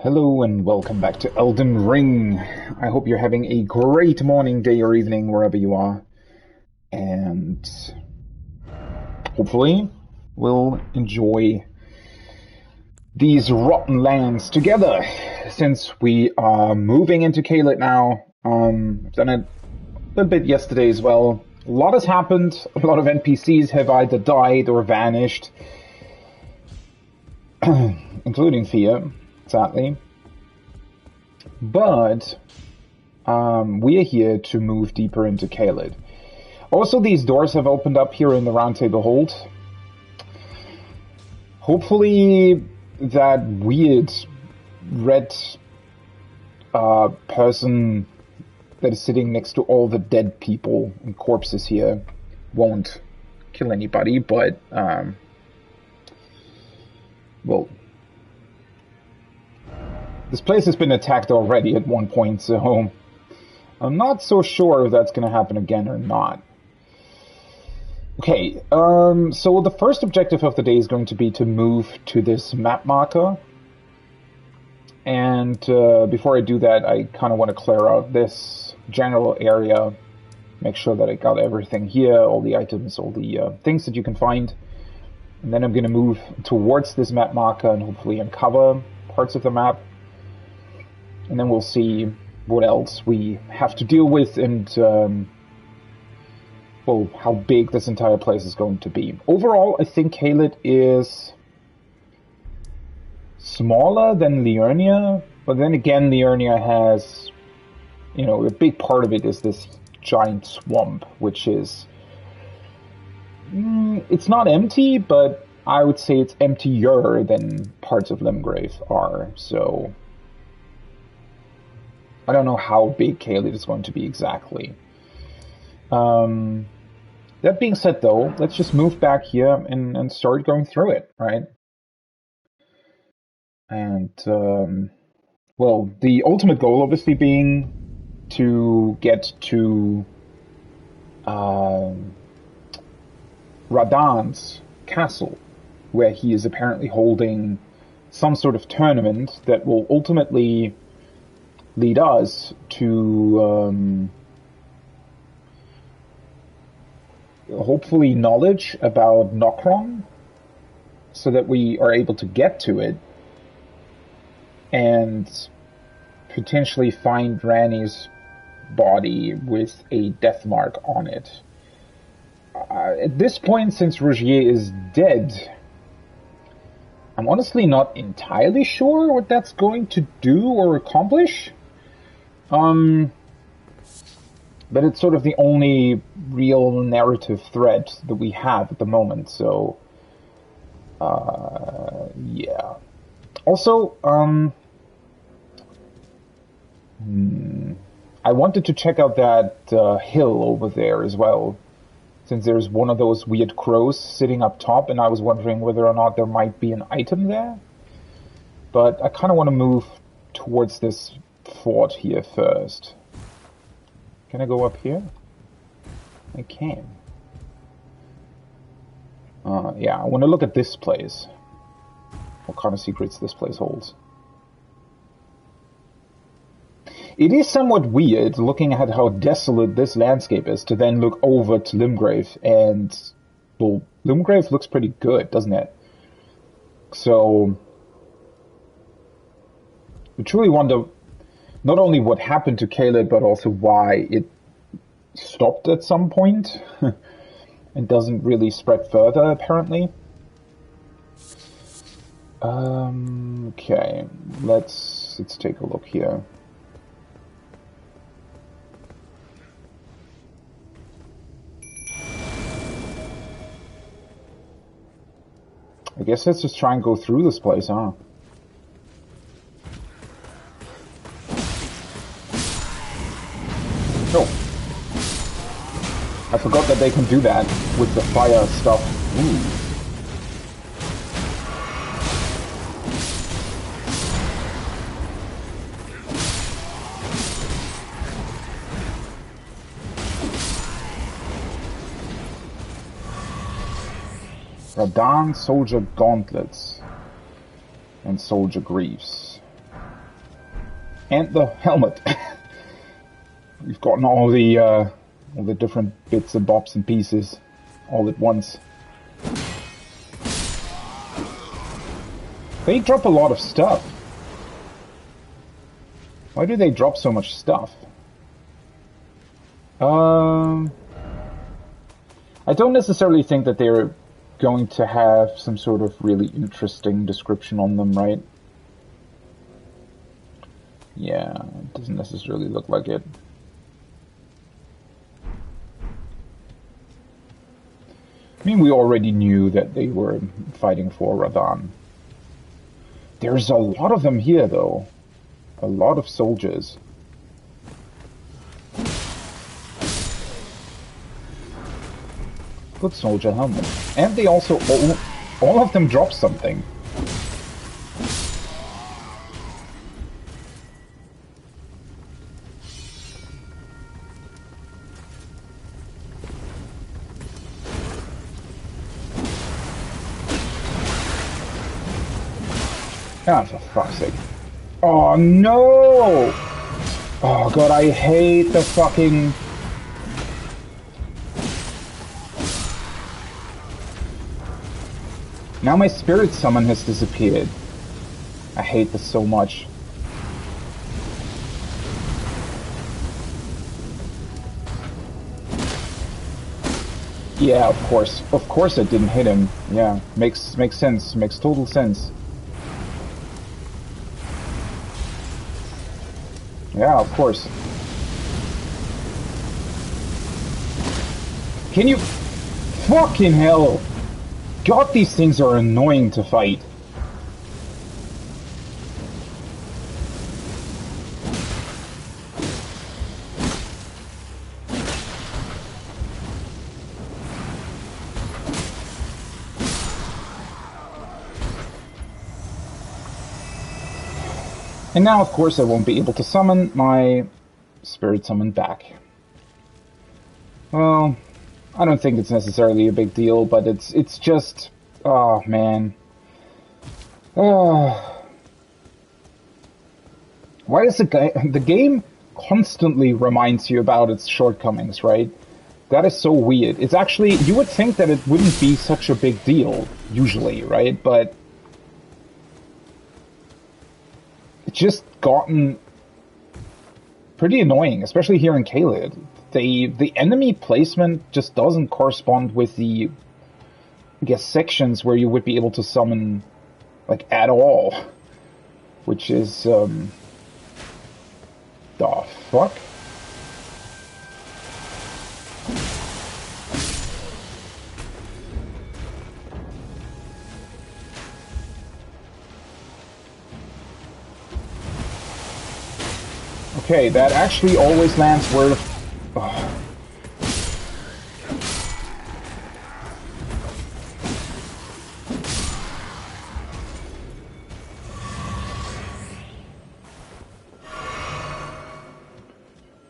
Hello and welcome back to Elden Ring. I hope you're having a great morning, day, or evening wherever you are. And hopefully we'll enjoy these rotten lands together. Since we are moving into Caelid now, I've done it a little bit yesterday as well. A lot has happened. A lot of NPCs have either died or vanished. Including Fia, sadly. But we are here to move deeper into Caelid. Also, these doors have opened up here in the Round Table Hold. Hopefully that weird red person that is sitting next to all the dead people and corpses here won't kill anybody, but well, this place has been attacked already at one point, so I'm not so sure if that's going to happen again or not. Okay, so the first objective of the day is going to be to move to this map marker. And before I do that, I kind of want to clear out this general area, make sure that I got everything here, all the items, all the things that you can find. And then I'm going to move towards this map marker and hopefully uncover parts of the map. And then we'll see what else we have to deal with and, well, how big this entire place is going to be. Overall, I think Caelid is smaller than Liurnia, but then again, Liurnia has, you know, a big part of it is this giant swamp, which is, it's not empty, but I would say it's emptier than parts of Limgrave are, so I don't know how big Caelid is going to be exactly. That being said, though, let's just move back here and start going through it, right? And, well, the ultimate goal obviously being to get to Radahn's castle, where he is apparently holding some sort of tournament that will ultimately lead us to hopefully knowledge about Nokron, so that we are able to get to it and potentially find Ranni's body with a death mark on it. At this point, since Rogier is dead, I'm honestly not entirely sure what that's going to do or accomplish. But it's sort of the only real narrative thread that we have at the moment, so yeah. Also, I wanted to check out that hill over there as well, since there's one of those weird crows sitting up top, and I was wondering whether or not there might be an item there. But I kind of want to move towards this fort here first. Can I go up here? I can. Yeah, I want to look at this place. What kind of secrets this place holds. It is somewhat weird looking at how desolate this landscape is to then look over to Limgrave, and, well, Limgrave looks pretty good, doesn't it? So, I truly wonder not only what happened to Caelid, but also why it stopped at some point and doesn't really spread further, apparently. Okay, let's take a look here. I guess let's just try and go through this place, huh? Oh. I forgot that they can do that with the fire stuff. Ooh. Radahn Soldier Gauntlets and Soldier Greaves. And the helmet. We've gotten all the different bits and bobs and pieces all at once. They drop a lot of stuff. Why do they drop so much stuff? I don't necessarily think that they're going to have some sort of really interesting description on them, right? Yeah, it doesn't necessarily look like it. I mean, we already knew that they were fighting for Radahn. There's a lot of them here, though. A lot of soldiers. Good soldier helmet. And they also, all of them drop something. Ah, for fuck's sake. Oh, no! Oh, God, I hate the fucking... Now my spirit summon has disappeared. I hate this so much. Yeah, of course. Of course I didn't hit him. Yeah, makes sense. Makes total sense. Yeah, of course. Can you... Fucking hell! God, these things are annoying to fight. And now, of course, I won't be able to summon my spirit summon back. Well, I don't think it's necessarily a big deal, but it's just... Oh, man. Oh. Why does the game constantly reminds you about its shortcomings, right? That is so weird. It's actually... You would think that it wouldn't be such a big deal, usually, right? But... It's just gotten pretty annoying, especially here in Caelid. The enemy placement just doesn't correspond with the, I guess, sections where you would be able to summon, like, at all. Which is, the fuck? Okay, that actually always lands where... Oh.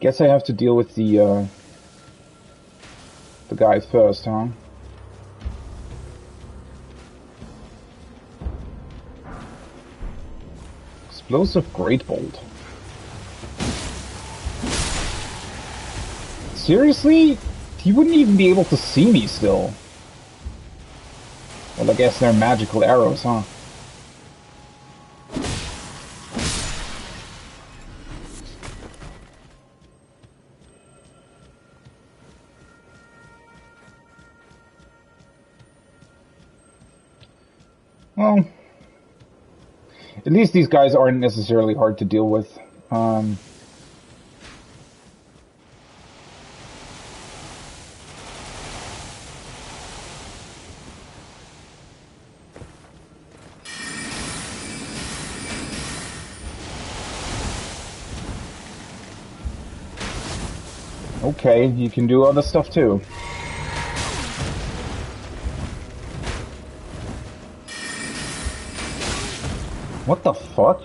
Guess I have to deal with the guy first, huh? Explosive Great Bolt. Seriously? He wouldn't even be able to see me still. Well, I guess they're magical arrows, huh? Well, at least these guys aren't necessarily hard to deal with. Okay, you can do other stuff too. What the fuck?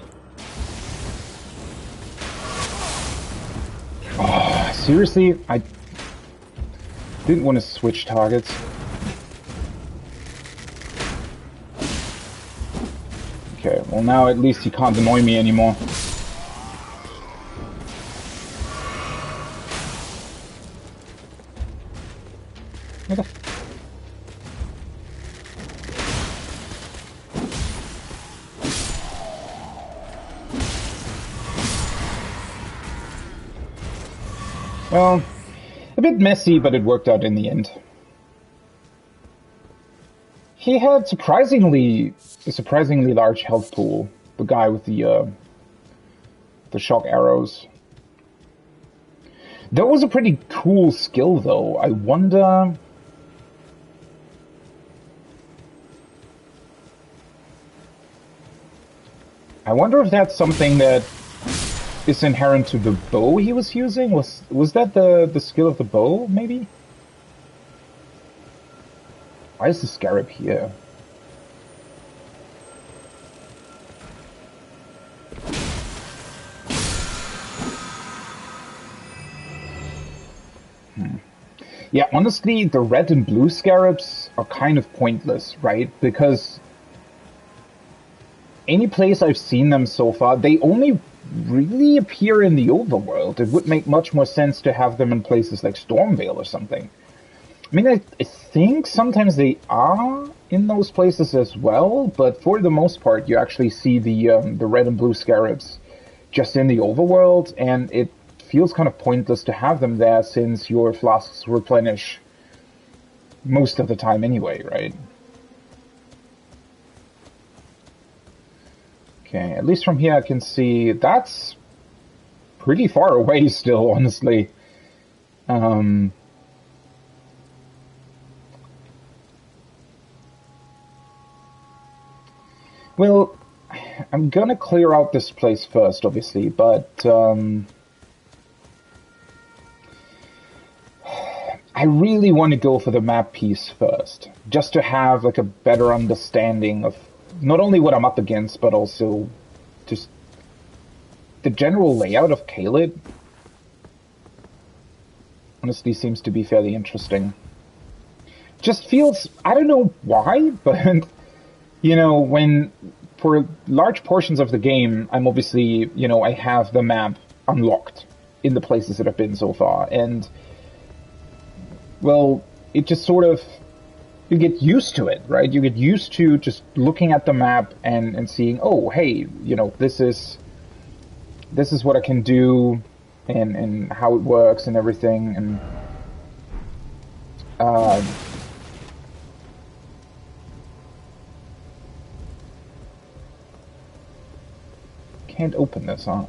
Oh, seriously? I didn't want to switch targets. Okay, well now at least he can't annoy me anymore. What the Well, a bit messy, but it worked out in the end. He had a surprisingly large health pool. The guy with the shock arrows. That was a pretty cool skill, though. I wonder if that's something that is inherent to the bow he was using. Was that the skill of the bow, maybe? Why is the scarab here? Yeah, honestly, the red and blue scarabs are kind of pointless, right? Because any place I've seen them so far, they only really appear in the overworld. It would make much more sense to have them in places like Stormvale or something. I mean, I think sometimes they are in those places as well, but for the most part, you actually see the red and blue scarabs just in the overworld, and it feels kind of pointless to have them there since your flasks replenish most of the time anyway, right? Okay, at least from here I can see that's pretty far away still, honestly. Well, I'm gonna clear out this place first, obviously, but I really want to go for the map piece first, just to have like a better understanding of not only what I'm up against, but also just the general layout of Caelid. Honestly, seems to be fairly interesting. Just feels, I don't know why, but you know, when for large portions of the game, I'm obviously, you know, I have the map unlocked in the places that I've been so far, and well, it just sort of, you get used to it, right? You get used to just looking at the map and seeing, oh, hey, you know, this is what I can do, and how it works and everything, and can't open this, huh?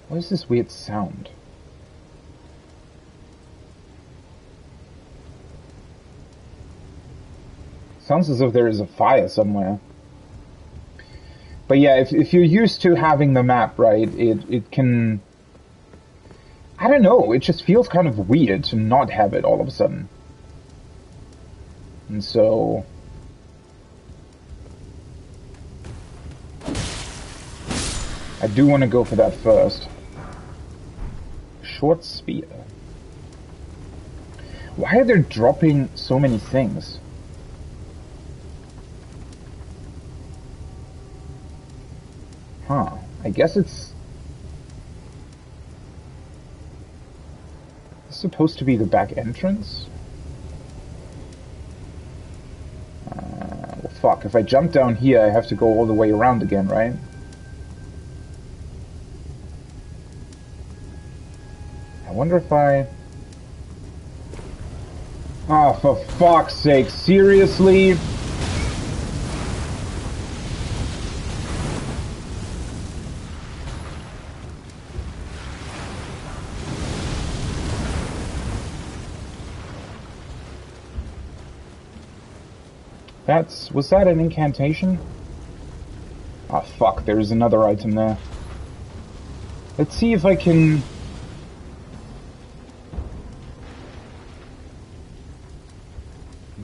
What is this weird sound? Sounds as if there is a fire somewhere. But yeah, if you're used to having the map, right, it can... I don't know, it just feels kind of weird to not have it all of a sudden. And so... I do want to go for that first. Short spear. Why are they dropping so many things? Huh. I guess it's supposed to be the back entrance? Well, fuck. If I jump down here, I have to go all the way around again, right? I wonder if I... Oh, for fuck's sake, seriously? Was that an incantation? Ah, fuck, there's another item there. Let's see if I can...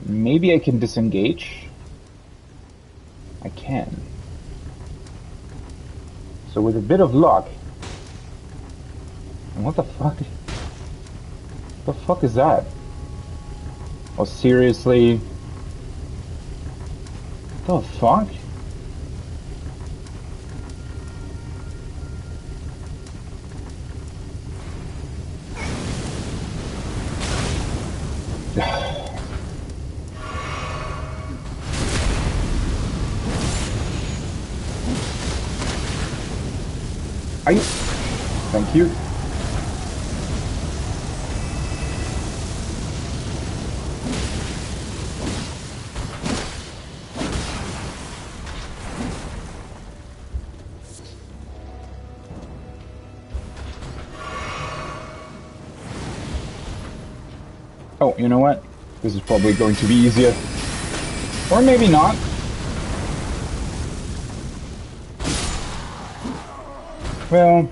Maybe I can disengage? I can. So with a bit of luck... And what the fuck? What the fuck is that? Oh, seriously? What the fuck? Are you... Thank you. Oh, you know what? This is probably going to be easier. Or maybe not. Well,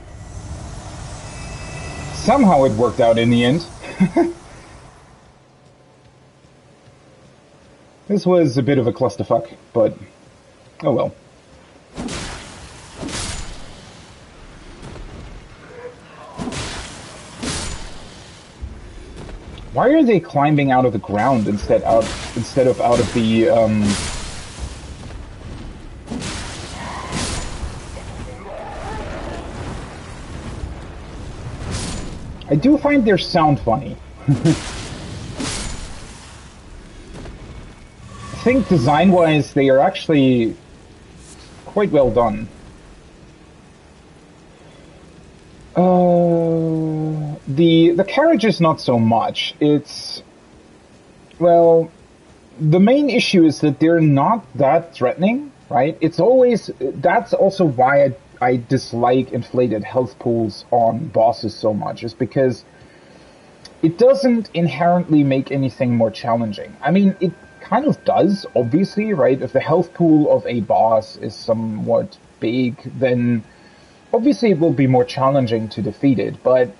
somehow it worked out in the end. This was a bit of a clusterfuck, but oh well. Why are they climbing out of the ground instead of out of the I do find their sound funny. I think design-wise they are actually quite well done. The carriage is not so much. It's... well, the main issue is that they're not that threatening, right? It's always... that's also why I dislike inflated health pools on bosses so much, is because it doesn't inherently make anything more challenging. I mean, it kind of does, obviously, right? If the health pool of a boss is somewhat big, then obviously it will be more challenging to defeat it, but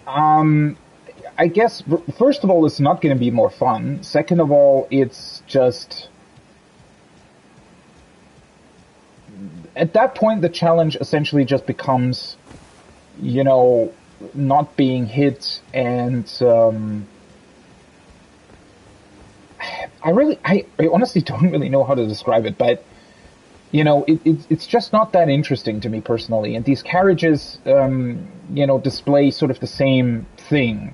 I guess, first of all, it's not going to be more fun. Second of all, it's just... at that point, the challenge essentially just becomes, you know, not being hit and... I honestly don't really know how to describe it, but, you know, it's just not that interesting to me personally. And these carriages, you know, display sort of the same thing.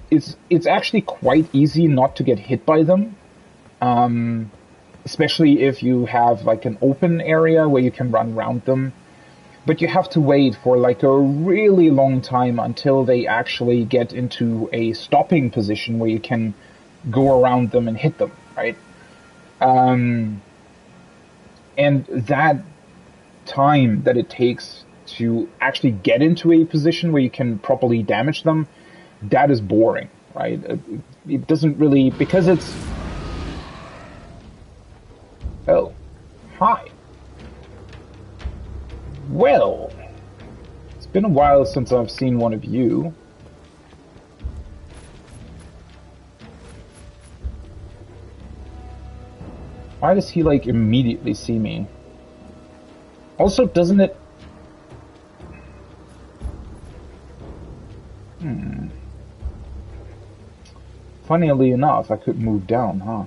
It's actually quite easy not to get hit by them. Especially if you have like an open area where you can run around them. But you have to wait for like a really long time until they actually get into a stopping position where you can go around them and hit them, right? And that time that it takes to actually get into a position where you can properly damage them, that is boring, right? It doesn't really, because it's... oh, hi. Well, it's been a while since I've seen one of you. Why does he, like, immediately see me? Also, doesn't it... Funnily enough, I could move down, huh?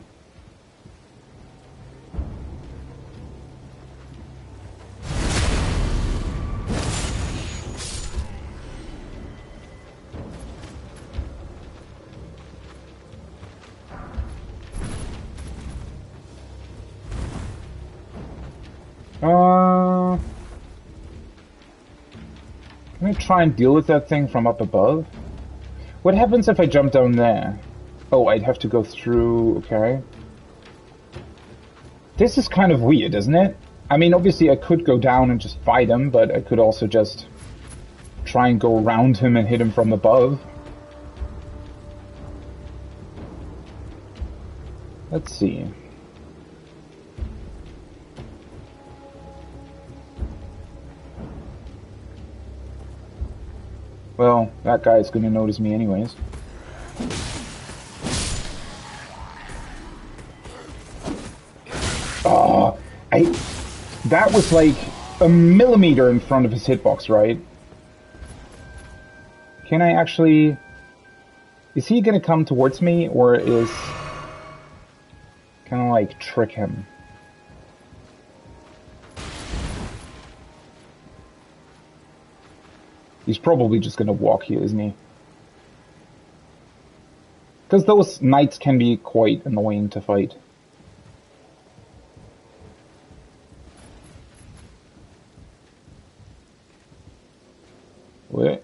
Can I try and deal with that thing from up above? What happens if I jump down there? Oh, I'd have to go through... okay. This is kind of weird, isn't it? I mean, obviously I could go down and just fight him, but I could also just try and go around him and hit him from above. Let's see. Well, that guy's gonna notice me anyways. Oh, that was like a millimeter in front of his hitbox, right? Can I actually... is he gonna come towards me, or is... kind of like trick him? He's probably just gonna walk here, isn't he? Because those knights can be quite annoying to fight. Wait.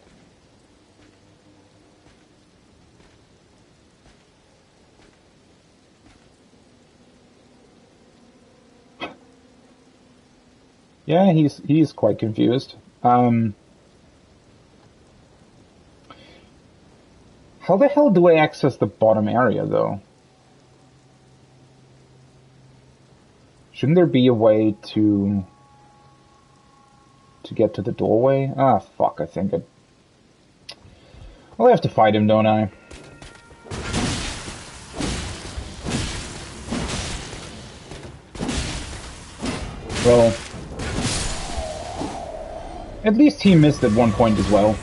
Yeah, he's quite confused. How the hell do I access the bottom area, though? Shouldn't there be a way to get to the doorway? Ah, fuck, I think I'll have to fight him, don't I? Well, at least he missed at one point as well.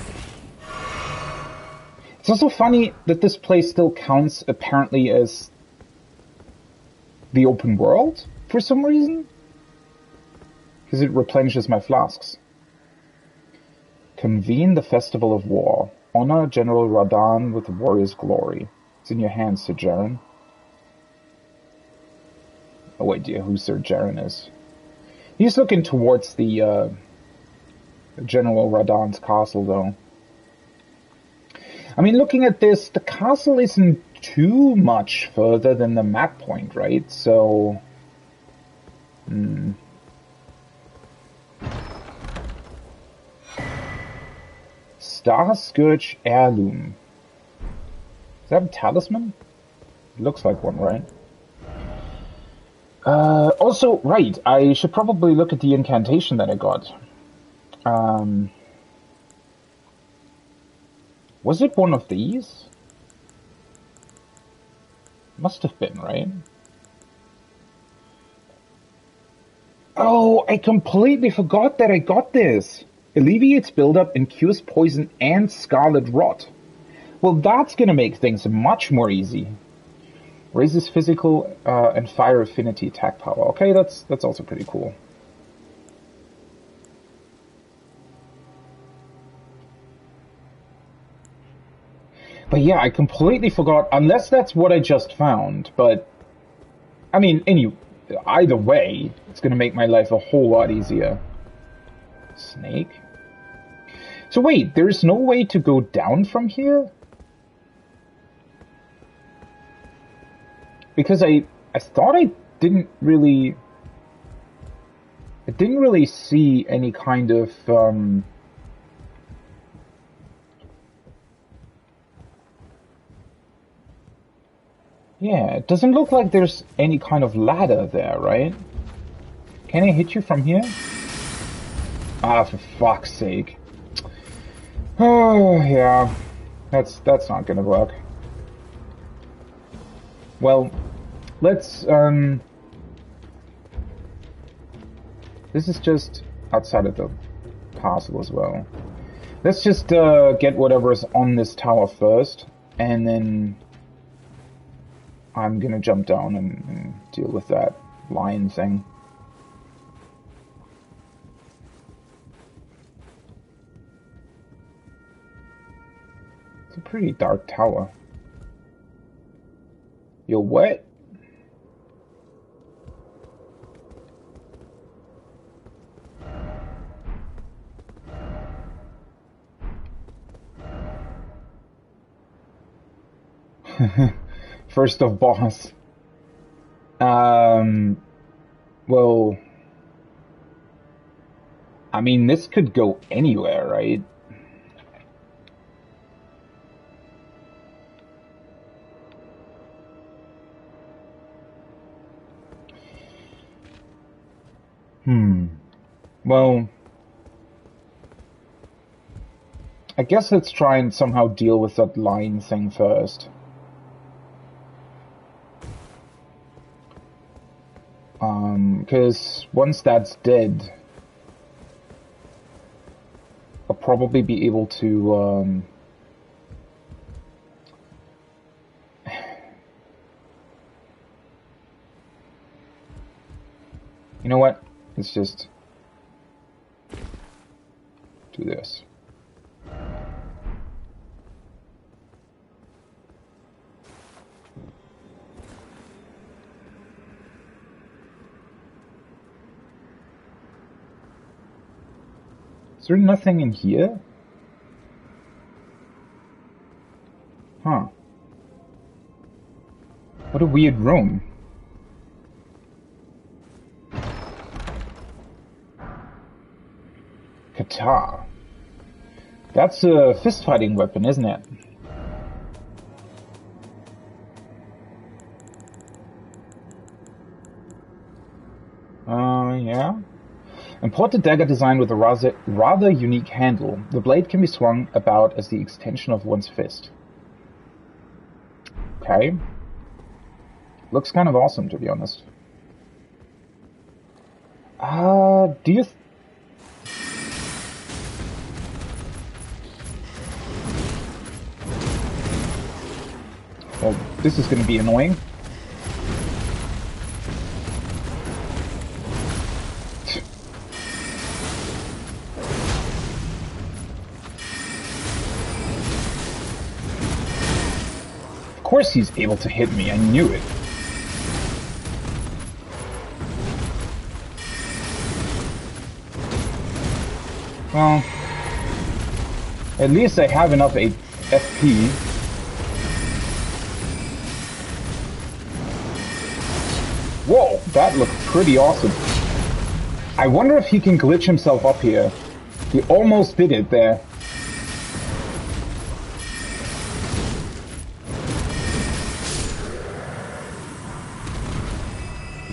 It's also funny that this place still counts apparently as the open world for some reason. Because it replenishes my flasks. Convene the Festival of War. Honor General Radan with the warrior's glory. It's in your hands, Sir Jaren. Oh wait, dear, who Sir Jaren is. He's looking towards the General Radan's castle, though. I mean, looking at this, the castle isn't too much further than the map point, right? So... Starscourge heirloom. Is that a talisman? It looks like one, right? Also, right, I should probably look at the incantation that I got. Was it one of these? Must have been, right? Oh, I completely forgot that I got this. Alleviates buildup and cures poison and scarlet rot. Well, that's gonna make things much more easy. Raises physical and fire affinity attack power. Okay, that's also pretty cool. But yeah, I completely forgot, unless that's what I just found, but I mean, either way, it's gonna make my life a whole lot easier. Snake? So wait, there's no way to go down from here? Because I thought I didn't really see any kind of yeah, it doesn't look like there's any kind of ladder there, right? Can I hit you from here? Ah, for fuck's sake. Oh, yeah. That's not gonna work. Well, let's, this is just outside of the castle as well. Let's just, get whatever is on this tower first, and then I'm gonna jump down and deal with that lion thing. It's a pretty dark tower. Yo, what? First of boss. Well, I mean, this could go anywhere, right? Well, I guess let's try and somehow deal with that line thing first. Because once that's dead, I'll probably be able to, you know what? Let's just do this. Is there nothing in here? a weird room. Katar. That's a fist-fighting weapon, isn't it? Yeah. Imported dagger design with a rather unique handle. The blade can be swung about as the extension of one's fist. Okay. Looks kind of awesome, to be honest. Do you... Well, this is going to be annoying. Of course he's able to hit me, I knew it. Well, at least I have enough FP. Whoa, that looked pretty awesome. I wonder if he can glitch himself up here. He almost did it there.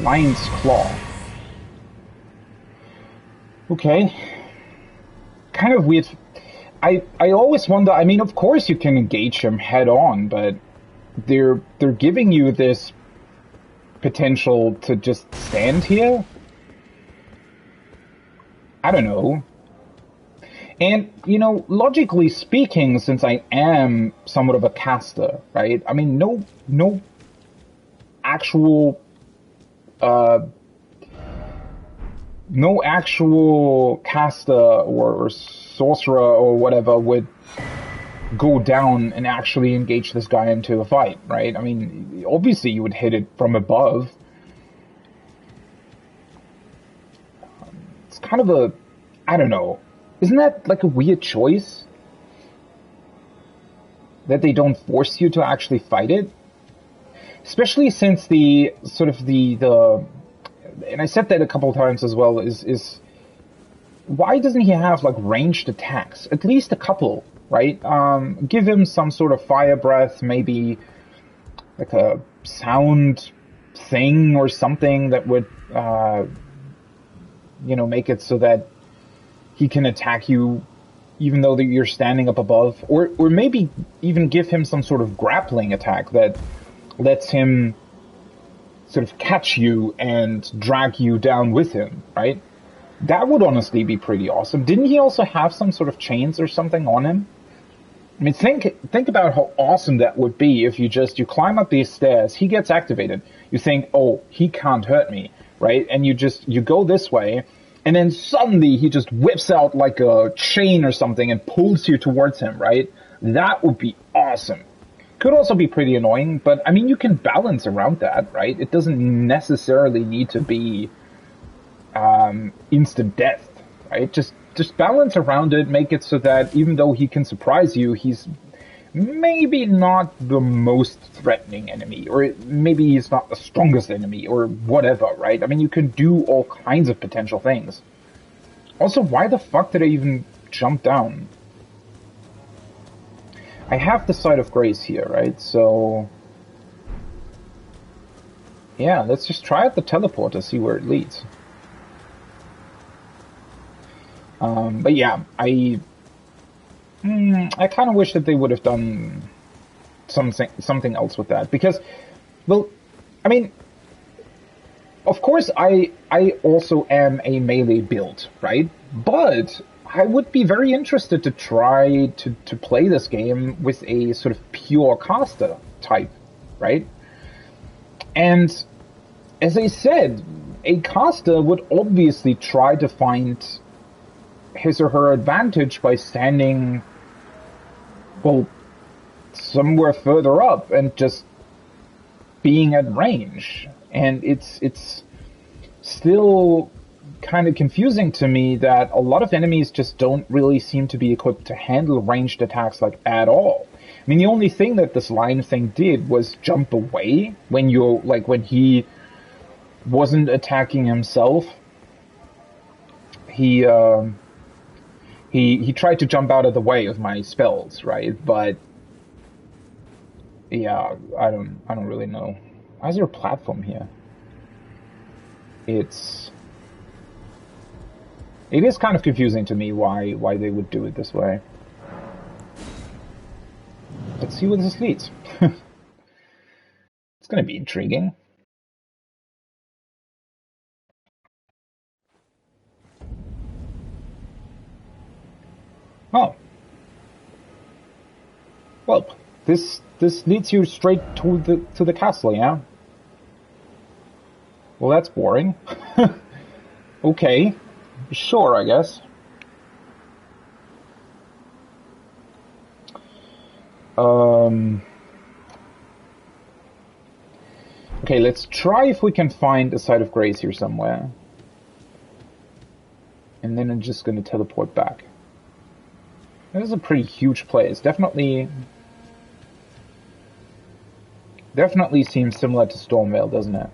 Lion's Claw. Okay. Kind of weird. I always wonder, I mean, of course you can engage him head on, but they're giving you this potential to just stand here? I don't know. And, you know, logically speaking, since I am somewhat of a caster, right? I mean, no actual caster or sorcerer or whatever would go down and actually engage this guy into a fight, right? I mean, obviously you would hit it from above. It's kind of a, I don't know. Isn't that like a weird choice? That they don't force you to actually fight it? Especially since the, sort of the and I said that a couple of times as well, is why doesn't he have like ranged attacks? At least a couple, right? Give him some sort of fire breath, maybe like a sound thing or something that would, you know, make it so that he can attack you even though you're standing up above. Or maybe even give him some sort of grappling attack that lets him sort of catch you and drag you down with him, right? That would honestly be pretty awesome. Didn't he also have some sort of chains or something on him? I mean, think about how awesome that would be if you climb up these stairs, he gets activated. You think, oh, he can't hurt me, right? And you go this way, and then suddenly he just whips out like a chain or something and pulls you towards him, right? That would be awesome. Could also be pretty annoying, but I mean, you can balance around that, right? It doesn't necessarily need to be instant death, right? Just balance around it, make it so that even though he can surprise you, he's maybe not the most threatening enemy, or maybe he's not the strongest enemy, or whatever, right? I mean, you can do all kinds of potential things. Also, why the fuck did I even jump down? I have the Site of Grace here, right? So, yeah, let's just try out the teleporter, see where it leads. But yeah, I kind of wish that they would have done something else with that, because, well, I mean, of course I also am a melee build, right? But I would be very interested to try to play this game with a sort of pure caster type, right? And as I said, a caster would obviously try to find his or her advantage by standing, well, somewhere further up and just being at range. And it's still kind of confusing to me that a lot of enemies just don't really seem to be equipped to handle ranged attacks like at all. mean, the only thing that this line thing did was jump away when you're, like, when he wasn't attacking himself. He tried to jump out of the way of my spells, right? But yeah, I don't really know. Why is there a platform here? It is kind of confusing to me why they would do it this way. Let's see where this leads. It's going to be intriguing. Oh. Well, this leads you straight to the castle, yeah? Well, that's boring. Okay. Sure, I guess. Okay, let's try if we can find a site of grace here somewhere. And then I'm just going to teleport back. This is a pretty huge place. Definitely seems similar to Stormvale, doesn't it?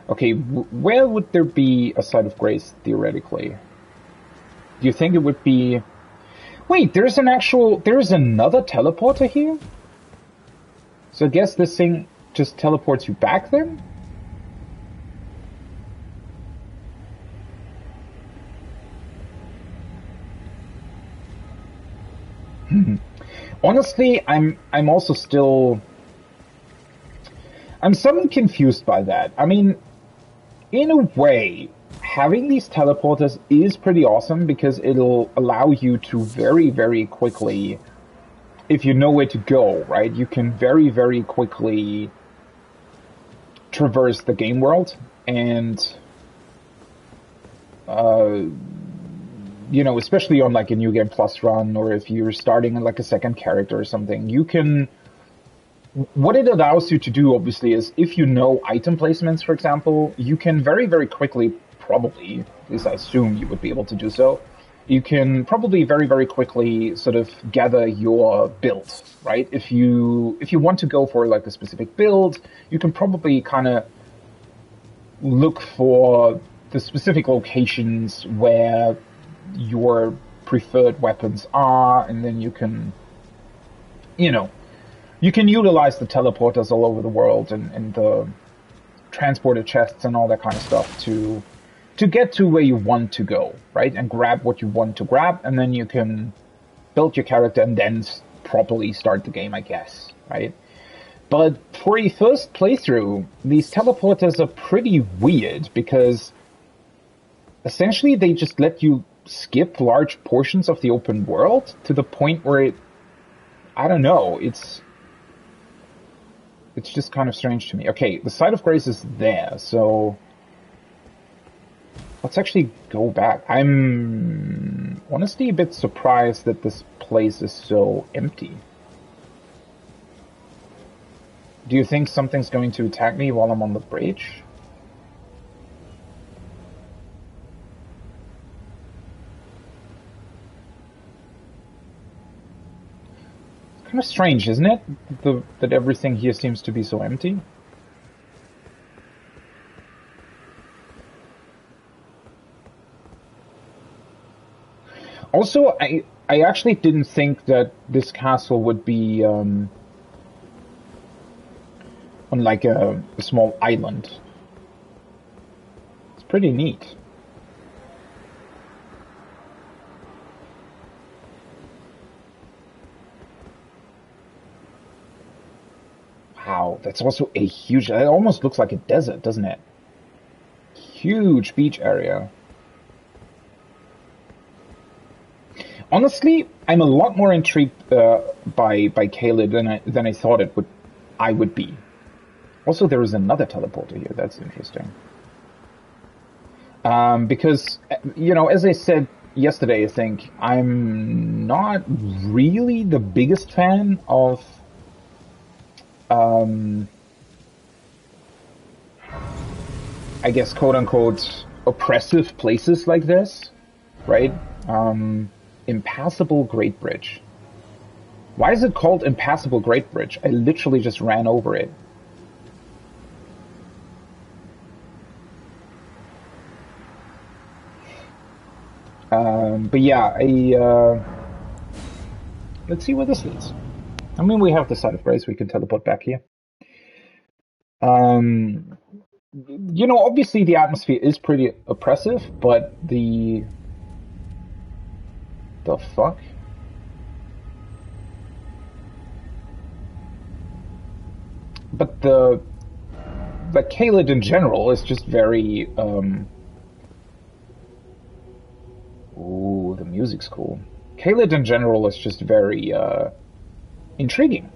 Okay, where would there be a site of grace, theoretically? Do you think it would be... Wait, there's another teleporter here? So I guess this thing just teleports you back then? Honestly, I'm also still... I'm somewhat confused by that. I mean, in a way, having these teleporters is pretty awesome because it'll allow you to very, very quickly, if you know where to go, right? You can very, very quickly traverse the game world and, you know, especially on like a New Game Plus run, or if you're starting like a second character or something, you can... What it allows you to do, obviously, is if you know item placements, for example, you can very, very quickly, probably, at least I assume you would be able to do so, you can probably very, very quickly sort of gather your build, right? If you want to go for like a specific build, you can probably kind of look for the specific locations where your preferred weapons are, and then you can, you know, you can utilize the teleporters all over the world and the transporter chests and all that kind of stuff to get to where you want to go, right? And grab what you want to grab, and then you can build your character and then properly start the game, I guess, right? But for a first playthrough, these teleporters are pretty weird because essentially they just let you skip large portions of the open world to the point where I don't know, it's just kind of strange to me. Okay, the site of grace is there, so let's actually go back. I'm honestly a bit surprised that this place is so empty. Do you think something's going to attack me while I'm on the bridge? Kind of strange, isn't it? That everything here seems to be so empty. Also, I actually didn't think that this castle would be on like a small island. It's pretty neat. Wow, that's also a huge... It almost looks like a desert, doesn't it? Huge beach area. Honestly, I'm a lot more intrigued by Caelid than I thought I would be. Also, there is another teleporter here. That's interesting. Because, you know, as I said yesterday, I think, I'm not really the biggest fan of I guess, quote-unquote, oppressive places like this, right? Impassable Great Bridge. Why is it called Impassable Great Bridge? I literally just ran over it. But yeah, let's see where this leads. I mean, we have the Site of Grace. We can teleport back here. You know, obviously the atmosphere is pretty oppressive, but the fuck? But the Caelid in general is just very ooh, the music's cool. Caelid in general is just very intriguing,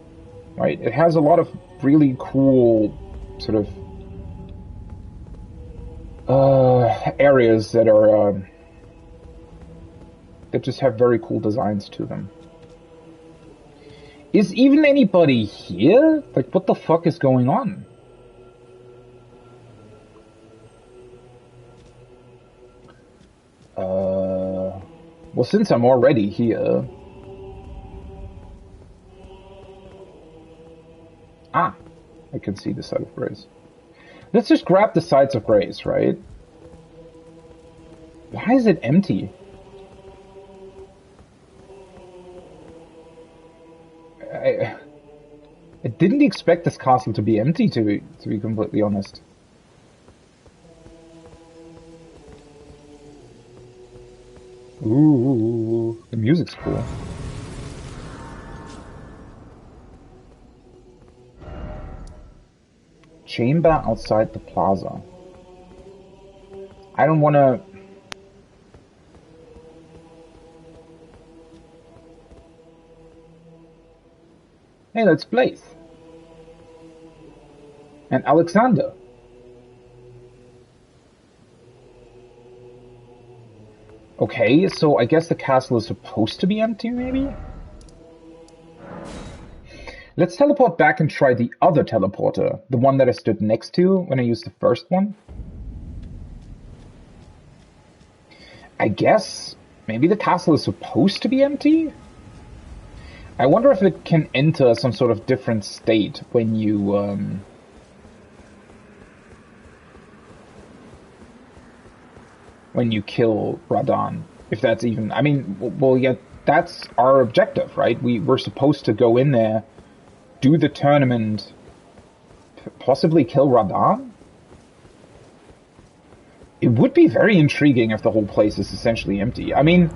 right? It has a lot of really cool sort of areas that are that just have very cool designs to them. Is even anybody here? Like, what the fuck is going on? Well, since I'm already here... Ah, I can see the Site of Grace. Let's just grab the Sites of Grace, right? Why is it empty? I didn't expect this castle to be empty, to be completely honest. Ooh, the music's cool. Chamber outside the plaza. I don't want to... Hey, that's Blaze. And Alexander. Okay, so I guess the castle is supposed to be empty, maybe? Let's teleport back and try the other teleporter, the one that I stood next to when I used the first one. I guess maybe the castle is supposed to be empty? I wonder if it can enter some sort of different state when you, when you kill Radahn. If that's even... I mean, well, yeah, that's our objective, right? We're supposed to go in there, do the tournament, possibly kill Radahn? It would be very intriguing if the whole place is essentially empty. I mean,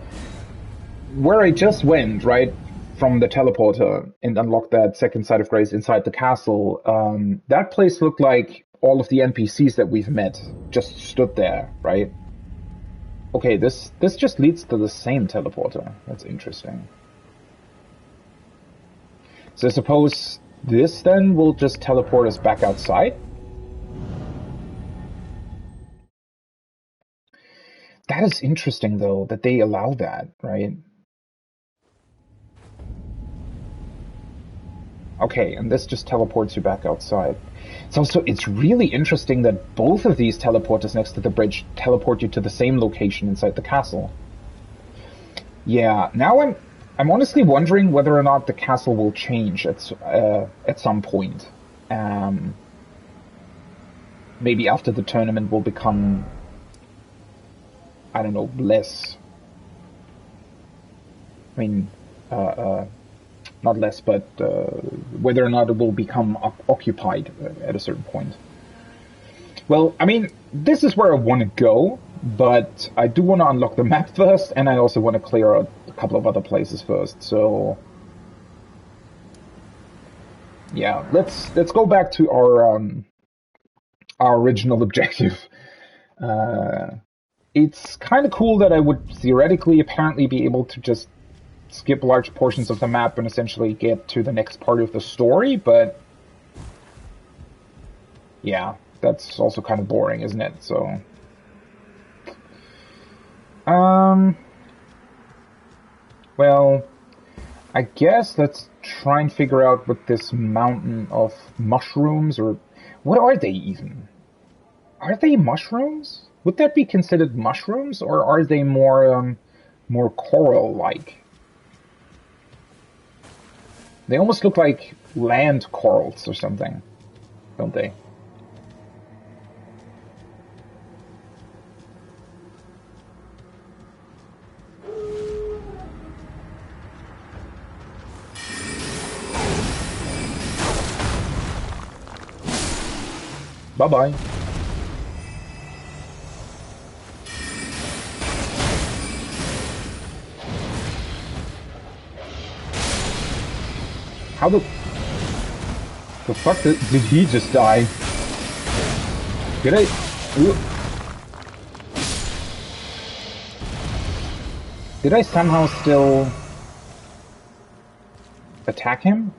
where I just went, right, from the teleporter and unlocked that second Site of Grace inside the castle, that place looked like all of the NPCs that we've met just stood there, right? Okay, this just leads to the same teleporter. That's interesting. So I suppose this then will just teleport us back outside? That is interesting, though, that they allow that, right? Okay, and this just teleports you back outside. So it's really interesting that both of these teleporters next to the bridge teleport you to the same location inside the castle. Yeah, now I'm honestly wondering whether or not the castle will change at some point. Maybe after the tournament will become, I don't know, less. I mean, not less, but whether or not it will become occupied at a certain point. Well, I mean, this is where I want to go, but I do want to unlock the map first, and I also want to clear out a couple of other places first. So, yeah, let's go back to our original objective. It's kind of cool that I would theoretically, apparently, be able to just skip large portions of the map and essentially get to the next part of the story, but yeah, that's also kind of boring, isn't it? So, well, I guess let's try and figure out what this mountain of mushrooms, or what are they even? Are they mushrooms? Would that be considered mushrooms, or are they more more coral-like. They almost look like land corals or something, don't they? Bye-bye. How the fuck did he just die? Did I? Ooh. Did I somehow still attack him?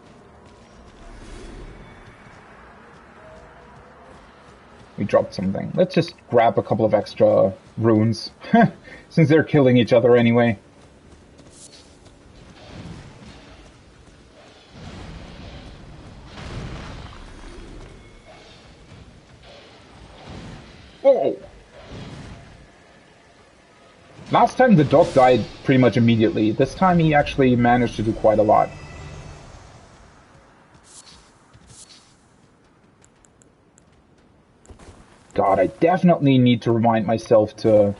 We dropped something. Let's just grab a couple of extra runes, since they're killing each other anyway. Oh! Last time the dog died pretty much immediately. This time he actually managed to do quite a lot. God, I definitely need to remind myself to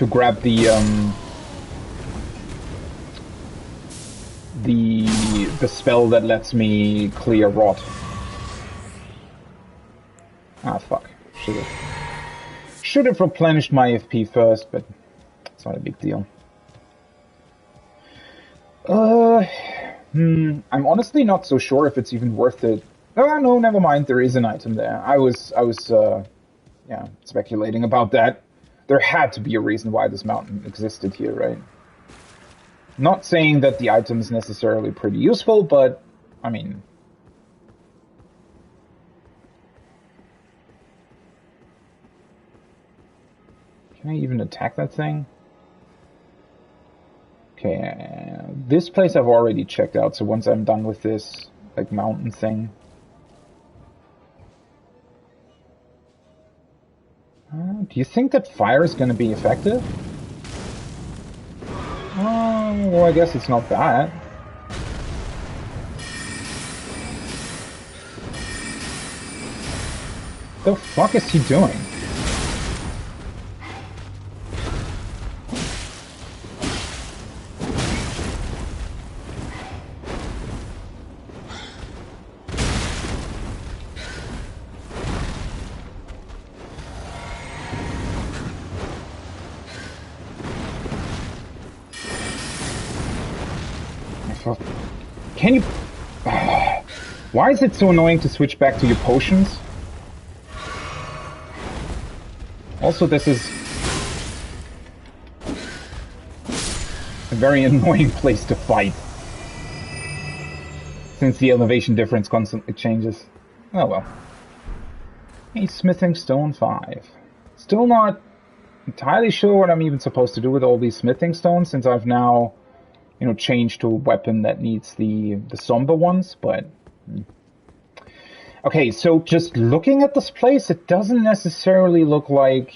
grab the spell that lets me clear rot. Ah, fuck. Should have replenished my FP first, but it's not a big deal. I'm honestly not so sure if it's even worth it. Oh, no, never mind. There is an item there. I was speculating about that. There had to be a reason why this mountain existed here, right? Not saying that the item is necessarily pretty useful, but, I mean... Can I even attack that thing? Okay, this place I've already checked out, so once I'm done with this, like, mountain thing... do you think that fire is going to be effective? Well, I guess it's not that. The fuck is he doing? Can you... Why is it so annoying to switch back to your potions? Also, this is a very annoying place to fight, since the elevation difference constantly changes. Oh well. A smithing stone 5. Still not entirely sure what I'm even supposed to do with all these smithing stones, since I've now... changed to a weapon that needs the somber ones, but... Okay, so just looking at this place, it doesn't necessarily look like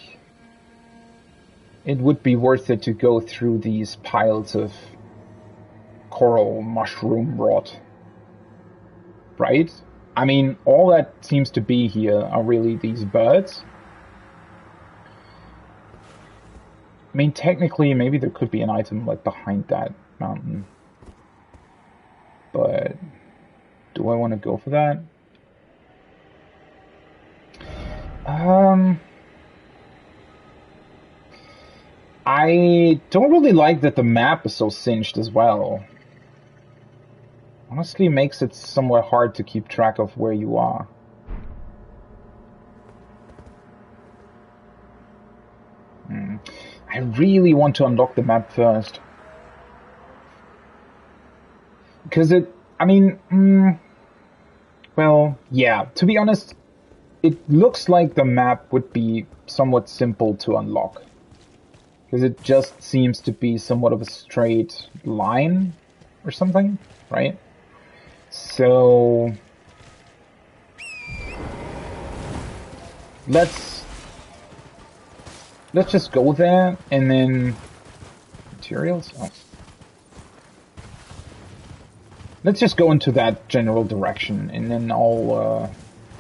it would be worth it to go through these piles of coral mushroom rot. Right? I mean, all that seems to be here are really these birds. I mean, technically, maybe there could be an item, like, behind that mountain. But do I want to go for that? I don't really like that the map is so cinched as well. Honestly, makes it somewhat hard to keep track of where you are. I really want to unlock the map first. Because well, yeah, to be honest, it looks like the map would be somewhat simple to unlock. Because it just seems to be somewhat of a straight line or something, right? So... let's let's just go there, and then... Materials? Oh. Let's just go into that general direction, and then I'll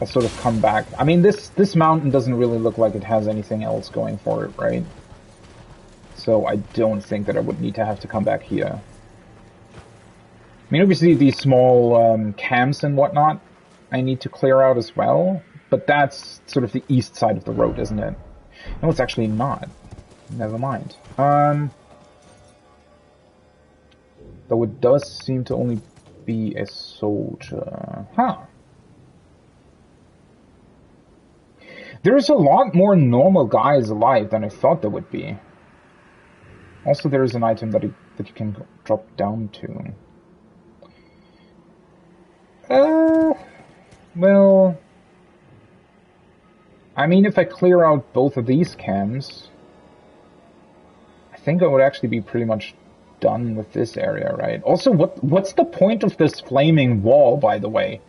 sort of come back. I mean, this mountain doesn't really look like it has anything else going for it, right? So I don't think that I would need to have to come back here. I mean, obviously these small camps and whatnot I need to clear out as well, but that's sort of the east side of the road, isn't it? No, it's actually not. Never mind. Though it does seem to only be a soldier. Huh. There's a lot more normal guys alive than I thought there would be. Also, there is an item that you can drop down to. Well... I mean, if I clear out both of these camps, I think I would actually be pretty much done with this area, right? Also, what's the point of this flaming wall, by the way?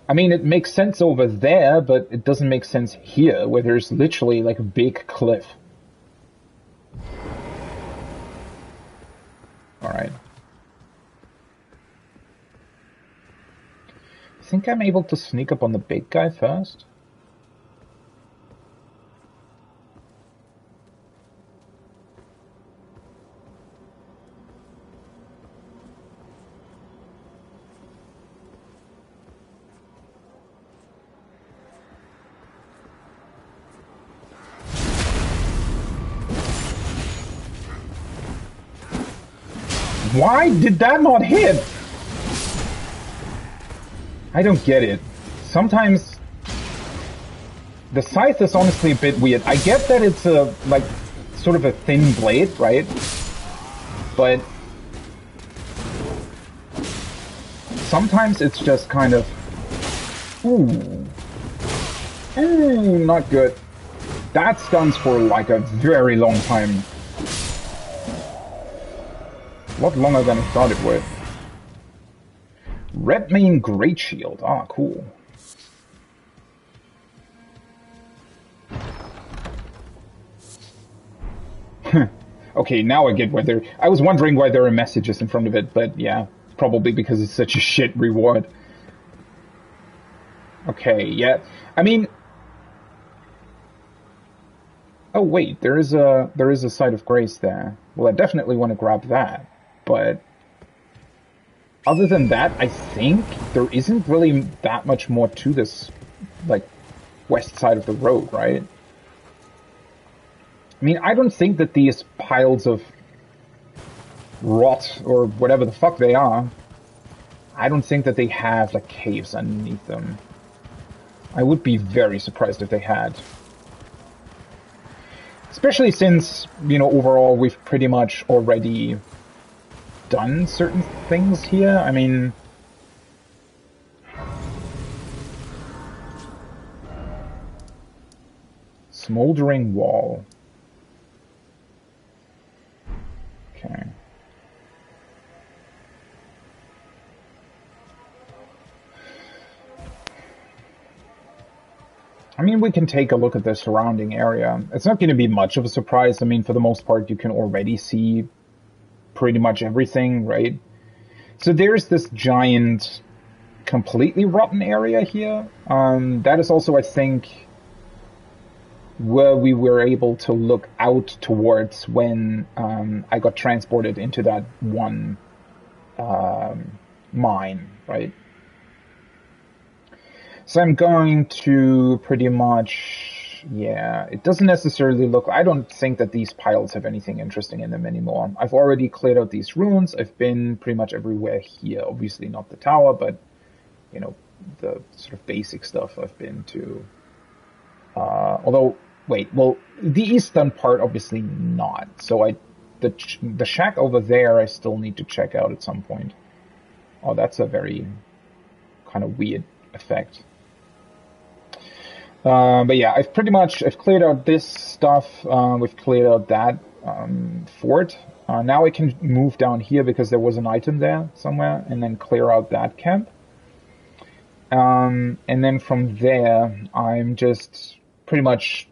I mean, it makes sense over there, but it doesn't make sense here, where there's literally like a big cliff. Alright. I think I'm able to sneak up on the big guy first. Why did that not hit? I don't get it. Sometimes the scythe is honestly a bit weird. I get that it's a, like, sort of a thin blade, right? But sometimes it's just kind of... Ooh, not good. That stuns for like a very long time. A lot longer than I thought it would. Red Mane Great Shield. Ah, cool. Okay, now I get why there... I was wondering why there are messages in front of it, but yeah, probably because it's such a shit reward. Okay, yeah. I mean... Oh wait, there is a Site of Grace there. Well, I definitely want to grab that. But other than that, I think there isn't really that much more to this, like, west side of the road, right? I mean, I don't think that these piles of rot, or whatever the fuck they are, I don't think that they have, like, caves underneath them. I would be very surprised if they had. Especially since, you know, overall we've pretty much already done certain things here. I mean... Smoldering wall. Okay. I mean, we can take a look at the surrounding area. It's not going to be much of a surprise. I mean, for the most part, you can already see pretty much everything, right? So there's this giant, completely rotten area here. That is also, I think, where we were able to look out towards when I got transported into that one mine, right? So I'm going to pretty much, yeah, it doesn't necessarily look, I don't think that these piles have anything interesting in them anymore. I've already cleared out these ruins. I've been pretty much everywhere here. Obviously not the tower, but, you know, the sort of basic stuff I've been to. Although, wait, well, the eastern part, obviously not. So the shack over there, I still need to check out at some point. Oh, that's a very kind of weird effect. But yeah, I've cleared out this stuff. We've cleared out that fort. Now I can move down here because there was an item there somewhere, and then clear out that camp. And then from there, I'm just pretty much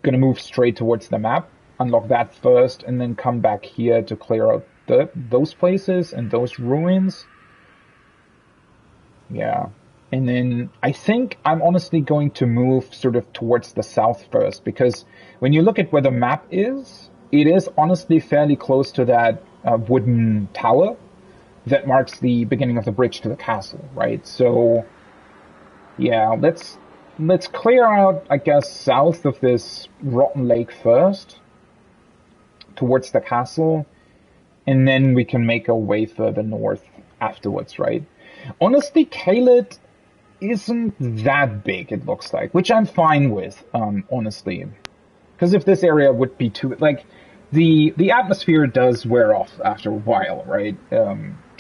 gonna move straight towards the map, unlock that first, and then come back here to clear out those places and those ruins. Yeah. And then I think I'm honestly going to move sort of towards the south first, because when you look at where the map is, it is honestly fairly close to that wooden tower that marks the beginning of the bridge to the castle, right? So, yeah, let's clear out, I guess, south of this rotten lake first, towards the castle, and then we can make our way further north afterwards, right? Honestly, Caelid isn't that big, it looks like, which I'm fine with, honestly. Because if this area would be too, like, the atmosphere does wear off after a while, right?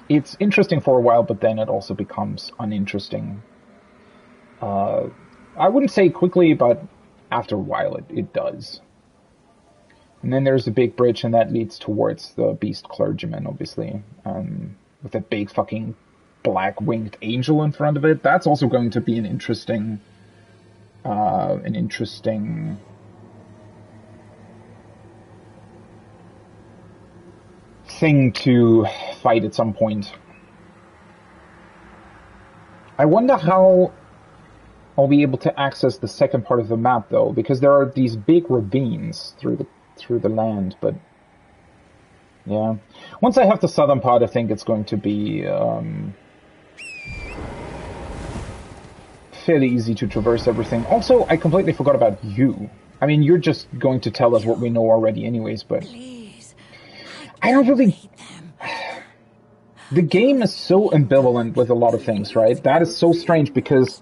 It's interesting for a while, but then it also becomes uninteresting. I wouldn't say quickly, but after a while it does. And then there's a big bridge, and that leads towards the Beast Clergyman, obviously, with a big fucking black-winged angel in front of it. That's also going to be an interesting thing to fight at some point. I wonder how I'll be able to access the second part of the map, though, because there are these big ravines through the land, but yeah. Once I have the southern part, I think it's going to be fairly easy to traverse everything. Also, I completely forgot about you. I mean, you're just going to tell us what we know already anyways, but Please, I don't really... The game is so ambivalent with a lot of things, right? That is so strange because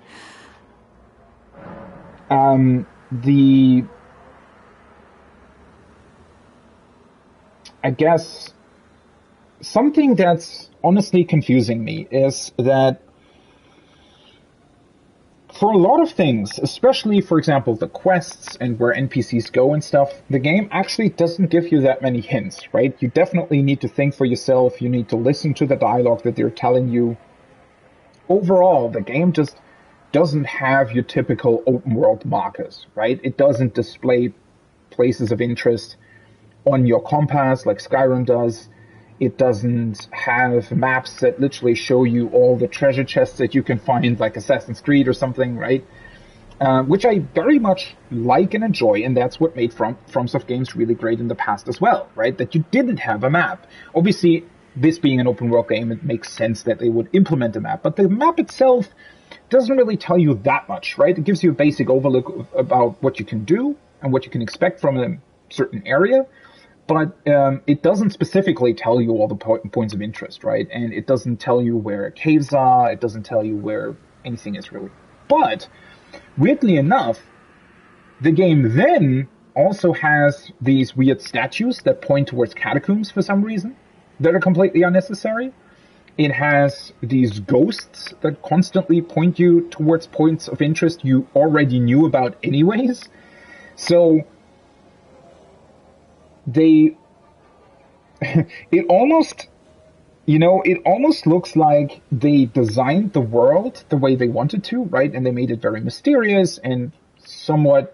I guess something that's honestly confusing me is that for a lot of things, especially, for example, the quests and where NPCs go and stuff, the game actually doesn't give you that many hints, right? You definitely need to think for yourself. You need to listen to the dialogue that they're telling you. Overall, the game just doesn't have your typical open world markers, right? It doesn't display places of interest on your compass like Skyrim does. It doesn't have maps that literally show you all the treasure chests that you can find, like Assassin's Creed or something, right? Which I very much like and enjoy, and that's what made FromSoft games really great in the past as well, right? That you didn't have a map. Obviously, this being an open world game, it makes sense that they would implement a map, but the map itself doesn't really tell you that much, right? It gives you a basic overlook about what you can do and what you can expect from a certain area, but it doesn't specifically tell you all the points of interest, right? And it doesn't tell you where caves are. It doesn't tell you where anything is really. But, weirdly enough, the game then also has these weird statues that point towards catacombs for some reason that are completely unnecessary. It has these ghosts that constantly point you towards points of interest you already knew about anyways. So it almost looks like they designed the world the way they wanted to, right? And they made it very mysterious and somewhat,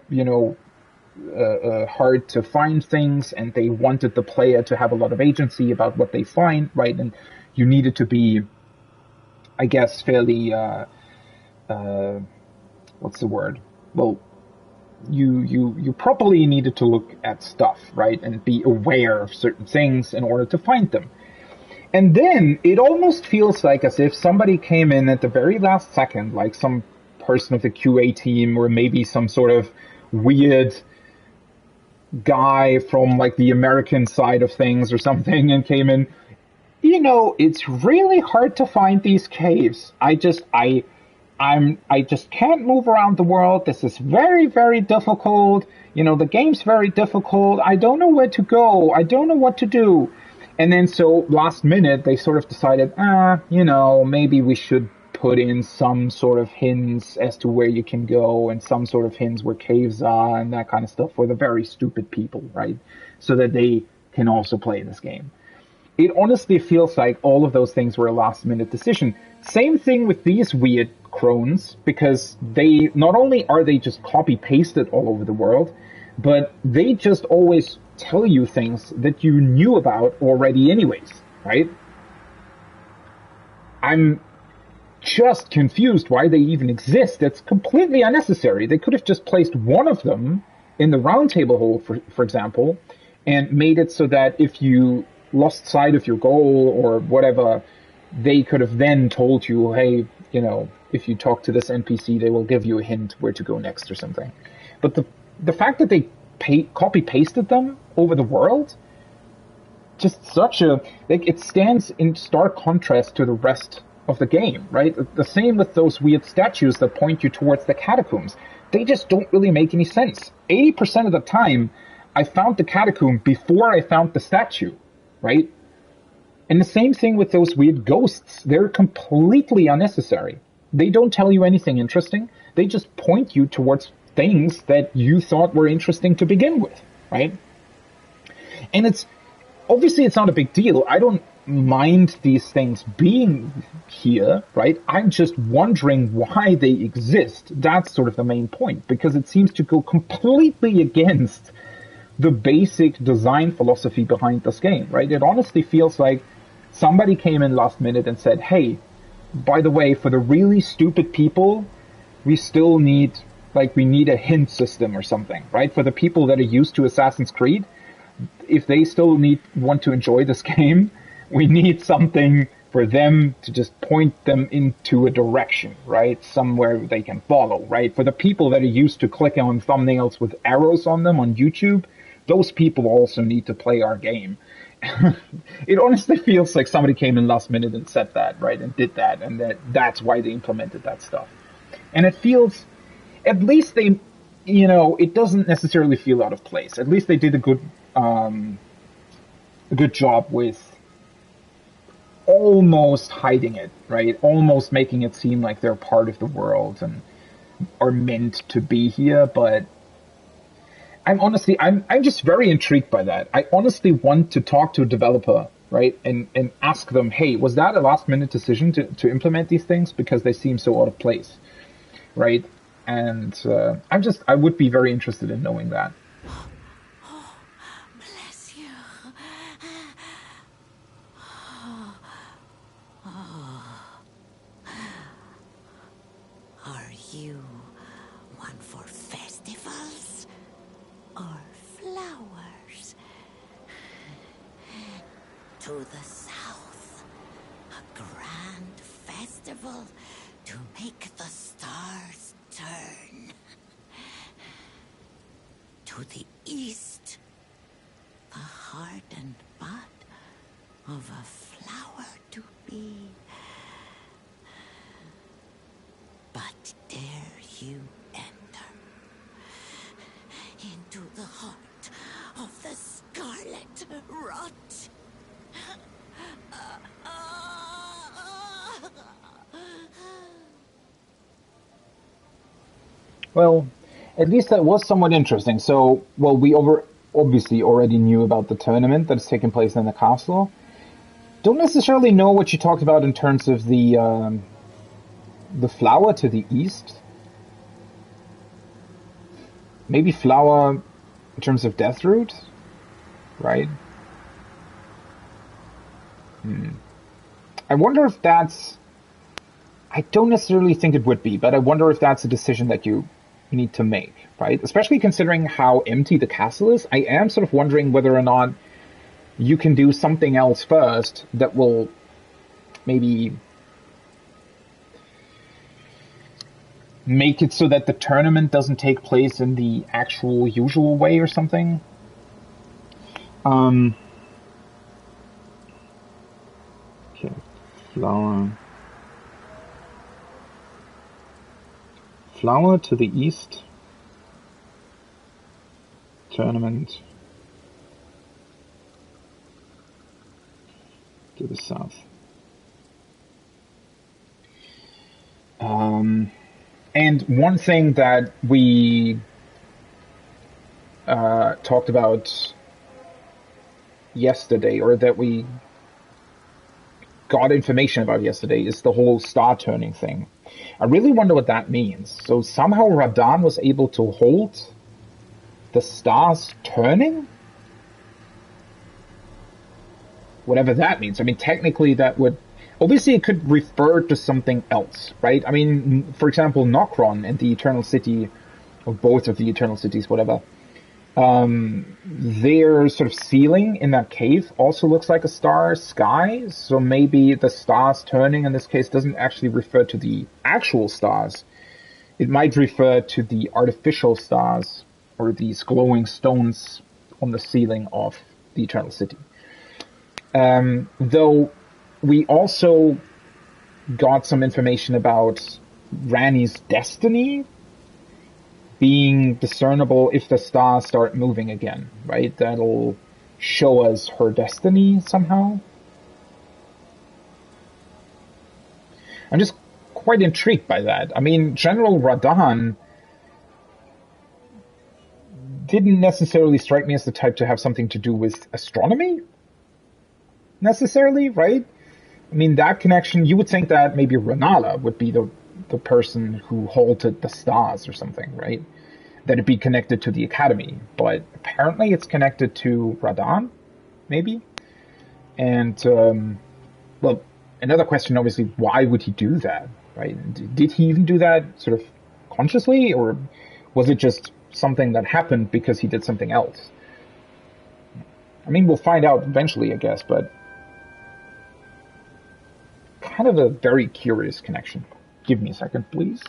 hard to find things, and they wanted the player to have a lot of agency about what they find, right? And you needed to be, I guess, fairly, what's the word? Well, you properly needed to look at stuff, right? And be aware of certain things in order to find them. And then it almost feels like as if somebody came in at the very last second, like some person of the QA team or maybe some sort of weird guy from like the American side of things or something and came in, it's really hard to find these caves. I just can't move around the world. This is very, very difficult. The game's very difficult. I don't know where to go. I don't know what to do. And then so last minute, they sort of decided, maybe we should put in some sort of hints as to where you can go and some sort of hints where caves are and that kind of stuff for the very stupid people, right? So that they can also play this game. It honestly feels like all of those things were a last minute decision. Same thing with these weird crones, because they not only are they just copy pasted all over the world, but they just always tell you things that you knew about already anyways, right? I'm just confused why they even exist. It's completely unnecessary. They could have just placed one of them in the roundtable hole, for example, and made it so that if you lost sight of your goal or whatever, they could have then told you, hey, if you talk to this NPC, they will give you a hint where to go next or something. But the fact that they copy-pasted them over the world, just it stands in stark contrast to the rest of the game, right? The same with those weird statues that point you towards the catacombs. They just don't really make any sense. 80% of the time, I found the catacomb before I found the statue, right? And the same thing with those weird ghosts. They're completely unnecessary. They don't tell you anything interesting. They just point you towards things that you thought were interesting to begin with, right? And it's not a big deal. I don't mind these things being here, right? I'm just wondering why they exist. That's sort of the main point, because it seems to go completely against the basic design philosophy behind this game, right? It honestly feels like somebody came in last minute and said, hey, by the way, for the really stupid people, we still need a hint system or something, right? For the people that are used to Assassin's Creed, if they still want to enjoy this game, we need something for them to just point them into a direction, right? Somewhere they can follow, right? For the people that are used to clicking on thumbnails with arrows on them on YouTube, those people also need to play our game. It honestly feels like somebody came in last minute and said that, right? And did that, and that's why they implemented that stuff. And it feels, at least they, it doesn't necessarily feel out of place. At least they did a good job with almost hiding it, right? Almost making it seem like they're part of the world and are meant to be here, but I'm just very intrigued by that. I honestly want to talk to a developer, right? And ask them, hey, was that a last minute decision to implement these things? Because they seem so out of place, right? And I would be very interested in knowing that. Oh, bless you. Are you one for festivals or flowers? To the south, a grand festival to make the stars turn. To the east, the heart and bud of a flower to be. But dare you enter into the heart of the scarlet rot? Well, at least that was somewhat interesting. So, we obviously already knew about the tournament that is taking place in the castle. Don't necessarily know what you talked about in terms of the flower to the east. Maybe flower in terms of Deathroot, right? I wonder if that's... I don't necessarily think it would be, but I wonder if that's a decision that you need to make, right? Especially considering how empty the castle is. I am sort of wondering whether or not you can do something else first that will maybe make it so that the tournament doesn't take place in the actual usual way or something. Okay, flower to the east, tournament to the south. And one thing that we talked about yesterday, or that we got information about yesterday, is the whole star turning thing. I really wonder what that means. So somehow Radahn was able to hold the stars turning? Whatever that means. I mean, technically that would... Obviously, it could refer to something else, right? I mean, for example, Nokron and the Eternal City, or both of the Eternal Cities, whatever, their sort of ceiling in that cave also looks like a star sky, so maybe the stars turning in this case doesn't actually refer to the actual stars. It might refer to the artificial stars, or these glowing stones on the ceiling of the Eternal City. Though we also got some information about Ranni's destiny being discernible if the stars start moving again, right? That'll show us her destiny somehow. I'm just quite intrigued by that. I mean, General Radahn didn't necessarily strike me as the type to have something to do with astronomy, necessarily, right? I mean, that connection, you would think that maybe Renala would be the person who halted the stars or something, right? That it'd be connected to the Academy. But apparently it's connected to Radahn, maybe? And, well, another question, obviously, why would he do that, right? Did he even do that sort of consciously, or was it just something that happened because he did something else? I mean, we'll find out eventually, I guess, but kind of a very curious connection. Give me a second, please.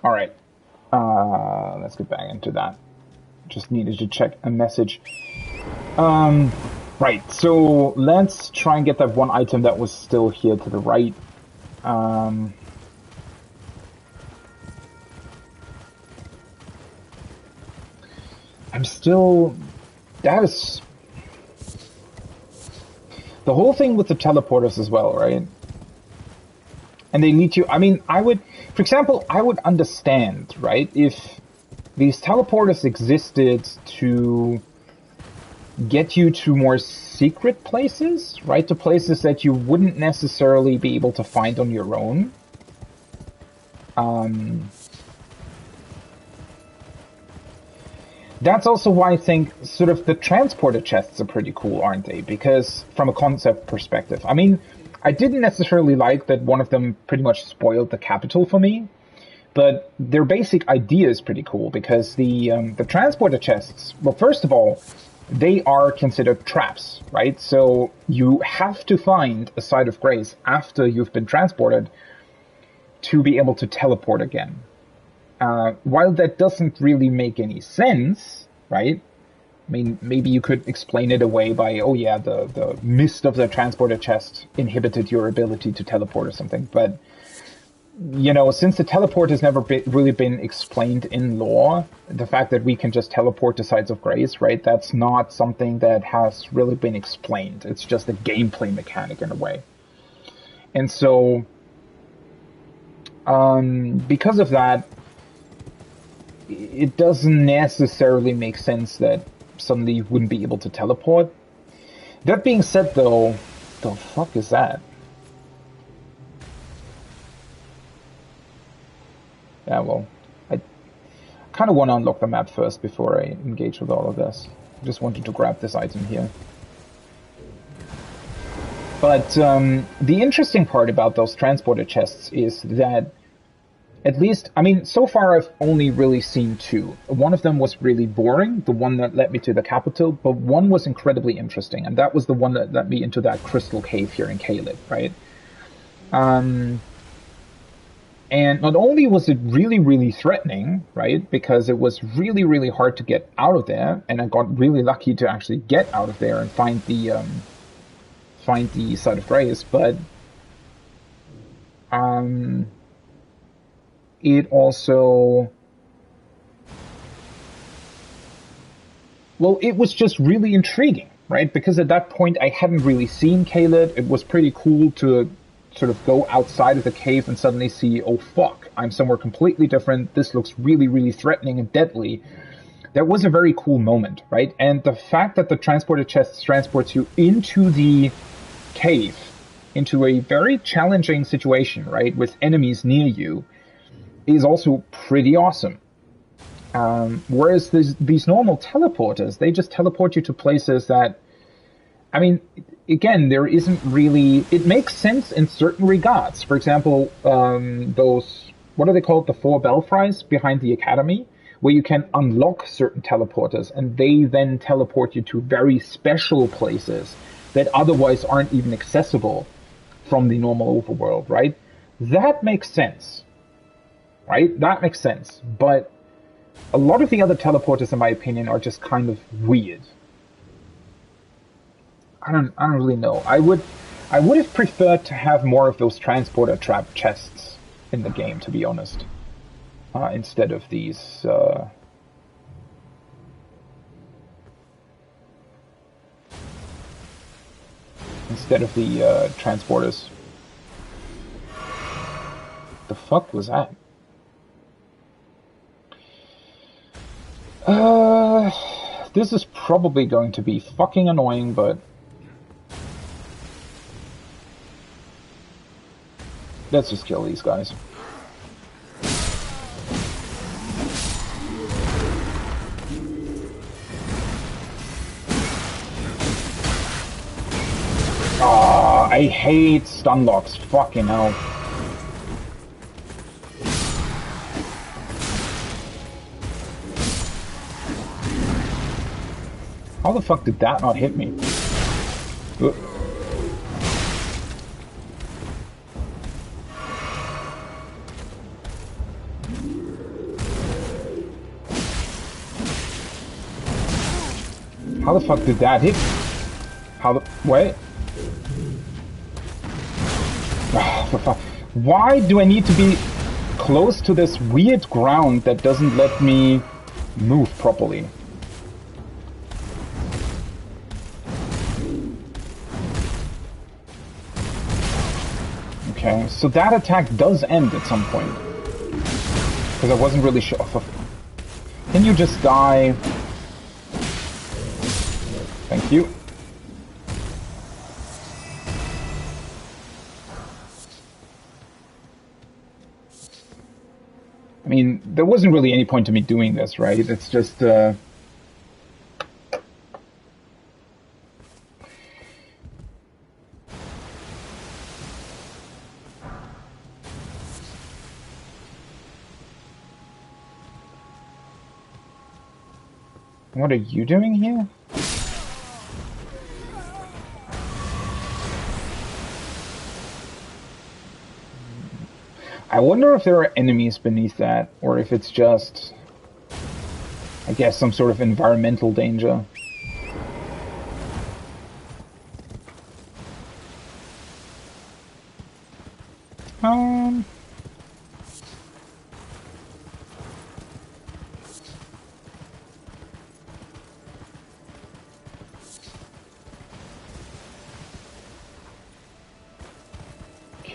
All right, let's get back into that. Just needed to check a message. Right, so let's try and get that one item that was still here to the right. I'm still... That is... The whole thing with the teleporters as well, right? And they lead you... I mean, I would... For example, I would understand, right, if these teleporters existed to get you to more secret places, right, to places that you wouldn't necessarily be able to find on your own. That's also why I think sort of the transporter chests are pretty cool, aren't they? Because from a concept perspective, I mean, I didn't necessarily like that one of them pretty much spoiled the capital for me, but their basic idea is pretty cool because the transporter chests, well, first of all, they are considered traps, right? So you have to find a site of grace after you've been transported to be able to teleport again. While that doesn't really make any sense, right? I mean, maybe you could explain it away by, oh yeah, the mist of the transporter chest inhibited your ability to teleport or something. But, you know, since the teleport has never really been explained in lore, the fact that we can just teleport to sites of grace, right, that's not something that has really been explained. It's just a gameplay mechanic in a way. And so, because of that, it doesn't necessarily make sense that suddenly you wouldn't be able to teleport. That being said, though, the fuck is that? Yeah, well, I kind of want to unlock the map first before I engage with all of this. I just wanted to grab this item here. But the interesting part about those transporter chests is that, at least, I mean, so far I've only really seen two. One of them was really boring, the one that led me to the capital, but one was incredibly interesting, and that was the one that led me into that crystal cave here in Caelid, right? And not only was it really, really threatening, right, because it was really, really hard to get out of there, and I got really lucky to actually get out of there and find the find the Site of Grace, but it also... Well, it was just really intriguing, right? Because at that point I hadn't really seen Caelid. It was pretty cool to sort of go outside of the cave and suddenly see, oh fuck, I'm somewhere completely different. This looks really, really threatening and deadly. That was a very cool moment, right? And the fact that the transporter chest transports you into the cave, into a very challenging situation, right, with enemies near you, is also pretty awesome. Whereas these normal teleporters, they just teleport you to places that, I mean, again, there isn't really... It makes sense in certain regards. For example, those... What are they called? The 4 Belfries behind the Academy, where you can unlock certain teleporters, and they then teleport you to very special places that otherwise aren't even accessible from the normal overworld, right? That makes sense, right? That makes sense. But a lot of the other teleporters, in my opinion, are just kind of weird. I don't really know. I would have preferred to have more of those transporter trap chests in the game, to be honest, instead of these. Instead of the transporters. The fuck was that? This is probably going to be fucking annoying, but let's just kill these guys. Ah, I hate stun locks. Fucking hell. How the fuck did that not hit me? How the fuck did that hit? How the... Wait. Oh, for fuck. Why do I need to be close to this weird ground that doesn't let me move properly? Okay, so that attack does end at some point. Because I wasn't really sure. Can you just die? Thank you. I mean, there wasn't really any point to me doing this, right? It's just... What are you doing here? I wonder if there are enemies beneath that, or if it's just, I guess, some sort of environmental danger.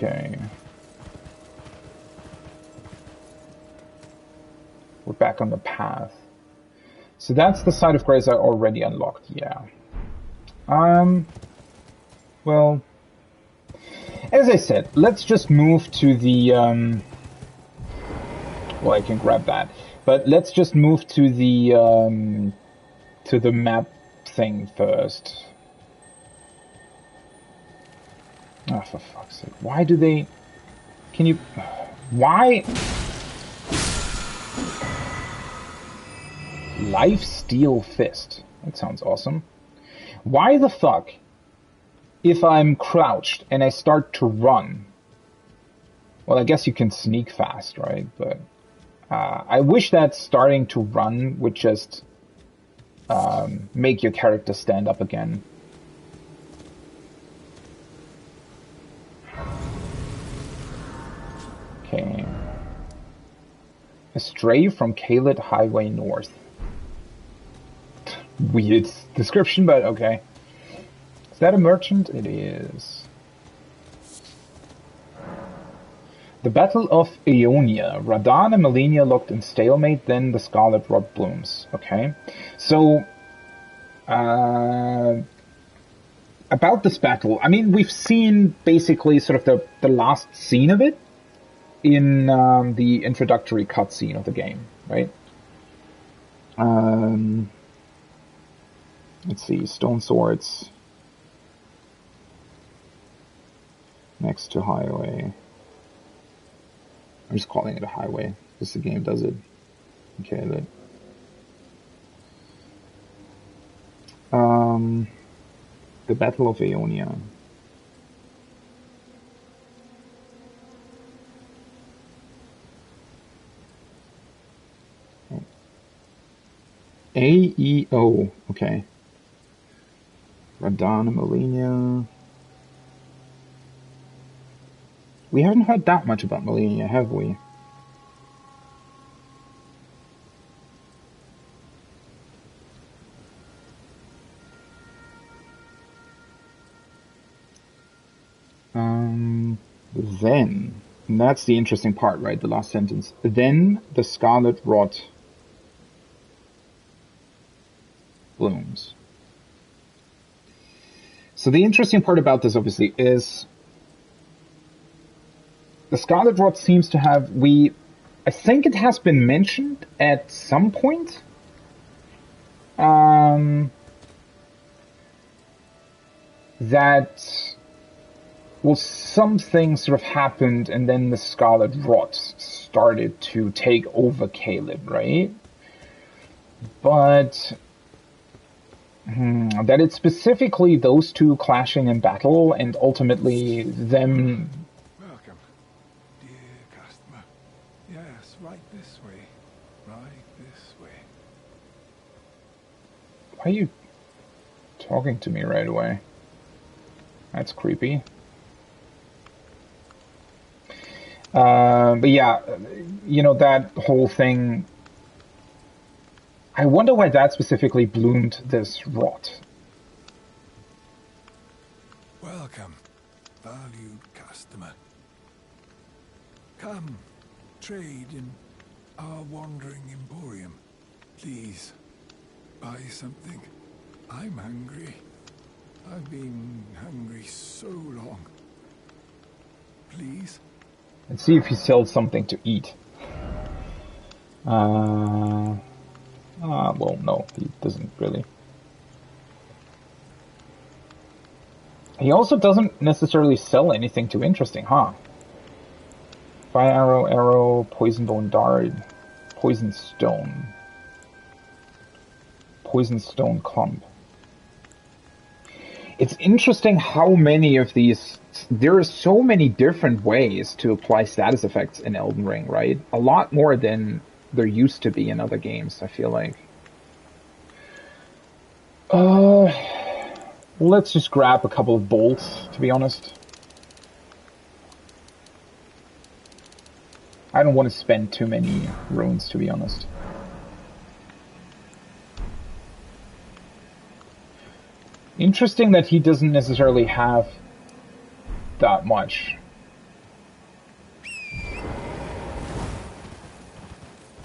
Okay. We're back on the path. So that's the Site of Grace I already unlocked, yeah. Well, as I said, let's just move to the, well, I can grab that. But let's just move to the map thing first. Oh, for fuck's sake. Why do they... Can you... Why... Life Steel Fist. That sounds awesome. Why the fuck, if I'm crouched and I start to run... Well, I guess you can sneak fast, right? But I wish that starting to run would just make your character stand up again. astray from Kaled Highway North. Weird description, but okay. Is that a merchant? It is. The Battle of Aeonia. Radahn and Malenia locked in stalemate, then the Scarlet Rot blooms. Okay. So, about this battle, I mean, we've seen basically sort of the last scene of it in the introductory cutscene of the game, right? Let's see, stone swords next to highway. I'm just calling it a highway because the game does it. Okay, that. The Battle of Aeonia. AEO, okay. Radahn and Malenia. We haven't heard that much about Malenia, have we? Then, and that's the interesting part, right? The last sentence. Then the Scarlet Rot blooms. So the interesting part about this, obviously, is the Scarlet Rot seems to have, I think it has been mentioned at some point. That, well, something sort of happened and then the Scarlet Rot started to take over Kaled, right? But that it's specifically those two clashing in battle and ultimately them... Welcome, dear customer. Yes, right this way. Right this way. Why are you talking to me right away? That's creepy. But yeah, you know, that whole thing, I wonder why that specifically bloomed this rot. Welcome, valued customer. Come, trade in our wandering emporium. Please, buy something. I'm hungry. I've been hungry so long. Please? Let's see if he sells something to eat. Well, no, he doesn't really. He also doesn't necessarily sell anything too interesting, huh? Fire arrow, poison bone dart, poison stone clump. It's interesting how many of these, there are so many different ways to apply status effects in Elden Ring, right? A lot more than there used to be in other games, I feel like. Let's just grab a couple of bolts, to be honest. I don't want to spend too many runes, to be honest. Interesting that he doesn't necessarily have that much.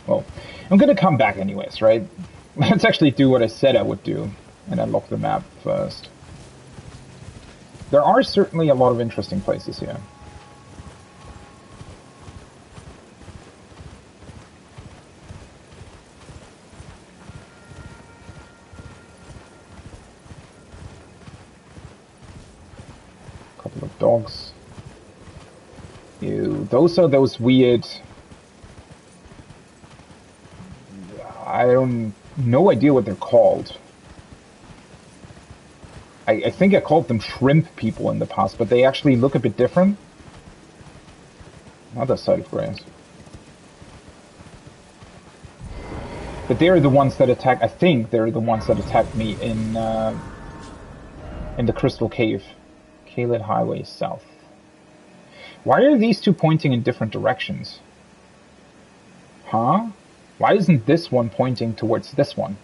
Well, I'm gonna come back anyways, right? Let's actually do what I said I would do and unlock the map first. There are certainly a lot of interesting places here. Dogs. Ew. Those are those weird... I don't... no idea what they're called. I think I called them shrimp people in the past, but they actually look a bit different. Other side of grass. But they're the ones that attack... I think they're the ones that attacked me in the Crystal Cave. Kaled Highway South. Why are these two pointing in different directions? Huh? Why isn't this one pointing towards this one?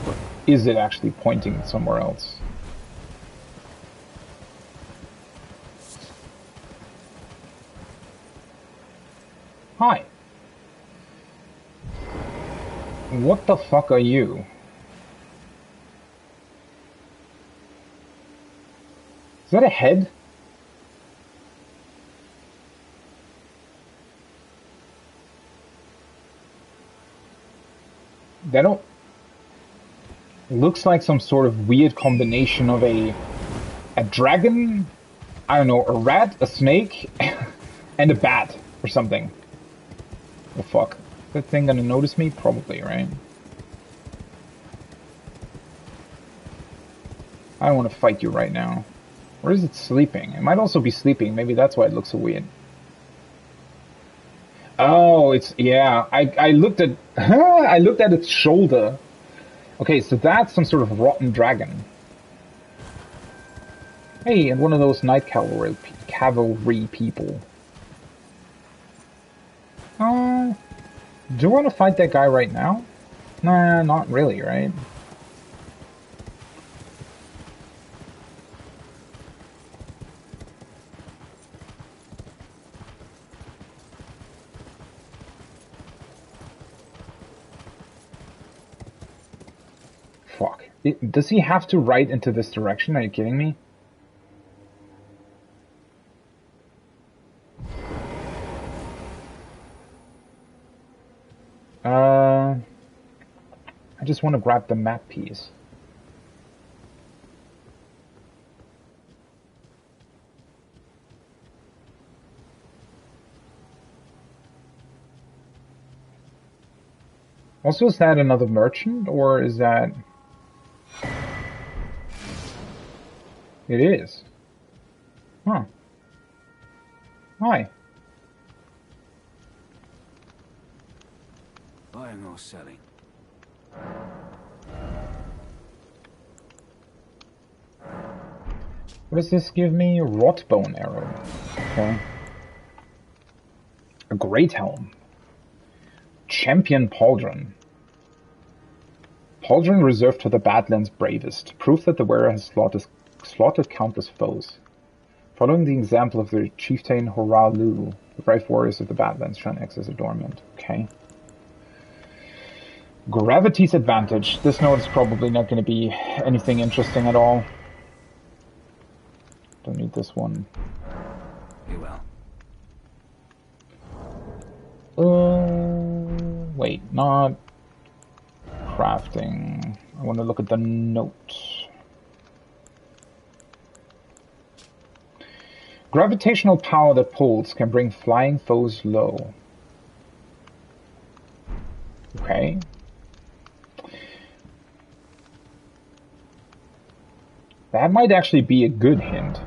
Or is it actually pointing somewhere else? Hi. What the fuck are you? Is that a head? That don't... Looks like some sort of weird combination of a dragon, I don't know, a rat, a snake, and a bat or something. Oh fuck. Is that thing gonna notice me? Probably, right? I don't want to fight you right now. Or is it sleeping? It might also be sleeping. Maybe that's why it looks so weird. Oh, it's... Yeah, I looked at... I looked at its shoulder. Okay, so that's some sort of rotten dragon. Hey, and one of those night cavalry people. Do you want to fight that guy right now? Nah, not really, right? Fuck. Does he have to ride into this direction? Are you kidding me? I just want to grab the map piece. Also, is that another merchant, or is that... It is. Huh. Hi. Buying or selling? What does this give me? Rotbone arrow. Okay. A great helm. Champion pauldron. Pauldron reserved to the Badlands bravest. Proof that the wearer has slaughtered countless foes. Following the example of the chieftain Horalu, the brave warriors of the Badlands shun X as adornment. Okay. Gravity's advantage. This note is probably not going to be anything interesting at all. Don't need this one. You will. Wait, not crafting. I want to look at the note. Gravitational power that pulls can bring flying foes low. Okay. That might actually be a good hint.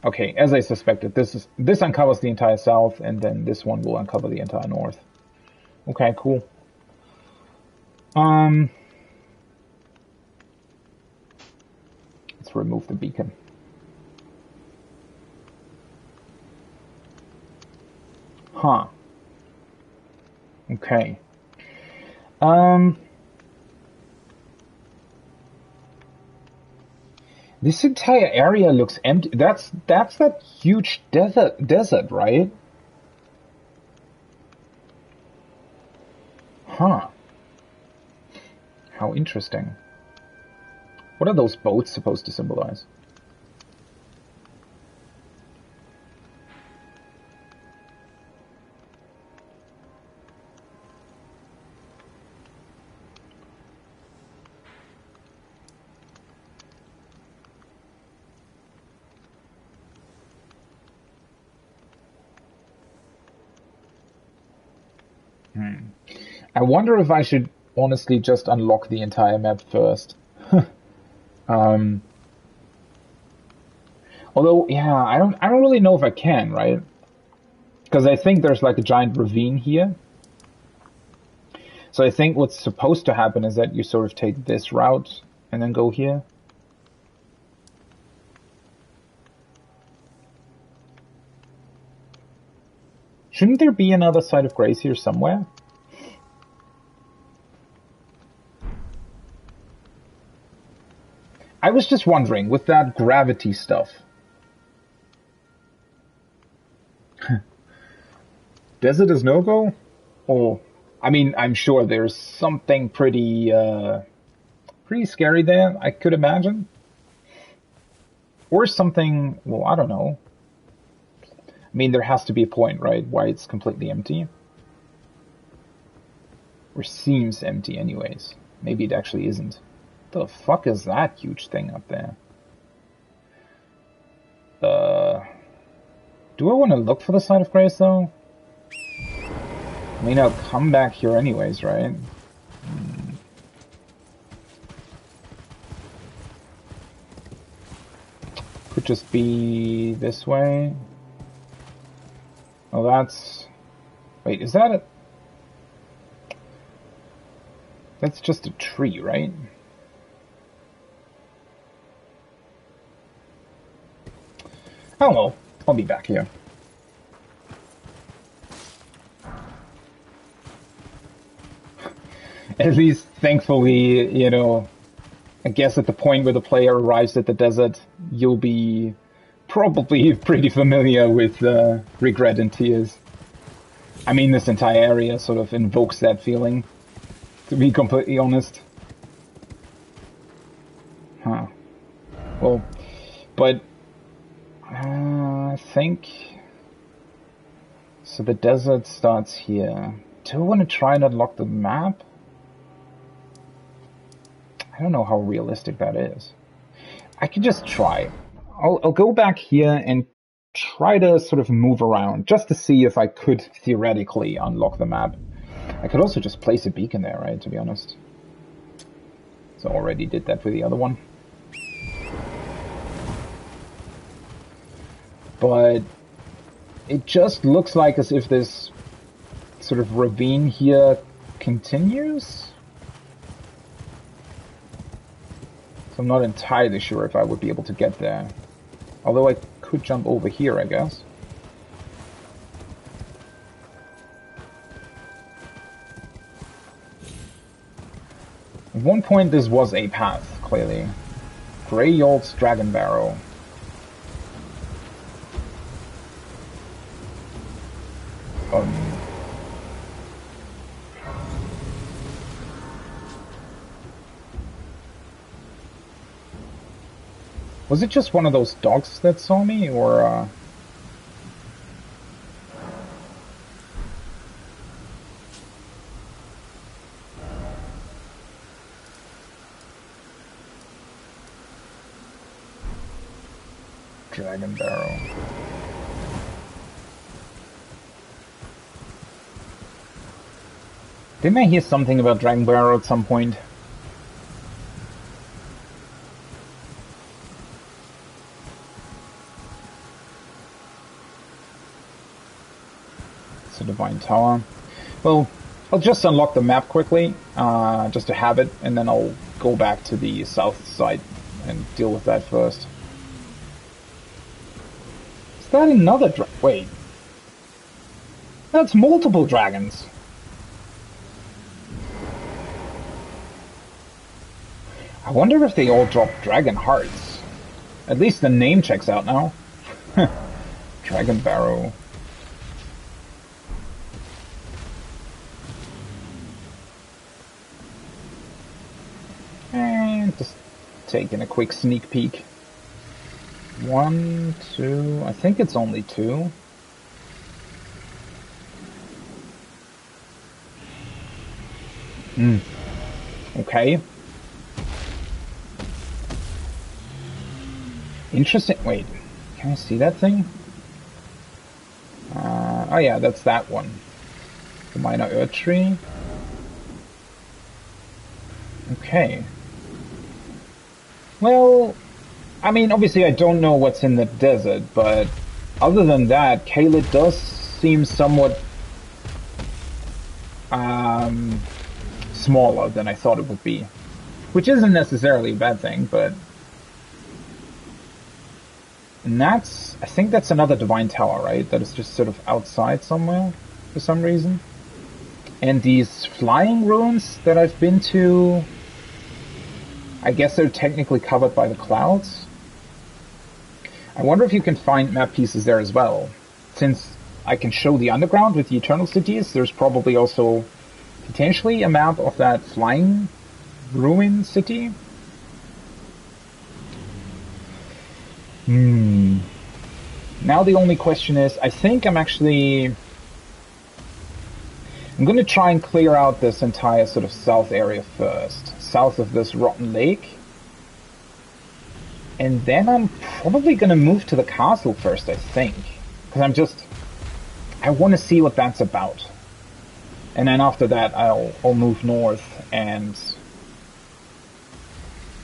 Okay, as I suspected, this uncovers the entire south, and then this one will uncover the entire north. Okay, cool. Let's remove the beacon. Huh. Okay. This entire area looks empty. That's that huge desert, right? Huh. How interesting. What are those boats supposed to symbolize? I wonder if I should honestly just unlock the entire map first. Although, yeah, I don't really know if I can, right? Because I think there's like a giant ravine here. So I think what's supposed to happen is that you sort of take this route and then go here. Shouldn't there be another site of grace here somewhere? I was just wondering, with that gravity stuff. Desert is no-go? Oh, I mean, I'm sure there's something pretty scary there, I could imagine. Or something, well, I don't know. I mean, there has to be a point, right, why it's completely empty. Or seems empty anyways. Maybe it actually isn't. The fuck is that huge thing up there? Do I want to look for the site of grace, though? I mean, I'll come back here anyways, right? Could just be this way. Oh, that's... Wait, is that a... That's just a tree, right? Oh well, I'll be back here. At least, thankfully, you know, I guess at the point where the player arrives at the desert, you'll be probably pretty familiar with regret and tears. I mean, this entire area sort of invokes that feeling, to be completely honest. Huh. Well, but I think... So the desert starts here. Do I want to try and unlock the map? I don't know how realistic that is. I could just try. I'll go back here and try to sort of move around, just to see if I could theoretically unlock the map. I could also just place a beacon there, right, to be honest. So I already did that with the other one. But it just looks like as if this sort of ravine here continues. So I'm not entirely sure if I would be able to get there. Although I could jump over here, I guess. At one point this was a path, clearly. Grey Yolt's Dragon Barrow. Was it just one of those dogs that saw me, or, Dragon Barrow. Didn't I hear something about Dragon Barrow at some point? It's a Divine Tower. Well, I'll just unlock the map quickly, just to have it, and then I'll go back to the south side and deal with that first. Is that another wait. That's multiple dragons. I wonder if they all drop dragon hearts. At least the name checks out now. Dragon Barrow. And just taking a quick sneak peek. 1, 2, I think it's only 2. Okay. Interesting. Wait, can I see that thing? Oh yeah, that's that one. The Minor Earth Tree. Okay. Well, I mean, obviously I don't know what's in the desert, but other than that, Caelid does seem somewhat smaller than I thought it would be. Which isn't necessarily a bad thing, but... And that's, I think that's another Divine Tower, right? That is just sort of outside somewhere for some reason. And these flying ruins that I've been to, I guess they're technically covered by the clouds. I wonder if you can find map pieces there as well. Since I can show the underground with the Eternal Cities, there's probably also potentially a map of that flying ruin city. Now the only question is, I think I'm going to try and clear out this entire sort of south area first, south of this rotten lake. And then I'm probably going to move to the castle first, I think. Because I want to see what that's about. And then after that, I'll move north and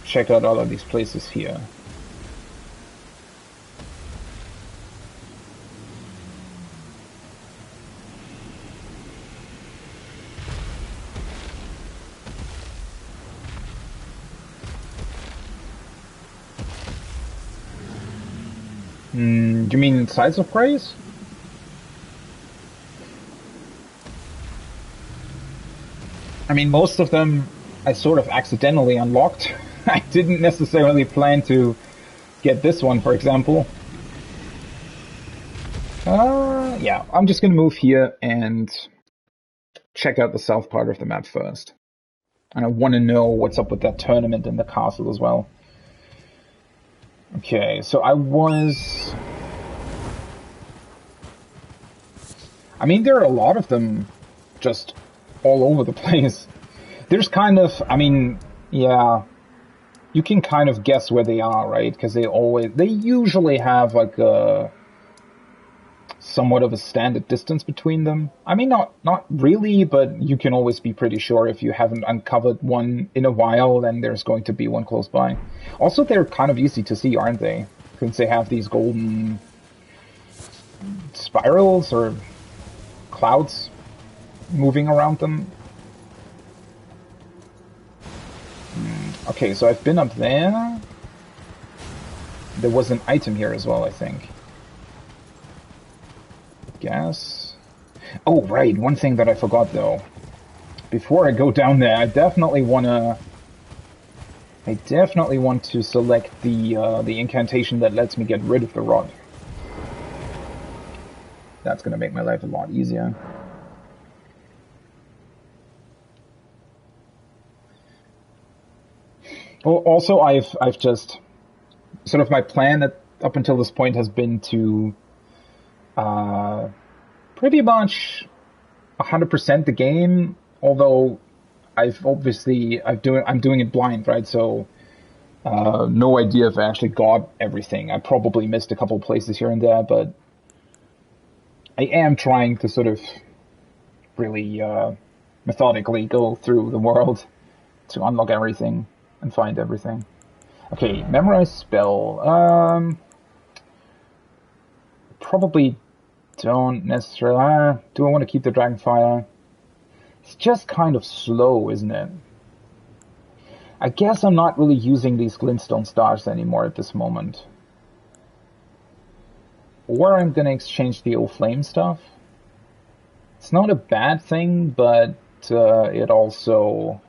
check out all of these places here. Do you mean Sides of Praise? I mean, most of them I sort of accidentally unlocked. I didn't necessarily plan to get this one, for example. Yeah, I'm just gonna move here and check out the south part of the map first. And I want to know what's up with that tournament in the castle as well. Okay, so I mean, there are a lot of them just all over the place. There's kind of, I mean, yeah, you can kind of guess where they are, right? Because they usually have like a somewhat of a standard distance between them. I mean, not really, but you can always be pretty sure if you haven't uncovered one in a while, then there's going to be one close by. Also, they're kind of easy to see, aren't they? Since they have these golden spirals or clouds moving around them. Okay, so I've been up there. There was an item here as well, I think. Guess. Oh, right. One thing that I forgot, though. Before I go down there, I definitely want to select the incantation that lets me get rid of the rod. That's going to make my life a lot easier. Well, also, I've just sort of my plan up until this point has been to pretty much 100% the game. Although I'm doing it blind, right? So no idea if I actually got everything. I probably missed a couple places here and there, but I am trying to sort of really methodically go through the world to unlock everything and find everything. Okay, memorize spell. Probably don't necessarily. Do I want to keep the Dragonfire? It's just kind of slow, isn't it? I guess I'm not really using these glintstone stars anymore at this moment. Or I'm gonna exchange the old flame stuff. It's not a bad thing, but it also...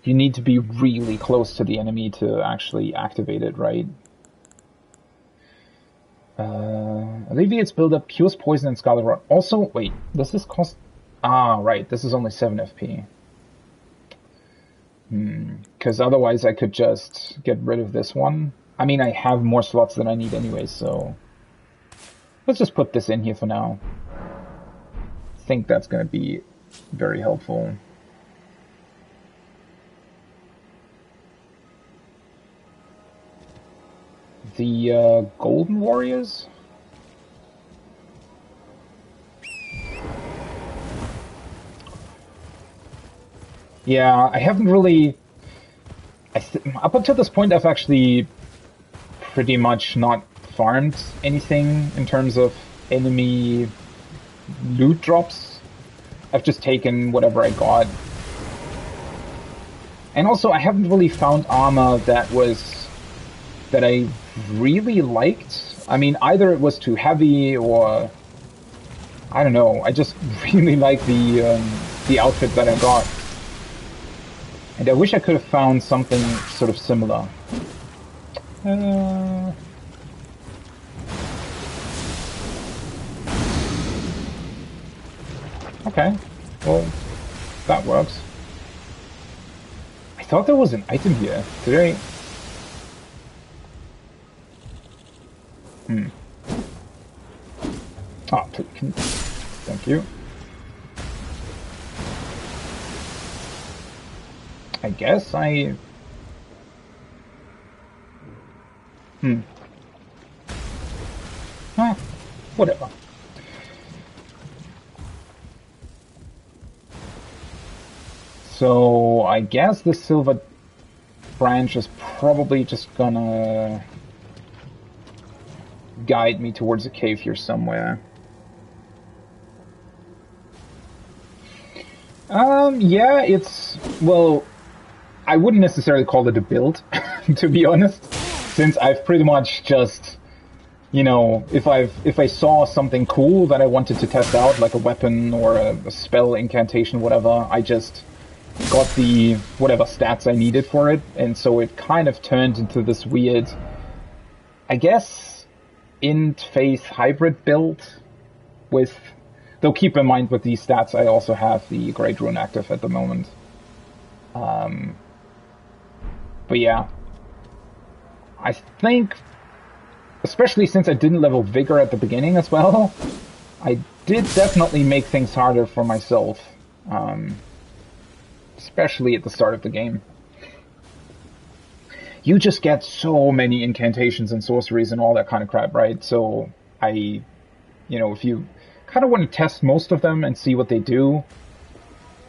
You need to be really close to the enemy to actually activate it, right? Alleviates build-up, cures poison and Scarlet Rot. Also, wait, does this cost... Ah, right, this is only 7 FP. Because otherwise I could just get rid of this one. I mean, I have more slots than I need anyway, so... Let's just put this in here for now. I think that's going to be very helpful. The Golden Warriors? Yeah, I haven't really... up until this point, I've actually pretty much not farmed anything in terms of enemy loot drops. I've just taken whatever I got. And also, I haven't really found armor that I really liked. I mean, either it was too heavy or I don't know. I just really like the outfit that I got, and I wish I could have found something sort of similar. Okay, well, that works. I thought there was an item here. Did I? Ah, thank you. I guess I... whatever. So, I guess the silver branch is probably just gonna guide me towards a cave here somewhere. Yeah, it's... well, I wouldn't necessarily call it a build, to be honest, since I've pretty much just... You know, if I saw something cool that I wanted to test out, like a weapon or a spell, incantation, whatever, I just got the whatever stats I needed for it, and so it kind of turned into this weird, I guess, int faith hybrid build with... Though keep in mind with these stats I also have the Great Rune active at the moment. But yeah. I think... especially since I didn't level Vigor at the beginning as well, I did definitely make things harder for myself. Especially at the start of the game. You just get so many incantations and sorceries and all that kind of crap, right? So you know, if you kind of want to test most of them and see what they do,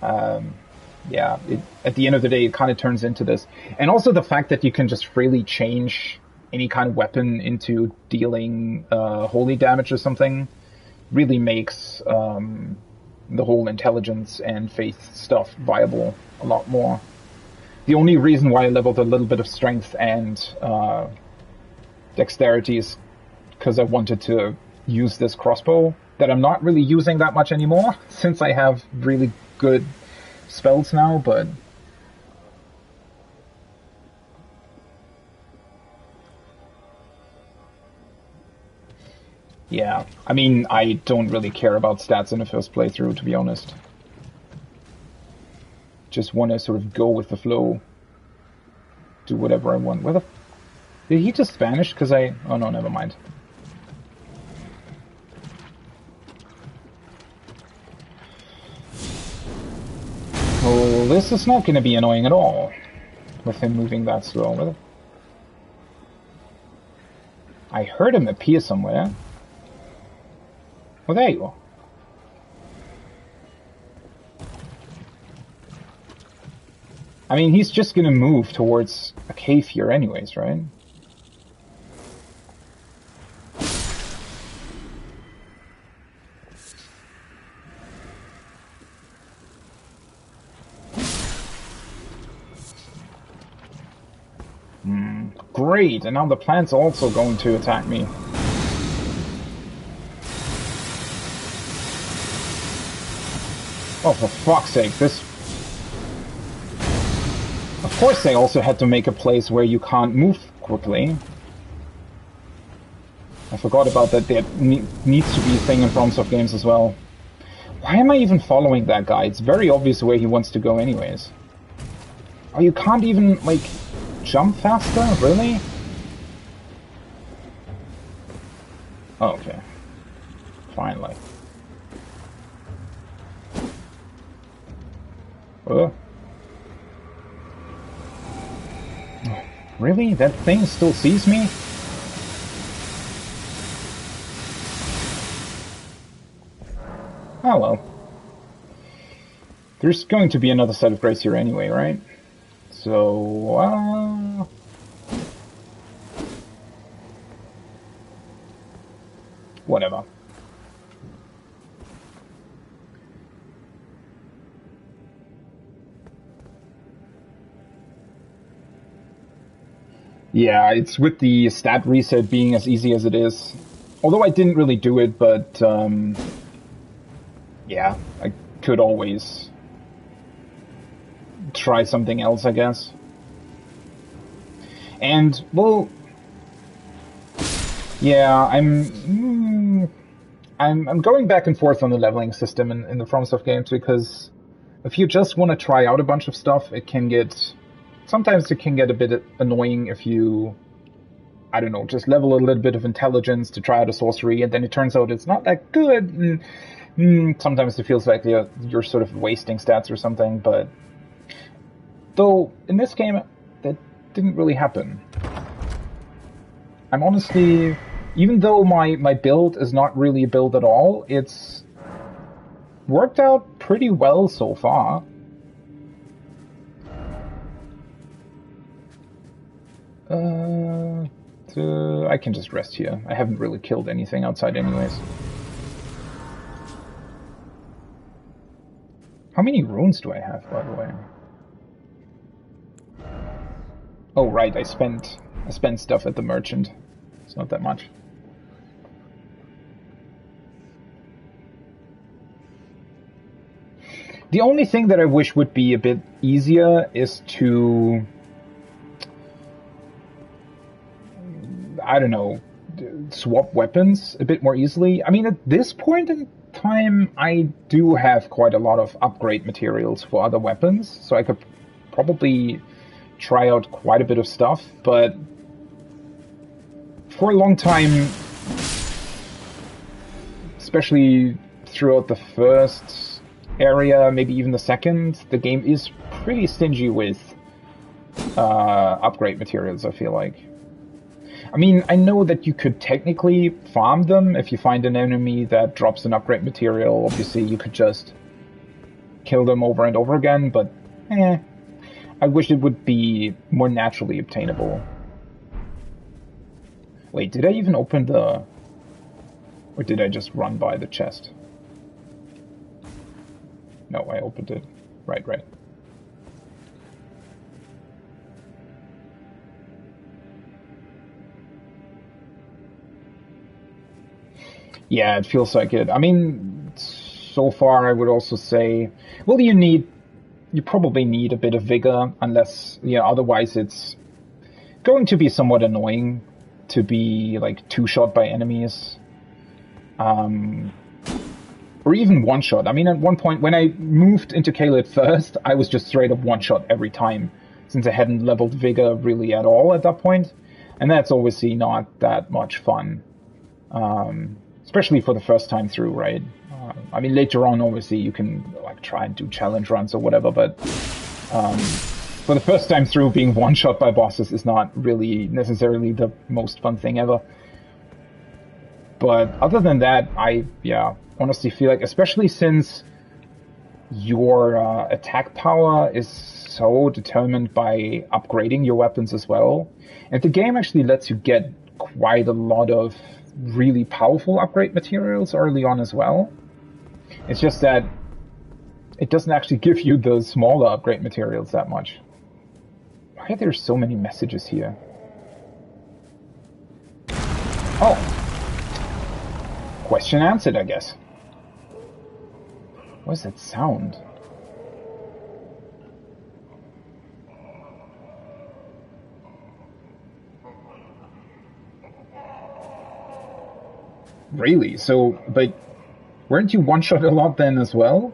yeah, at the end of the day, it kind of turns into this. And also the fact that you can just freely change any kind of weapon into dealing holy damage or something really makes the whole intelligence and faith stuff viable a lot more. The only reason why I leveled a little bit of strength and dexterity is because I wanted to use this crossbow that I'm not really using that much anymore since I have really good spells now, but... yeah, I mean, I don't really care about stats in the first playthrough, to be honest. Just want to sort of go with the flow. Do whatever I want. Where the... did he just vanish? Because I... oh no, never mind. Oh, this is not going to be annoying at all. With him moving that slow. I heard him appear somewhere. Oh, there you are. I mean, he's just gonna move towards a cave here anyways, right? Great, and now the plant's also going to attack me. Oh, for fuck's sake, this... of course they also had to make a place where you can't move quickly. I forgot about that. There needs to be a thing in FromSoft games as well. Why am I even following that guy? It's very obvious where he wants to go anyways. Oh, you can't even, like, jump faster? Really? Oh, okay. Finally. Really? That thing still sees me? Oh well. There's going to be another set of grace here anyway, right? So, whatever. Yeah, it's with the stat reset being as easy as it is. Although I didn't really do it, but yeah, I could always try something else, I guess. And, well, yeah, I'm going back and forth on the leveling system in the FromSoft games, because if you just want to try out a bunch of stuff, sometimes it can get a bit annoying if you, I don't know, just level a little bit of intelligence to try out a sorcery, and then it turns out it's not that good. Sometimes it feels like you're sort of wasting stats or something, but though in this game that didn't really happen. I'm honestly, even though my build is not really a build at all, it's worked out pretty well so far. I can just rest here. I haven't really killed anything outside anyways. How many runes do I have, by the way? Oh, right, I spent stuff at the merchant. It's not that much. The only thing that I wish would be a bit easier is to, I don't know, swap weapons a bit more easily. I mean, at this point in time, I do have quite a lot of upgrade materials for other weapons, so I could probably try out quite a bit of stuff, but for a long time, especially throughout the first area, maybe even the second, the game is pretty stingy with upgrade materials, I feel like. I mean, I know that you could technically farm them if you find an enemy that drops an upgrade material. Obviously, you could just kill them over and over again, but I wish it would be more naturally obtainable. Wait, did I even open the... Or did I just run by the chest? No, I opened it. Right. Yeah, it feels like it. I mean, so far I would also say... Well, you probably need a bit of vigor, unless, otherwise it's going to be somewhat annoying to be, like, two-shot by enemies. Or even one-shot. I mean, at one point, when I moved into Caelid first, I was just straight up one-shot every time, since I hadn't leveled vigor really at all at that point. And that's obviously not that much fun. Especially for the first time through, right? I mean, later on, obviously, you can like try and do challenge runs or whatever, but for the first time through, being one-shot by bosses is not really necessarily the most fun thing ever. But other than that, I honestly feel like, especially since your attack power is so determined by upgrading your weapons as well, and the game actually lets you get quite a lot of really powerful upgrade materials early on as well. It's just that it doesn't actually give you the smaller upgrade materials that much. Why are there so many messages here? Oh. Question answered, I guess. What's that sound? Really? So, but weren't you one-shot a lot then as well?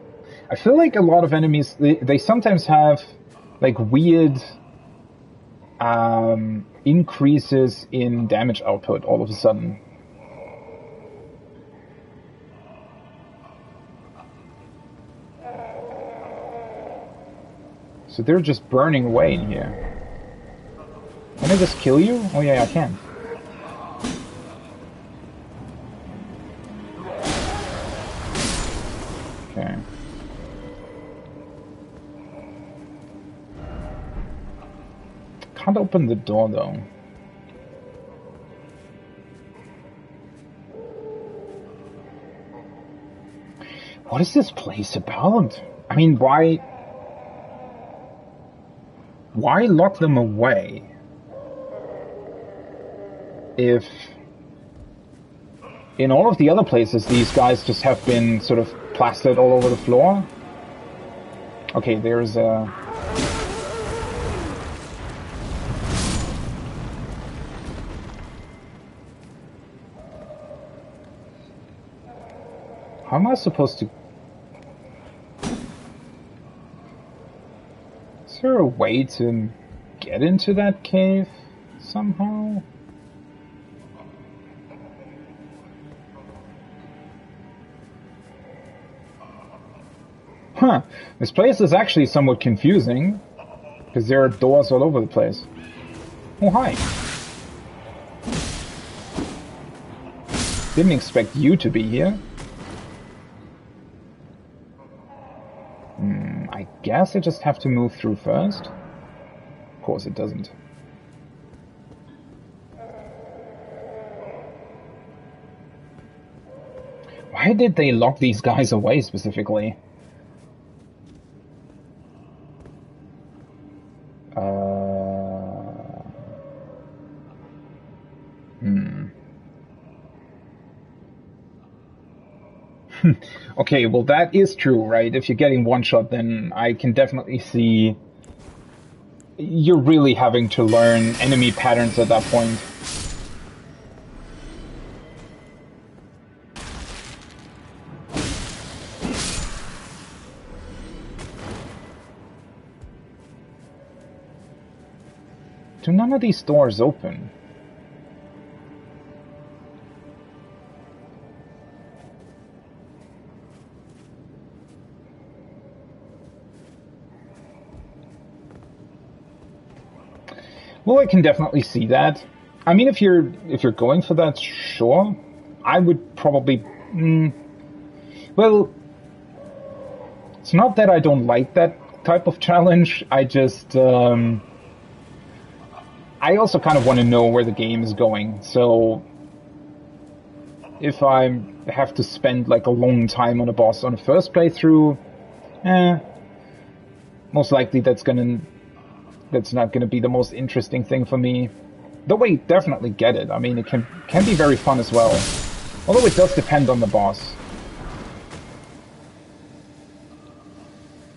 I feel like a lot of enemies, they sometimes have like weird increases in damage output all of a sudden. So they're just burning away in here. Can I just kill you? Oh yeah, I can. Okay. Can't open the door though. What is this place about? I mean, why lock them away? if in all of the other places these guys just have been sort of plastered all over the floor. Okay, there's a... How am I supposed to... Is there a way to get into that cave somehow? Huh, this place is actually somewhat confusing, because there are doors all over the place. Oh, hi. Didn't expect you to be here. I guess I just have to move through first. Of course it doesn't. Why did they lock these guys away specifically? Okay, well that is true, right? If you're getting one shot, then I can definitely see you're really having to learn enemy patterns at that point. Do none of these doors open? Well, I can definitely see that. I mean, if you're going for that, sure. I would probably... well, it's not that I don't like that type of challenge. I just... I also kind of want to know where the game is going. So, if I have to spend like a long time on a boss on a first playthrough, most likely that's not going to be the most interesting thing for me. Though I definitely get it. I mean, it can be very fun as well. Although it does depend on the boss.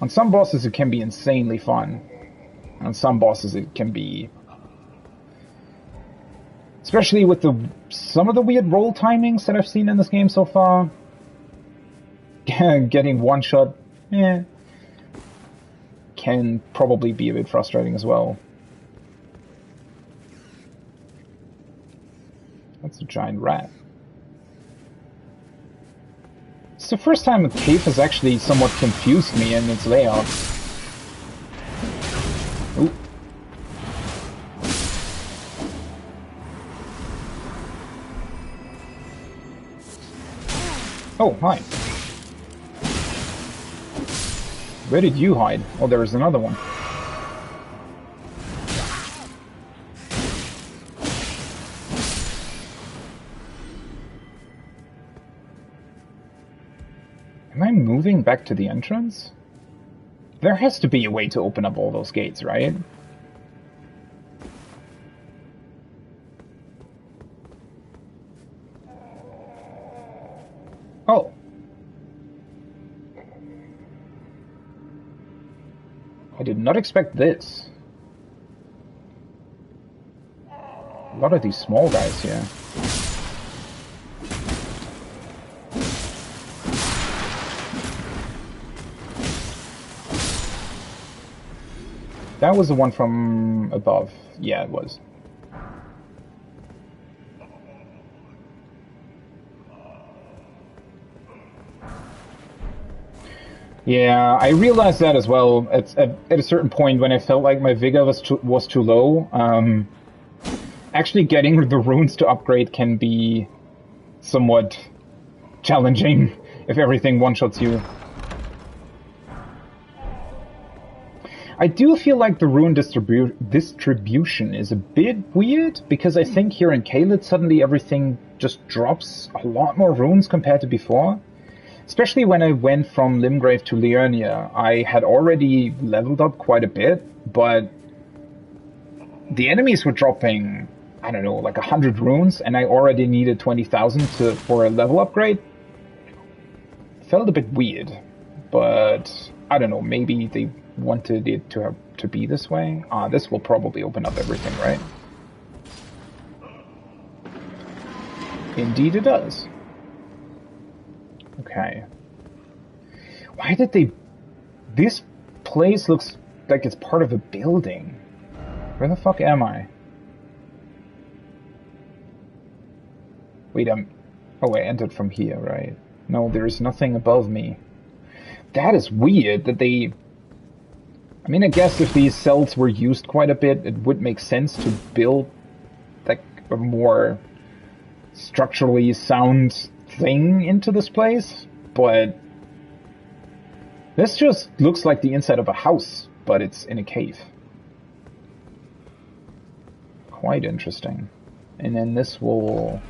On some bosses it can be insanely fun. On some bosses it can be... Especially with some of the weird roll timings that I've seen in this game so far. Getting one shot, can probably be a bit frustrating as well. That's a giant rat. It's the first time a cave has actually somewhat confused me in its layout. Ooh. Oh, hi. Where did you hide? Oh, there is another one. Am I moving back to the entrance? There has to be a way to open up all those gates, right? Oh. I did not expect this. A lot of these small guys here. That was the one from above. Yeah, it was. Yeah, I realized that as well. At a certain point when I felt like my vigor was too low. Actually getting the runes to upgrade can be somewhat challenging if everything one-shots you. I do feel like the rune distribution is a bit weird, because I think here in Caelid suddenly everything just drops a lot more runes compared to before. Especially when I went from Limgrave to Liurnia, I had already leveled up quite a bit, but the enemies were dropping I don't know, like 100 runes, and I already needed 20,000 for a level upgrade. Felt a bit weird, but I don't know, maybe they wanted it to be this way. This will probably open up everything, right? Indeed it does. Okay. Why did they... This place looks like it's part of a building. Where the fuck am I? Wait, oh, I entered from here, right? No, there's nothing above me. That is weird that they... I mean, I guess if these cells were used quite a bit, it would make sense to build like a more structurally sound thing into this place, but this just looks like the inside of a house, but it's in a cave. Quite interesting. And then this will...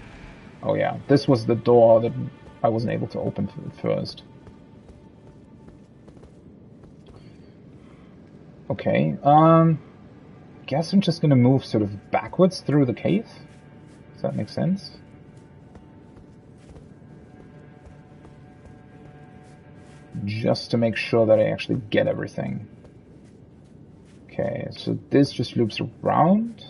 Oh yeah, this was the door that I wasn't able to open first. Okay, guess I'm just gonna move sort of backwards through the cave. Does that make sense? Just to make sure that I actually get everything. Okay, so this just loops around.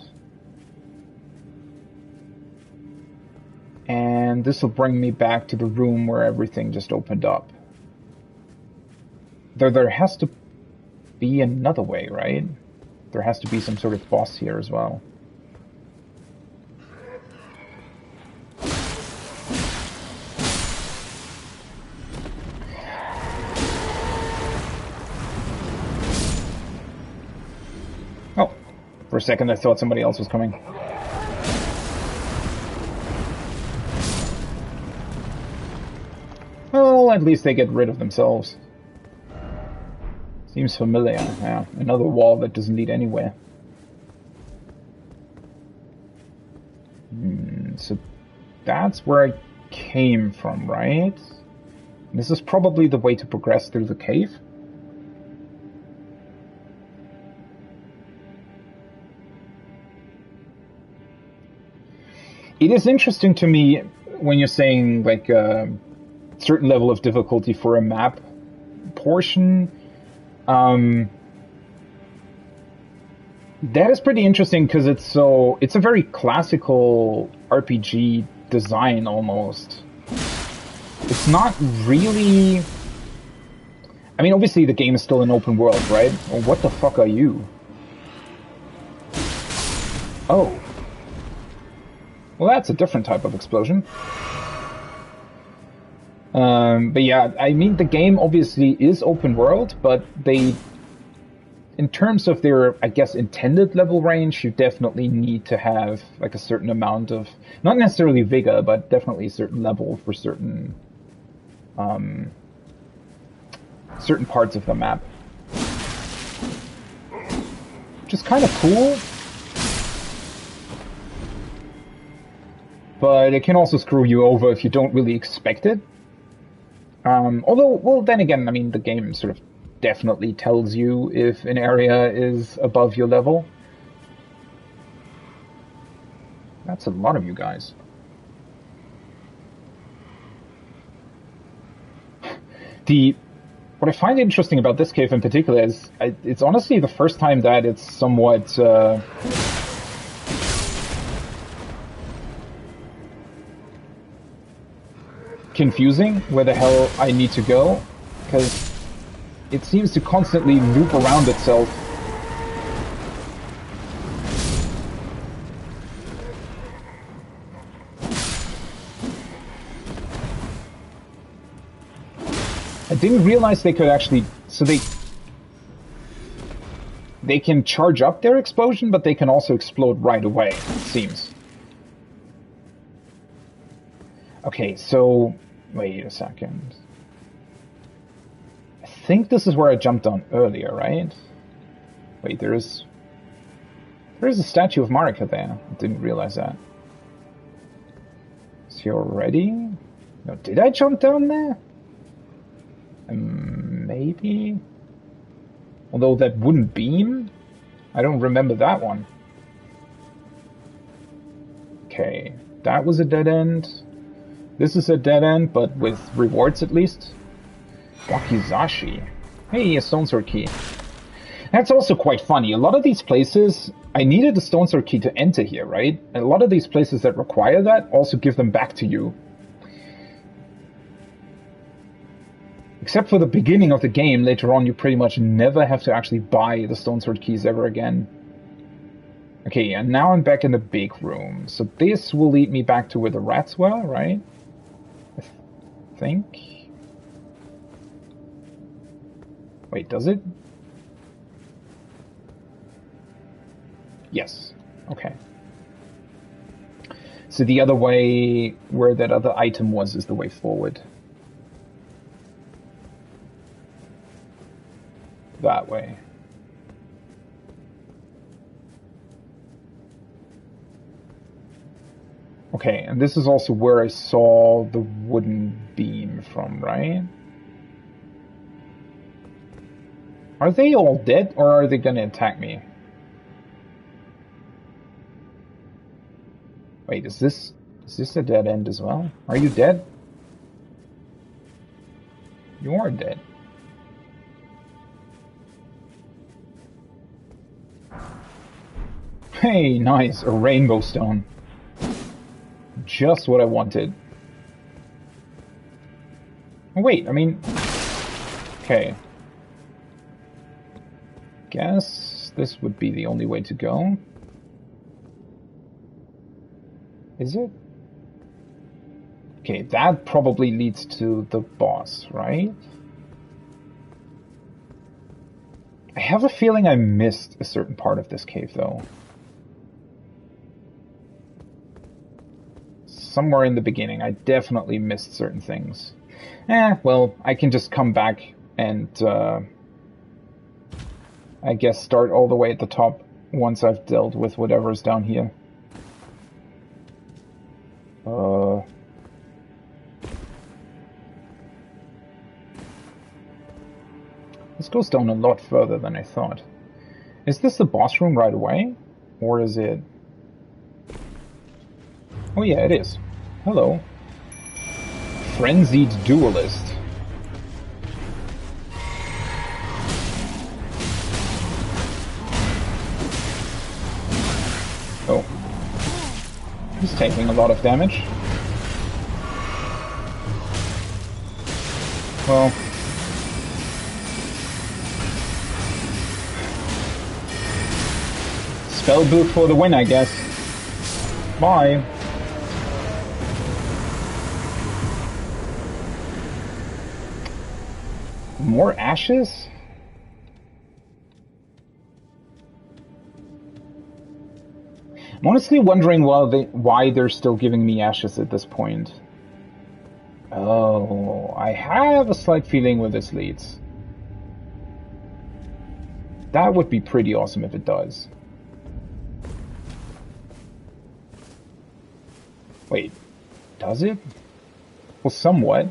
And this will bring me back to the room where everything just opened up. Though there has to be another way, right? There has to be some sort of boss here as well. Oh, for a second I thought somebody else was coming. Well, at least they get rid of themselves. Seems familiar. Yeah, another wall that doesn't lead anywhere. So that's where I came from, right? This is probably the way to progress through the cave. It is interesting to me when you're saying like a certain level of difficulty for a map portion. That is pretty interesting because it's a very classical RPG design almost. It's not really... I mean, obviously the game is still an open world, right? Well, what the fuck are you? Oh. Well, that's a different type of explosion. But yeah, I mean, the game obviously is open world, but they... In terms of their, I guess, intended level range, you definitely need to have like a certain amount of, not necessarily vigor, but definitely a certain level for certain certain parts of the map. Which is kind of cool. But it can also screw you over if you don't really expect it. Although, well, then again, I mean, the game sort of definitely tells you if an area is above your level. That's a lot of you guys. What I find interesting about this cave in particular is it's honestly the first time that it's somewhat confusing where the hell I need to go, because it seems to constantly loop around itself. I didn't realize they could actually... So they can charge up their explosion, but they can also explode right away, it seems. Okay, so... Wait a second. I think this is where I jumped on earlier, right? Wait, there is a statue of Marika there. I didn't realize that. Is he already? No, did I jump down there? Maybe? Although that wouldn't beam? I don't remember that one. Okay, that was a dead end. This is a dead end, but with rewards at least. Wakizashi. Hey, a stone sword key. That's also quite funny. A lot of these places, I needed a stone sword key to enter here, right? And a lot of these places that require that also give them back to you. Except for the beginning of the game, later on you pretty much never have to actually buy the stone sword keys ever again. Okay, and now I'm back in the big room. So this will lead me back to where the rats were, right? I think. Wait, does it? Yes. Okay. So the other way, where that other item was, is the way forward. That way. Okay, and this is also where I saw the wooden beam from, right? Are they all dead, or are they gonna attack me? Wait, is this a dead end as well? Are you dead? You are dead. Hey, nice, a rainbow stone. Just what I wanted. Oh, wait, I mean... Okay. Guess this would be the only way to go. Is it? Okay, that probably leads to the boss, right? I have a feeling I missed a certain part of this cave, though. Somewhere in the beginning, I definitely missed certain things. Well, I can just come back and, I guess start all the way at the top once I've dealt with whatever's down here. This goes down a lot further than I thought. Is this the boss room right away? Or is it... Oh yeah, it is. Hello. Frenzied Duelist. Oh. He's taking a lot of damage. Well... Spell boot for the win, I guess. Bye. More ashes? I'm honestly wondering why they're still giving me ashes at this point. Oh, I have a slight feeling where this leads. That would be pretty awesome if it does. Wait, does it? Well, somewhat.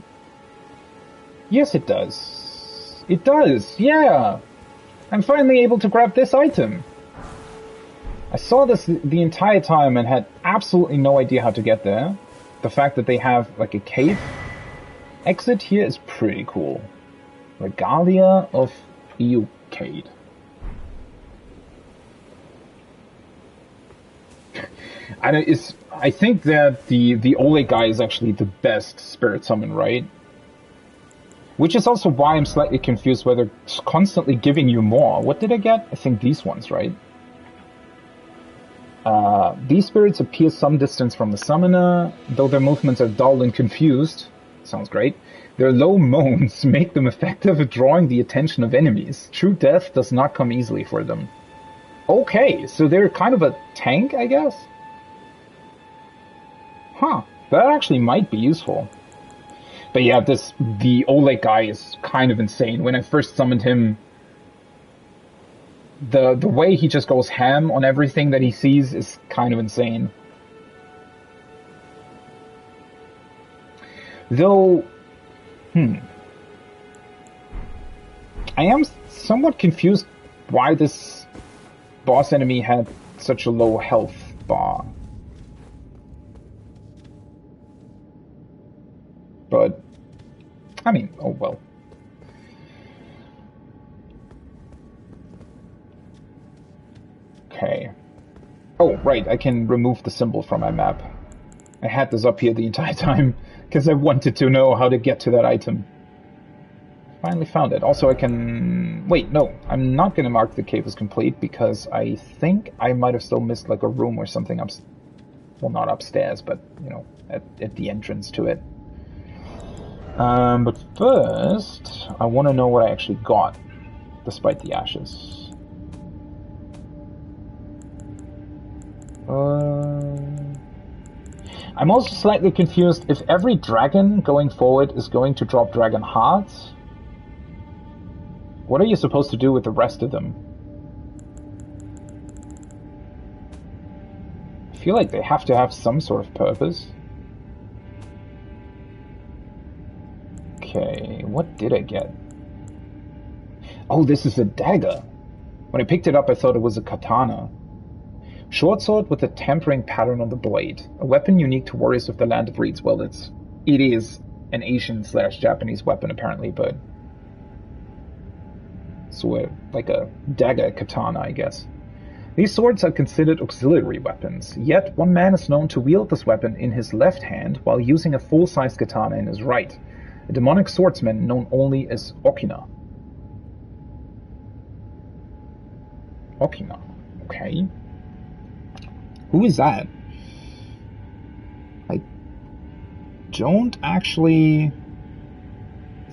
Yes, it does. It does, yeah! I'm finally able to grab this item. I saw this the entire time and had absolutely no idea how to get there. The fact that they have, like, a cave exit here is pretty cool. Regalia of Eukade. I think that the Ole guy is actually the best spirit summon, right? Which is also why I'm slightly confused whether it's constantly giving you more. What did I get? I think these ones, right? These spirits appear some distance from the summoner, though their movements are dull and confused. Sounds great. Their low moans make them effective at drawing the attention of enemies. True death does not come easily for them. Okay, so they're kind of a tank, I guess? Huh, that actually might be useful. But yeah, the Oleg guy is kind of insane. When I first summoned him, the way he just goes ham on everything that he sees is kind of insane. Though, I am somewhat confused why this boss enemy had such a low health bar. But, I mean, oh well. Okay. Oh, right, I can remove the symbol from my map. I had this up here the entire time, because I wanted to know how to get to that item. Finally found it. Also, I can... Wait, no, I'm not going to mark the cave as complete, because I think I might have still missed, like, a room or something well, not upstairs, but, you know, at the entrance to it. But first, I want to know what I actually got, despite the ashes. I'm also slightly confused if every dragon going forward is going to drop dragon hearts. What are you supposed to do with the rest of them? I feel like they have to have some sort of purpose. Okay, what did I get? Oh, this is a dagger. When I picked it up, I thought it was a katana. Short sword with a tempering pattern on the blade. A weapon unique to warriors of the Land of Reeds. Well, it is an Asian/Japanese weapon, apparently, but... So, like a dagger katana, I guess. These swords are considered auxiliary weapons, yet one man is known to wield this weapon in his left hand while using a full-size katana in his right. A demonic swordsman known only as Okina. Okina. Okay. Who is that? I don't actually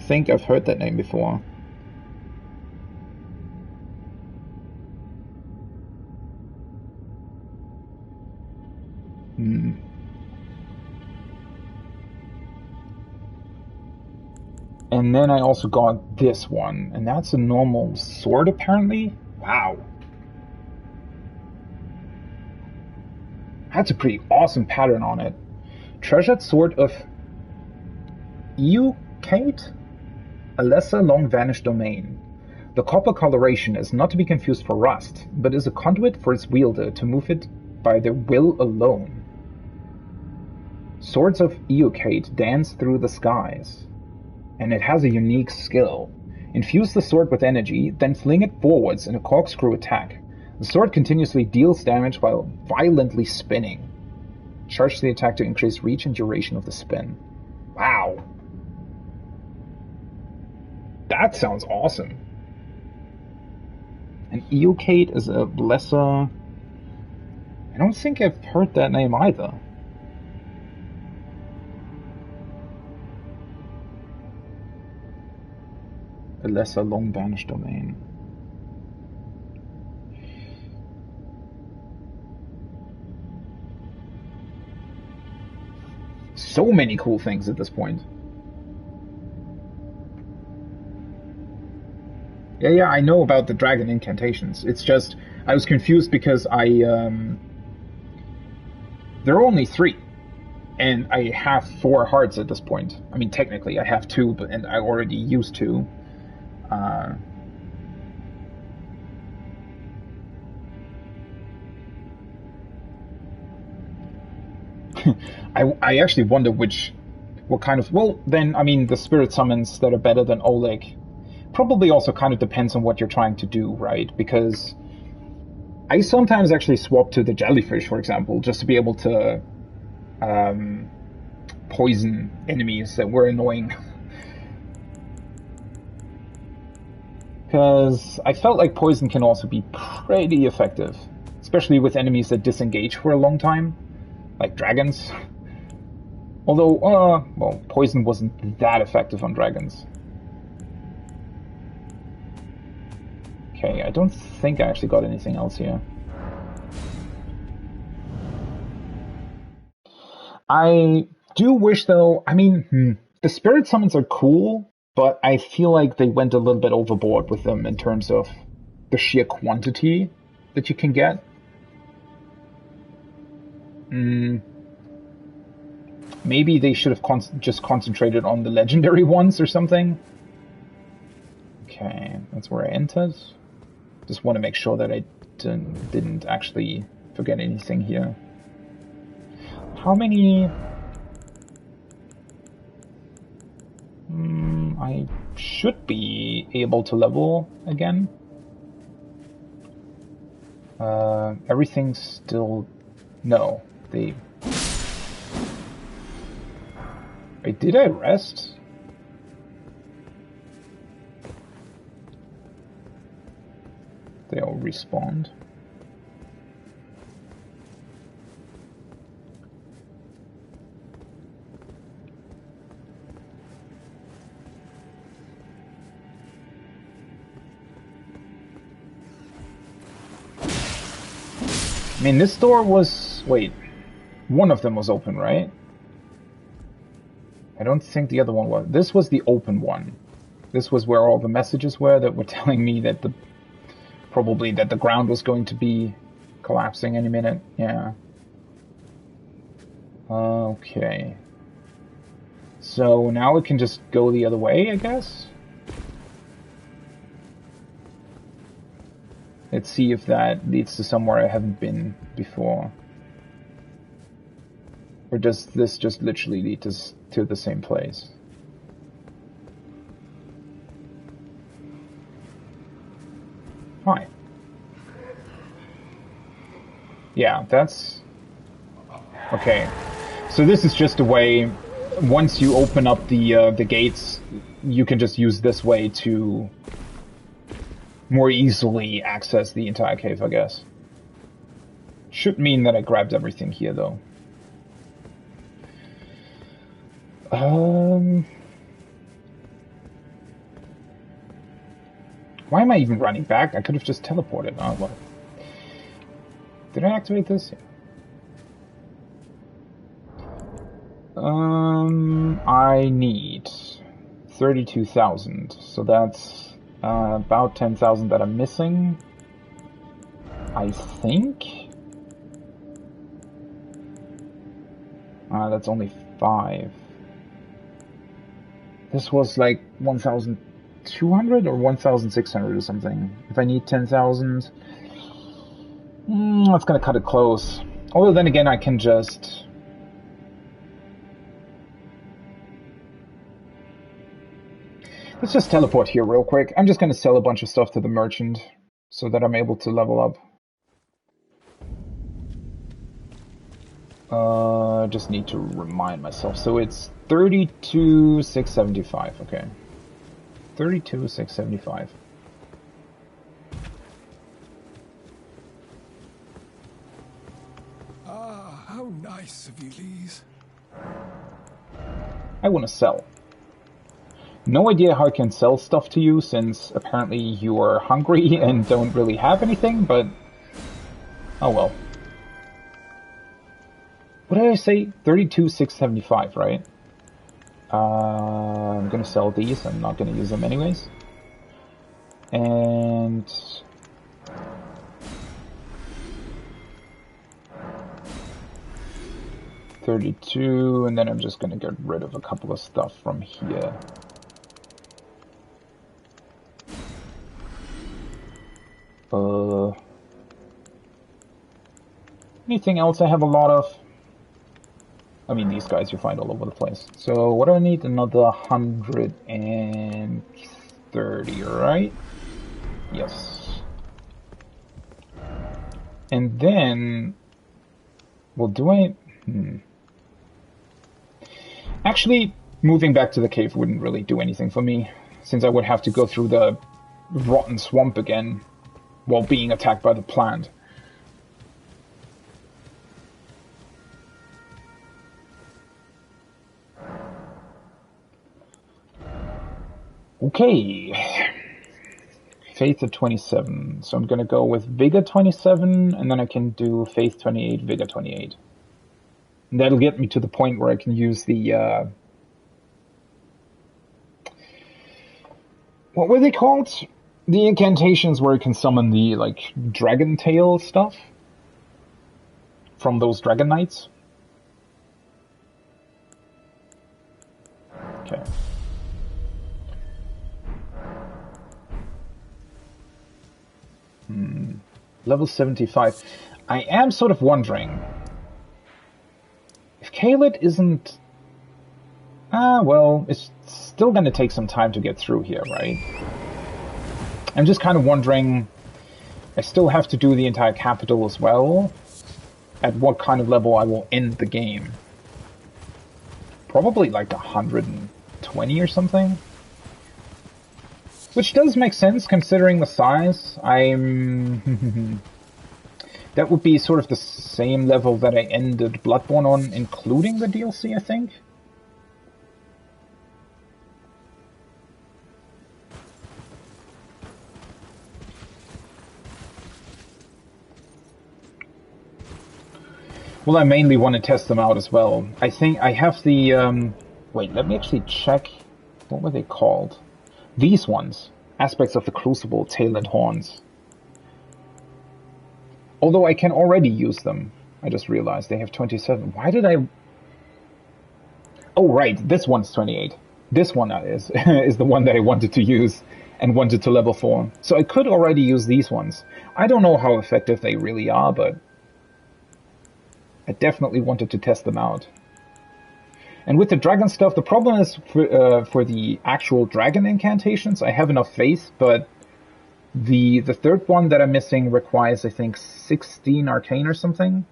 think I've heard that name before. And then I also got this one, and that's a normal sword apparently. Wow. That's a pretty awesome pattern on it. Treasured Sword of Eukate, a lesser long-vanished domain. The copper coloration is not to be confused for rust, but is a conduit for its wielder to move it by their will alone. Swords of Eukate dance through the skies, and it has a unique skill. Infuse the sword with energy, then fling it forwards in a corkscrew attack. The sword continuously deals damage while violently spinning. Charge the attack to increase reach and duration of the spin. Wow. That sounds awesome. And Eukate is a lesser... I don't think I've heard that name either. A lesser long-banished domain. So many cool things at this point. Yeah, I know about the dragon incantations. It's just, I was confused because there are only 3. And I have 4 hearts at this point. I mean, technically, I have 2, and I already used 2. I actually wonder what kind of... Well, then, I mean, the spirit summons that are better than Oleg probably also kind of depends on what you're trying to do, right? Because I sometimes actually swap to the jellyfish, for example, just to be able to poison enemies that were annoying. Because I felt like poison can also be pretty effective, especially with enemies that disengage for a long time, like dragons. Although, well, poison wasn't that effective on dragons. Okay, I don't think I actually got anything else here. I do wish, though, I mean, the spirit summons are cool, but I feel like they went a little bit overboard with them in terms of the sheer quantity that you can get. Maybe they should have just concentrated on the legendary ones or something. Okay, that's where I entered. Just want to make sure that I didn't actually forget anything here. How many... I should be able to level again. Everything's still... No, they... Wait, did I rest? They all respawned. I mean, this door was... Wait. One of them was open, right? I don't think the other one was. This was the open one. This was where all the messages were that were telling me that the... Probably that the ground was going to be collapsing any minute. Yeah. Okay. So now we can just go the other way, I guess? Let's see if that leads to somewhere I haven't been before. Or does this just literally lead us to the same place? Hi. Yeah, that's... Okay. So this is just a way, once you open up the gates, you can just use this way to more easily access the entire cave, I guess. Should mean that I grabbed everything here, though. Why am I even running back? I could have just teleported. Oh, what? Did I activate this? I need 32,000. So that's about 10,000 that I'm missing. I think. That's only 5. This was like 1,200 or 1,600 or something. If I need 10,000, that's gonna cut it close. Although then again, I can just... Let's just teleport here real quick. I'm just gonna sell a bunch of stuff to the merchant so that I'm able to level up. Just need to remind myself. So it's 32,675. Okay. 32,675. Ah, how nice of you, Lise. I want to sell. No idea how I can sell stuff to you, since apparently you are hungry and don't really have anything, but... Oh well. What did I say? 32,675, right? I'm gonna sell these. I'm not gonna use them anyways. And... 32, and then I'm just gonna get rid of a couple of stuff from here. Anything else I have a lot of? I mean, these guys you find all over the place. So what do I need? Another 130, right? Yes. And then... Well, do I... Actually, moving back to the cave wouldn't really do anything for me, since I would have to go through the rotten swamp again while being attacked by the plant. Okay. Faith at 27. So I'm gonna go with Vigor 27, and then I can do Faith 28, Vigor 28. And that'll get me to the point where I can use the, what were they called? The incantations where I can summon the, like, dragon tail stuff from those dragon knights. Okay. Level 75. I am sort of wondering if Kaled isn't... well, it's still going to take some time to get through here, right? I'm just kind of wondering, I still have to do the entire capital as well. At what kind of level I will end the game. Probably like 120 or something. Which does make sense considering the size. That would be sort of the same level that I ended Bloodborne on, including the DLC, I think. Well, I mainly want to test them out as well. I think I have the... wait, let me actually check. What were they called? These ones. Aspects of the Crucible, Tail and Horns. Although I can already use them. I just realized they have 27. Why did I... Oh, right. This one's 28. This one is the one that I wanted to use and wanted to level 4. So I could already use these ones. I don't know how effective they really are, but... I definitely wanted to test them out. And with the dragon stuff, the problem is for the actual dragon incantations, I have enough faith, but the third one that I'm missing requires, I think, 16 arcane or something,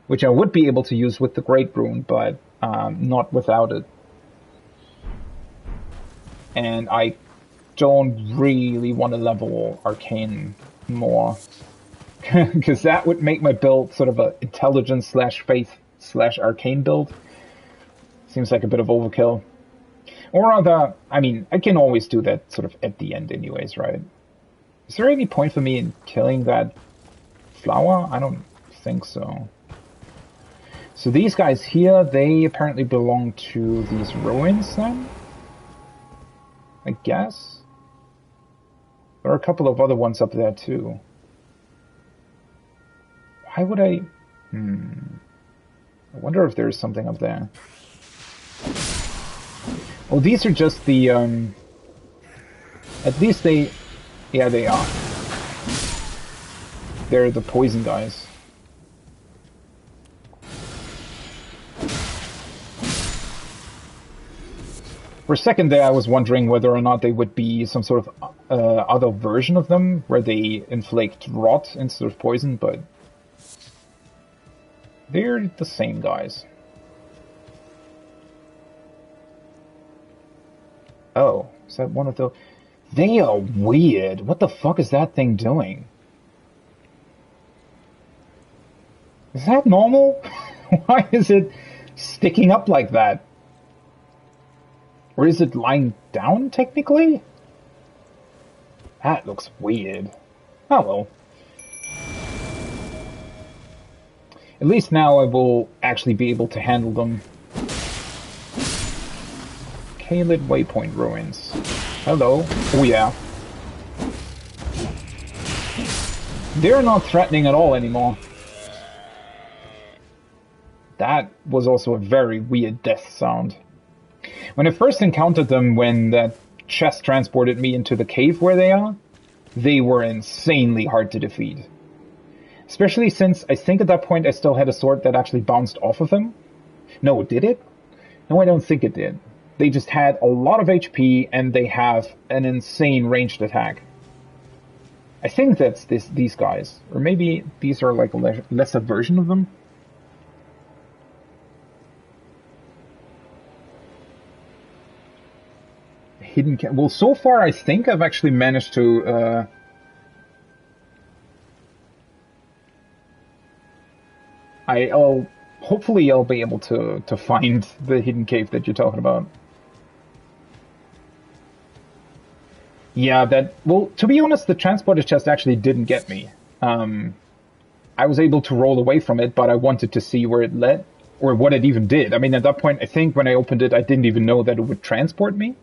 which I would be able to use with the Great Rune, but not without it. And I don't really want to level arcane more. Because that would make my build sort of a intelligence slash faith slash arcane build. Seems like a bit of overkill. Or rather, I mean, I can always do that sort of at the end anyways, right? Is there any point for me in killing that flower? I don't think so. So these guys here, they apparently belong to these ruins then? I guess? There are a couple of other ones up there too. Why would I... I wonder if there's something up there. Oh, these are just the... At least they... Yeah, they are. They're the poison guys. For a second there, I was wondering whether or not they would be some sort of other version of them, where they inflict rot instead of poison, but... They're the same guys. Oh, is that one of the... They are weird. What the fuck is that thing doing? Is that normal? Why is it sticking up like that? Or is it lying down, technically? That looks weird. Oh well. At least now I will actually be able to handle them. Caelid Waypoint Ruins. Hello. Oh yeah. They're not threatening at all anymore. That was also a very weird death sound. When I first encountered them, when that chest transported me into the cave where they were insanely hard to defeat. Especially since I think at that point I still had a sword that actually bounced off of them. No, did it? No, I don't think it did. They just had a lot of HP and they have an insane ranged attack. I think that's these guys. Or maybe these are like a lesser version of them. Hidden well, so far I think I've actually managed to... hopefully I'll be able to find the hidden cave that you're talking about. Yeah, well, to be honest, the transporter chest actually didn't get me. I was able to roll away from it, but I wanted to see where it led, or what it even did. I mean, at that point, I think when I opened it, I didn't even know that it would transport me.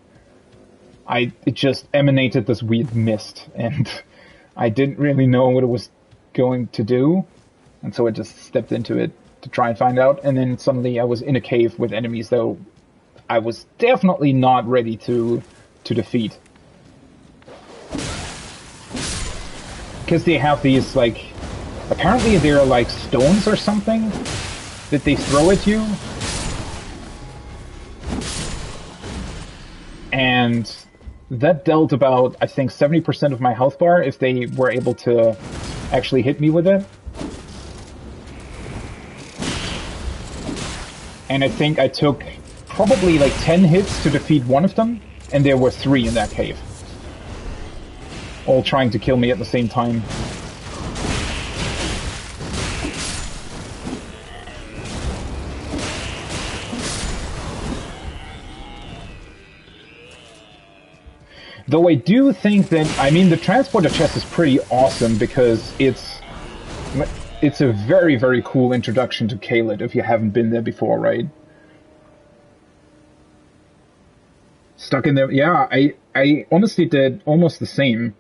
It just emanated this weird mist, and I didn't really know what it was going to do. And so I just stepped into it to try and find out, and then suddenly I was in a cave with enemies that I was definitely not ready to defeat. Because they have these, like... Apparently they're like stones or something that they throw at you. and that dealt about, I think, 70% of my health bar if they were able to actually hit me with it. And I think I took probably like 10 hits to defeat one of them, and there were 3 in that cave. All trying to kill me at the same time. Though I do think that, I mean, the transporter chest is pretty awesome because it's a very, very cool introduction to Caelid if you haven't been there before, right? Stuck in there, yeah, I honestly did almost the same.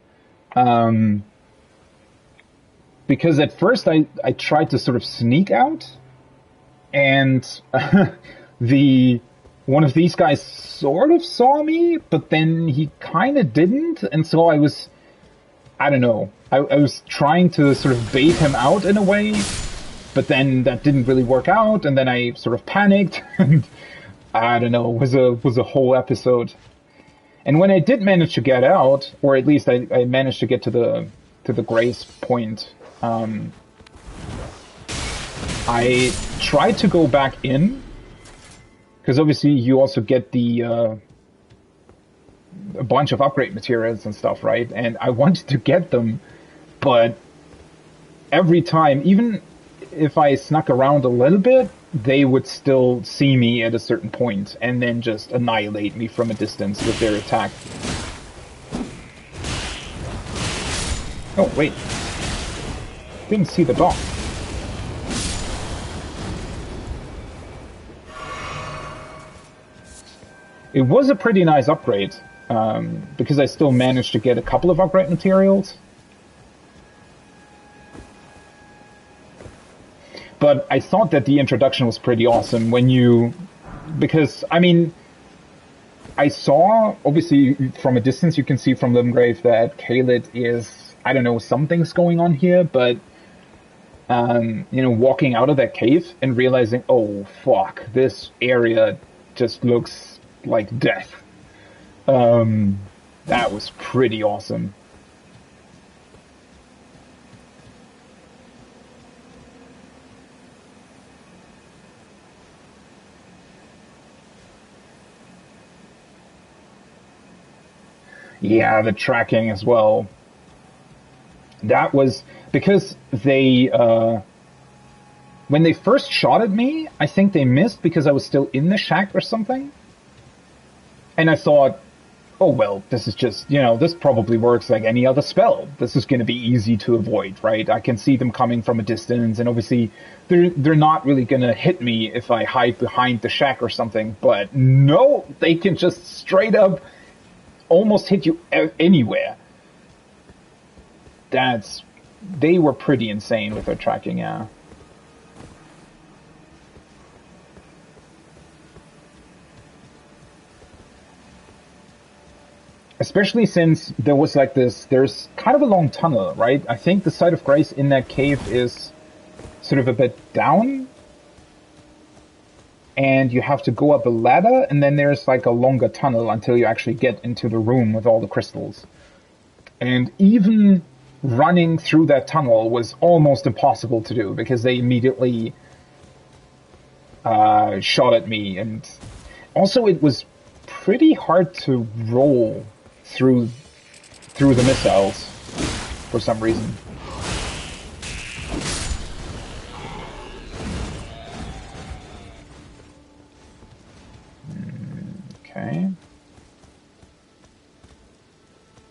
Because at first I tried to sort of sneak out, and one of these guys sort of saw me, but then he kind of didn't, and so I don't know, I was trying to sort of bait him out in a way, but then that didn't really work out, and then I sort of panicked, and I don't know, it was a whole episode. And when I did manage to get out, or at least I managed to get to the grace point, I tried to go back in, because obviously you also get a bunch of upgrade materials and stuff, right? And I wanted to get them, but every time, even if I snuck around a little bit, they would still see me at a certain point and then just annihilate me from a distance with their attack. Oh, wait. Didn't see the dog. It was a pretty nice upgrade, because I still managed to get a couple of upgrade materials. But I thought that the introduction was pretty awesome because, I mean, I saw, obviously, from a distance you can see from Limgrave that Caelid is, I don't know, something's going on here, but, walking out of that cave and realizing, oh, fuck, this area just looks like death. That was pretty awesome. Yeah, the tracking as well. That was because when they first shot at me, I think they missed because I was still in the shack or something. And I thought, oh well, this is just, this probably works like any other spell. This is going to be easy to avoid, right? I can see them coming from a distance, and obviously they're not really going to hit me if I hide behind the shack or something. But no, they can just straight up almost hit you anywhere. They were pretty insane with their tracking, yeah. Especially since there was like there's kind of a long tunnel, right? I think the site of grace in that cave is sort of a bit down, and you have to go up a ladder, and then there's like a longer tunnel until you actually get into the room with all the crystals. And even running through that tunnel was almost impossible to do, because they immediately shot at me, and also it was pretty hard to roll through the missiles for some reason. Okay.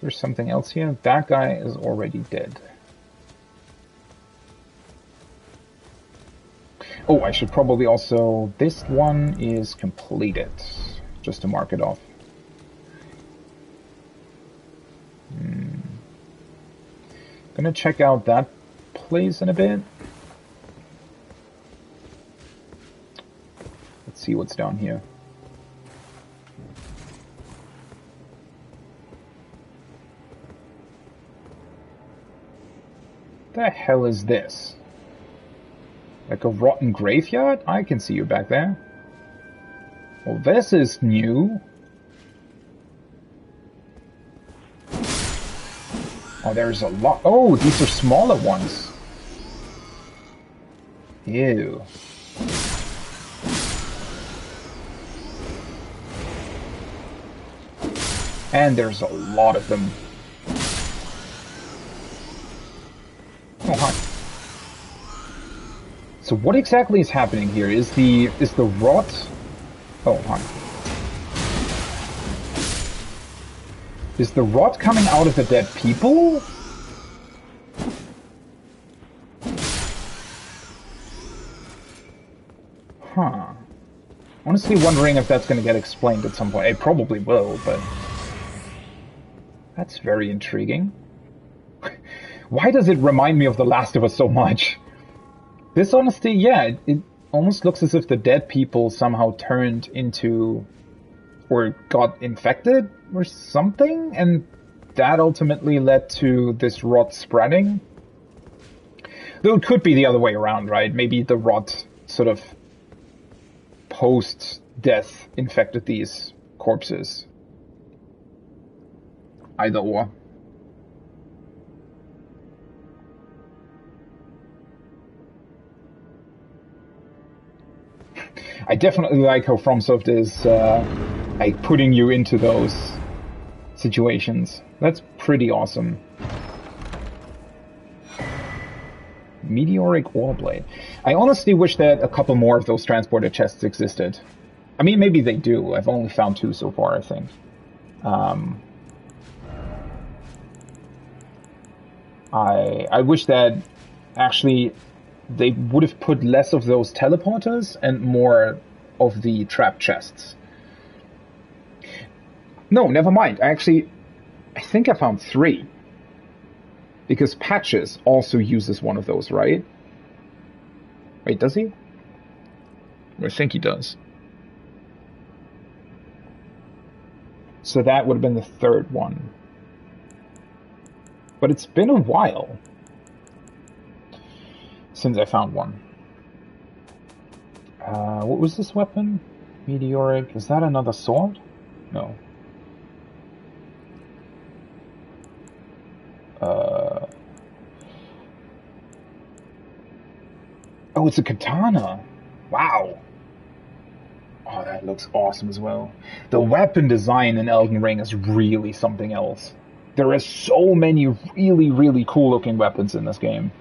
There's something else here. That guy is already dead. Oh, I should probably also... This one is completed, just to mark it off. Gonna check out that place in a bit. Let's see what's down here. The hell is this? Like a rotten graveyard? I can see you back there. Well, this is new. Oh, there's a lot. Oh, these are smaller ones. Ew. And there's a lot of them. Oh, hi. So what exactly is happening here? Is the rot... Oh, hi. Is the rot coming out of the dead people? Huh. Honestly wondering if that's going to get explained at some point. It probably will, but... That's very intriguing. Why does it remind me of The Last of Us so much? This honestly, yeah, it almost looks as if the dead people somehow turned into... or got infected or something, and that ultimately led to this rot spreading. Though it could be the other way around, right? Maybe the rot sort of post-death infected these corpses. Either or. I definitely like how FromSoft is like putting you into those situations. That's pretty awesome. Meteoric ore blade. I honestly wish that a couple more of those transporter chests existed. I mean, maybe they do. I've only found 2 so far, I think. I wish that actually they would have put less of those teleporters and more of the trap chests. No, never mind. I think I found 3. Because Patches also uses one of those, right? Wait, does he? I think he does. So that would have been the 3rd one. But it's been a while since I found one. What was this weapon? Meteoric. Is that another sword? No. Oh, it's a katana. Wow. Oh, that looks awesome as well. The weapon design in Elden Ring is really something else. There are so many really, really cool looking weapons in this game.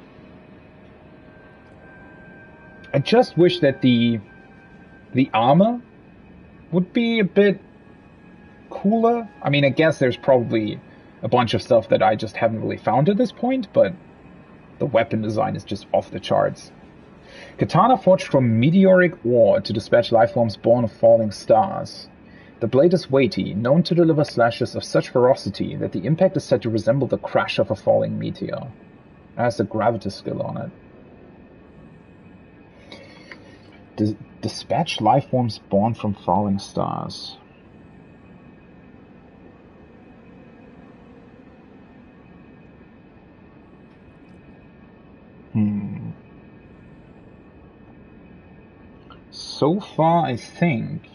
I just wish that the armor would be a bit cooler. I mean, I guess there's probably a bunch of stuff that I just haven't really found at this point, but the weapon design is just off the charts. Katana forged from meteoric ore to dispatch lifeforms born of falling stars. The blade is weighty, known to deliver slashes of such ferocity that the impact is said to resemble the crash of a falling meteor. It has a gravitas skill on it. Dispatch lifeforms born from falling stars. So far, I think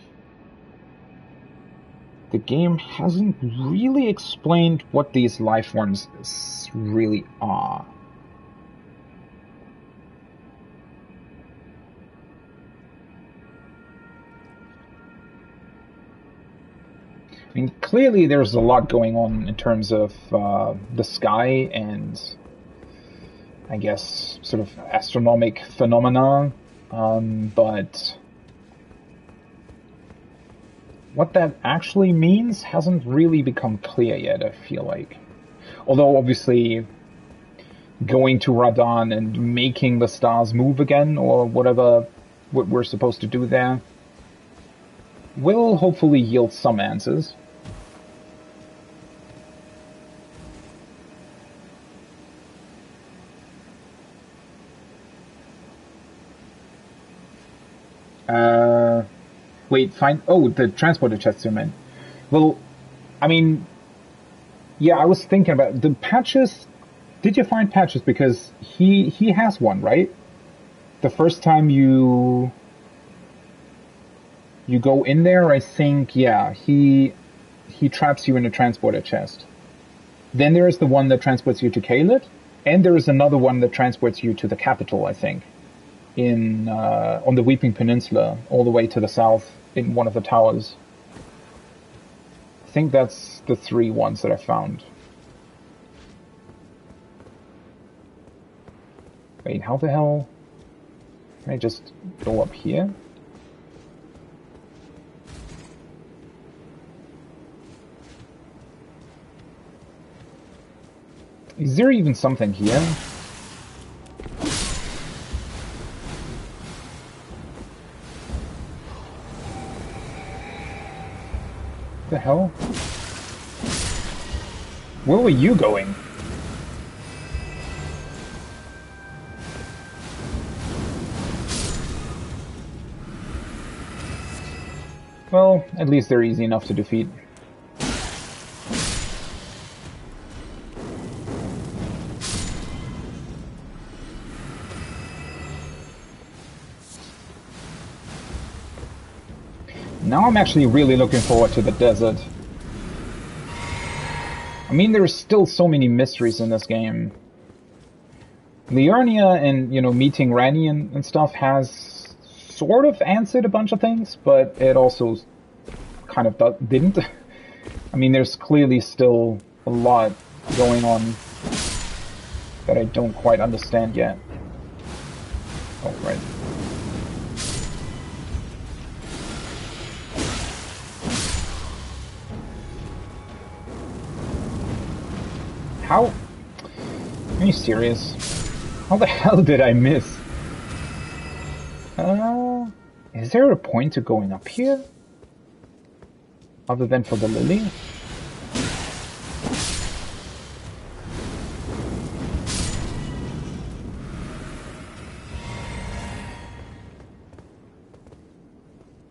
the game hasn't really explained what these lifeforms really are. I mean, clearly there's a lot going on in terms of the sky and, I guess, sort of astronomic phenomena, but what that actually means hasn't really become clear yet, I feel like. Although, obviously, going to Radahn and making the stars move again, or whatever what we're supposed to do there, will hopefully yield some answers. Wait, oh, the transporter chests you meant. Well, I mean, yeah, I was thinking about the Patches. Did you find Patches? Because he has one, right? The first time you go in there, I think, yeah, he traps you in a transporter chest. Then there is the one that transports you to Caelid, and there is another one that transports you to the capital, I think, in on the Weeping Peninsula, all the way to the south in one of the towers. I think that's the 3 ones that I found. Wait, how the hell? Can I just go up here? Is there even something here? What the hell? Where were you going? Well, at least they're easy enough to defeat. Now I'm actually really looking forward to the desert. I mean, there's still so many mysteries in this game. Liurnia and, you know, meeting Ranni and stuff has sort of answered a bunch of things, but it also kind of didn't. I mean, there's clearly still a lot going on that I don't quite understand yet. Oh, right. How? Are you serious? How the hell did I miss? Is there a point to going up here? Other than for the lily?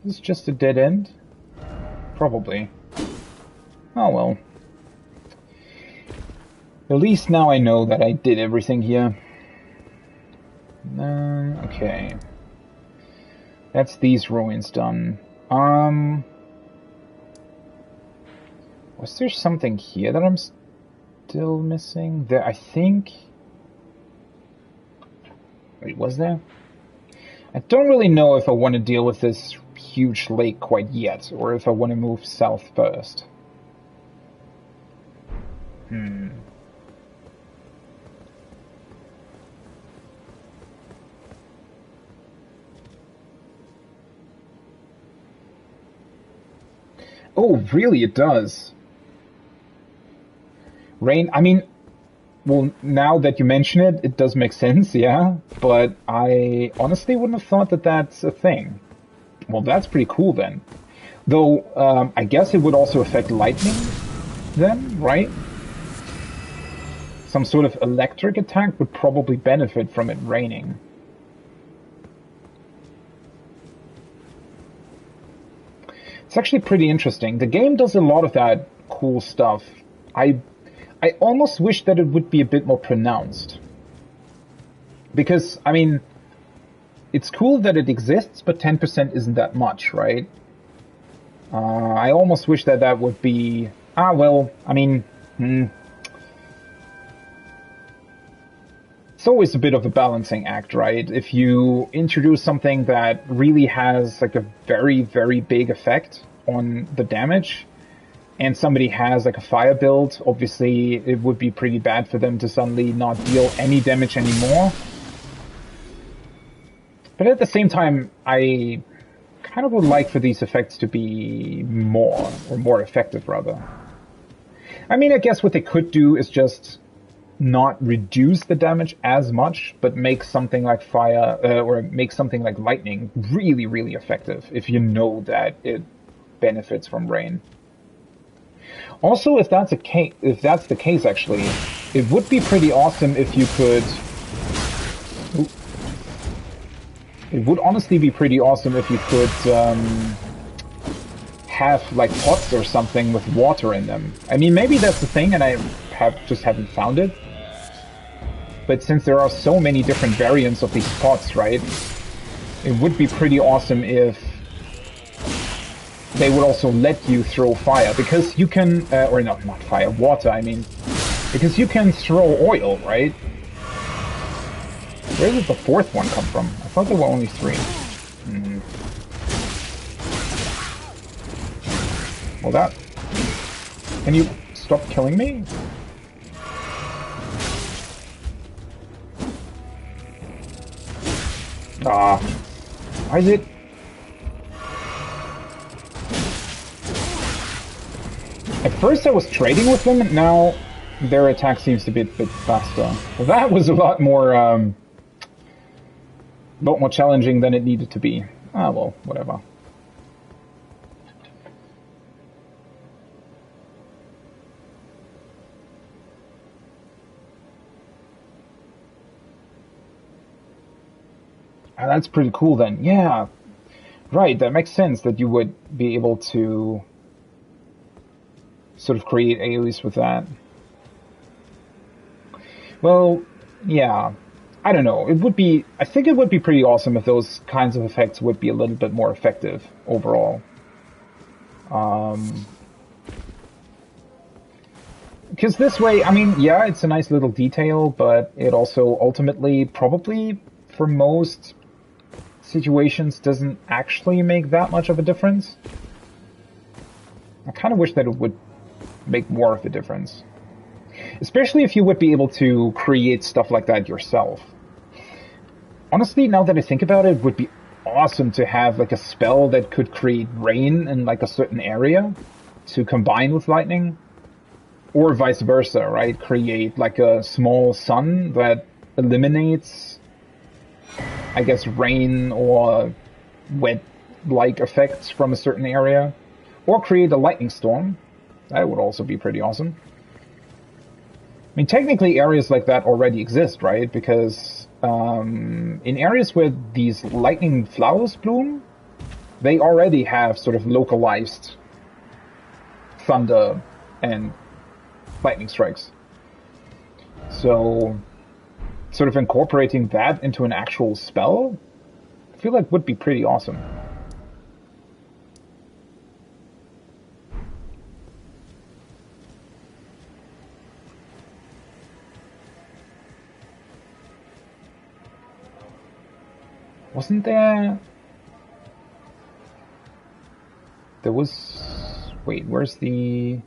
Is this just a dead end? Probably. Oh well. At least now I know that I did everything here. Okay. That's these ruins done. Was there something here that I'm still missing? There, I think... Wait, was there? I don't really know if I want to deal with this huge lake quite yet, or if I want to move south first. Oh, really? It does. Rain, I mean, well, now that you mention it, it does make sense, yeah. But I honestly wouldn't have thought that that's a thing. Well, that's pretty cool then. Though, I guess it would also affect lightning then, right? Some sort of electric attack would probably benefit from it raining. It's actually pretty interesting. The game does a lot of that cool stuff. I almost wish that it would be a bit more pronounced. Because, I mean, it's cool that it exists, but 10% isn't that much, right? I almost wish that that would be... well, I mean... It's always a bit of a balancing act, right? If you introduce something that really has like a very, very big effect on the damage, and somebody has like a fire build, obviously it would be pretty bad for them to suddenly not deal any damage anymore. But at the same time, I kind of would like for these effects to be more effective rather. I mean, I guess what they could do is just not reduce the damage as much, but make something like fire or make something like lightning really, really effective if you know that it benefits from rain. Also, if that's the case, actually, it would be pretty awesome if you could. It would honestly be pretty awesome if you could have like pots or something with water in them. I mean, maybe that's the thing, and I just haven't found it. But since there are so many different variants of these pots, right, it would be pretty awesome if they would also let you throw fire, because you can, or not fire, water, I mean, Because you can throw oil, right? Where did the fourth one come from? I thought there were only 3. Well, that... Can you stop killing me? Ah. Why is it... At first I was trading with them, and now their attack seems to be a bit faster. Well, that was a lot more challenging than it needed to be. Ah, well, whatever. Ah, that's pretty cool then. Yeah. Right, that makes sense that you would be able to sort of create AoEs with that. Well, yeah. I don't know. It would be... I think it would be pretty awesome if those kinds of effects would be a little bit more effective overall. Because this way, I mean, yeah, it's a nice little detail, but it also ultimately, probably, for most situations, doesn't actually make that much of a difference. I kind of wish that it would make more of a difference. Especially if you would be able to create stuff like that yourself. Honestly, now that I think about it, it would be awesome to have like a spell that could create rain in like a certain area to combine with lightning. Or vice versa, right? Create like a small sun that eliminates, I guess, rain or wet-like effects from a certain area. Or create a lightning storm. That would also be pretty awesome. I mean, technically areas like that already exist, right? Because in areas where these lightning flowers bloom, they already have sort of localized thunder and lightning strikes. So, sort of incorporating that into an actual spell, I feel like would be pretty awesome. Wasn't there... There was... Wait, where's the...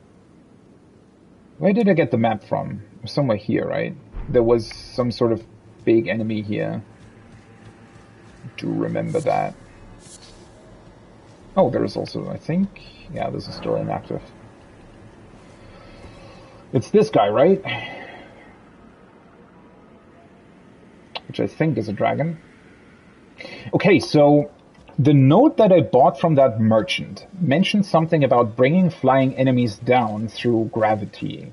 Where did I get the map from? Somewhere here, right? There was some sort of big enemy here. Do remember that. Oh, there is also, I think... Yeah, this is still inactive. It's this guy, right? Which I think is a dragon. Okay, so the note that I bought from that merchant mentioned something about bringing flying enemies down through gravity.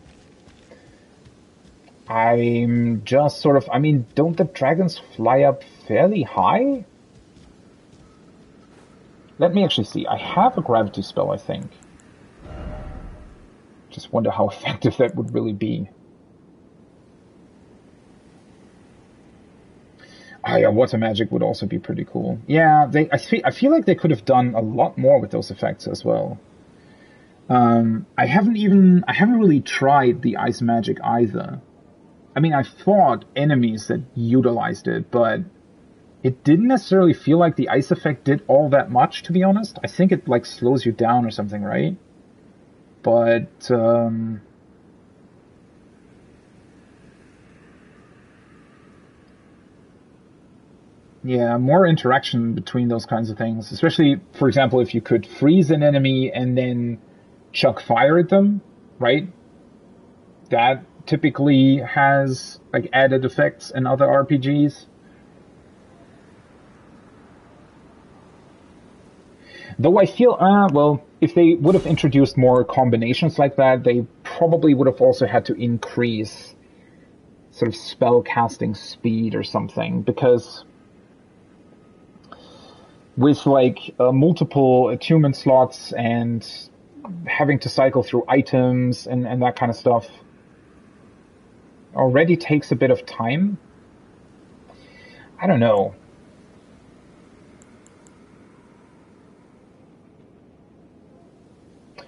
I'm just sort of... I mean, don't the dragons fly up fairly high? Let me actually see. I have a gravity spell, I think. Just wonder how effective that would really be. Oh yeah, water magic would also be pretty cool. Yeah, I feel like they could have done a lot more with those effects as well. I haven't really tried the ice magic either. I mean, I fought enemies that utilized it, but it didn't necessarily feel like the ice effect did all that much, to be honest. I think it like slows you down or something, right? But yeah, more interaction between those kinds of things. Especially, for example, if you could freeze an enemy and then chuck fire at them, right? That typically has like added effects in other RPGs. Though I feel, well, if they would have introduced more combinations like that, they probably would have also had to increase sort of spell casting speed or something, because with like multiple attunement slots and having to cycle through items and that kind of stuff already takes a bit of time. I don't know.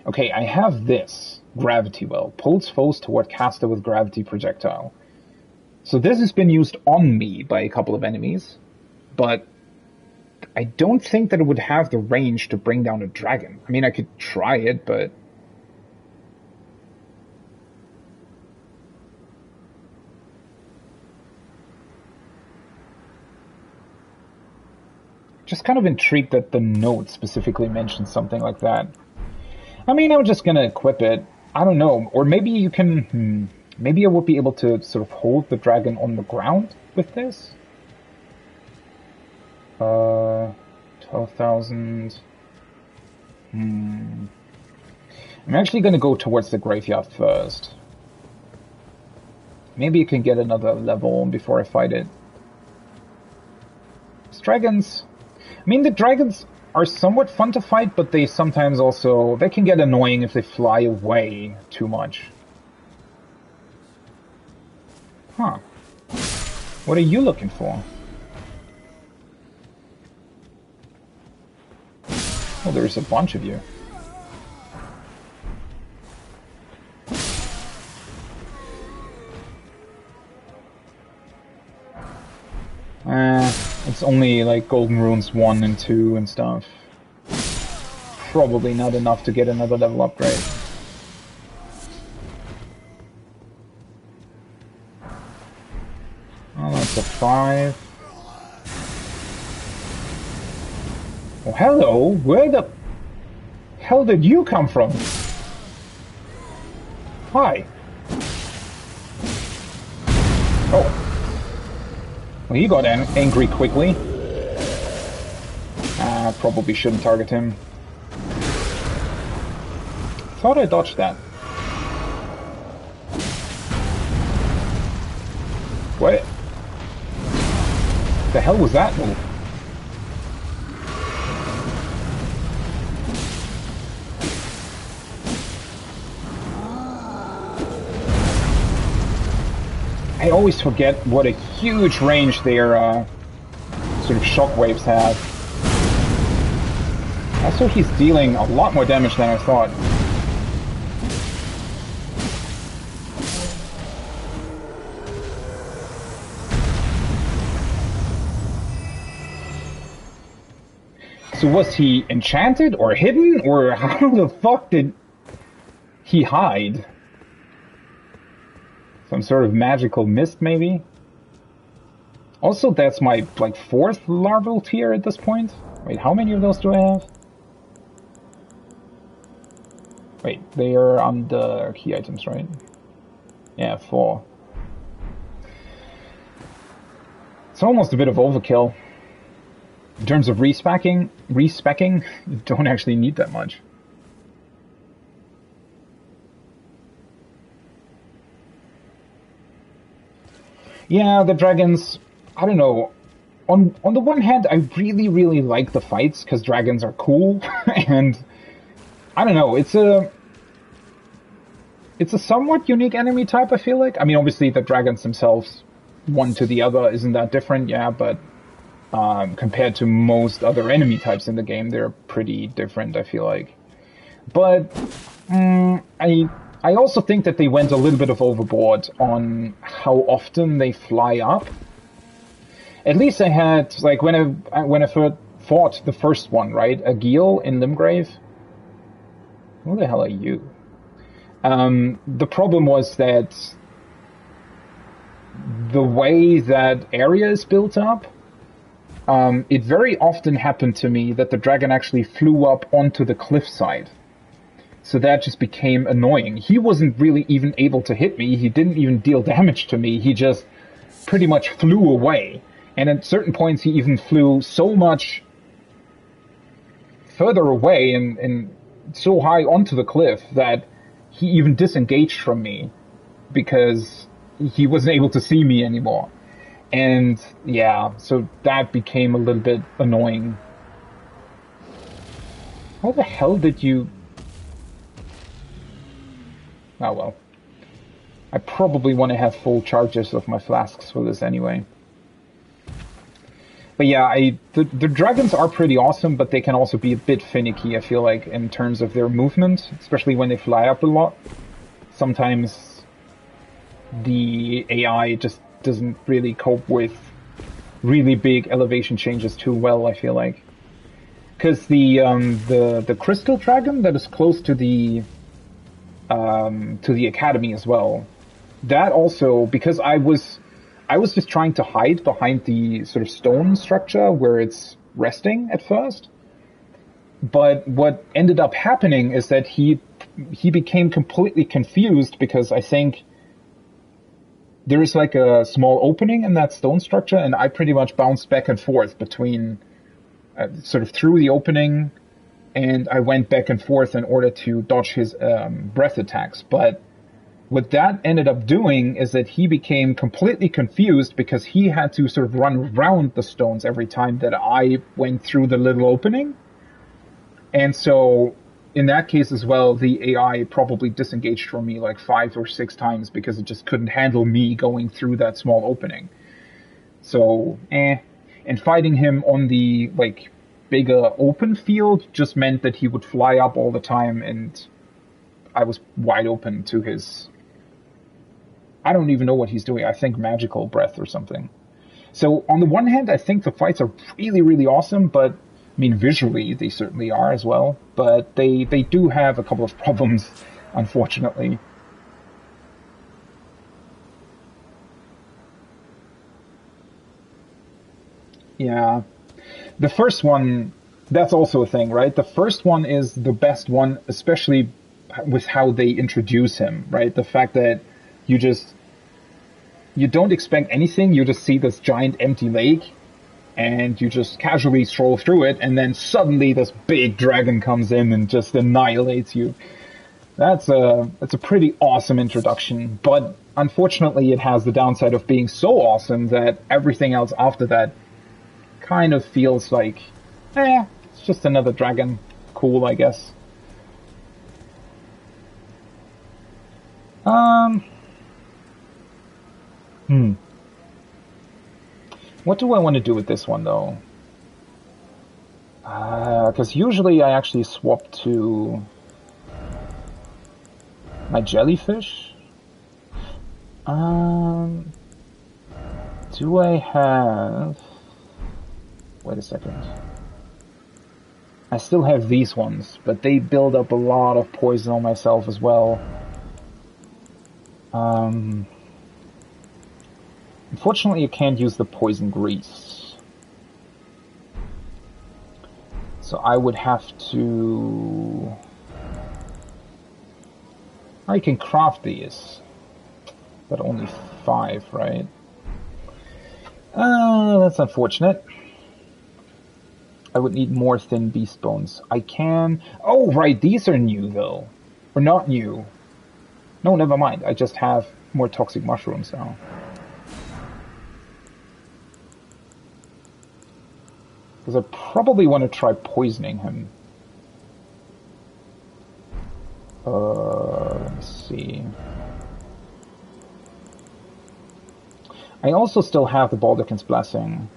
Okay, I have this. Gravity Well. Pulls foes toward caster with gravity projectile. So this has been used on me by a couple of enemies, but I don't think that it would have the range to bring down a dragon. I mean, I could try it, but... just kind of intrigued that the note specifically mentions something like that. I mean, I'm just gonna equip it. I don't know. Or maybe you can... maybe I would be able to sort of hold the dragon on the ground with this? 12,000... I'm actually gonna go towards the graveyard first. Maybe you can get another level before I fight it. These dragons... I mean, the dragons are somewhat fun to fight, but they sometimes also... they can get annoying if they fly away too much. Huh. What are you looking for? Oh, there's a bunch of you. It's only like Golden Runes 1 and 2 and stuff. Probably not enough to get another level upgrade. Oh, that's a 5. Oh, hello! Where the hell did you come from? Hi. Oh. Well, he got angry quickly. Probably shouldn't target him. Thought I dodged that. What? The hell was that move? I always forget what a huge range their sort of shockwaves have. Also, he's dealing a lot more damage than I thought. So was he enchanted or hidden, or how the fuck did he hide? Some sort of magical mist, maybe? Also, that's my, like, 4th larval tier at this point. Wait, how many of those do I have? Wait, they are on the key items, right? Yeah, 4. It's almost a bit of overkill. In terms of respecking, you don't actually need that much. Yeah, the dragons, I don't know. On the one hand, I really like the fights, because dragons are cool, and I don't know, it's a somewhat unique enemy type, I feel like. I mean, obviously the dragons themselves, one to the other, isn't that different, yeah, but compared to most other enemy types in the game, they're pretty different, I feel like. But I also think that they went a little bit of overboard on how often they fly up. At least I had, like, when I first fought the first one, right? A Geel in Limgrave. Who the hell are you? The problem was that the way that area is built up, it very often happened to me that the dragon actually flew up onto the cliffside. So that just became annoying. He wasn't really even able to hit me. He didn't even deal damage to me. He just pretty much flew away. And at certain points he even flew so much further away and so high onto the cliff that he even disengaged from me because he wasn't able to see me anymore. And yeah, so that became a little bit annoying. How the hell did you... Oh well. I probably want to have full charges of my flasks for this anyway. But yeah, the dragons are pretty awesome, but they can also be a bit finicky, I feel like, in terms of their movement, especially when they fly up a lot. Sometimes the AI just doesn't really cope with really big elevation changes too well, I feel like. Because the crystal dragon that is close to the academy as well, that also, because I was just trying to hide behind the sort of stone structure where it's resting at first. But what ended up happening is that he became completely confused, because I think there is like a small opening in that stone structure, and I pretty much bounced back and forth between sort of through the opening, and I went back and forth in order to dodge his breath attacks. But what that ended up doing is that he became completely confused, because he had to sort of run around the stones every time that I went through the little opening. And so in that case as well, the AI probably disengaged from me like 5 or 6 times, because it just couldn't handle me going through that small opening. So, and fighting him on the like bigger open field just meant that he would fly up all the time, and I was wide open to his, I don't even know what he's doing. I think magical breath or something. So on the one hand, I think the fights are really, really awesome, but I mean, visually, they certainly are as well, but they do have a couple of problems, unfortunately. Yeah. The first one, that's also a thing, right? The first one is the best one, especially with how they introduce him, right? The fact that you don't expect anything, you just see this giant empty lake, and you just casually stroll through it, and then suddenly this big dragon comes in and just annihilates you. That's a pretty awesome introduction, but unfortunately it has the downside of being so awesome that everything else after that kind of feels like, it's just another dragon. Cool, I guess. What do I want to do with this one, though? Because usually I actually swap to my jellyfish. Do I have... Wait a second. I still have these ones, but they build up a lot of poison on myself as well. Unfortunately, you can't use the poison grease. So I would have to... I can craft these. But only 5, right? That's unfortunate. I would need more thin beast bones. I can... Oh, right, these are new, though. Or not new. No, never mind. I just have more toxic mushrooms now. Because I probably want to try poisoning him. Let me see. I also still have the Baldachin's Blessing.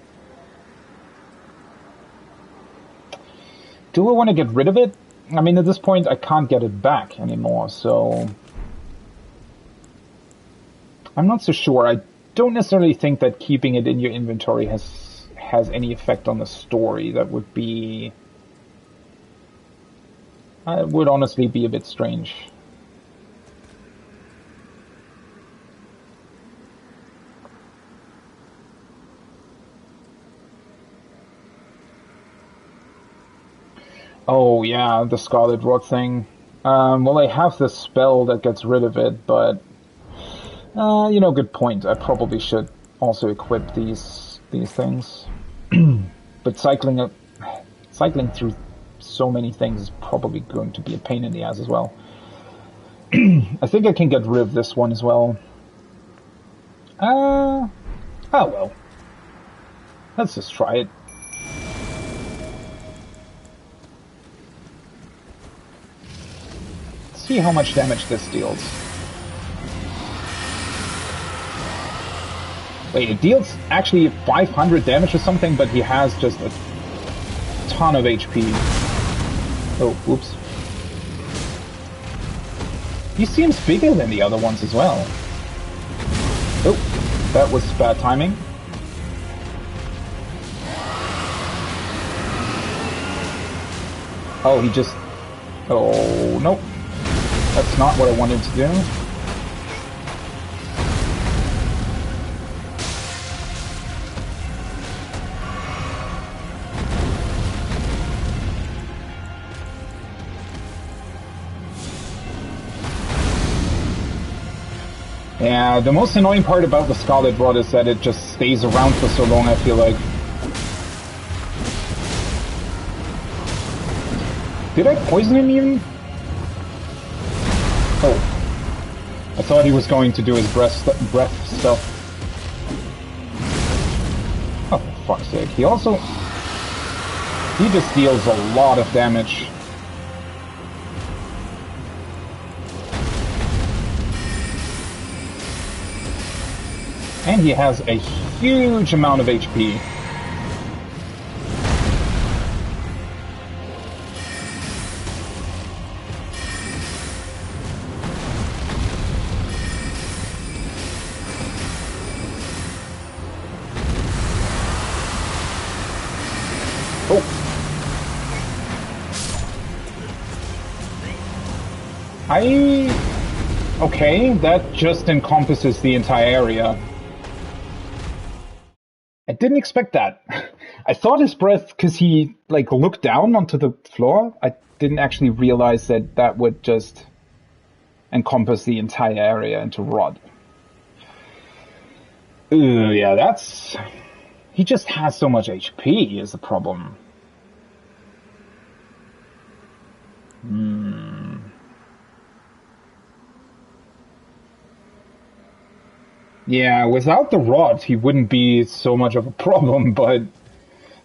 Do I want to get rid of it? I mean, at this point, I can't get it back anymore, so... I'm not so sure. I don't necessarily think that keeping it in your inventory has any effect on the story. That would be... It would honestly be a bit strange. Oh yeah, the Scarlet Rot thing. Well, I have this spell that gets rid of it, but... good point. I probably should also equip these things. But cycling through so many things is probably going to be a pain in the ass as well. I think I can get rid of this one as well. Oh well. Let's just try it. See how much damage this deals. Wait, it deals actually 500 damage or something, but he has just a ton of HP. Oh, oops. He seems bigger than the other ones as well. Oh, that was bad timing. Oh, he just... Oh, nope. That's not what I wanted to do. Yeah, the most annoying part about the Scarlet Rod is that it just stays around for so long, I feel like. Did I poison him even? Oh. I thought he was going to do his breath stuff. Oh, for fuck's sake. He just deals a lot of damage. And he has a huge amount of HP. Oh. Okay, that just encompasses the entire area. I didn't expect that. I thought his breath, because he like looked down onto the floor, I didn't actually realize that that would just encompass the entire area into Rod. Yeah, that's... He just has so much HP is the problem. Yeah, without the rod, he wouldn't be so much of a problem, but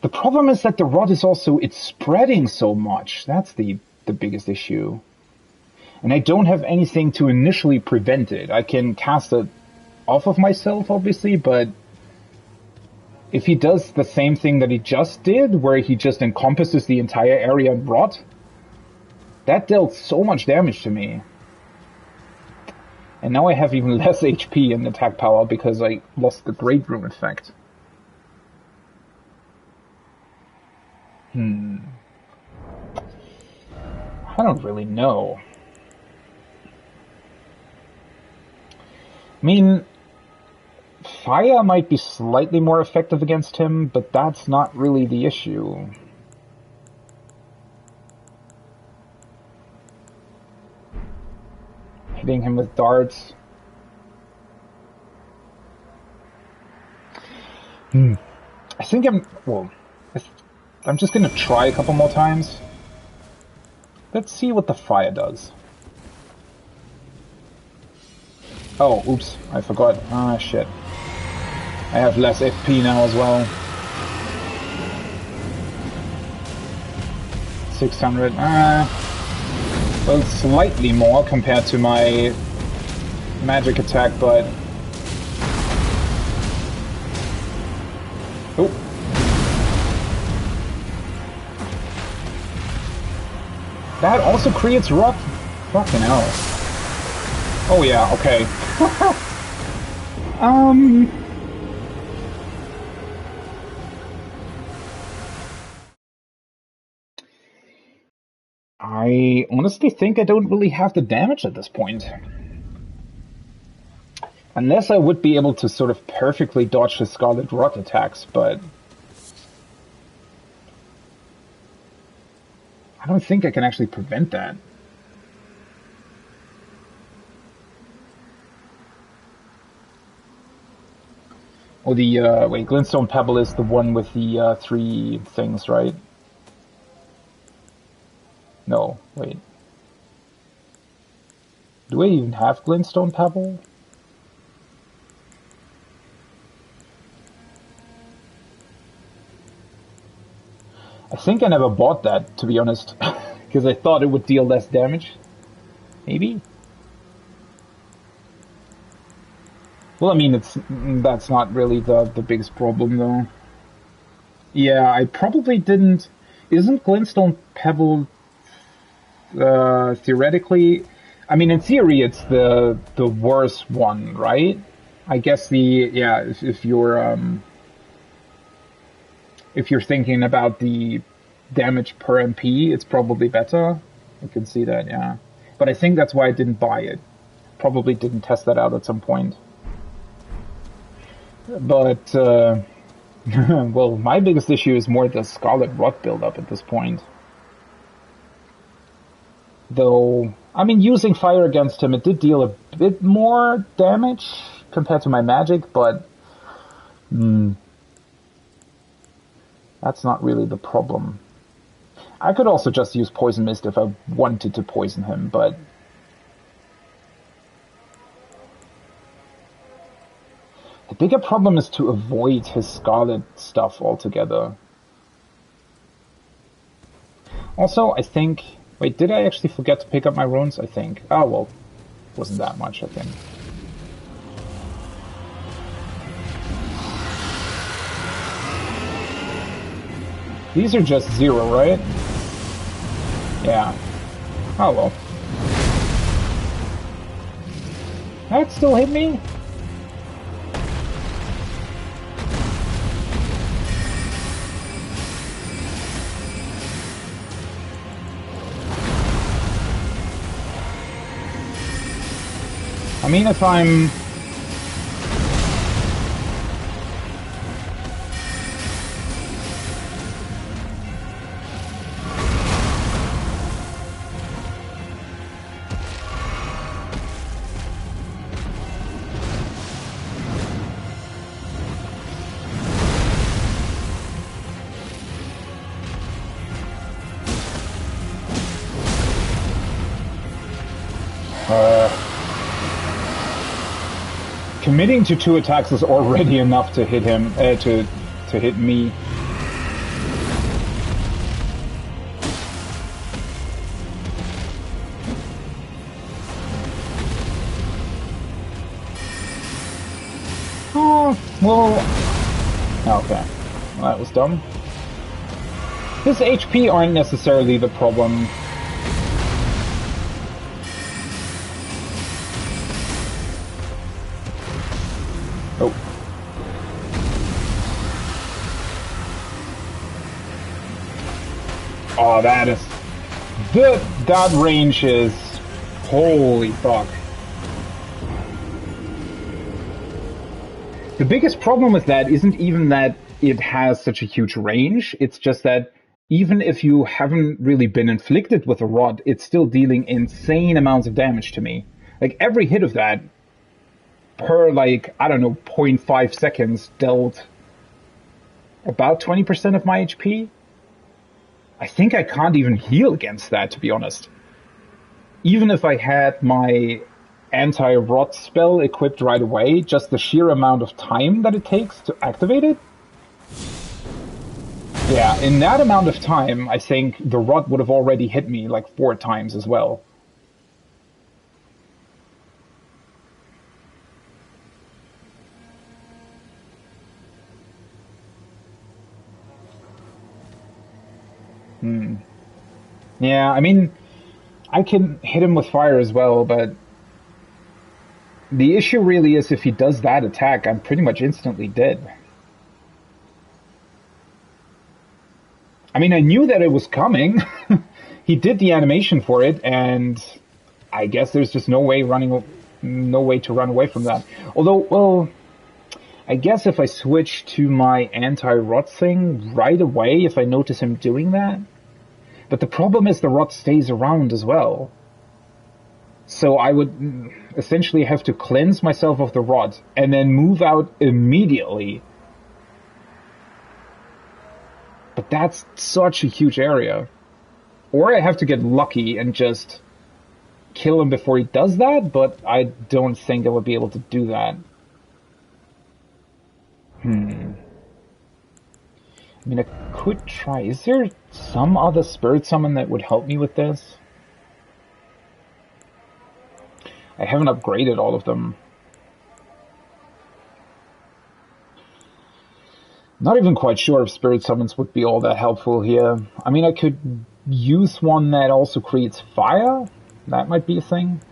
the problem is that the rod is also, it's spreading so much. That's the biggest issue. And I don't have anything to initially prevent it. I can cast it off of myself, obviously, but if he does the same thing that he just did, where he just encompasses the entire area in rod, that dealt so much damage to me. And now I have even less HP and attack power because I lost the Great Rune effect. I don't really know. I mean, fire might be slightly more effective against him, but that's not really the issue. Hitting him with darts. I think I'm just gonna try a couple more times. Let's see what the fire does. Oh, oops, I forgot. Ah, shit. I have less FP now as well. 600. Well, slightly more compared to my magic attack, but... Oh. That also creates rock? Fucking hell. Oh yeah, okay. I honestly think I don't really have the damage at this point. Unless I would be able to sort of perfectly dodge the Scarlet Rot attacks, but... I don't think I can actually prevent that. Oh, wait, Glintstone Pebble is the one with the 3 things, right? No, wait. Do I even have Glintstone Pebble? I think I never bought that, to be honest, because I thought it would deal less damage. Maybe? Well, I mean, that's not really the biggest problem, though. Yeah, I probably didn't... Isn't Glintstone Pebble theoretically... I mean, in theory, it's the worst one, right? I guess if you're thinking about the damage per MP, it's probably better. I can see that, yeah. But I think that's why I didn't buy it. Probably didn't test that out at some point. But, well, my biggest issue is more the Scarlet Rot buildup at this point. Though, I mean, using fire against him, it did deal a bit more damage compared to my magic, but that's not really the problem. I could also just use Poison Mist if I wanted to poison him, but... The bigger problem is to avoid his Scarlet stuff altogether. Also, I think... Wait, did I actually forget to pick up my runes? I think. Oh, well, wasn't that much, I think. These are just 0, right? Yeah. Oh, well. That still hit me? I mean, if I'm... Committing to 2 attacks is already enough to hit him, to hit me. Oh, well... Okay. Well, that was dumb. His HP aren't necessarily the problem. Oh, that is... That range is... Holy fuck. The biggest problem with that isn't even that it has such a huge range, it's just that even if you haven't really been inflicted with a rod, it's still dealing insane amounts of damage to me. Like, every hit of that, per, like, I don't know, 0.5 seconds, dealt about 20% of my HP. I think I can't even heal against that, to be honest. Even if I had my anti-rot spell equipped right away, just the sheer amount of time that it takes to activate it. Yeah, in that amount of time, I think the rot would have already hit me like 4 times as well. Yeah, I mean, I can hit him with fire as well, but the issue really is if he does that attack, I'm pretty much instantly dead. I mean, I knew that it was coming. He did the animation for it, and I guess there's just no way to run away from that. Although, well, I guess if I switch to my anti-rot thing right away, if I notice him doing that. But the problem is the rot stays around as well. So I would essentially have to cleanse myself of the rot and then move out immediately. But that's such a huge area. Or I have to get lucky and just kill him before he does that, but I don't think I would be able to do that. I mean, I could try. Is there some other spirit summon that would help me with this? I haven't upgraded all of them. Not even quite sure if spirit summons would be all that helpful here. I mean, I could use one that also creates fire. That might be a thing.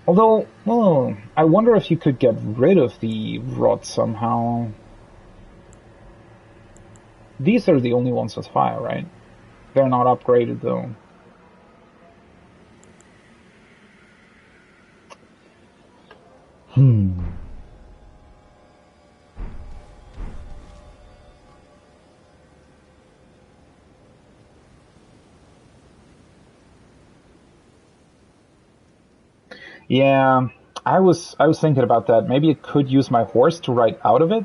Although, well, I wonder if you could get rid of the rod somehow. These are the only ones with fire, right? They're not upgraded, though. Yeah, I was thinking about that. Maybe I could use my horse to ride out of it.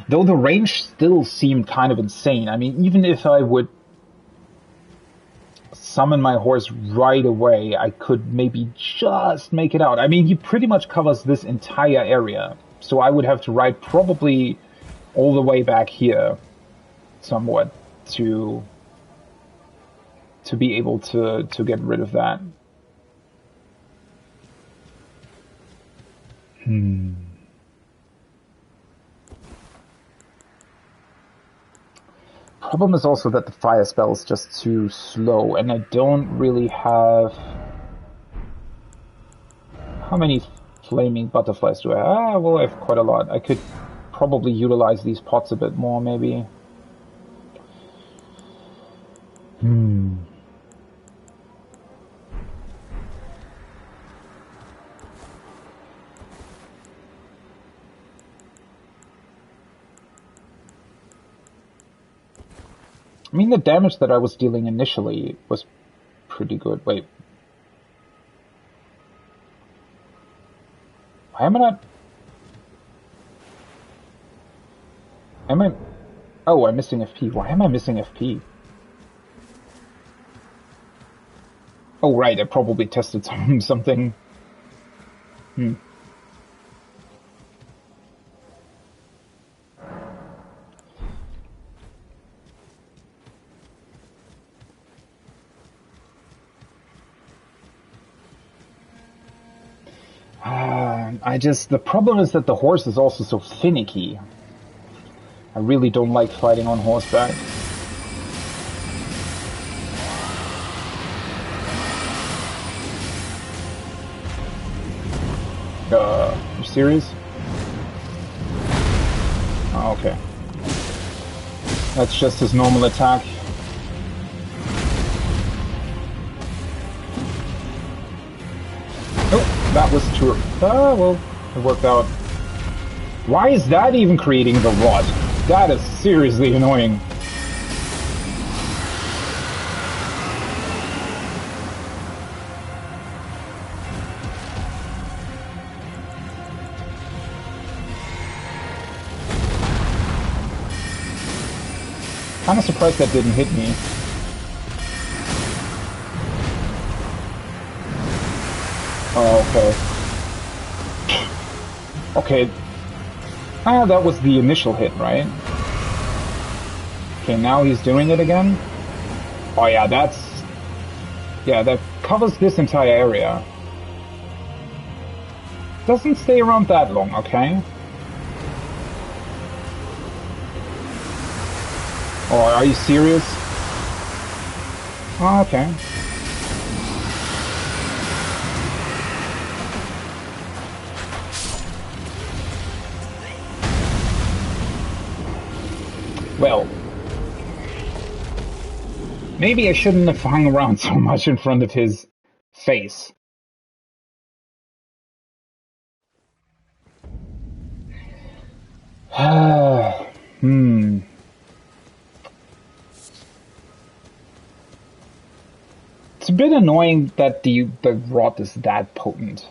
Though the range still seemed kind of insane. I mean, even if I would summon my horse right away, I could maybe just make it out. I mean, he pretty much covers this entire area. So I would have to ride probably all the way back here somewhat to be able to get rid of that. Problem is also that the fire spell is just too slow, and I don't really have... How many flaming butterflies do I have? Ah, well, I have quite a lot. I could probably utilize these pots a bit more, maybe. I mean, the damage that I was dealing initially was pretty good. Wait. Why am I not... Am I... Oh, I'm missing FP. Why am I missing FP? Oh, right, I probably tested something. The problem is that the horse is also so finicky. I really don't like fighting on horseback. You serious? Oh, okay. That's just his normal attack. Oh, that was true. Ah, well, it worked out. Why is that even creating the rod? That is seriously annoying. Kinda surprised that didn't hit me. Oh, okay. Okay. Ah, that was the initial hit, right? Okay, now he's doing it again. Oh yeah, that's... Yeah, that covers this entire area. Doesn't stay around that long, okay? Oh, are you serious? Oh, okay. Well, maybe I shouldn't have hung around so much in front of his face. It's a bit annoying that the rod is that potent.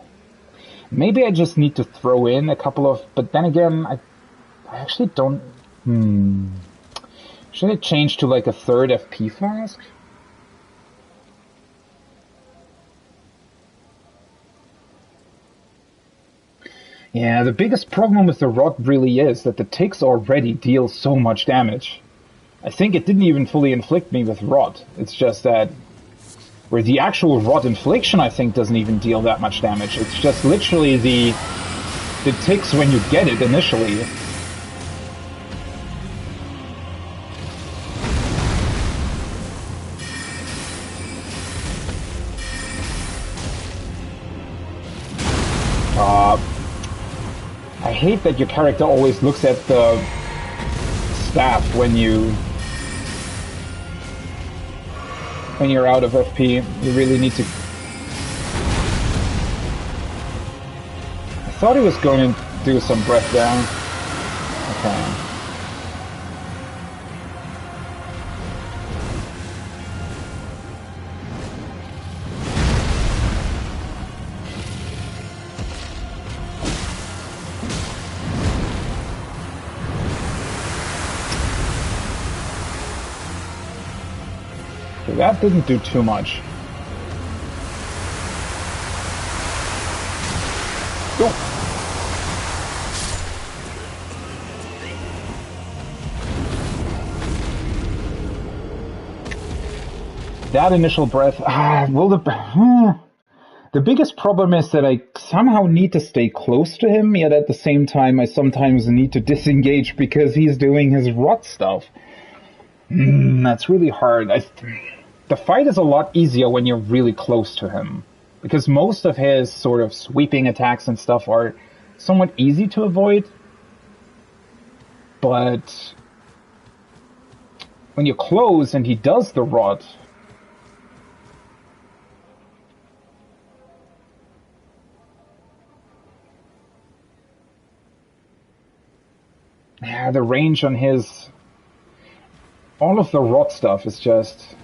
Maybe I just need to throw in a couple of... But then again, I actually don't... Should I change to like a third FP flask? Yeah, the biggest problem with the rod really is that the ticks already deal so much damage. I think it didn't even fully inflict me with rod. It's just that... Where the actual rod infliction, I think, doesn't even deal that much damage. It's just literally the ticks when you get it initially. hate that your character always looks at the staff when you're out of FP. You really need to... I thought he was going to do some breath down. Okay. That didn't do too much. Go. That initial breath. Well, the biggest problem is that I somehow need to stay close to him, yet at the same time I sometimes need to disengage because he's doing his rot stuff. That's really hard. The fight is a lot easier when you're really close to him, because most of his sort of sweeping attacks and stuff are somewhat easy to avoid. But when you're close and he does the rot, yeah, the range on his... all of the rot stuff is just...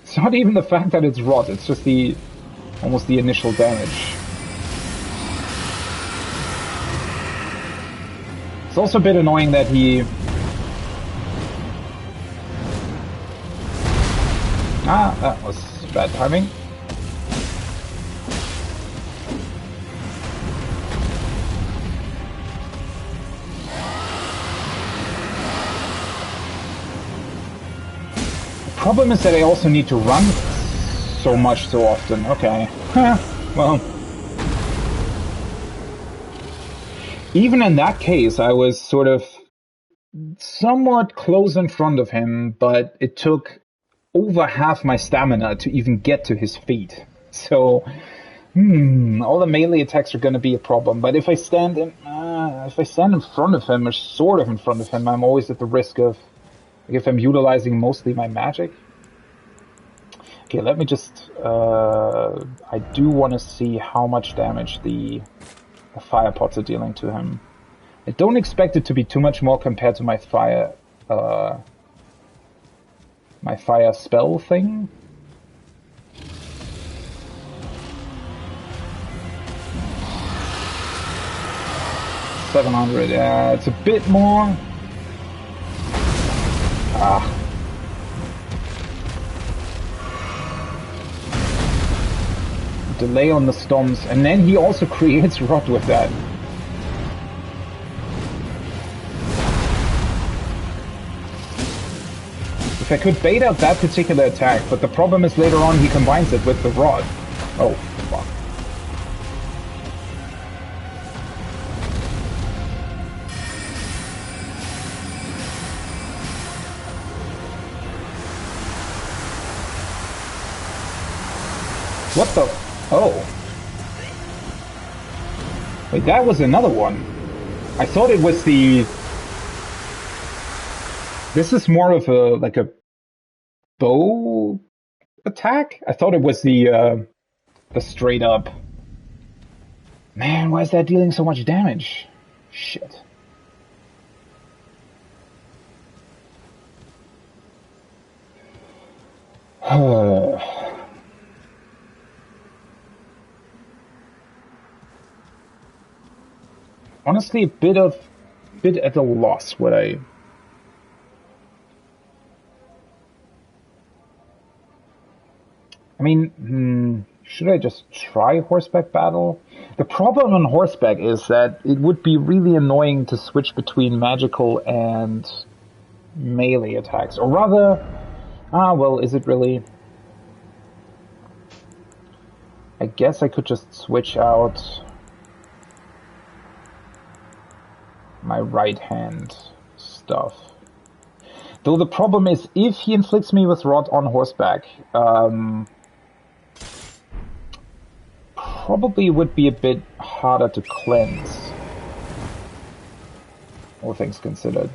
It's not even the fact that it's rot, it's just almost the initial damage. It's also a bit annoying that he... that was bad timing. Problem is that I also need to run so much so often. Okay. Well. Even in that case, I was sort of somewhat close in front of him, but it took over half my stamina to even get to his feet. So, all the melee attacks are going to be a problem. But if I stand in front of him, or sort of in front of him, I'm always at the risk of... if I'm utilizing mostly my magic. Okay, let me just... I do want to see how much damage the fire pots are dealing to him. I don't expect it to be too much more compared to my fire spell thing. $700, yeah, it's a bit more. Delay on the storms, and then he also creates rot with that. If I could bait out that particular attack, but the problem is later on he combines it with the rod. Oh, fuck. What the? Oh. Wait, that was another one. I thought it was the... This is more of a, like a bow attack? I thought it was the straight up... Man, why is that dealing so much damage? Shit. Honestly, a bit at a loss what I... I mean, should I just try horseback battle? The problem on horseback is that it would be really annoying to switch between magical and melee attacks. Or rather, well, is it really? I guess I could just switch out my right hand stuff. Though the problem is, if he inflicts me with rot on horseback, probably would be a bit harder to cleanse. all things considered.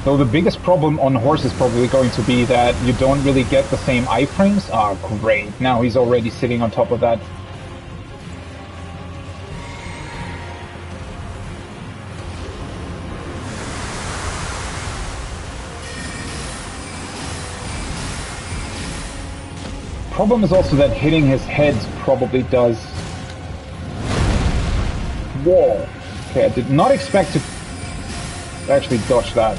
So the biggest problem on horse is probably going to be that you don't really get the same iframes. Ah, great. Now he's already sitting on top of that. Problem is also that hitting his head probably does... Whoa. Okay, I did not expect to actually dodge that.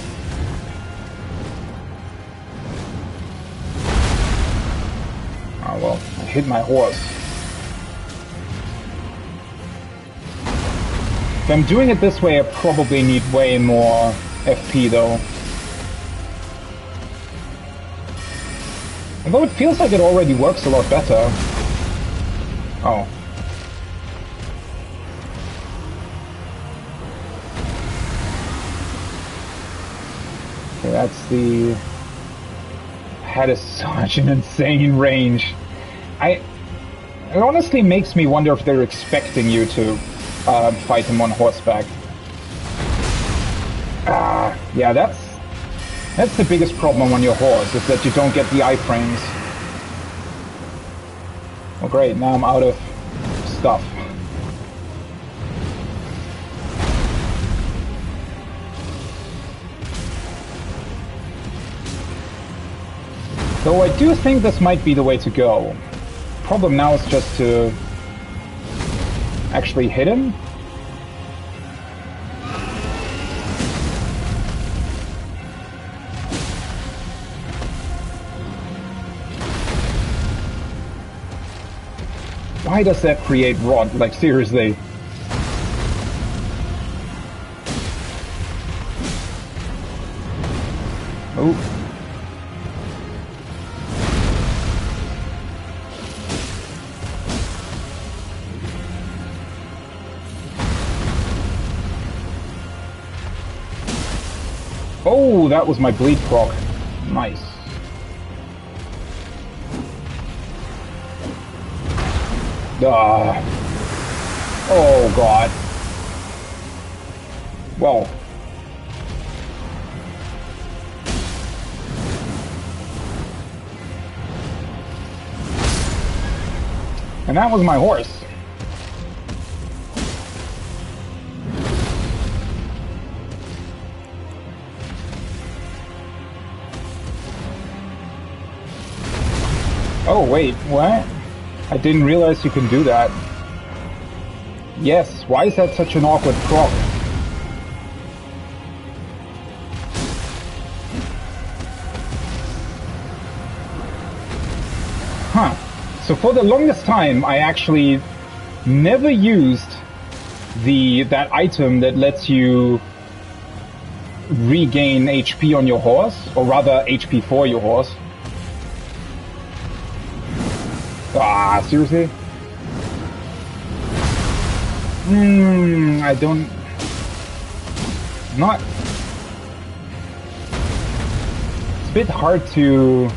Oh well, I hit my horse. If I'm doing it this way, I probably need way more FP though. Although it feels like it already works a lot better. Oh. Okay, that's the... That is such an insane range. It honestly makes me wonder if they're expecting you to fight him on horseback. Yeah, that's the biggest problem on your horse, is that you don't get the iframes. Well, great, now I'm out of stuff. So I do think this might be the way to go. Problem now is just to actually hit him. Why does that create rot? Like, seriously. Oh. Oh, that was my bleed proc. Nice. Oh god. Well. And that was my horse. Oh wait, what? I didn't realize you can do that. Yes, why is that such an awkward proc? Huh. So for the longest time, I actually never used that item that lets you regain HP on your horse, or rather HP for your horse. Ah, seriously? I don't... Not... It's a bit hard to...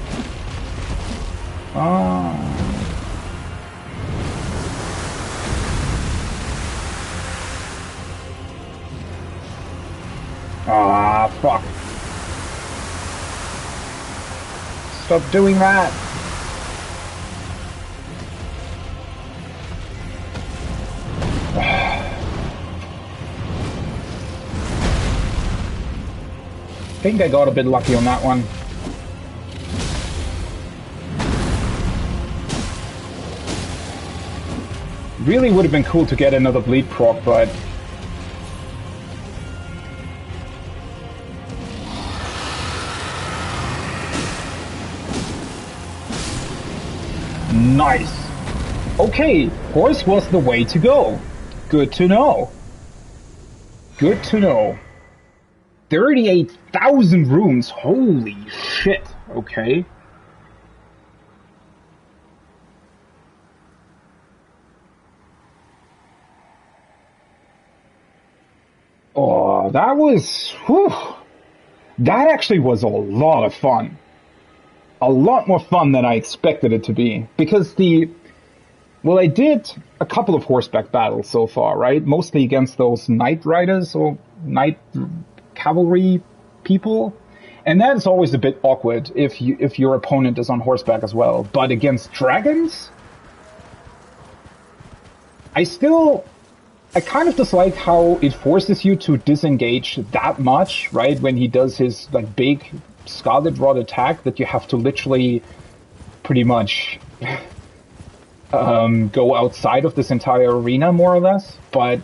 Ah, fuck. Stop doing that. I think I got a bit lucky on that one. Really would have been cool to get another bleed proc, but... Nice! Okay, horse was the way to go. Good to know. Good to know. 38,000 rooms, holy shit, okay. Oh, that was, whew. That actually was a lot of fun. A lot more fun than I expected it to be. Because well, I did a couple of horseback battles so far, right? Mostly against those knight riders or knight cavalry people. And that is always a bit awkward if your opponent is on horseback as well. But against dragons, I kind of dislike how it forces you to disengage that much, right? When he does his like big Scarlet Rod attack, that you have to literally pretty much go outside of this entire arena, more or less. But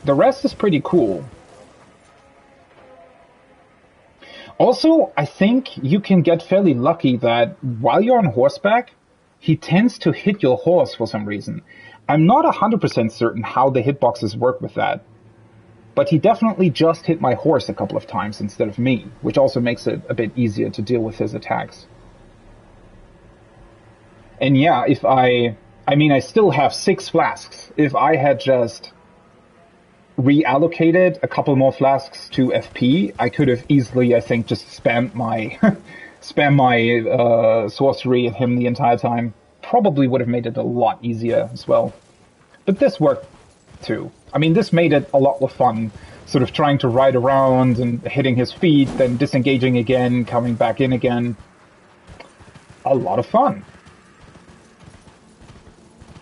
the rest is pretty cool. Also, I think you can get fairly lucky that while you're on horseback, he tends to hit your horse for some reason. I'm not 100% certain how the hitboxes work with that, but he definitely just hit my horse a couple of times instead of me, which also makes it a bit easier to deal with his attacks. And yeah, I still have 6 flasks. If I had just reallocated a couple more flasks to FP, I could have easily, I think, just spammed my sorcery at him the entire time. Probably would have made it a lot easier as well. But this worked too. I mean, this made it a lot more fun, sort of trying to ride around and hitting his feet, then disengaging again, coming back in again. A lot of fun.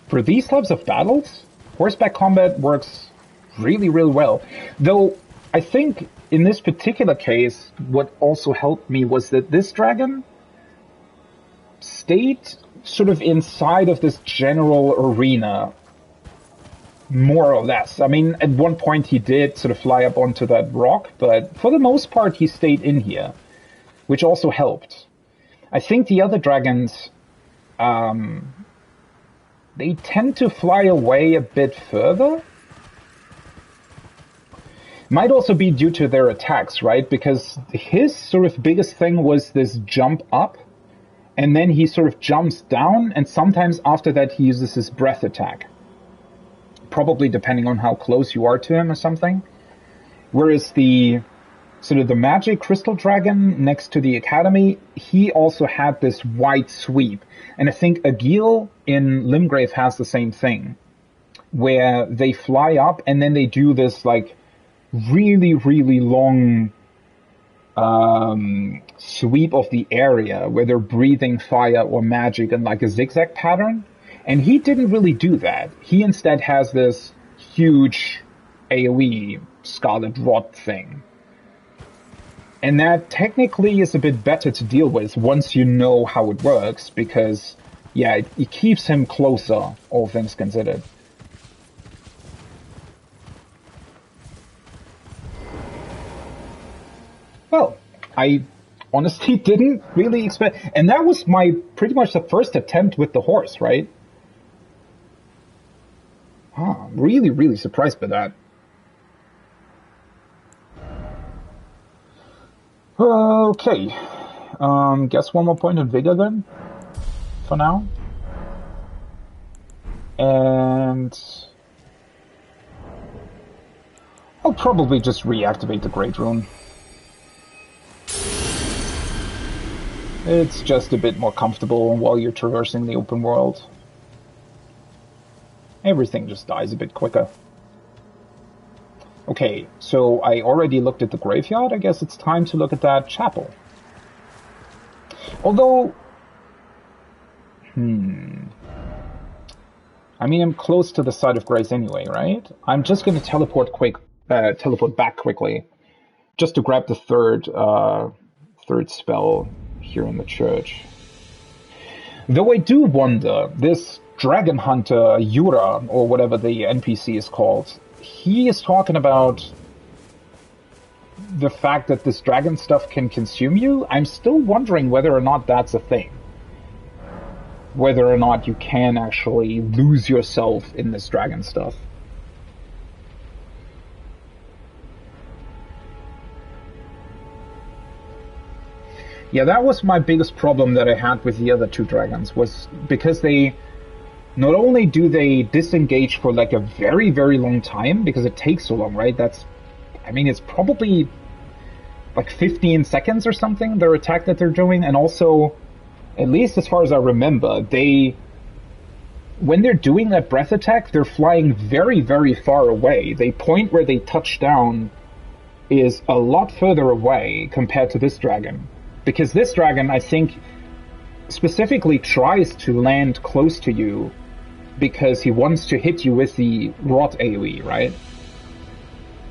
For these types of battles, horseback combat works really, really well. Though, I think in this particular case, what also helped me was that this dragon stayed sort of inside of this general arena, more or less. I mean, at one point he did sort of fly up onto that rock, but for the most part he stayed in here, which also helped. I think the other dragons, they tend to fly away a bit further. Might also be due to their attacks, right? Because his sort of biggest thing was this jump up, and then he sort of jumps down, and sometimes after that he uses his breath attack. Probably depending on how close you are to him or something. Whereas the sort of the magic crystal dragon next to the academy, he also had this wide sweep. And I think Agil in Limgrave has the same thing, where they fly up and then they do this like really, really long sweep of the area where they're breathing fire or magic in like a zigzag pattern. And he didn't really do that. He instead has this huge AoE Scarlet Rod thing. And that technically is a bit better to deal with once you know how it works, because, yeah, it keeps him closer, all things considered. Well, I honestly didn't really expect... And that was pretty much the first attempt with the horse, right? I'm really, really surprised by that. Okay. Guess one more point of vigor then, for now. And I'll probably just reactivate the Great Rune. It's just a bit more comfortable while you're traversing the open world. Everything just dies a bit quicker. Okay, so I already looked at the graveyard. I guess it's time to look at that chapel. Although... I mean, I'm close to the site of grace anyway, right? I'm just going to teleport back quickly, just to grab the third spell here in the church. Though I do wonder, this Dragon Hunter, Yura, or whatever the NPC is called, he is talking about the fact that this dragon stuff can consume you. I'm still wondering whether or not that's a thing. Whether or not you can actually lose yourself in this dragon stuff. Yeah, that was my biggest problem that I had with the other two dragons, was because they... Not only do they disengage for like a very, very long time, because it takes so long, right? It's probably like 15 seconds or something, their attack that they're doing. And also, at least as far as I remember, when they're doing that breath attack, they're flying very, very far away. The point where they touch down is a lot further away compared to this dragon. Because this dragon, I think, specifically tries to land close to you because he wants to hit you with the rot AoE, right?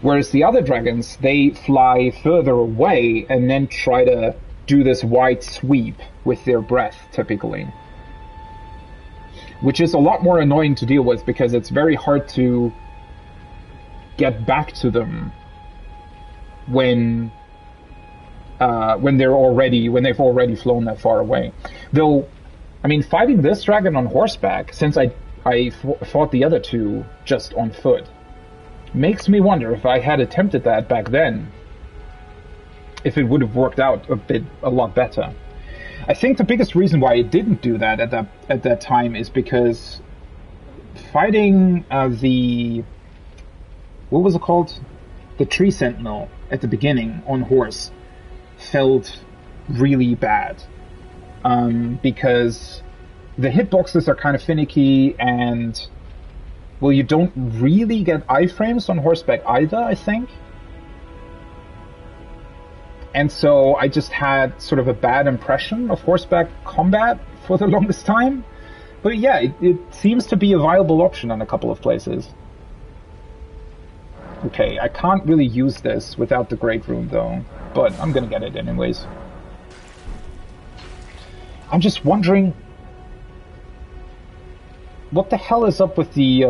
Whereas the other dragons, they fly further away and then try to do this wide sweep with their breath, typically. Which is a lot more annoying to deal with because it's very hard to get back to them when they've already flown that far away. Though, I mean, fighting this dragon on horseback, since I fought the other two just on foot, makes me wonder if I had attempted that back then, if it would have worked out a lot better. I think the biggest reason why I didn't do that at that time is because fighting what was it called? The Tree Sentinel at the beginning on horse felt really bad. Because the hitboxes are kind of finicky and, well, you don't really get iframes on horseback either, I think. And so I just had sort of a bad impression of horseback combat for the longest time. But yeah, it seems to be a viable option in a couple of places. Okay, I can't really use this without the Great Rune though, but I'm gonna get it anyways. I'm just wondering, what the hell is up with the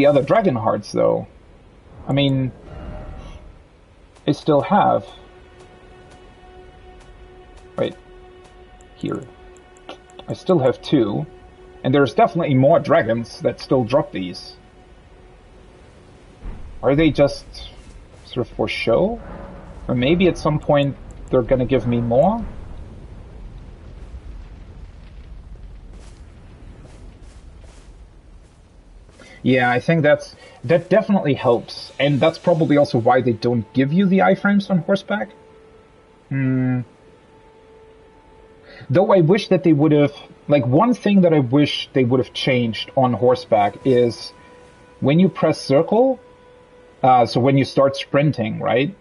other dragon hearts though? I mean, I still have... Wait. Here. I still have 2. And there's definitely more dragons that still drop these. Are they just sort of for show? Or maybe at some point they're gonna give me more? Yeah, I think that definitely helps, and that's probably also why they don't give you the iframes on horseback. Though I wish that they would have, like, one thing that I wish they would have changed on horseback is when you press circle, so when you start sprinting, right?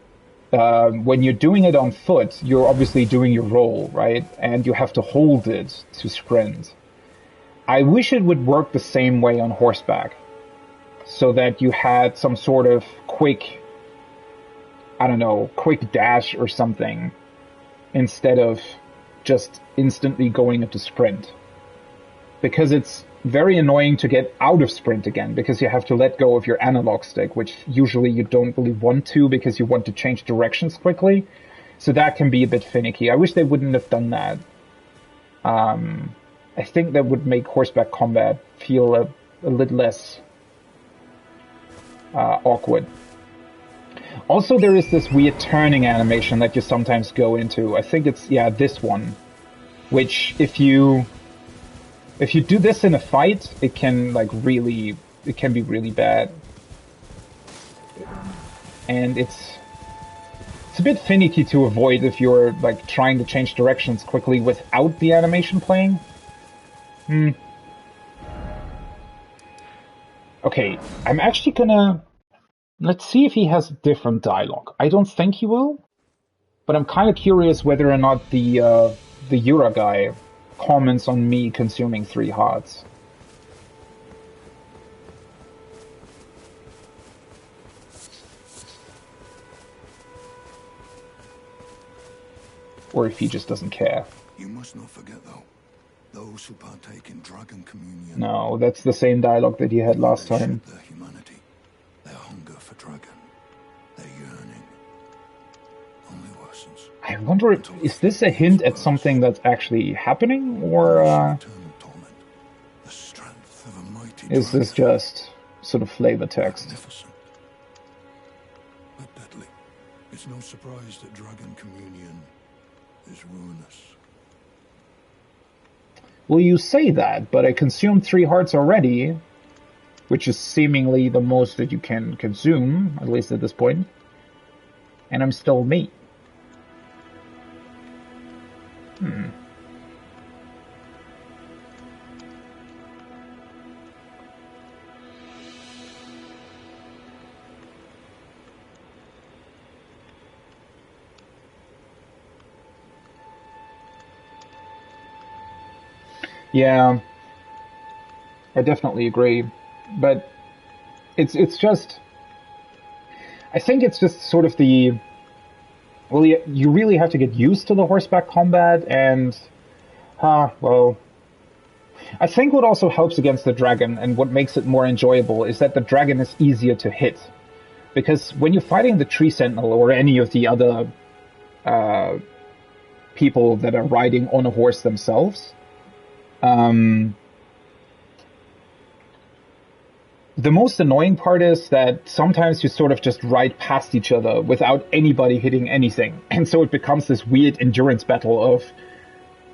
When you're doing it on foot, you're obviously doing your roll, right? And you have to hold it to sprint. I wish it would work the same way on horseback, so that you had some sort of quick, I don't know, quick dash or something, instead of just instantly going into sprint. Because it's very annoying to get out of sprint again, because you have to let go of your analog stick, which usually you don't really want to, because you want to change directions quickly. So that can be a bit finicky. I wish they wouldn't have done that. I think that would make horseback combat feel a little less awkward. Also, there is this weird turning animation that you sometimes go into. I think it's, yeah, this one. Which, if you do this in a fight, it can be really bad. And it's a bit finicky to avoid if you're, like, trying to change directions quickly without the animation playing. Okay, I'm actually gonna... Let's see if he has different dialogue. I don't think he will, but I'm kind of curious whether or not the Yura guy comments on me consuming 3 hearts. Or if he just doesn't care. You must not forget, though, those who partake in dragon communion. No, that's the same dialogue that he had last time. Their humanity, their hunger for dragon, their yearning, only worsens. I wonder, is this a hint at something that's actually happening, or The strength of a mighty is this just sort of flavor text? Magnificent, but deadly. It's no surprise that dragon communion is ruinous. Well, you say that, but I consumed 3 hearts already, which is seemingly the most that you can consume, at least at this point. And I'm still me. Yeah, I definitely agree, but it's just, I think it's just sort of the, well, you really have to get used to the horseback combat, and well, I think what also helps against the dragon and what makes it more enjoyable is that the dragon is easier to hit, because when you're fighting the tree sentinel or any of the other people that are riding on a horse themselves, the most annoying part is that sometimes you sort of just ride past each other without anybody hitting anything. And so it becomes this weird endurance battle of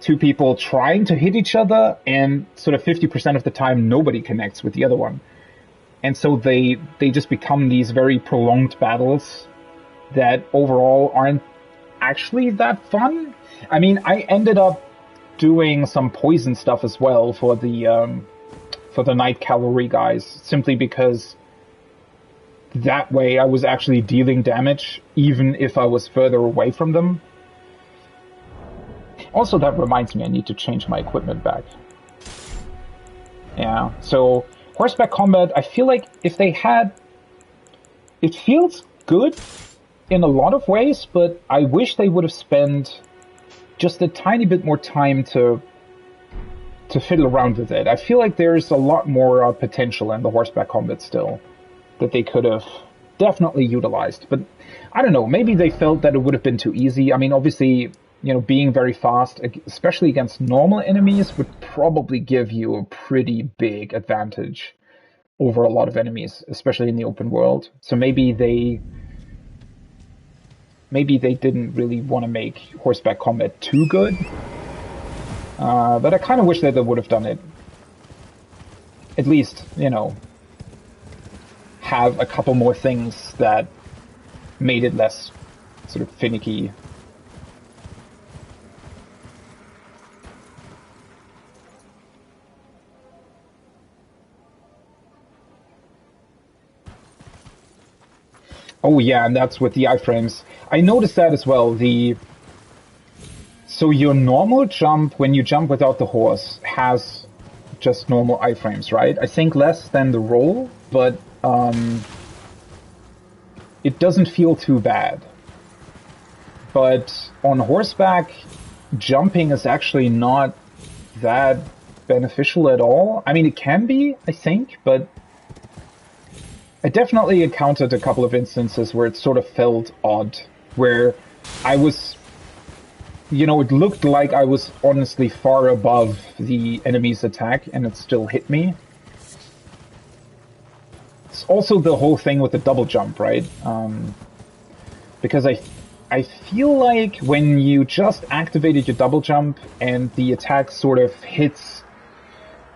two people trying to hit each other, and sort of 50% of the time nobody connects with the other one. And so they just become these very prolonged battles that overall aren't actually that fun. I mean, I ended up doing some poison stuff as well for the night cavalry guys, simply because that way I was actually dealing damage even if I was further away from them. Also, that reminds me, I need to change my equipment back. Yeah, so horseback combat, I feel like if they had, it feels good in a lot of ways, but I wish they would have spent just a tiny bit more time to fiddle around with it. I feel like there's a lot more potential in the horseback combat still that they could have definitely utilized. But I don't know, maybe they felt that it would have been too easy. I mean, obviously, you know, being very fast, especially against normal enemies, would probably give you a pretty big advantage over a lot of enemies, especially in the open world. So maybe they didn't really want to make horseback combat too good. But I kind of wish that they would have done it. At least, you know, have a couple more things that made it less sort of finicky. Oh yeah, and that's with the iframes. I noticed that as well. So your normal jump, when you jump without the horse, has just normal iframes, right? I think less than the roll, but it doesn't feel too bad. But on horseback, jumping is actually not that beneficial at all. I mean, it can be, I think, but I definitely encountered a couple of instances where it sort of felt odd, where I was, you know, it looked like I was honestly far above the enemy's attack and it still hit me. It's also the whole thing with the double jump, right? Because I feel like when you just activated your double jump and the attack sort of hits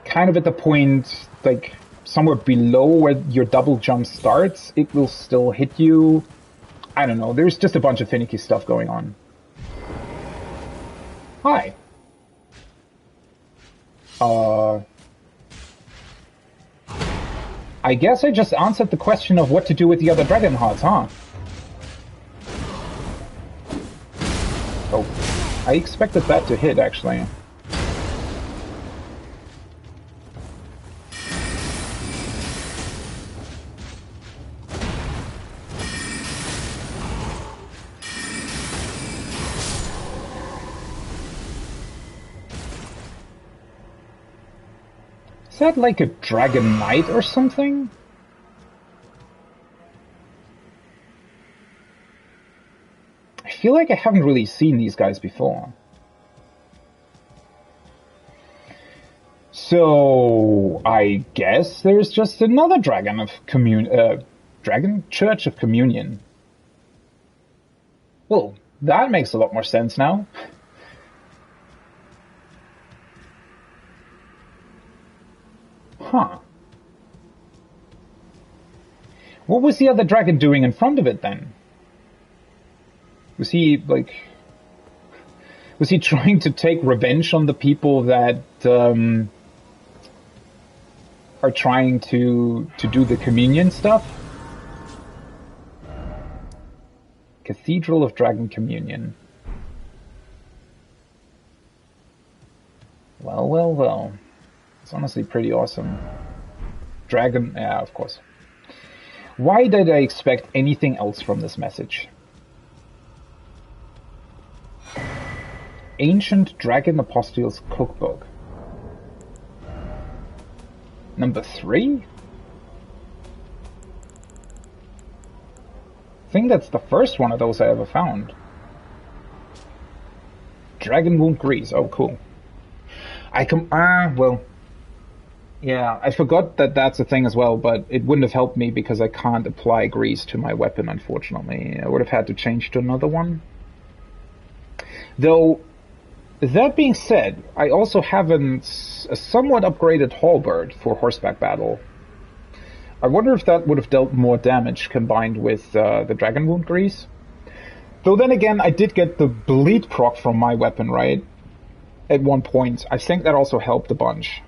kind of at the point, like somewhere below where your double jump starts, it will still hit you. I don't know, there's just a bunch of finicky stuff going on. Hi. I guess I just answered the question of what to do with the other dragon hearts, huh? Oh, I expected that to hit, actually. Is that like a dragon knight or something? I feel like I haven't really seen these guys before. So, I guess there's just another dragon of Dragon Church of Communion. Well, that makes a lot more sense now. Huh. What was the other dragon doing in front of it then? Was he, like... Was he trying to take revenge on the people that are trying to do the communion stuff? Cathedral of Dragon Communion. Well, well, well. It's honestly pretty awesome. Dragon... yeah, of course. Why did I expect anything else from this message? Ancient Dragon Apostles Cookbook. Number 3? I think that's the first one of those I ever found. Dragon Wound Grease. Oh, cool. Well... yeah, I forgot that that's a thing as well, but it wouldn't have helped me because I can't apply grease to my weapon, unfortunately. I would have had to change to another one. Though, that being said, I also have a somewhat upgraded halberd for horseback battle. I wonder if that would have dealt more damage combined with the Dragon Wound Grease. Though then again, I did get the bleed proc from my weapon, right? At one point. I think that also helped a bunch.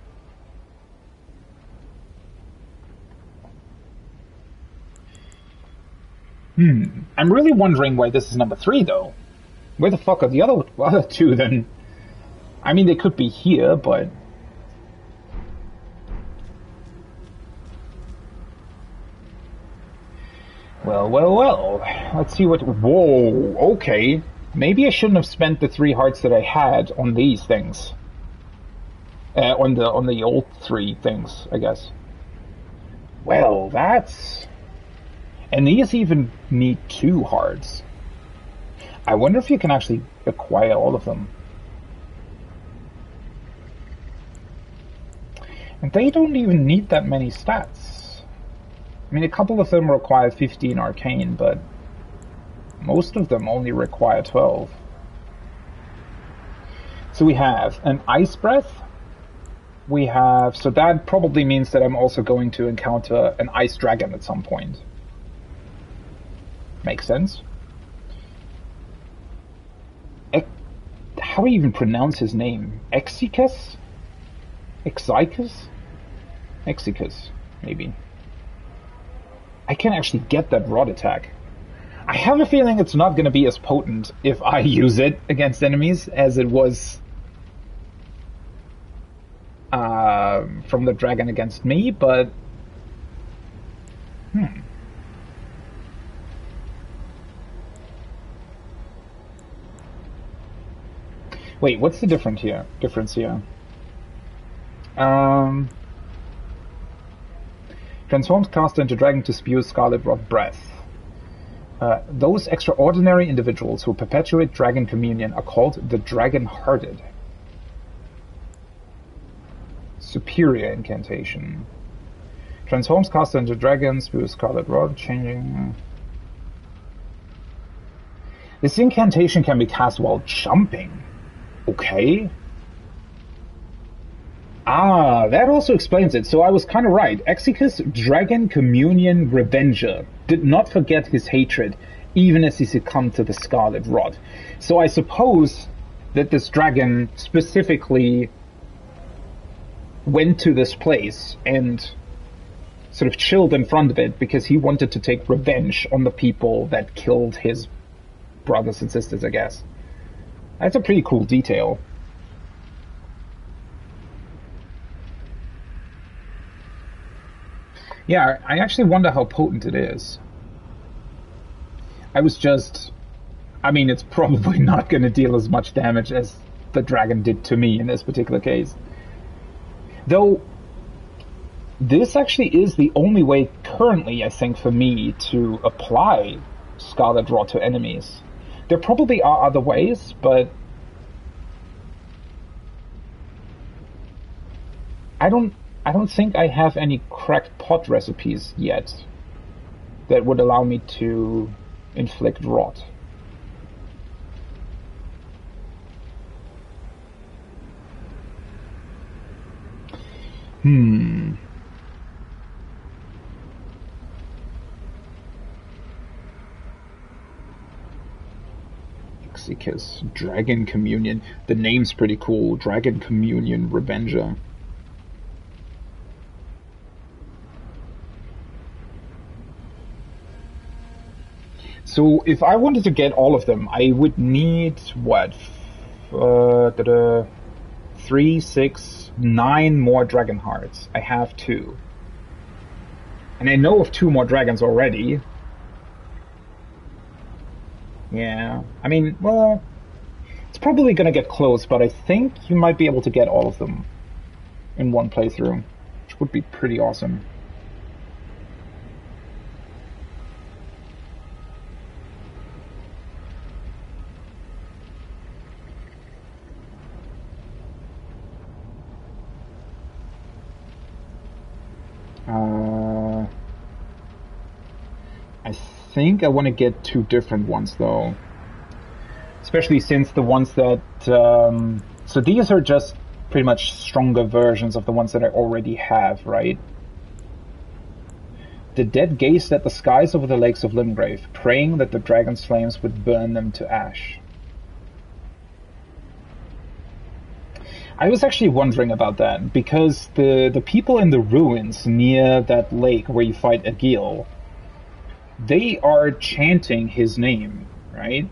I'm really wondering why this is number 3, though. Where the fuck are the other 2, then? I mean, they could be here, but... well, well, well. Let's see what... whoa, okay. Maybe I shouldn't have spent the 3 hearts that I had on these things. On the old 3 things, I guess. Well, that's... and these even need 2 hearts. I wonder if you can actually acquire all of them. And they don't even need that many stats. I mean, a couple of them require 15 arcane, but most of them only require 12. So we have an ice breath. We have... so that probably means that I'm also going to encounter an ice dragon at some point. Makes sense. How do you even pronounce his name? Exicus? Exicus? Exicus, maybe. I can actually get that rod attack. I have a feeling it's not going to be as potent if I use it against enemies as it was from the dragon against me, but... Wait, what's the difference here? Transforms caster into dragon to spew scarlet rod breath. Those extraordinary individuals who perpetuate dragon communion are called the dragon-hearted. Superior incantation. Transforms caster into dragon, spews scarlet rod, changing... This incantation can be cast while jumping. Okay. Ah, that also explains it. So I was kind of right. Exicus, Dragon Communion Revenger, did not forget his hatred, even as he succumbed to the Scarlet Rod. So I suppose that this dragon specifically went to this place and sort of chilled in front of it because he wanted to take revenge on the people that killed his brothers and sisters, I guess. That's a pretty cool detail. Yeah, I actually wonder how potent it is. I mean, it's probably not going to deal as much damage as the dragon did to me in this particular case. Though, this actually is the only way currently, I think, for me to apply Scarlet Rod to enemies. There probably are other ways, but I don't think I have any cracked pot recipes yet that would allow me to inflict rot. Toxicus. Dragon Communion. The name's pretty cool. Dragon Communion Revenger. So if I wanted to get all of them, I would need, what? 3, 6, 9 more dragon hearts. I have 2. And I know of 2 more dragons already. Yeah, I mean, well, it's probably gonna get close, but I think you might be able to get all of them in one playthrough, which would be pretty awesome. I think I want to get 2 different ones though, especially since the ones that so these are just pretty much stronger versions of the ones that I already have, right? The dead gazed at the skies over the lakes of Limgrave, praying that the dragon's flames would burn them to ash. I was actually wondering about that, because the people in the ruins near that lake where you fight Egil, they are chanting his name, right?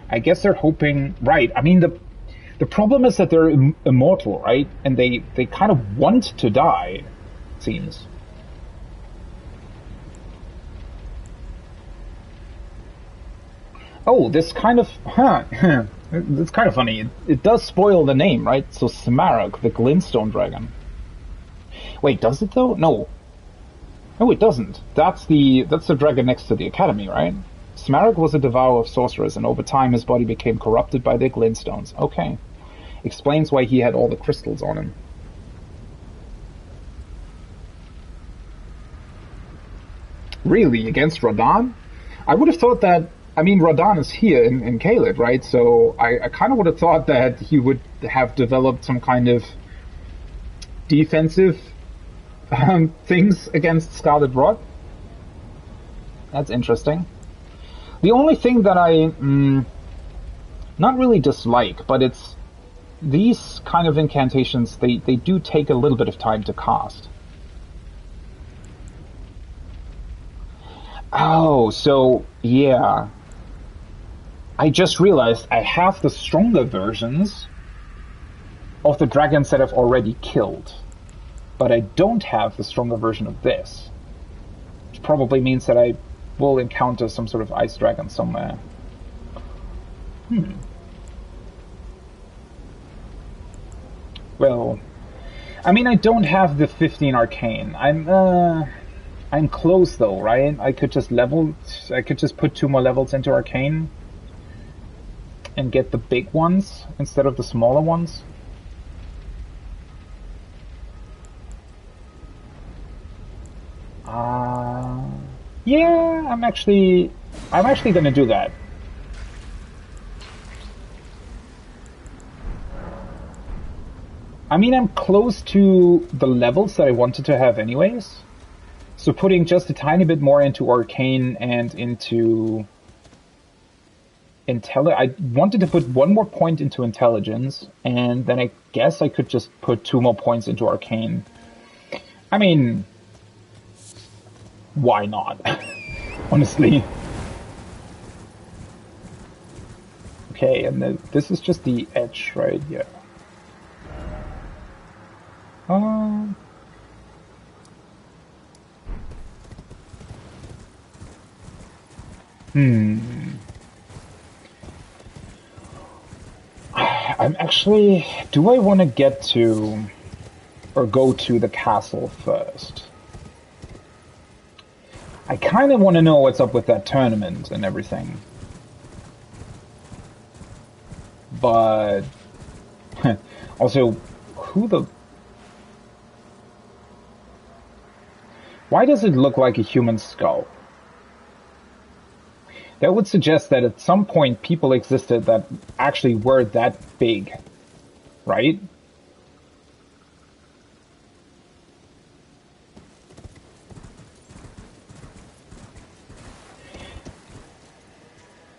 I guess they're hoping, right? I mean, the problem is that they're immortal, right? And they kind of want to die, it seems. Oh, this kind of, it's kind of funny. It does spoil the name, right? So Smaragd, the Glintstone Dragon. Wait, does it though? No. No, it doesn't. That's the dragon next to the academy, right? Smaragd was a devourer of sorcerers, and over time his body became corrupted by their glintstones. Okay. Explains why he had all the crystals on him. Really? Against Radahn? I would have thought that, I mean, Radahn is here in Caelid, right? So I kind of would have thought that he would have developed some kind of defensive things against Scarlet Rot. That's interesting. The only thing that I not really dislike, but it's these kind of incantations, they do take a little bit of time to cast. Oh, so yeah. I just realized I have the stronger versions of the dragons that I've already killed, but I don't have the stronger version of this, which probably means that I will encounter some sort of ice dragon somewhere. Well, I mean, I don't have the 15 arcane. I'm close though, right? I could just put 2 more levels into arcane and get the big ones instead of the smaller ones. Yeah, I'm actually gonna do that. I mean, I'm close to the levels that I wanted to have anyways. So putting just a tiny bit more into arcane and into I wanted to put 1 more point into intelligence, and then I guess I could just put 2 more points into arcane. I mean, why not? Honestly. Okay, and this is just the edge, right? Yeah. I'm actually... Do I want to get to... or go to the castle first? I kind of want to know what's up with that tournament and everything. But... also, who the... Why does it look like a human skull? That would suggest that at some point people existed that actually were that big, right?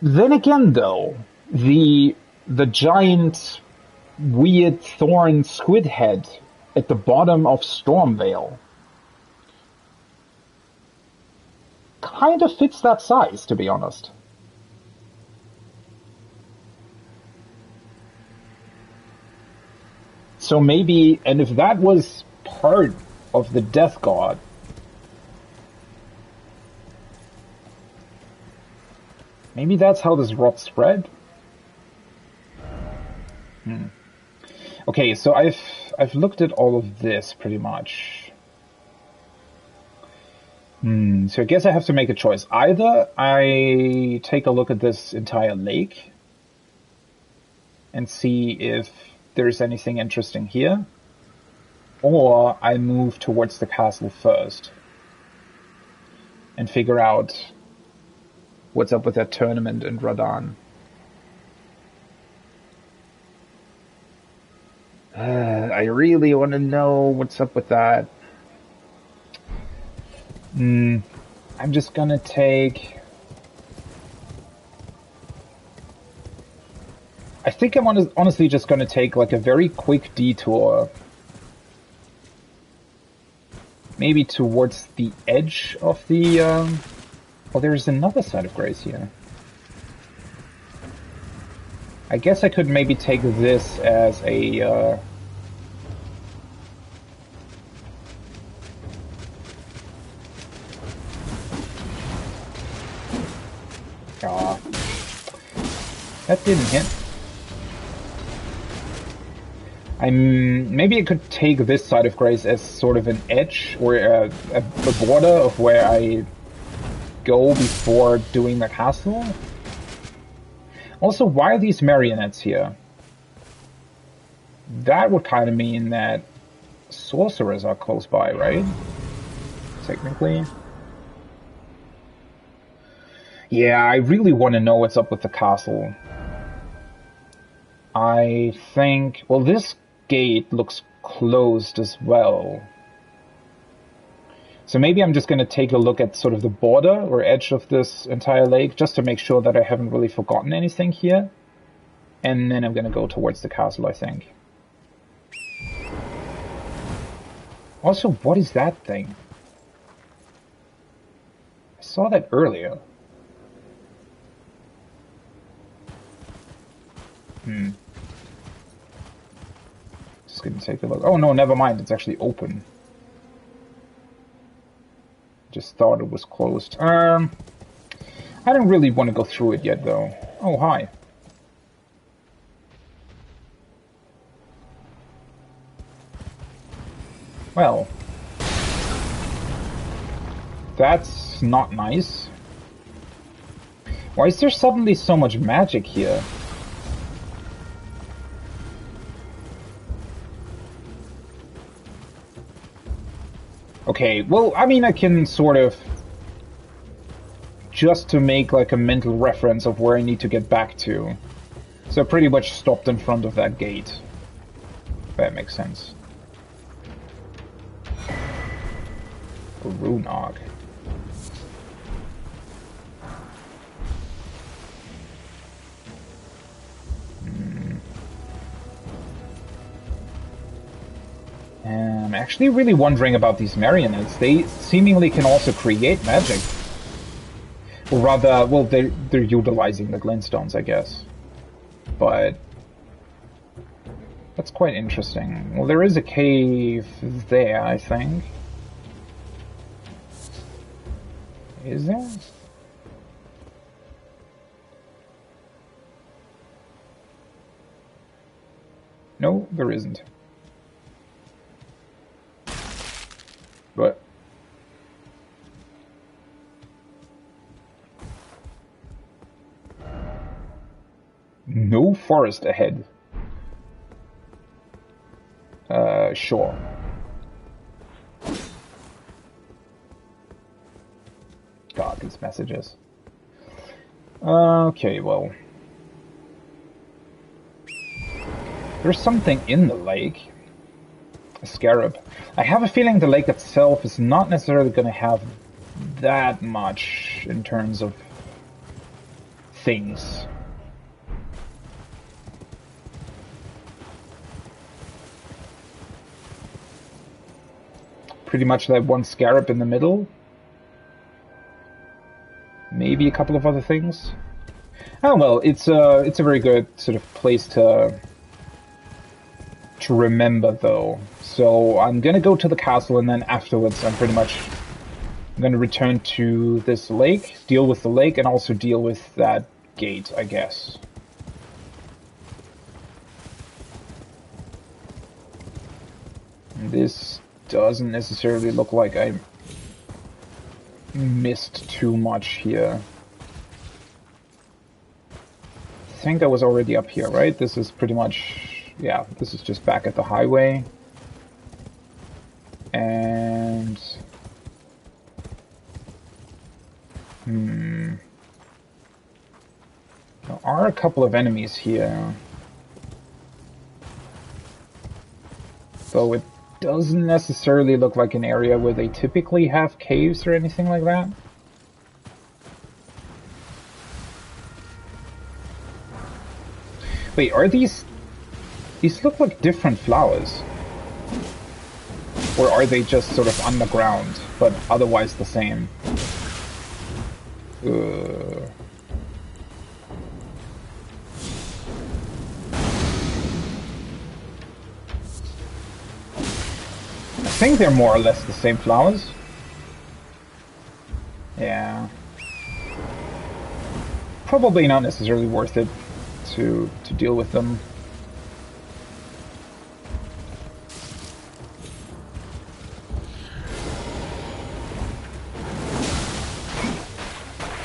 Then again, though, the giant weird thorn squid head at the bottom of Stormvale kind of fits that size, to be honest. So maybe, and if that was part of the Death God, maybe that's how this rot spread? Okay, so I've looked at all of this pretty much. So I guess I have to make a choice. Either I take a look at this entire lake and see if there's anything interesting here, or I move towards the castle first and figure out what's up with that tournament in Radan. I really want to know what's up with that. I'm just gonna take... I think I'm honestly just gonna take like a very quick detour. Maybe towards the edge of the... Oh, there's another side of Grace here. I guess I could maybe take this as a... that didn't hit. Maybe I could take this side of Grace as sort of an edge, or a border of where I go before doing the castle. Also, why are these marionettes here? That would kind of mean that sorcerers are close by, right? Technically. Yeah, I really want to know what's up with the castle. I think... Well, this gate looks closed as well. So maybe I'm just going to take a look at sort of the border or edge of this entire lake, just to make sure that I haven't really forgotten anything here. And then I'm going to go towards the castle, I think. Also, what is that thing? I saw that earlier. Just going to take a look. Oh no, never mind. It's actually open. Just thought it was closed. I don't really want to go through it yet, though. Oh, hi. Well. That's not nice. Why is there suddenly so much magic here? Okay, well, I mean, I can sort of... Just to make, like, a mental reference of where I need to get back to. So I pretty much stopped in front of that gate. That makes sense. A rune arc. I'm actually really wondering about these marionettes. They seemingly can also create magic. Or rather, well, they're utilizing the glintstones, I guess. But that's quite interesting. Well, there is a cave there, I think. Is there? No, there isn't. But no forest ahead. Sure. God, these messages. Okay, well. There's something in the lake. A scarab. I have a feeling the lake itself is not necessarily going to have that much in terms of things. Pretty much that one scarab in the middle. Maybe a couple of other things. Oh well, it's a very good sort of place to remember though. So I'm gonna go to the castle, and then afterwards I'm gonna return to this lake, deal with the lake, and also deal with that gate, I guess. This doesn't necessarily look like I missed too much here. I think I was already up here, right? This is pretty much, yeah, this is just back at the highway. And... there are a couple of enemies here. Though it doesn't necessarily look like an area where they typically have caves or anything like that. Wait, are these... These look like different flowers. Or are they just sort of underground, but otherwise the same? I think they're more or less the same flowers. Yeah. Probably not necessarily worth it to deal with them.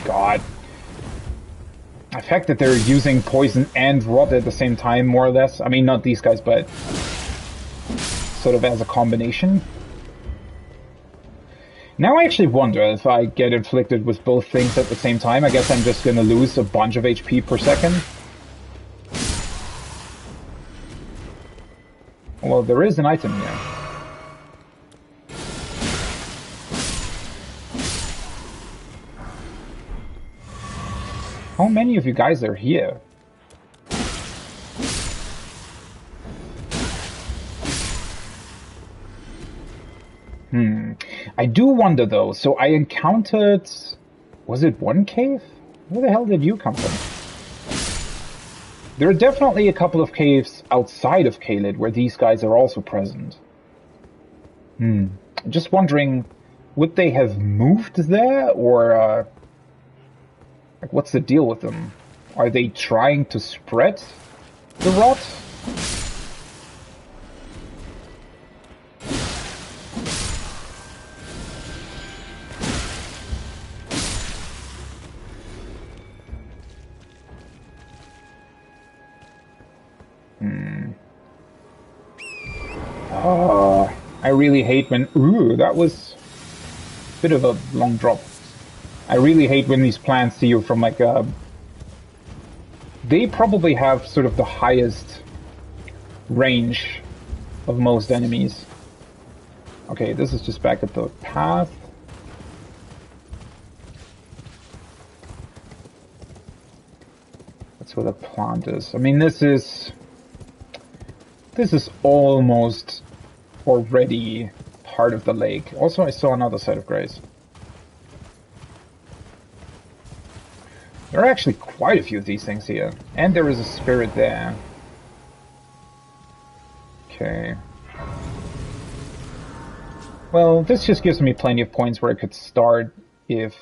God. The fact that they're using poison and rot at the same time, more or less. I mean, not these guys, but sort of as a combination. Now I actually wonder if I get inflicted with both things at the same time. I guess I'm just gonna lose a bunch of HP per second. Well, there is an item here. How many of you guys are here? I do wonder though, so I encountered... Was it one cave? Where the hell did you come from? There are definitely a couple of caves outside of Caelid where these guys are also present. Just wondering, would they have moved there, or... like, what's the deal with them? Are they trying to spread the rot? I really hate when... Ooh, that was a bit of a long drop. I really hate when these plants see you from like a... They probably have sort of the highest range of most enemies. Okay, this is just back at the path. That's where the plant is. I mean, this is almost already part of the lake. Also, I saw another set of grays. There are actually quite a few of these things here. And there is a spirit there. Okay. Well, this just gives me plenty of points where I could start if...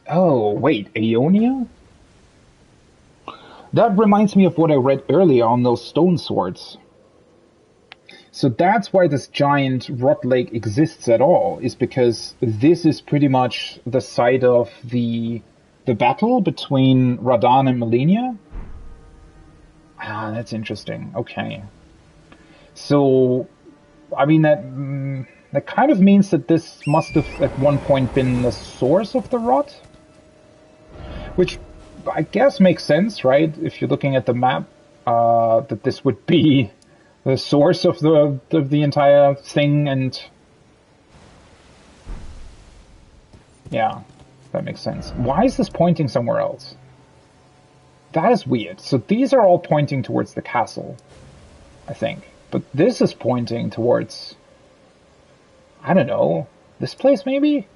Oh, wait, Aeonia? That reminds me of what I read earlier on those stone swords. So that's why this giant rot lake exists at all, is because this is pretty much the site of the battle between Radahn and Malenia. Ah, that's interesting. Okay. So, I mean, that kind of means that this must have at one point been the source of the rot? Which I guess makes sense, right? If you're looking at the map, that this would be the source of the entire thing, and yeah. That makes sense. Why is this pointing somewhere else? That is weird. So these are all pointing towards the castle, I think. But this is pointing towards... I don't know. This place, maybe?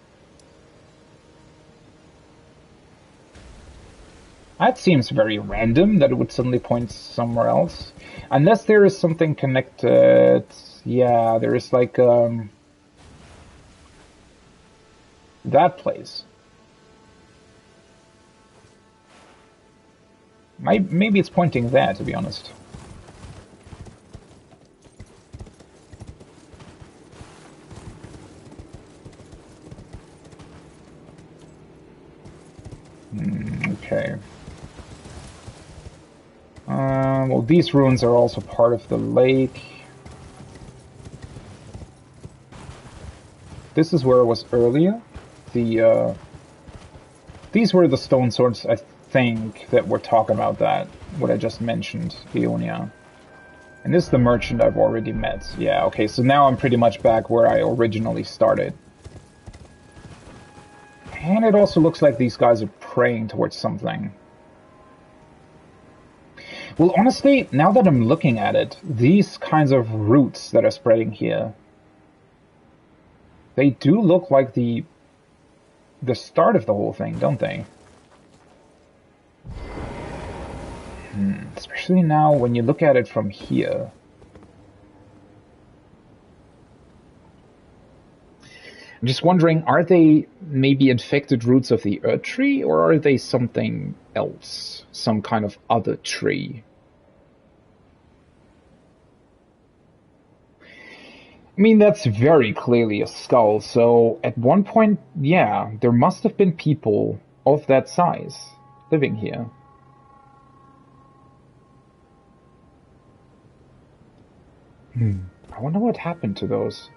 That seems very random, that it would suddenly point somewhere else. Unless there is something connected... Yeah, there is like... that place. Maybe it's pointing there, to be honest. Okay. Well, these ruins are also part of the lake. This is where it was earlier. These were the stone swords, I think, that were talking about that. What I just mentioned, Eonia. And this is the merchant I've already met. Yeah, okay, so now I'm pretty much back where I originally started. And it also looks like these guys are praying towards something. Well, honestly, now that I'm looking at it, these kinds of roots that are spreading here, they do look like the start of the whole thing, don't they? Especially now when you look at it from here. I'm just wondering, are they maybe infected roots of the Earth Tree, or are they something else? Some kind of other tree? I mean, that's very clearly a skull, so at one point, yeah, there must have been people of that size living here. I wonder what happened to those.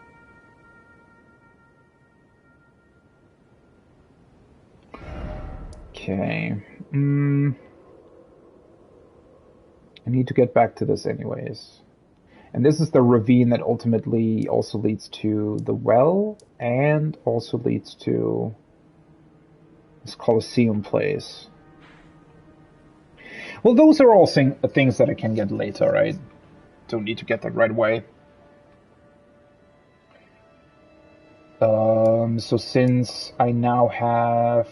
Okay. I need to get back to this anyways. And this is the ravine that ultimately also leads to the well and also leads to this Colosseum place. Well, those are all things that I can get later, right? Don't need to get that right away. So since I now have...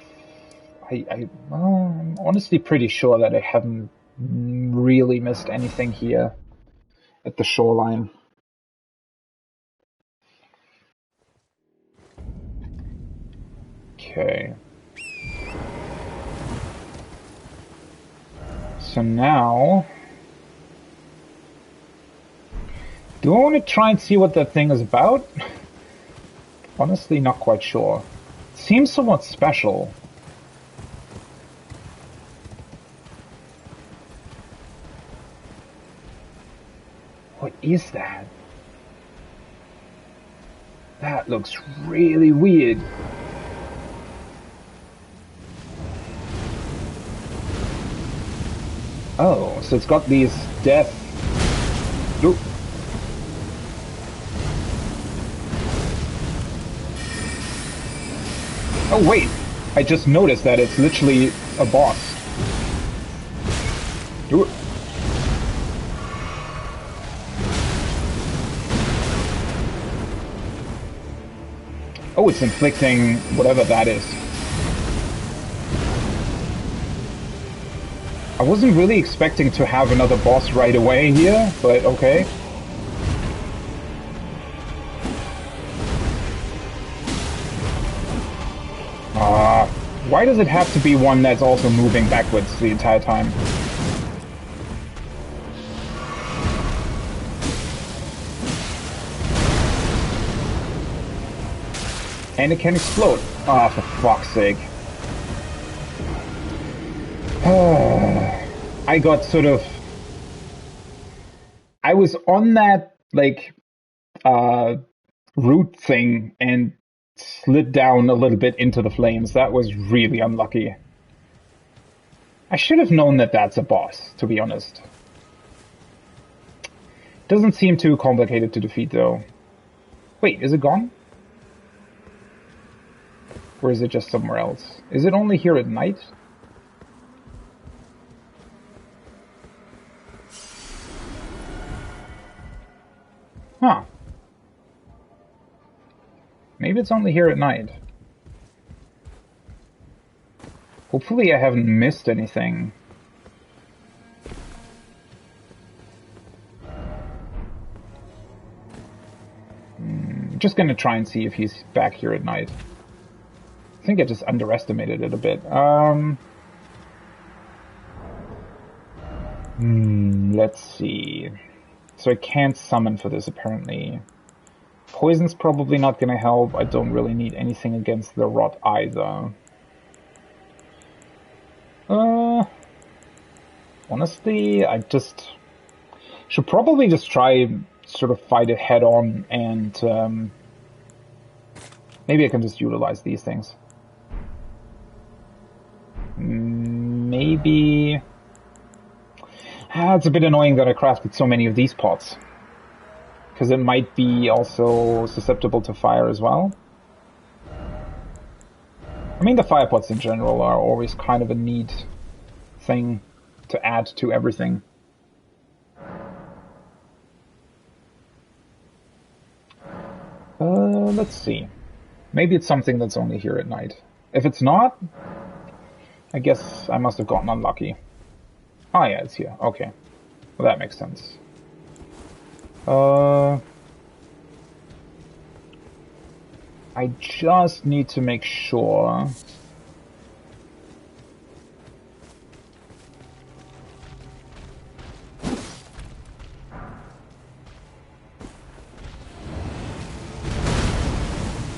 I'm honestly pretty sure that I haven't really missed anything here at the shoreline. Okay. So now... do I want to try and see what that thing is about? Honestly, not quite sure. It seems somewhat special. What is that? That looks really weird. Oh, so it's got these death... Oop. Oh wait, I just noticed that it's literally a boss. Oop. Oh, it's inflicting whatever that is. I wasn't really expecting to have another boss right away here, but okay. Why does it have to be one that's also moving backwards the entire time? And it can explode. Ah, for fuck's sake. I got sort of... I was on that, like, root thing and slid down a little bit into the flames. That was really unlucky. I should have known that that's a boss, to be honest. Doesn't seem too complicated to defeat, though. Wait, is it gone? Or is it just somewhere else? Is it only here at night? Huh. Maybe it's only here at night. Hopefully I haven't missed anything. Just gonna try and see if he's back here at night. I think I just underestimated it a bit. Let's see. So I can't summon for this, apparently. Poison's probably not gonna help. I don't really need anything against the rot either. Honestly, I just should probably just try sort of fight it head on, and maybe I can just utilize these things. Maybe it's a bit annoying that I crafted so many of these pots, because it might be also susceptible to fire as well. I mean, the fire pots in general are always kind of a neat thing to add to everything. Let's see. Maybe it's something that's only here at night. If it's not, I guess I must have gotten unlucky. Oh yeah, it's here. Okay. Well, that makes sense. I just need to make sure...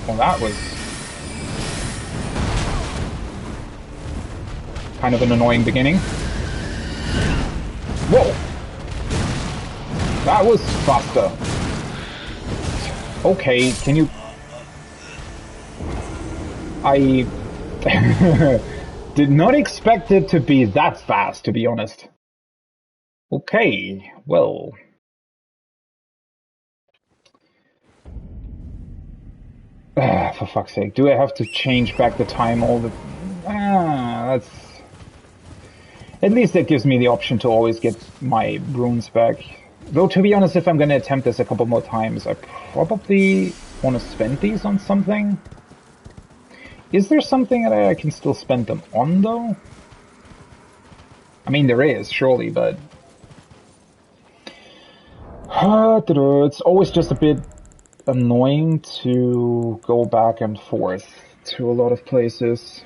Well, that was kind of an annoying beginning. Whoa! That was faster. Okay, can you... I did not expect it to be that fast, to be honest. Okay, well... for fuck's sake, do I have to change back the time all the... that's... At least that gives me the option to always get my runes back. Though, to be honest, if I'm gonna attempt this a couple more times, I probably want to spend these on something. Is there something that I can still spend them on, though? I mean, there is, surely, but... It's always just a bit annoying to go back and forth to a lot of places.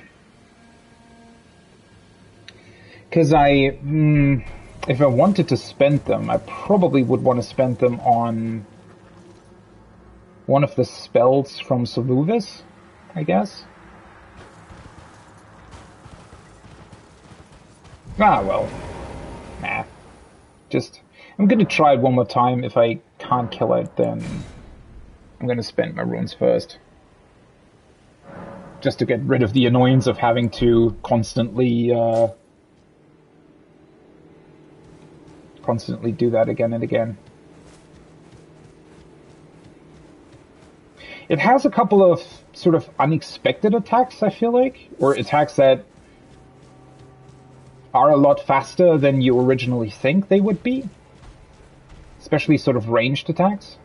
Because if I wanted to spend them, I probably would want to spend them on one of the spells from Soluvis, I guess. Ah, well. Nah. I'm gonna try it one more time. If I can't kill it, then I'm gonna spend my runes first. Just to get rid of the annoyance of having to constantly do that again and again. It has a couple of sort of unexpected attacks, I feel like, or attacks that are a lot faster than you originally think they would be. Especially sort of ranged attacks.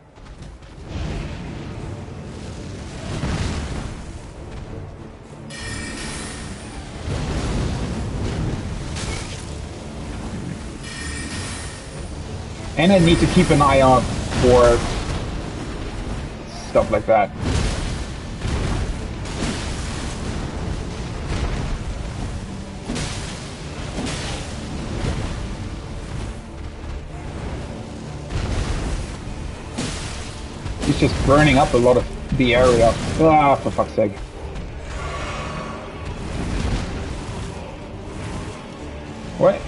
And I need to keep an eye out for stuff like that. He's just burning up a lot of the area. Ah, for fuck's sake. What?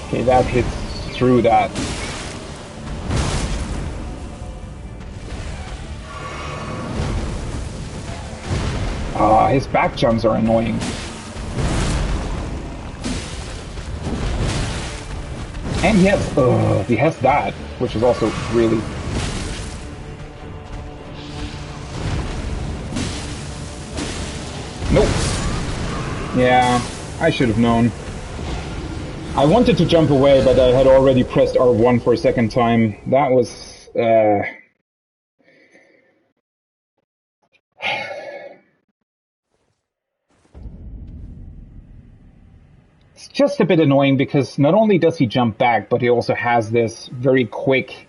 Okay, that hits through that. Ah, his back jumps are annoying. And he has that, which is also really... Nope. Yeah, I should have known. I wanted to jump away, but I had already pressed R1 for a second time. That was... It's just a bit annoying because not only does he jump back, but he also has this very quick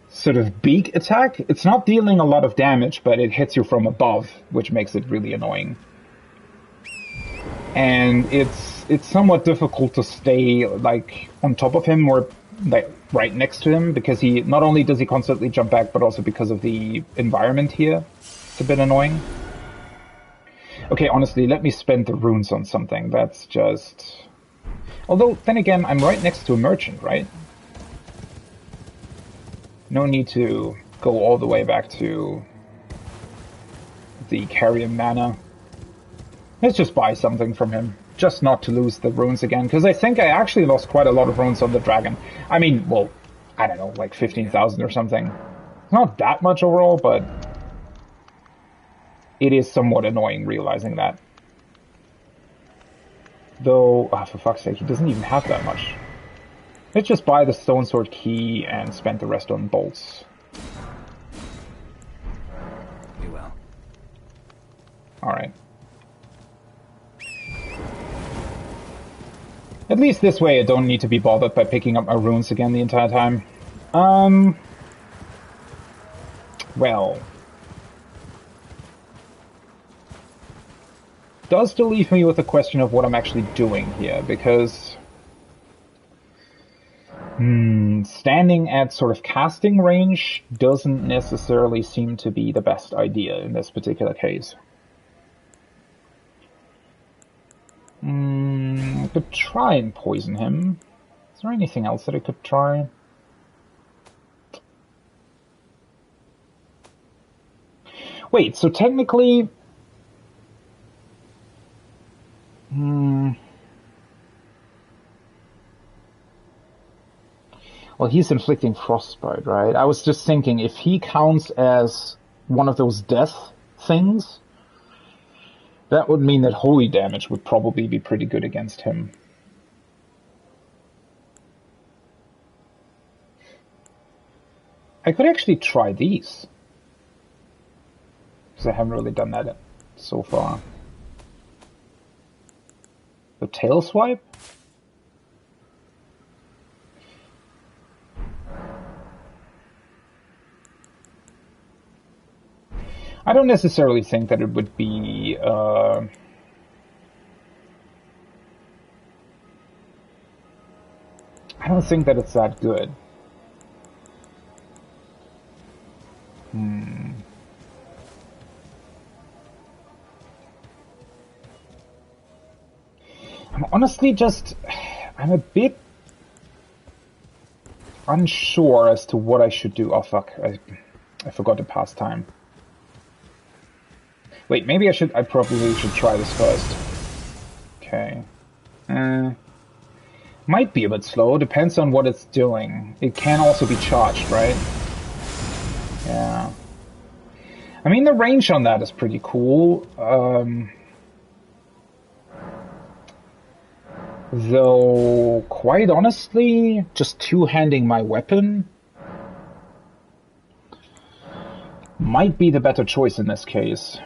sort of beak attack. It's not dealing a lot of damage, but it hits you from above, which makes it really annoying. And it's somewhat difficult to stay like on top of him or like right next to him because he not only does he constantly jump back, but also because of the environment here. It's a bit annoying. Okay, honestly, let me spend the runes on something. That's just... Although, then again, I'm right next to a merchant, right? No need to go all the way back to the Carrion Manor. Let's just buy something from him, just not to lose the runes again, because I think I actually lost quite a lot of runes on the dragon. I mean, well, I don't know, like 15,000 or something. Not that much overall, but it is somewhat annoying realizing that. Though, for fuck's sake, he doesn't even have that much. Let's just buy the Stone Sword key and spend the rest on bolts. You will. Alright. At least this way I don't need to be bothered by picking up my runes again the entire time. Well... does still leave me with the question of what I'm actually doing here, because... standing at sort of casting range doesn't necessarily seem to be the best idea in this particular case. I could try and poison him. Is there anything else that I could try? Wait, so technically... Well, he's inflicting frostbite, right? I was just thinking, if he counts as one of those death things, that would mean that holy damage would probably be pretty good against him. I could actually try these, because I haven't really done that so far. The tail swipe? I don't necessarily think that it would be... I don't think that it's that good. I'm honestly just... I'm a bit unsure as to what I should do. Oh fuck, I forgot to pass time. Wait, maybe I probably should try this first. Okay. Might be a bit slow, depends on what it's doing. It can also be charged, right? Yeah. I mean, the range on that is pretty cool. Though, quite honestly, just two-handing my weapon might be the better choice in this case.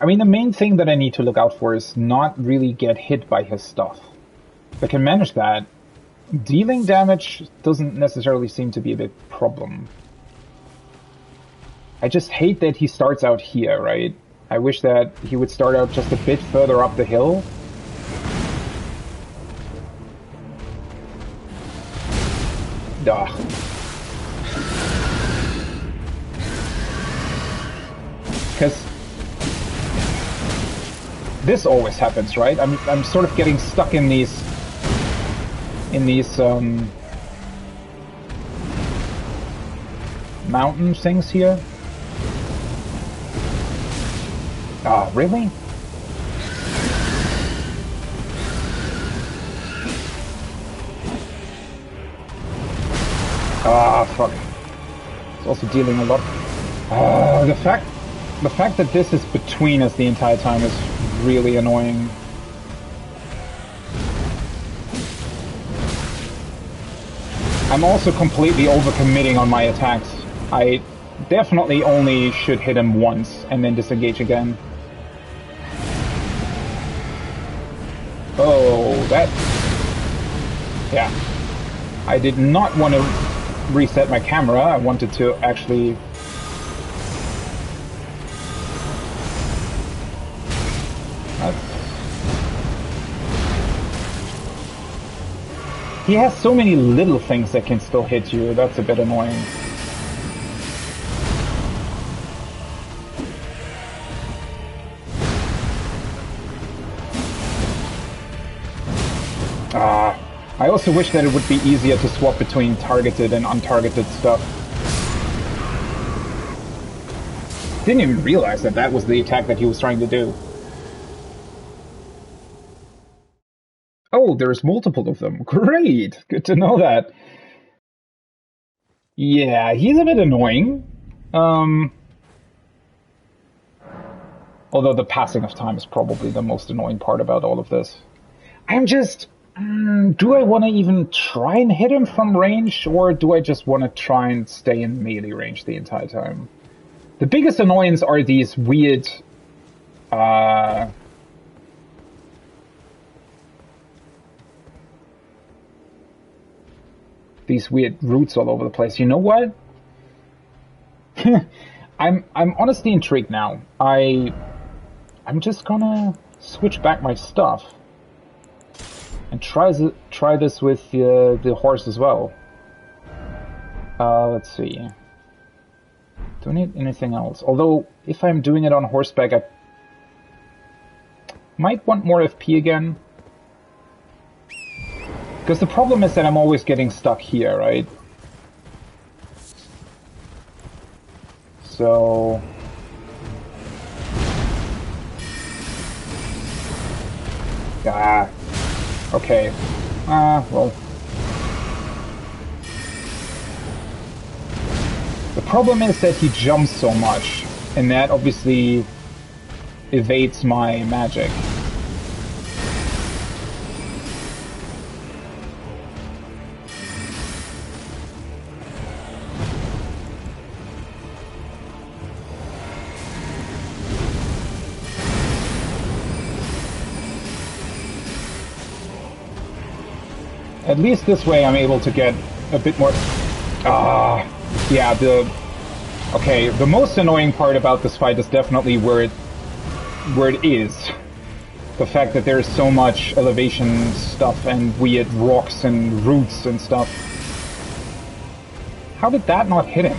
I mean, the main thing that I need to look out for is not really get hit by his stuff. If I can manage that, dealing damage doesn't necessarily seem to be a big problem. I just hate that he starts out here, right? I wish that he would start out just a bit further up the hill. Ugh. Because this always happens, right? I'm sort of getting stuck in these mountain things here. Ah, really? Ah, fuck. It's also dealing a lot. The fact The fact that this is between us the entire time is really annoying. I'm also completely overcommitting on my attacks. I definitely only should hit him once and then disengage again. Oh, that... Yeah. I did not want to reset my camera. I wanted to actually... He has so many little things that can still hit you. That's a bit annoying. I also wish that it would be easier to swap between targeted and untargeted stuff. Didn't even realize that that was the attack that he was trying to do. Oh, there's multiple of them. Great! Good to know that. Yeah, he's a bit annoying. Although the passing of time is probably the most annoying part about all of this. I'm just... do I want to even try and hit him from range, or do I just want to try and stay in melee range the entire time? The biggest annoyance are these weird... these weird roots all over the place. You know what? I'm honestly intrigued now. I'm just gonna switch back my stuff and try this with the horse as well. Let's see. Do I need anything else? Although, if I'm doing it on horseback, I might want more FP again. Because the problem is that I'm always getting stuck here, right? So... okay. Well... The problem is that he jumps so much, and that obviously evades my magic. At least this way I'm able to get a bit more... yeah, okay, the most annoying part about this fight is definitely where it is. The fact that there's so much elevation stuff and weird rocks and roots and stuff. How did that not hit him?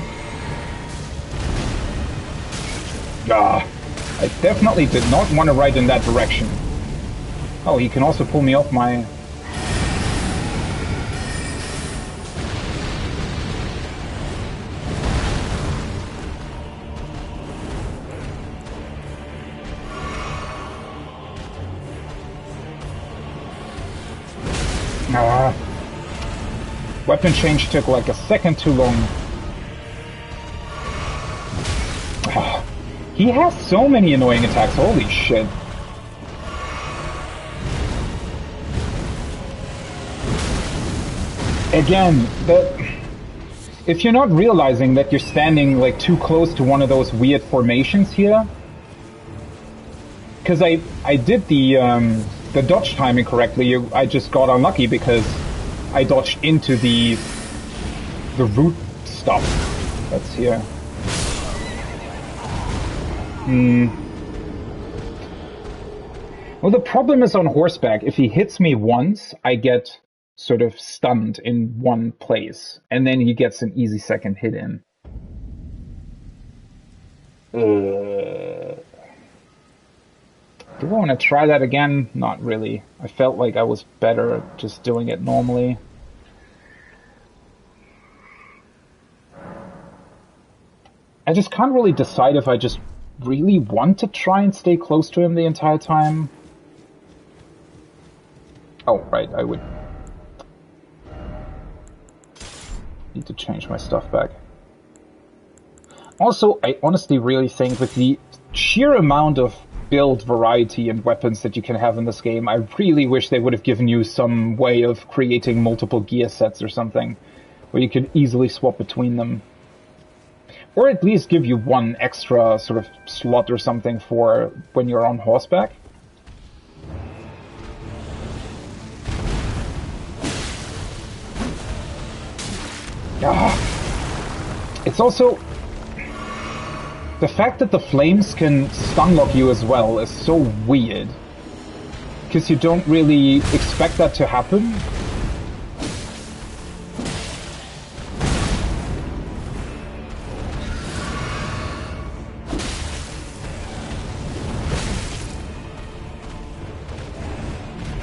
I definitely did not want to ride in that direction. Oh, he can also pull me off my... Weapon change took like a second too long. He has so many annoying attacks, holy shit. Again, if you're not realizing that you're standing like too close to one of those weird formations here, because I did the dodge timing correctly, I just got unlucky because I dodged into the root stuff that's here. Well, the problem is on horseback, if he hits me once, I get sort of stunned in one place, and then he gets an easy second hit in. Do I want to try that again? Not really. I felt like I was better just doing it normally. I just can't really decide if I just really want to try and stay close to him the entire time. Oh, right, I would need to change my stuff back. Also, I honestly really think with the sheer amount of build variety and weapons that you can have in this game, I really wish they would have given you some way of creating multiple gear sets or something, where you could easily swap between them. Or at least give you one extra sort of slot or something for when you're on horseback. It's also... the fact that the flames can stunlock you as well is so weird. Because you don't really expect that to happen.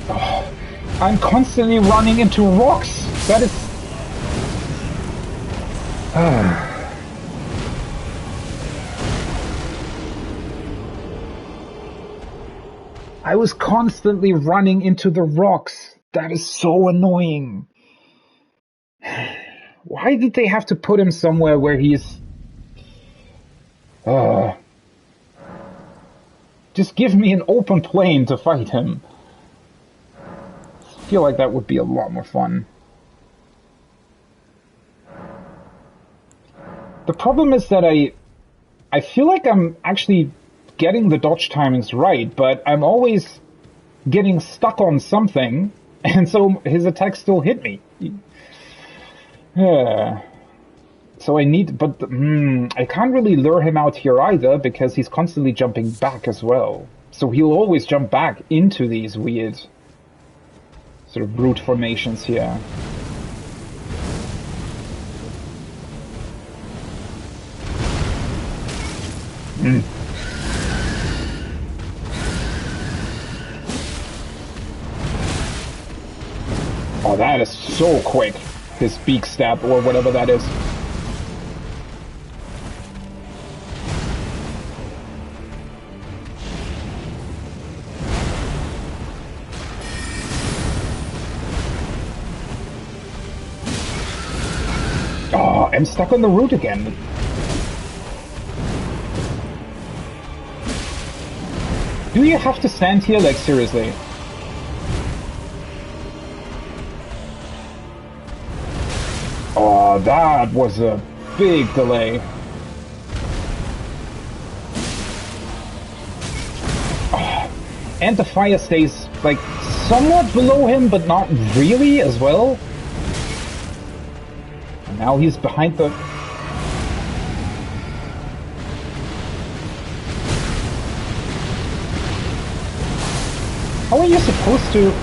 Oh, I'm constantly running into rocks. That is... I was constantly running into the rocks. That is so annoying. Why did they have to put him somewhere where he's... Just give me an open plain to fight him. I feel like that would be a lot more fun. The problem is that I feel like I'm actually getting the dodge timings right, but I'm always getting stuck on something, and so his attacks still hit me. Yeah. So I need, but I can't really lure him out here either, because he's constantly jumping back as well. So he'll always jump back into these weird sort of brute formations here. Oh, that is so quick. His beak stab, or whatever that is. Oh, I'm stuck on the root again. Do you have to stand here? Like, seriously? Oh, that was a big delay. Oh, and the fire stays, like, somewhat below him, but not really as well. And now he's behind the... How are you supposed to...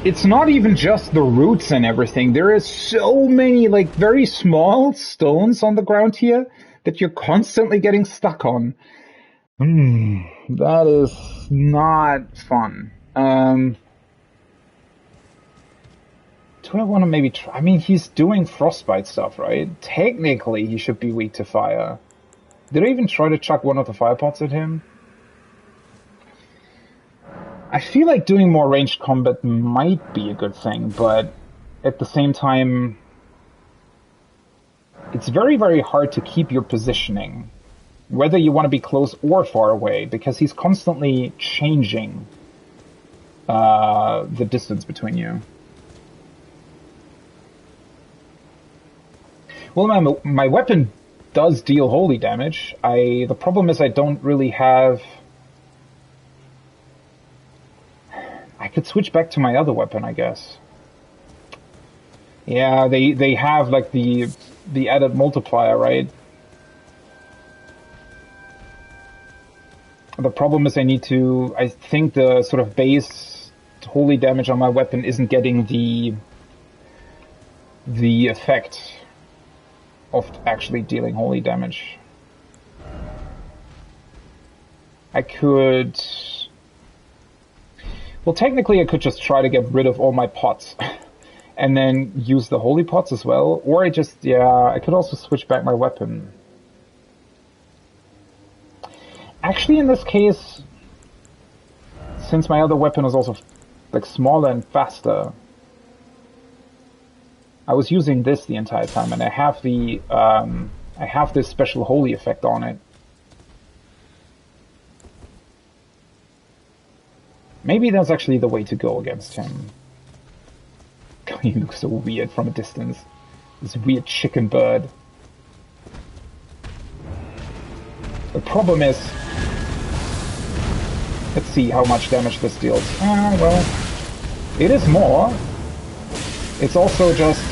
It's not even just the roots and everything. There is so many, like, very small stones on the ground here that you're constantly getting stuck on. That is not fun. Do I want to maybe try? I mean, he's doing frostbite stuff, right? Technically, he should be weak to fire. Did I even try to chuck one of the fire pots at him? I feel like doing more ranged combat might be a good thing, but at the same time, it's very, very hard to keep your positioning, whether you want to be close or far away, because he's constantly changing the distance between you. Well, my weapon does deal holy damage. The problem is I don't really have... I could switch back to my other weapon, I guess. Yeah, they have like the added multiplier, right? The problem is I think the sort of base holy damage on my weapon isn't getting the effect of actually dealing holy damage. I could... Well, technically I could just try to get rid of all my pots and then use the holy pots as well. Or I could also switch back my weapon. Actually, in this case, since my other weapon is also like smaller and faster. I was using this the entire time, and I have the I have this special holy effect on it. Maybe that's actually the way to go against him. God, he looks so weird from a distance. This weird chicken bird. The problem is, let's see how much damage this deals. Well, it is more. It's also just...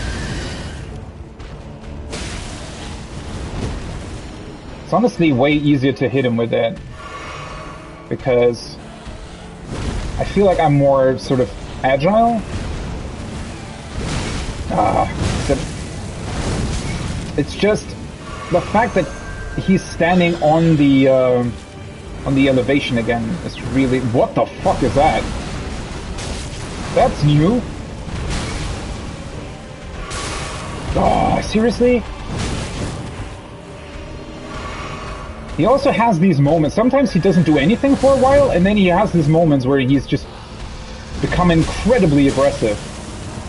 It's honestly way easier to hit him with it, because I feel like I'm more sort of agile. It's just the fact that he's standing on the elevation again is really... What the fuck is that? That's new. Seriously? He also has these moments. Sometimes he doesn't do anything for a while, and then he has these moments where he's just become incredibly aggressive.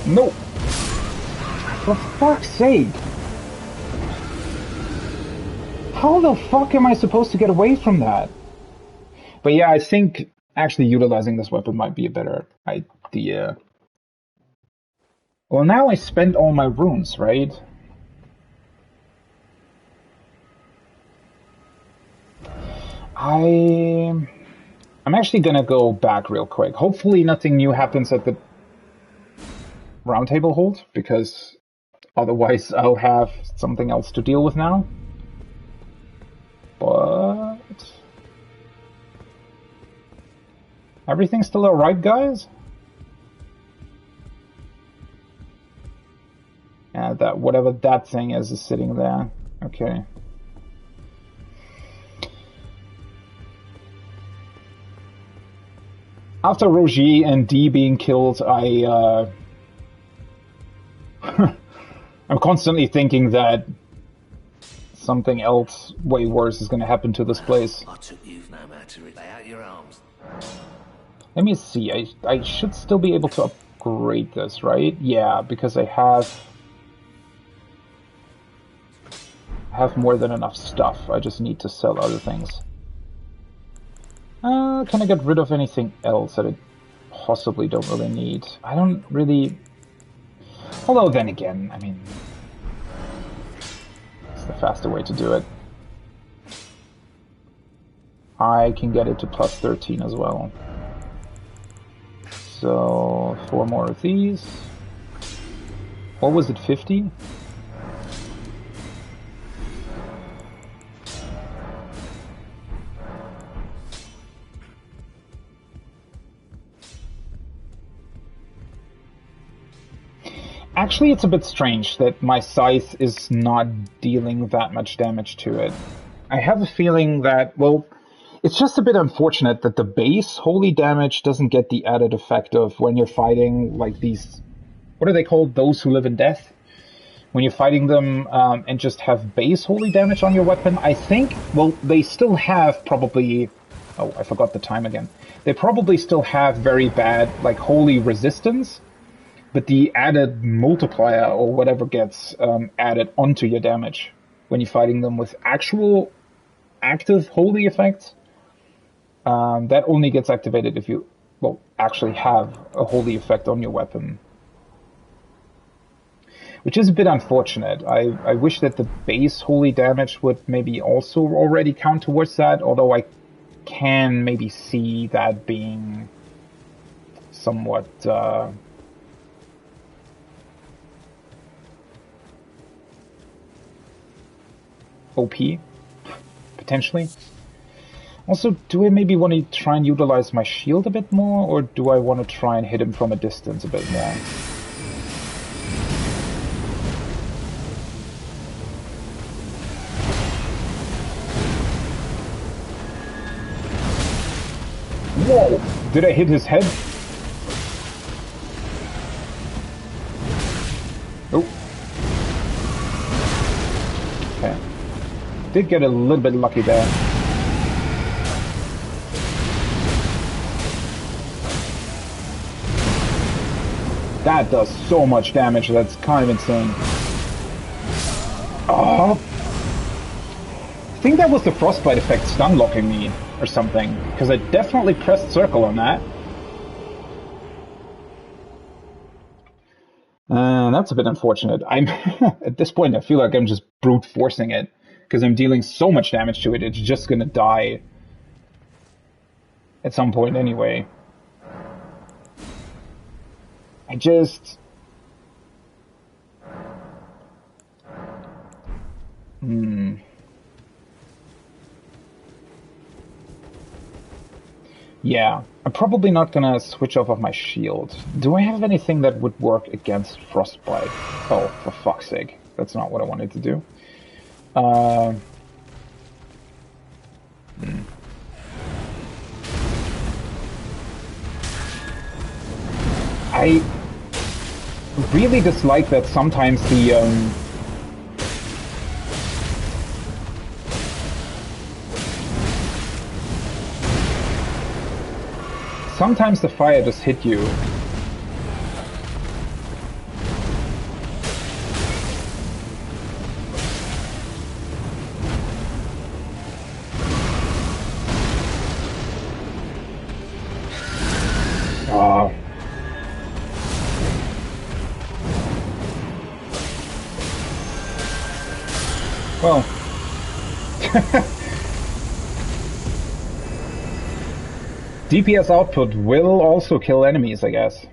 No. For fuck's sake. How the fuck am I supposed to get away from that? But yeah, I think actually utilizing this weapon might be a better idea. Well, now I spent all my runes, right? I'm actually gonna go back real quick. Hopefully nothing new happens at the roundtable hold, because otherwise I'll have something else to deal with now. But... everything's still alright, guys? Yeah, that whatever that thing is sitting there. Okay. After Roger and D being killed, I'm constantly thinking that something else way worse is going to happen to this place. I took you no matter. Lay out your arms. Let me see. I should still be able to upgrade this, right? Yeah, because I have more than enough stuff. I just need to sell other things. Can I get rid of anything else that I possibly don't really need? I don't really... Although then again, I mean... it's the faster way to do it. I can get it to plus 13 as well. So, 4 more of these. What was it, 50? Actually, it's a bit strange that my scythe is not dealing that much damage to it. I have a feeling that, well, it's just a bit unfortunate that the base holy damage doesn't get the added effect of when you're fighting, like, these... what are they called? Those who live in death? When you're fighting them and just have base holy damage on your weapon, I think, well, they still have probably... oh, I forgot the time again. They probably still have very bad, like, holy resistance, but the added multiplier or whatever gets added onto your damage when you're fighting them with actual active holy effects, that only gets activated if you, well, actually have a holy effect on your weapon. Which is a bit unfortunate. I wish that the base holy damage would maybe also already count towards that, although I can maybe see that being somewhat... OP, potentially. Also, do I maybe want to try and utilize my shield a bit more, or do I want to try and hit him from a distance a bit more? Whoa! Did I hit his head? Oh. Okay. Did get a little bit lucky there. That does so much damage, that's kind of insane. Oh. I think that was the frostbite effect stun locking me or something, because I definitely pressed circle on that. That's a bit unfortunate. I'm at this point I feel like I'm just brute forcing it, because I'm dealing so much damage to it, it's just gonna die at some point anyway. I just... Yeah, I'm probably not gonna switch off of my shield. Do I have anything that would work against frostbite? Oh, for fuck's sake. That's not what I wanted to do. I really dislike that sometimes the sometimes the fire just hit you. Well, DPS output will also kill enemies, I guess.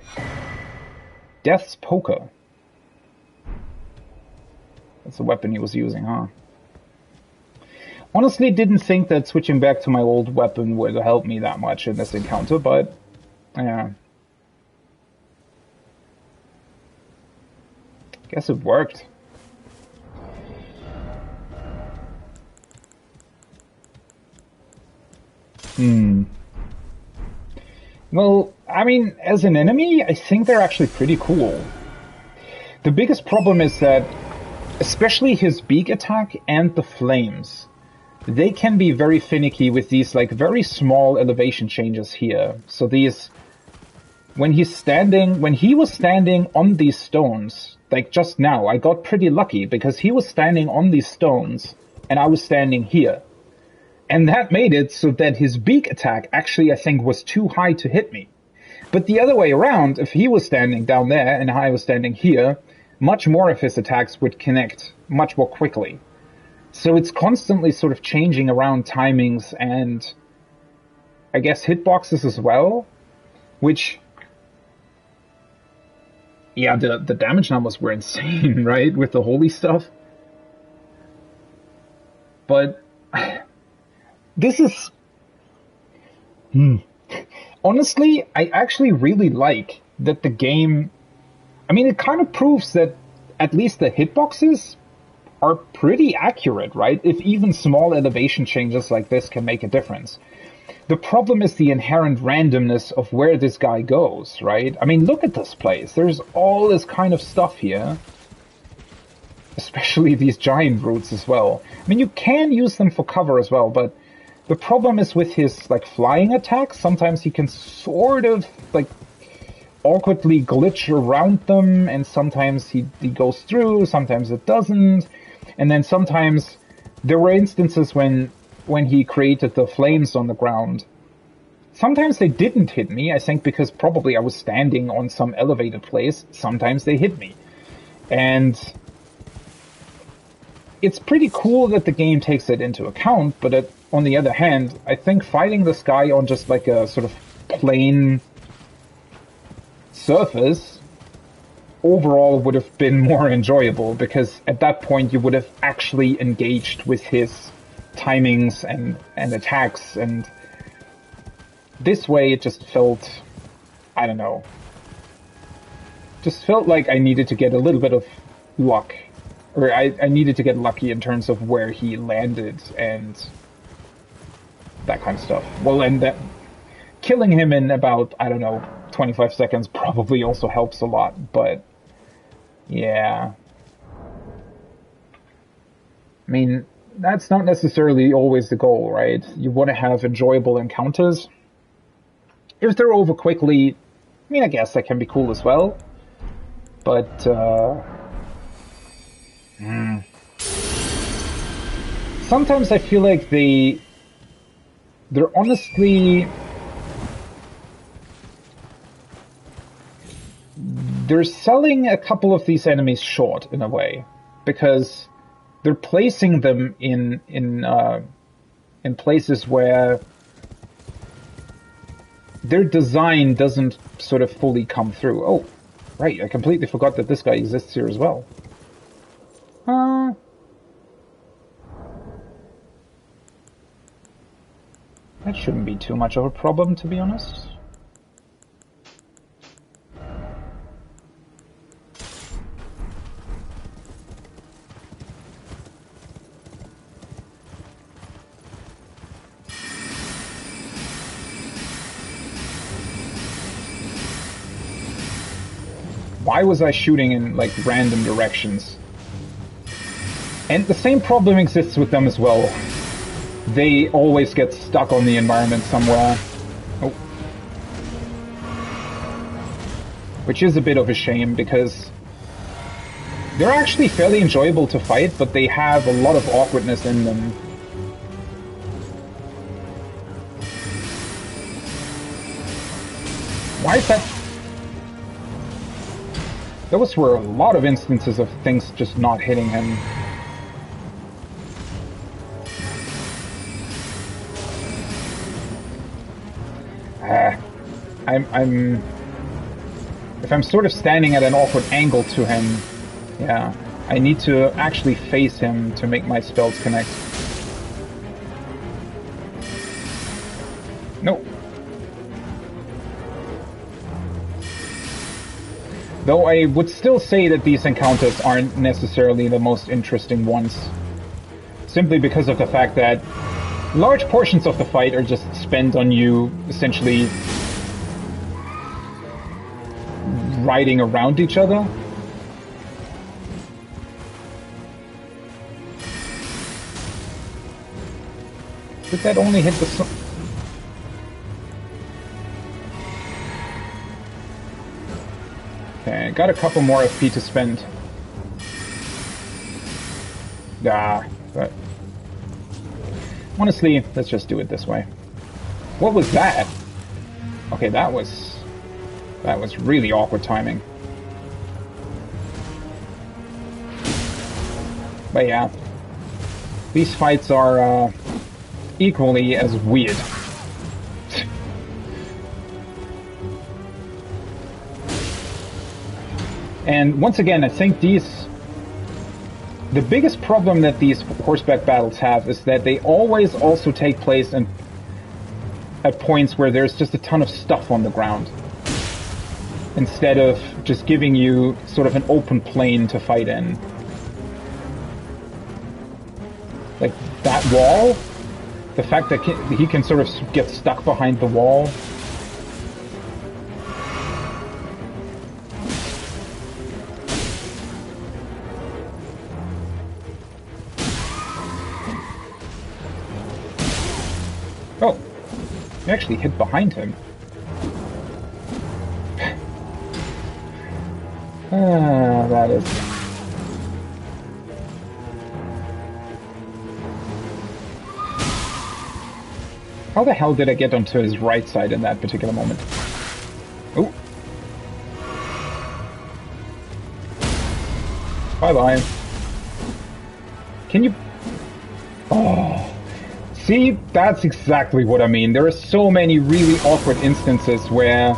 Death's Poker. That's the weapon he was using, huh? Honestly, didn't think that switching back to my old weapon would help me that much in this encounter, but yeah. Guess it worked. Well, I mean, as an enemy, I think they're actually pretty cool. The biggest problem is that, especially his beak attack and the flames, they can be very finicky with these, like, very small elevation changes here. So these... When he was standing on these stones, like just now, I got pretty lucky because he was standing on these stones and I was standing here. And that made it so that his beak attack actually, I think, was too high to hit me. But the other way around, if he was standing down there and I was standing here, much more of his attacks would connect much more quickly. So it's constantly sort of changing around timings and, I guess, hitboxes as well, which... Yeah, the damage numbers were insane, right, with the holy stuff. But... This is... Honestly, I actually really like that the game... I mean, it kind of proves that at least the hitboxes are pretty accurate, right? If even small elevation changes like this can make a difference. The problem is the inherent randomness of where this guy goes, right? I mean, look at this place. There's all this kind of stuff here. Especially these giant roots as well. I mean, you can use them for cover as well, but... The problem is with his, like, flying attacks, sometimes he can sort of, like, awkwardly glitch around them, and sometimes he goes through, sometimes it doesn't, and then sometimes there were instances when he created the flames on the ground. Sometimes they didn't hit me, I think because probably I was standing on some elevated place, sometimes they hit me. And... It's pretty cool that the game takes it into account, but on the other hand, I think fighting this guy on just like a sort of plain surface overall would have been more enjoyable, because at that point you would have actually engaged with his timings and attacks, and this way it just felt, I don't know, just felt like I needed to get a little bit of luck. Or I needed to get lucky in terms of where he landed and that kind of stuff. Well, and that killing him in about, I don't know, 25 seconds probably also helps a lot, but yeah. I mean, that's not necessarily always the goal, right? You want to have enjoyable encounters. If they're over quickly, I mean, I guess that can be cool as well. But, sometimes I feel like they're honestly... They're selling a couple of these enemies short, in a way. Because they're placing them in places where their design doesn't sort of fully come through. Oh, right, I completely forgot that this guy exists here as well. That shouldn't be too much of a problem, to be honest. Why was I shooting in, like, random directions? And the same problem exists with them as well. They always get stuck on the environment somewhere. Oh. Which is a bit of a shame, because they're actually fairly enjoyable to fight, but they have a lot of awkwardness in them. Why is that? Those were a lot of instances of things just not hitting him. If I'm sort of standing at an awkward angle to him, yeah, I need to actually face him to make my spells connect. No. Though I would still say that these encounters aren't necessarily the most interesting ones. Simply because of the fact that large portions of the fight are just spent on you essentially riding around each other. Did that only hit the... Okay, got a couple more FP to spend. But... honestly, let's just do it this way. What was that? Okay, that was really awkward timing. But yeah, these fights are equally as weird. And once again, I think the biggest problem that these horseback battles have is that they always also take place at points where there's just a ton of stuff on the ground, instead of just giving you sort of an open plain to fight in. Like that wall, the fact that he can sort of get stuck behind the wall. Oh, you actually hit behind him. That is... How the hell did I get onto his right side in that particular moment? Oh. Bye-bye. Can you... Oh. See, that's exactly what I mean. There are so many really awkward instances where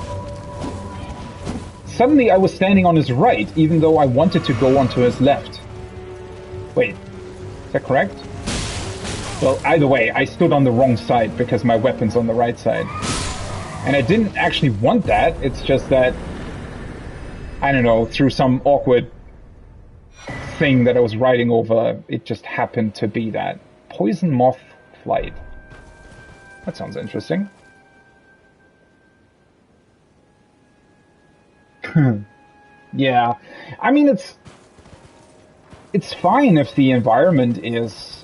suddenly I was standing on his right, even though I wanted to go onto his left. Wait, is that correct? Well, either way, I stood on the wrong side because my weapon's on the right side. And I didn't actually want that, it's just that, I don't know, through some awkward thing that I was riding over, it just happened to be that. Poison moth flight. That sounds interesting. Yeah, I mean, it's fine if the environment is,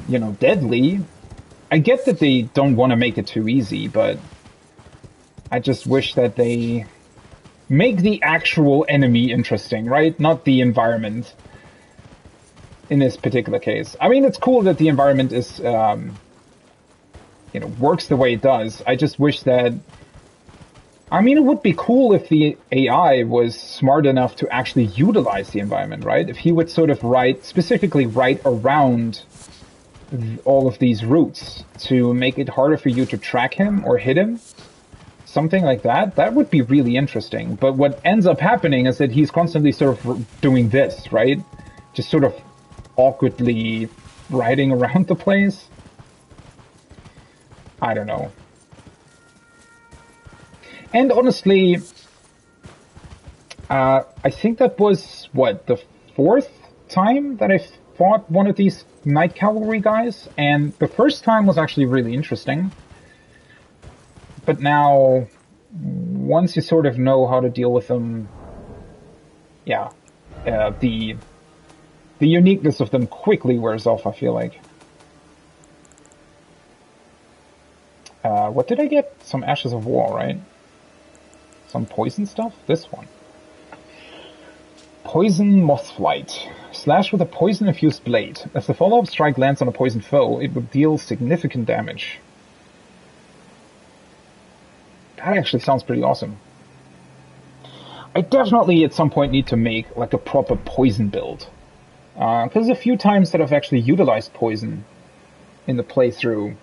you know, deadly. I get that they don't want to make it too easy, but I just wish that they make the actual enemy interesting, right? Not the environment. In this particular case, I mean, it's cool that the environment is, works the way it does. I just wish that. I mean, it would be cool if the AI was smart enough to actually utilize the environment, right? If he would sort of specifically write around all of these routes to make it harder for you to track him or hit him. Something like that. That would be really interesting. But what ends up happening is that he's constantly sort of doing this, right? Just sort of awkwardly riding around the place. I don't know. And honestly, I think that was, the 4th time that I fought one of these Night Cavalry guys, and the first time was actually really interesting. But now, once you sort of know how to deal with them, yeah, the uniqueness of them quickly wears off, I feel like. What did I get? Some Ashes of War, right? Some poison stuff? This one. Poison Mothflight. Slash with a poison-infused blade. As the follow-up strike lands on a poisoned foe, it would deal significant damage. That actually sounds pretty awesome. I definitely at some point need to make like a proper poison build. Because there's a few times that I've actually utilized poison in the playthrough.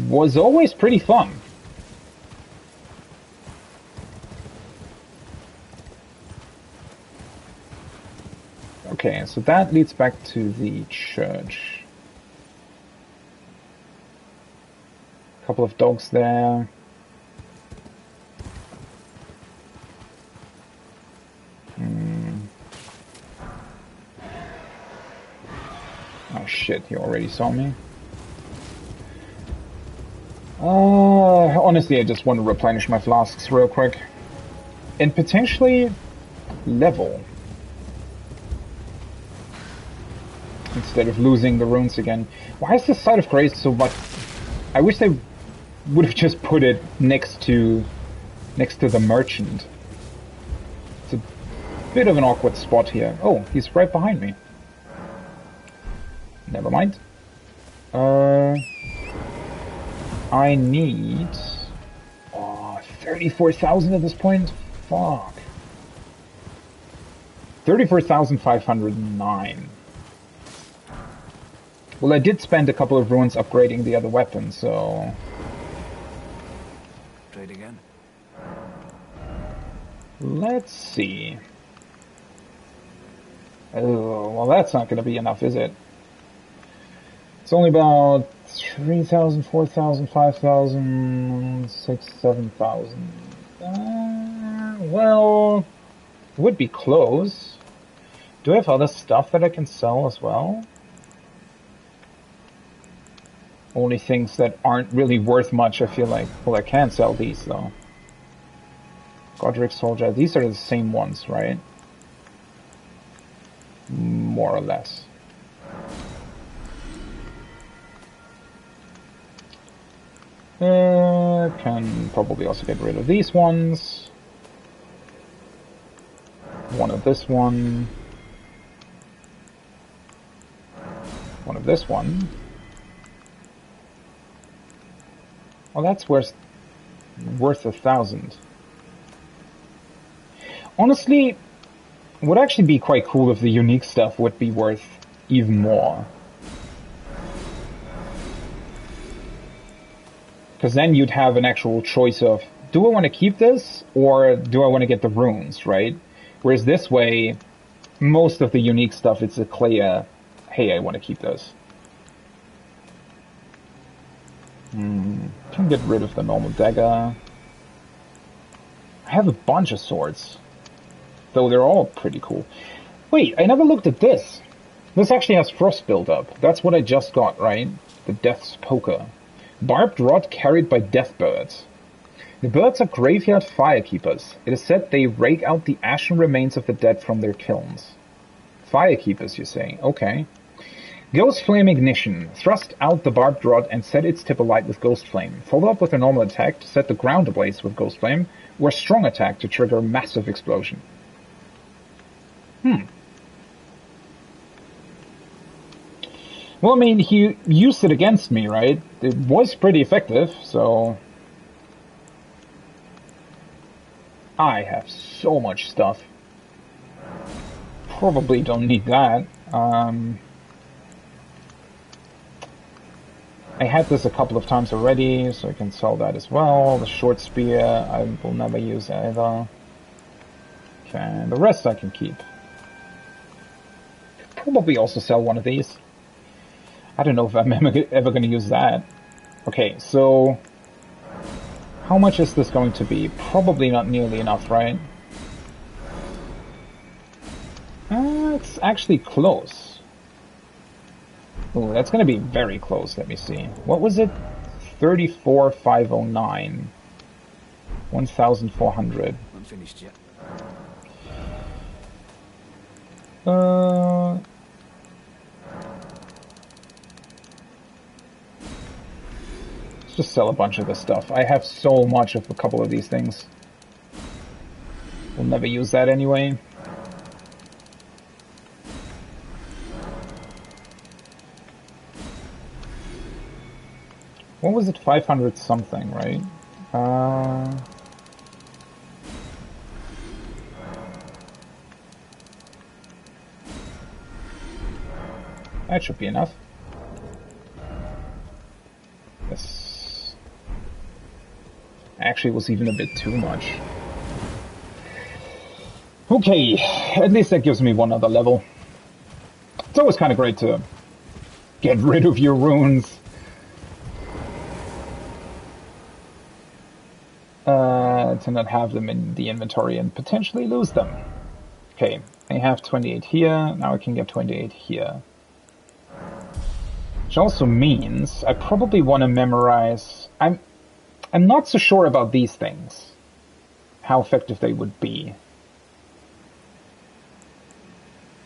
Was always pretty fun. Okay, so that leads back to the church. A couple of dogs there. Oh shit, he already saw me. Honestly, I just want to replenish my flasks real quick. And potentially level. Instead of losing the runes again. Why is this side of Grace so much? I wish they would have just put it next to the merchant. It's a bit of an awkward spot here. Oh, he's right behind me. Never mind. I need 34,000 at this point. Fuck. 34,509. Well, I did spend a couple of runes upgrading the other weapon, so... Trade again. Let's see. Oh, well, that's not going to be enough, is it? It's only about 3,000, 4,000, 5,000, 6,000, 7,000. Well, it would be close. Do I have other stuff that I can sell as well? Only things that aren't really worth much, I feel like. Well, I can sell these, though. Godric Soldier. These are the same ones, right? More or less. Can probably also get rid of these ones. One of this one. One of this one. Well, that's worth 1,000. Honestly, it would actually be quite cool if the unique stuff would be worth even more. Because then you'd have an actual choice of, do I want to keep this, or do I want to get the runes, right? Whereas this way, most of the unique stuff, it's a clear, hey, I want to keep this. Can get rid of the normal dagger. I have a bunch of swords. Though they're all pretty cool. Wait, I never looked at this. This actually has frost buildup. That's what I just got, right? The Death's Poker. Barbed rod carried by death birds. The birds are graveyard firekeepers. It is said they rake out the ashen remains of the dead from their kilns. Firekeepers, you say? Okay. Ghost Flame Ignition. Thrust out the barbed rod and set its tip alight with Ghost Flame. Follow up with a normal attack to set the ground ablaze with Ghost Flame, or a strong attack to trigger a massive explosion. Well, I mean, he used it against me, right? It was pretty effective, so... I have so much stuff. Probably don't need that. I had this a couple of times already, so I can sell that as well. The short spear, I will never use either. Okay, and the rest I can keep. Probably also sell one of these. I don't know if I'm ever going to use that. Okay, so... how much is this going to be? Probably not nearly enough, right? It's actually close. Oh, that's going to be very close. Let me see. What was it? 34,509. 1,400. Unfinished yet. Let's just sell a bunch of this stuff. I have so much of a couple of these things. We'll never use that anyway. What was it? 500 something, right? That should be enough. This actually was even a bit too much. Okay, at least that gives me one other level. It's always kind of great to get rid of your runes. To not have them in the inventory and potentially lose them. Okay, I have 28 here, now I can get 28 here. Which also means I probably want to memorize... I'm not so sure about these things. How effective they would be.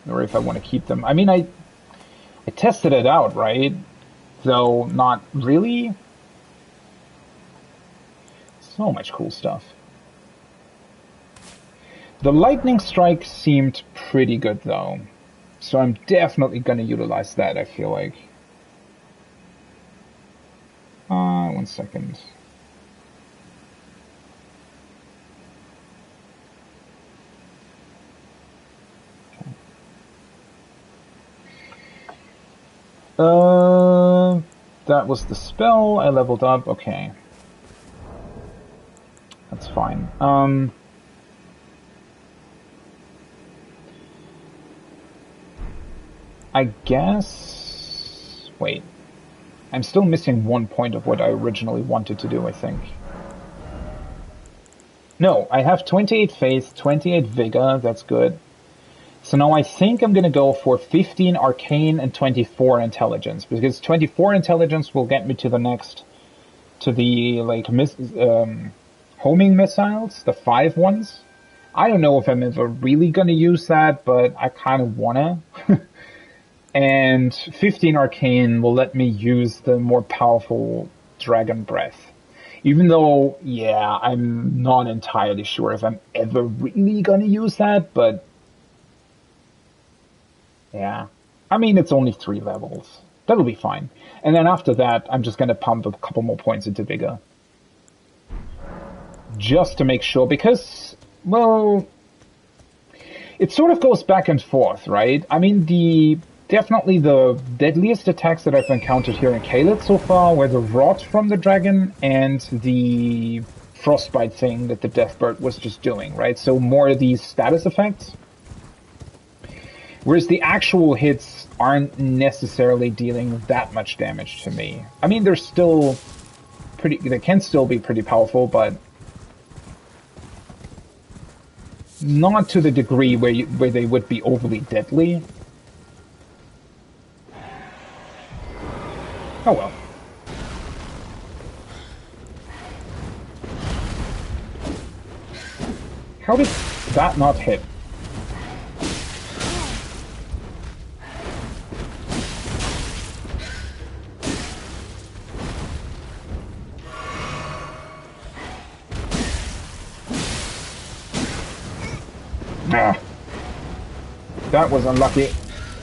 Or if I want to keep them. I mean, I tested it out, right? Though not really. So much cool stuff. The lightning strike seemed pretty good though. So I'm definitely gonna utilize that, I feel like. 1 second. Okay. That was the spell. I leveled up. Okay. That's fine. I guess... wait. I'm still missing 1 point of what I originally wanted to do, I think. No, I have 28 faith, 28 vigor, that's good. So now I think I'm gonna go for 15 arcane and 24 intelligence, because 24 intelligence will get me to the next... to the, like, homing missiles, the 5 ones. I don't know if I'm ever really gonna use that, but I kind of wanna. And 15 arcane will let me use the more powerful dragon breath. Even though, yeah, I'm not entirely sure if I'm ever really gonna use that, but yeah. I mean, it's only 3 levels. That'll be fine. And then after that, I'm just gonna pump a couple more points into vigor. Just to make sure, because, well, it sort of goes back and forth, right? I mean, definitely the deadliest attacks that I've encountered here in Caelid so far were the rot from the dragon and the frostbite thing that the Deathbird was just doing, right? So more of these status effects. Whereas the actual hits aren't necessarily dealing that much damage to me. I mean, they're still pretty, they can still be pretty powerful, but not to the degree where they would be overly deadly. Oh well. How did that not hit? Ah, that was unlucky.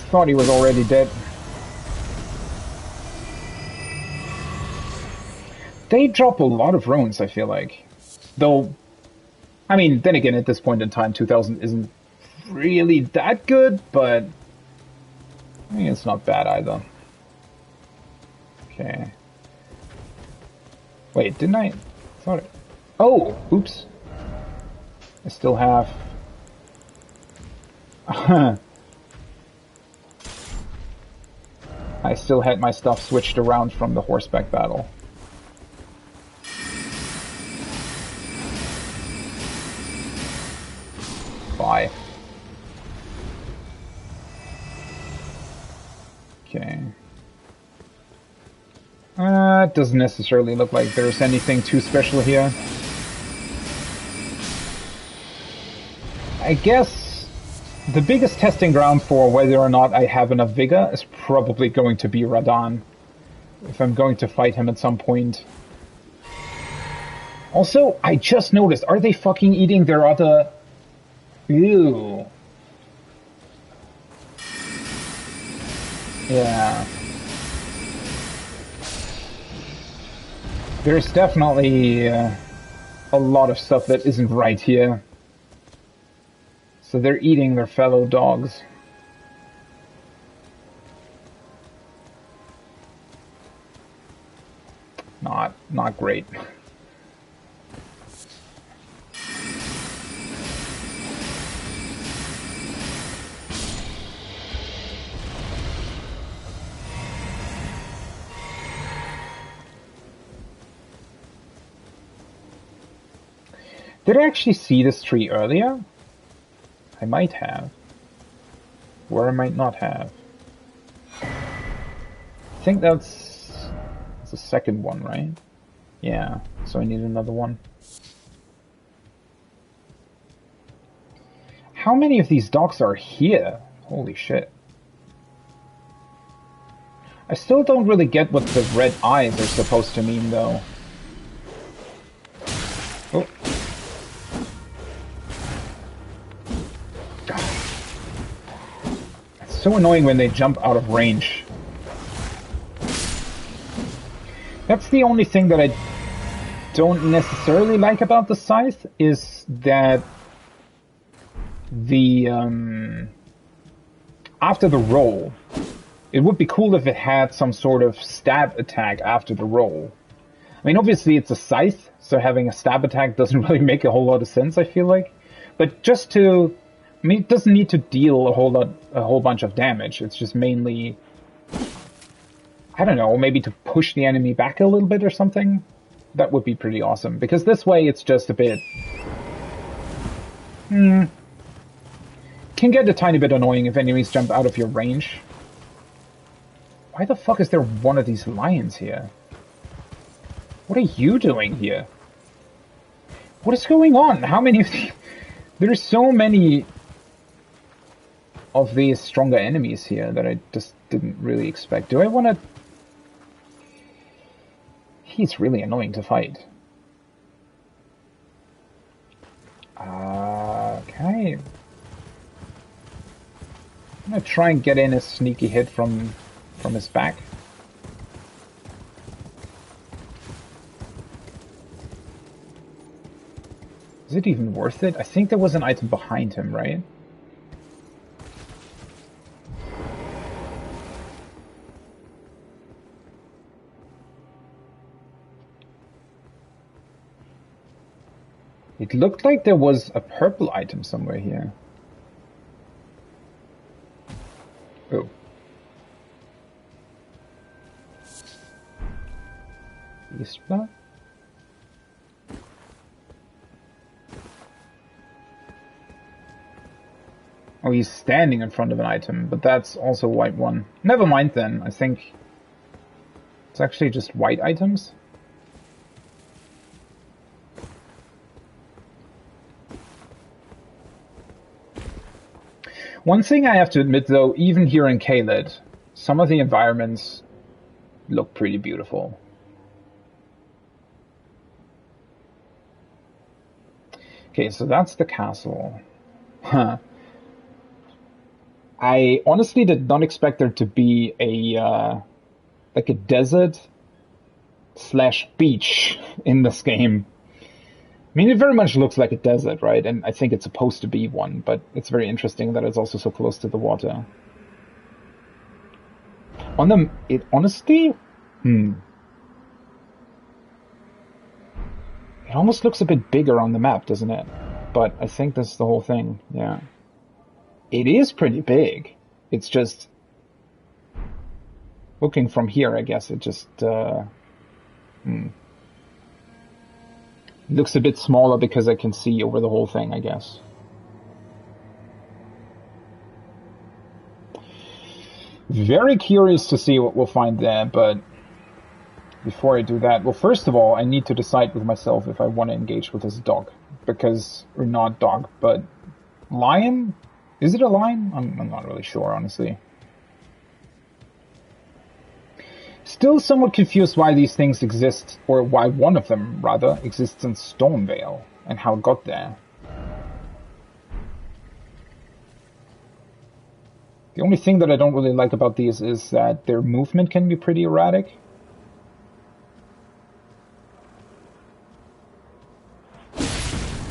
Thought he was already dead. They drop a lot of runes, I feel like. Though, I mean, then again, at this point in time, 2000 isn't really that good, but I mean, it's not bad either. Okay. Wait, didn't I? Thought it. Oh, oops. I still have. I still had my stuff switched around from the horseback battle. Bye. Okay. It doesn't necessarily look like there's anything too special here. I guess the biggest testing ground for whether or not I have enough vigor is probably going to be Radahn, if I'm going to fight him at some point. Also, I just noticed, are they fucking eating their other... Ew. Yeah. There's definitely a lot of stuff that isn't right here. So they're eating their fellow dogs. Not great. Did I actually see this tree earlier? I might have. Or I might not have. I think that's the second one, right? Yeah, so I need another one. How many of these dogs are here? Holy shit. I still don't really get what the red eyes are supposed to mean, though. Oh. It's so annoying when they jump out of range. That's the only thing that I don't necessarily like about the scythe, is that the after the roll, it would be cool if it had some sort of stab attack after the roll. I mean, obviously it's a scythe, so having a stab attack doesn't really make a whole lot of sense, I feel like. But just to, I mean, it doesn't need to deal a whole bunch of damage. It's just mainly, I don't know, maybe to push the enemy back a little bit or something. That would be pretty awesome, because this way it's just a bit... can get a tiny bit annoying if enemies jump out of your range. Why the fuck is there one of these lions here? What are you doing here? What is going on? How many of these... There's so many of these stronger enemies here that I just didn't really expect. Do I want to... He's really annoying to fight. Okay. I'm gonna try and get in a sneaky hit from his back. Is it even worth it? I think there was an item behind him, right? It looked like there was a purple item somewhere here. Oh. East blood? Oh, he's standing in front of an item, but that's also a white one. Never mind then, I think it's actually just white items. One thing I have to admit though, even here in Caelid, some of the environments look pretty beautiful. Okay, so that's the castle. Huh. I honestly did not expect there to be a like a desert slash beach in this game. I mean, it very much looks like a desert, right? And I think it's supposed to be one, but it's very interesting that it's also so close to the water. On the, it honestly, it almost looks a bit bigger on the map, doesn't it? But I think that's the whole thing, yeah. It is pretty big. It's just, looking from here, I guess it just, looks a bit smaller because I can see over the whole thing, I guess. Very curious to see what we'll find there, but before I do that, well, first of all, I need to decide with myself if I want to engage with this dog. Because, or not dog, but lion? Is it a lion? I'm not really sure, honestly. Still somewhat confused why these things exist, or why one of them, rather, exists in Stormvale, and how it got there. The only thing that I don't really like about these is that their movement can be pretty erratic.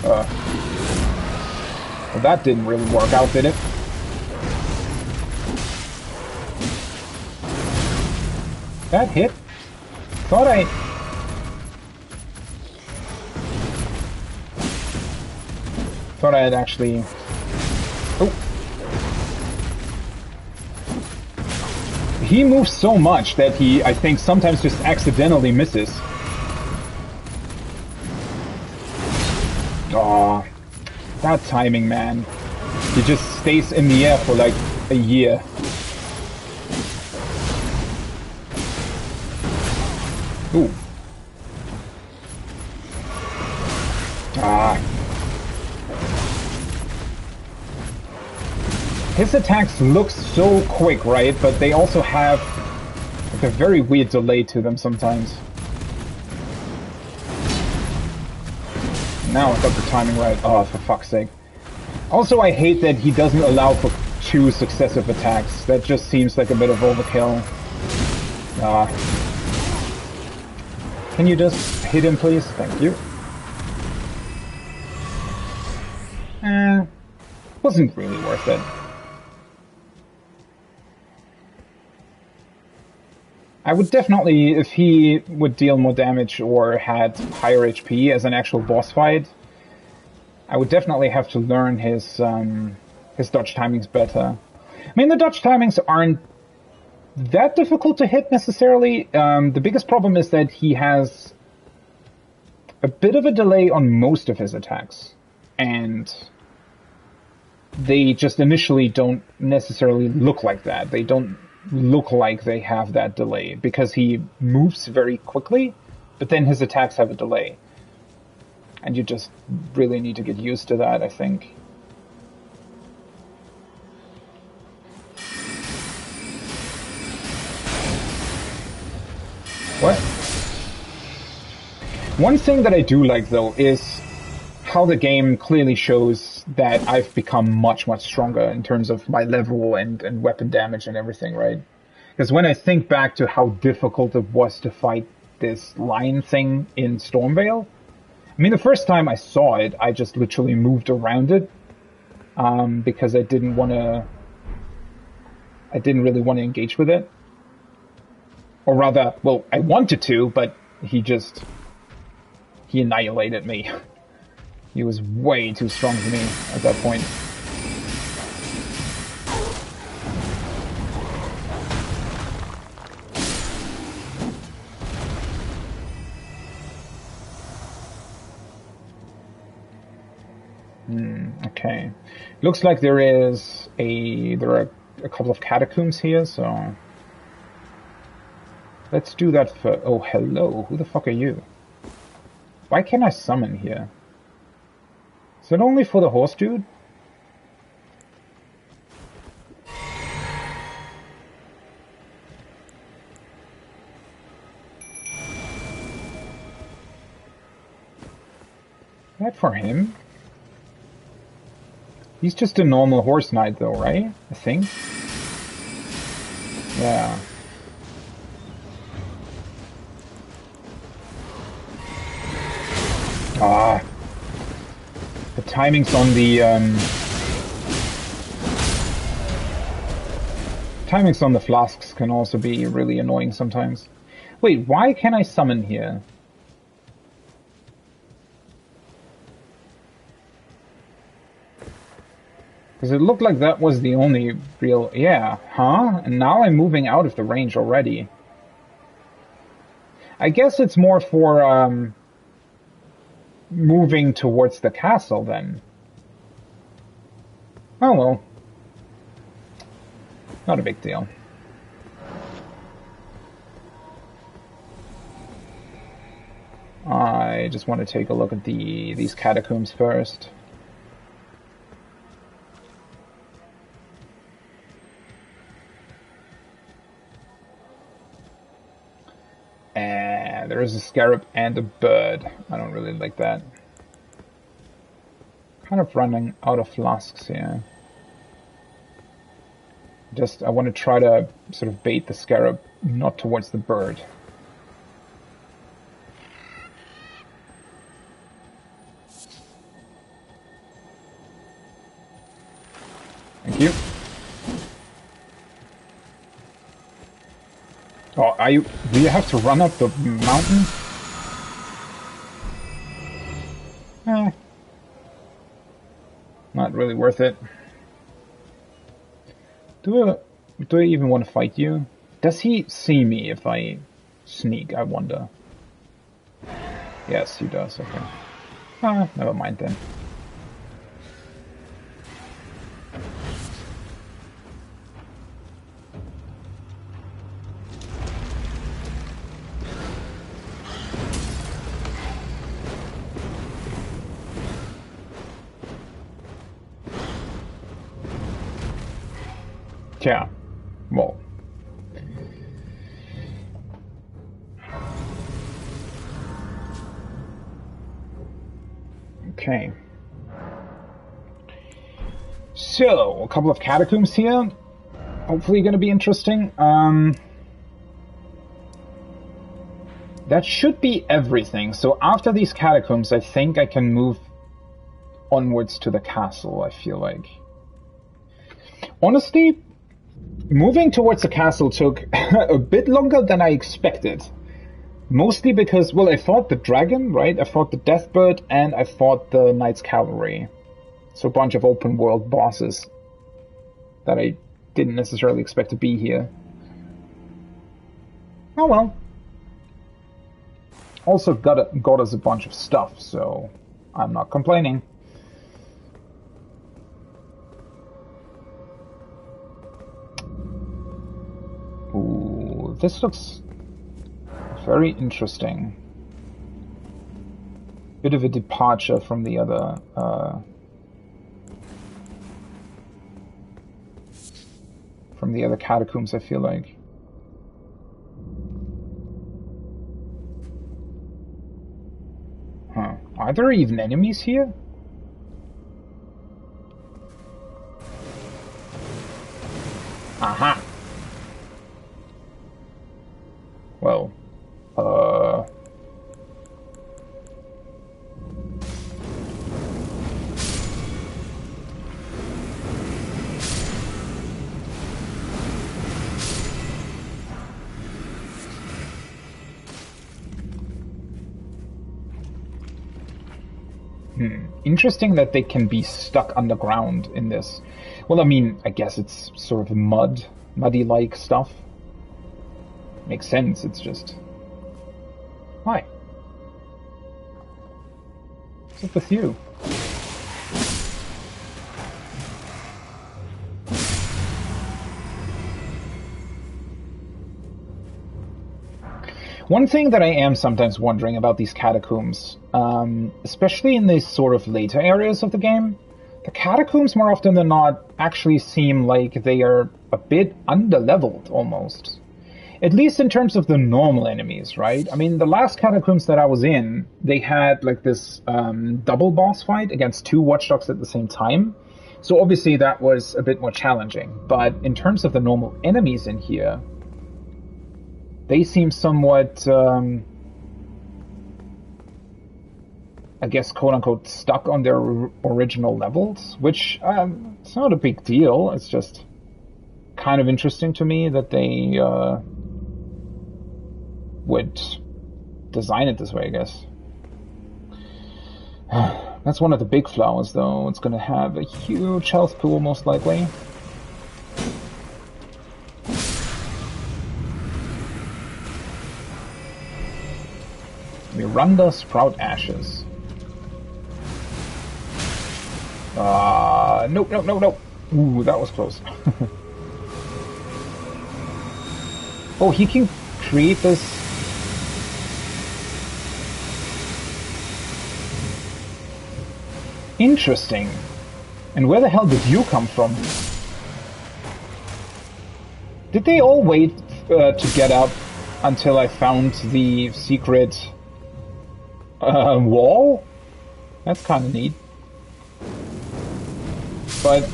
Well, that didn't really work out, did it? That hit? Thought I had actually... Oh. He moves so much that he, I think, sometimes just accidentally misses. Aw. That timing, man. He just stays in the air for like a year. Ooh. Ah. His attacks look so quick, right? But they also have like a very weird delay to them sometimes. Now I got the timing right. Oh, for fuck's sake. Also, I hate that he doesn't allow for 2 successive attacks. That just seems like a bit of overkill. Can you just hit him, please? Thank you. Wasn't really worth it. I would definitely, if he would deal more damage or had higher HP as an actual boss fight, I would definitely have to learn his dodge timings better. I mean, the dodge timings aren't that difficult to hit necessarily. The biggest problem is that he has a bit of a delay on most of his attacks, and they just initially don't necessarily look like that. They don't look like they have that delay because he moves very quickly, but then his attacks have a delay. And you just really need to get used to that, I think. What? One thing that I do like, though, is how the game clearly shows that I've become much, much stronger in terms of my level and weapon damage and everything, right? Because when I think back to how difficult it was to fight this lion thing in Stormvale, I mean, the first time I saw it, I just literally moved around it, because I didn't really want to engage with it. Or rather, well, I wanted to, but he annihilated me. He was way too strong for me at that point. Okay. Looks like there are a couple of catacombs here, so let's do that for... Oh, hello. Who the fuck are you? Why can't I summon here? Is it only for the horse dude? Is that for him? He's just a normal horse knight though, right? I think. Yeah. Ah. The timings on the flasks can also be really annoying sometimes. Wait, why can I summon here? Because it looked like that was the only real... Yeah, huh? And now I'm moving out of the range already. I guess it's more for, moving towards the castle, then. Oh, well. Not a big deal. I just want to take a look at these catacombs first. And there is a scarab and a bird. I don't really like that. Kind of running out of flasks here. I want to try to sort of bait the scarab, not towards the bird. Thank you. Oh, do you have to run up the mountain? Not really worth it. Do I even want to fight you? Does he see me if I sneak, I wonder? Yes, he does, okay. Never mind then. Yeah, well. Okay. So, a couple of catacombs here. Hopefully going to be interesting. That should be everything. So after these catacombs, I think I can move onwards to the castle, I feel like. Honestly, moving towards the castle took a bit longer than I expected. Mostly because, well, I fought the dragon, right? I fought the deathbird, and I fought the knight's cavalry. So a bunch of open world bosses that I didn't necessarily expect to be here. Oh well. Also got us a bunch of stuff, so I'm not complaining. Ooh, this looks very interesting. Bit of a departure from the other catacombs, I feel like. Huh. Are there even enemies here? Aha! Well, Interesting that they can be stuck underground in this. Well, I mean, I guess it's sort of muddy-like stuff. Makes sense, it's just... Hi. What's up with you? One thing that I am sometimes wondering about these catacombs, especially in these sort of later areas of the game, the catacombs more often than not actually seem like they are a bit underleveled almost. At least in terms of the normal enemies, right? I mean, the last catacombs that I was in, they had like this double boss fight against two watchdogs at the same time. So obviously that was a bit more challenging, but in terms of the normal enemies in here, they seem somewhat, I guess, quote-unquote, stuck on their original levels, which, it's not a big deal. It's just kind of interesting to me that they would design it this way, I guess. That's one of the big flowers, though. It's going to have a huge health pool, most likely. Miranda Sprout Ashes. Nope, nope, nope, nope. Ooh, that was close. Oh, he can create this. Interesting. And where the hell did you come from? Did they all wait to get up until I found the secret wall? That's kind of neat. But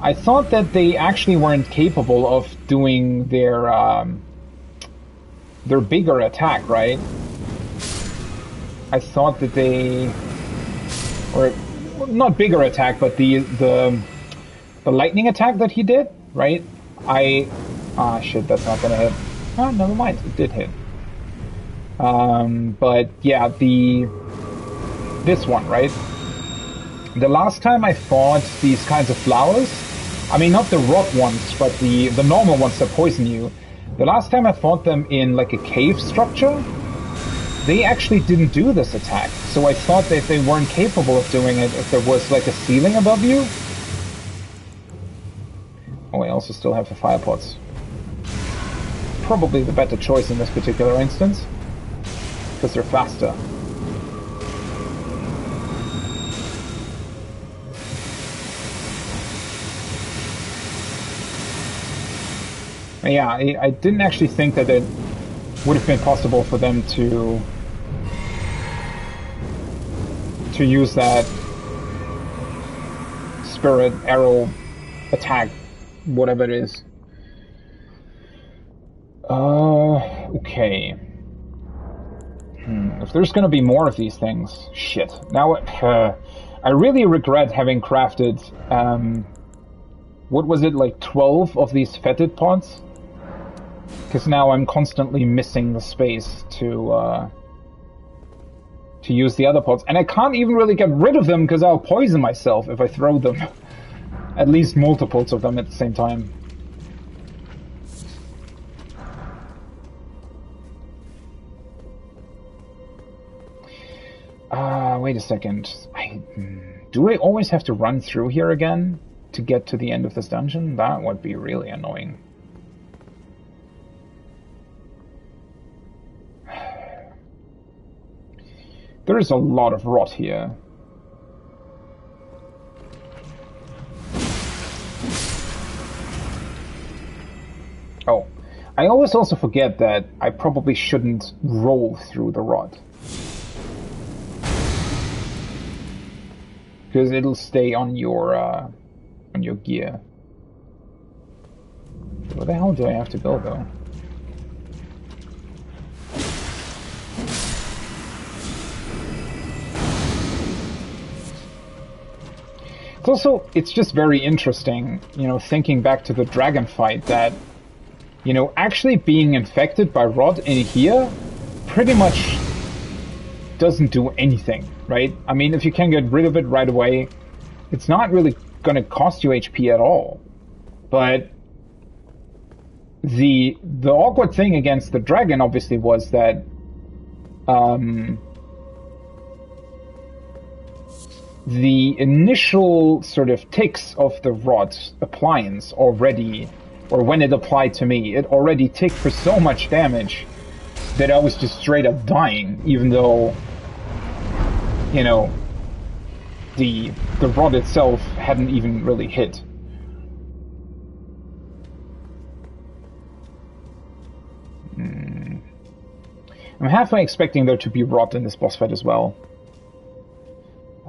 I thought that they actually weren't capable of doing their bigger attack, right? I thought that they, or not bigger attack, but the lightning attack that he did, right? Shit, that's not gonna hit. Oh, never mind, it did hit. But yeah, this one, right? The last time I fought these kinds of flowers, I mean, not the rot ones, but the normal ones that poison you. The last time I fought them in like a cave structure, they actually didn't do this attack. So I thought that they weren't capable of doing it if there was like a ceiling above you. Oh, I also still have the fire pots. Probably the better choice in this particular instance, because they're faster. Yeah, I didn't actually think that it would have been possible for them to use that spirit arrow attack, whatever it is. Okay. If there's gonna be more of these things, shit. Now, I really regret having crafted, what was it, like 12 of these fetid pods? Because now I'm constantly missing the space to use the other pods. And I can't even really get rid of them because I'll poison myself if I throw them. At least multiples of them at the same time. Wait a second. Do I always have to run through here again to get to the end of this dungeon? That would be really annoying. There is a lot of rot here. Oh, I always also forget that I probably shouldn't roll through the rot. Because it'll stay on your gear. Where the hell do I have to go, though? It's just very interesting, you know, thinking back to the dragon fight, that, you know, actually being infected by rot in here pretty much doesn't do anything, right? I mean, if you can get rid of it right away, it's not really going to cost you HP at all. But the awkward thing against the dragon, obviously, was that the initial sort of ticks of the rot appliance already, or when it applied to me, it already ticked for so much damage that I was just straight up dying, even though, you know, the rod itself hadn't even really hit. I'm halfway expecting there to be rot in this boss fight as well.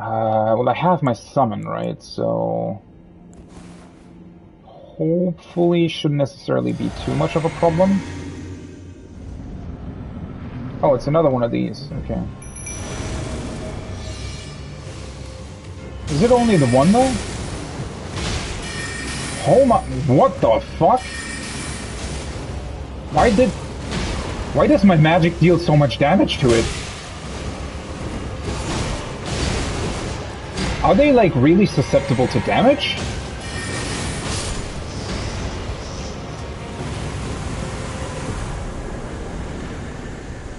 Well, I have my summon, right? So hopefully shouldn't necessarily be too much of a problem. Oh, it's another one of these. Okay. Is it only the one, though? Oh my... What the fuck? Why does my magic deal so much damage to it? Are they, like, really susceptible to damage?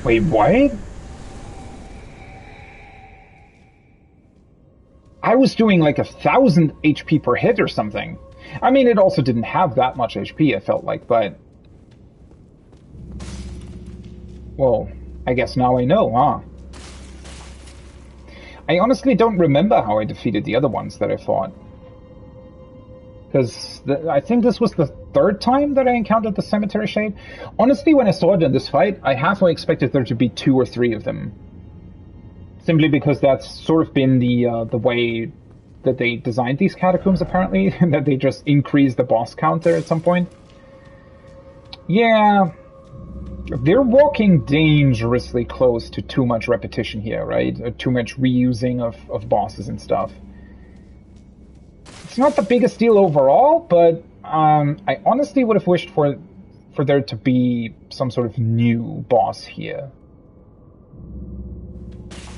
Wait, what? I was doing like 1,000 HP per hit or something. I mean, it also didn't have that much HP, I felt like, but... Well, I guess now I know, huh? I honestly don't remember how I defeated the other ones that I fought. Because I think this was the third time that I encountered the Cemetery Shade. Honestly, when I saw it in this fight, I halfway expected there to be 2 or 3 of them. Simply because that's sort of been the way that they designed these catacombs, apparently, that they just increase the boss counter at some point. Yeah, they're walking dangerously close to too much repetition here, right? Too much reusing of bosses and stuff. It's not the biggest deal overall, but I honestly would have wished for there to be some sort of new boss here.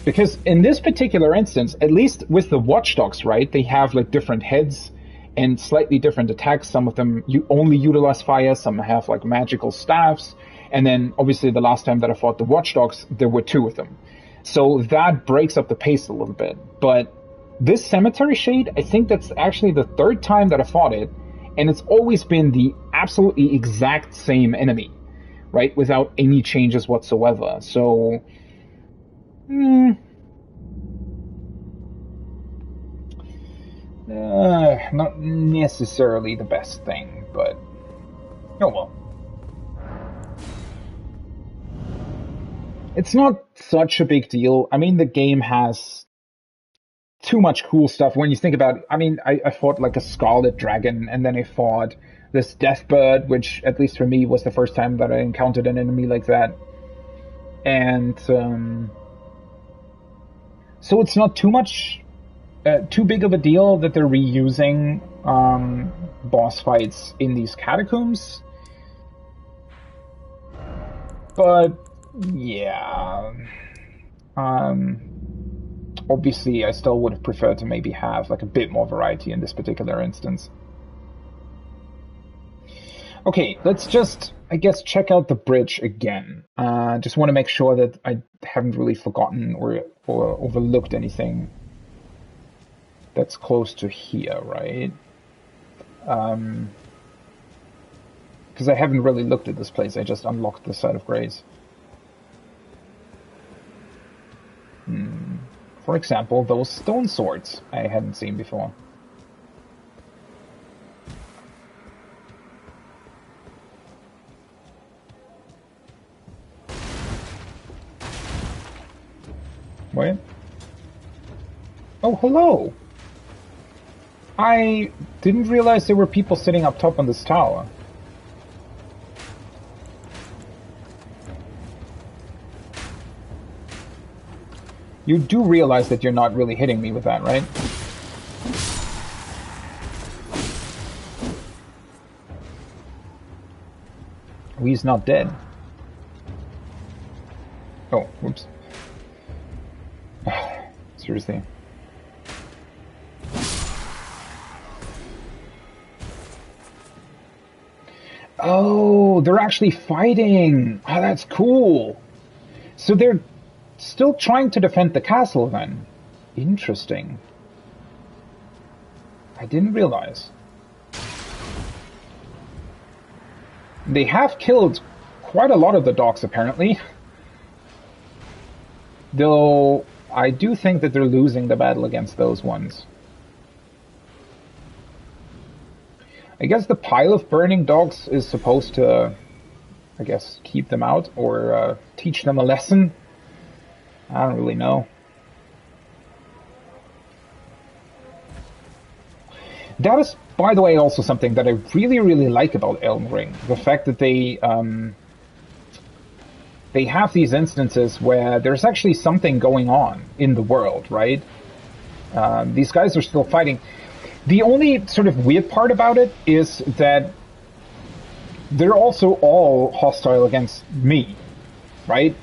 Because in this particular instance, at least with the watchdogs, right, they have like different heads and slightly different attacks. Some of them you only utilize fire, some have like magical staffs, and then obviously the last time that I fought the watchdogs, there were 2 of them. So that breaks up the pace a little bit. But this Cemetery Shade, I think that's actually the 3rd time that I fought it, and it's always been the absolutely exact same enemy, right, without any changes whatsoever. So... not necessarily the best thing, but oh well. It's not such a big deal. I mean, the game has too much cool stuff when you think about it. I mean, I fought like a Scarlet Dragon, and then I fought this Deathbird, which, at least for me, was the first time that I encountered an enemy like that. And so it's not too much, too big of a deal that they're reusing boss fights in these catacombs. But yeah, obviously I still would have preferred to maybe have like a bit more variety in this particular instance. Okay, let's just, I guess, check out the bridge again. Just want to make sure that I haven't really forgotten or overlooked anything that's close to here, right? Because I haven't really looked at this place. I just unlocked the Site of Grace. For example, those stone swords I hadn't seen before. Wait. Oh, hello! I didn't realize there were people sitting up top on this tower. You do realize that you're not really hitting me with that, right? Oh, he's not dead. Oh, whoops. Seriously. Oh, they're actually fighting! Oh, that's cool! So they're still trying to defend the castle, then. Interesting. I didn't realize. They have killed quite a lot of the dogs, apparently. Though, I do think that they're losing the battle against those ones. I guess the pile of burning dogs is supposed to, I guess, keep them out or teach them a lesson. I don't really know. That is, by the way, also something that I really, really like about Elden Ring. The fact that they have these instances where there's actually something going on in the world, right? These guys are still fighting. The only sort of weird part about it is that they're also all hostile against me, right?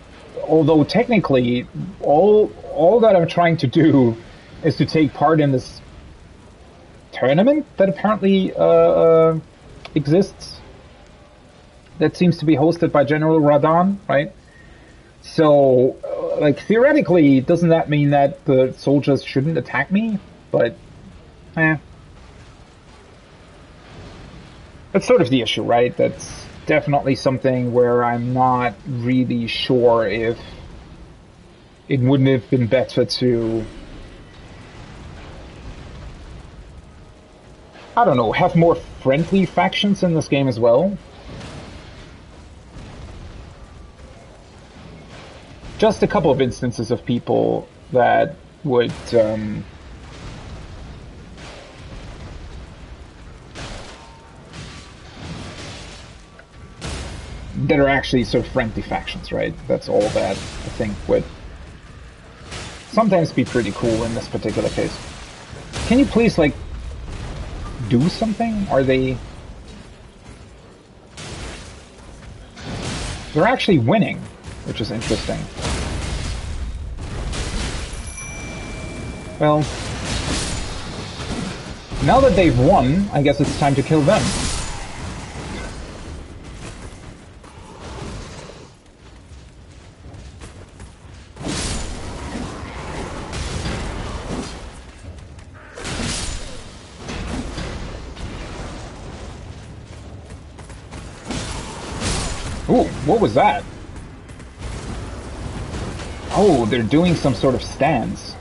Although technically, all that I'm trying to do is to take part in this tournament that apparently exists. That seems to be hosted by General Radahn, right? So, like, theoretically, doesn't that mean that the soldiers shouldn't attack me? But, That's sort of the issue, right? That's definitely something where I'm not really sure if it wouldn't have been better to, I don't know, have more friendly factions in this game as well. Just a couple of instances of people that would that are actually sort of friendly factions, right? That's all that I think would sometimes be pretty cool in this particular case. Can you please, like, do something? Are they... They're actually winning, which is interesting. Well, now that they've won, I guess it's time to kill them. Ooh, what was that? Oh, they're doing some sort of stance.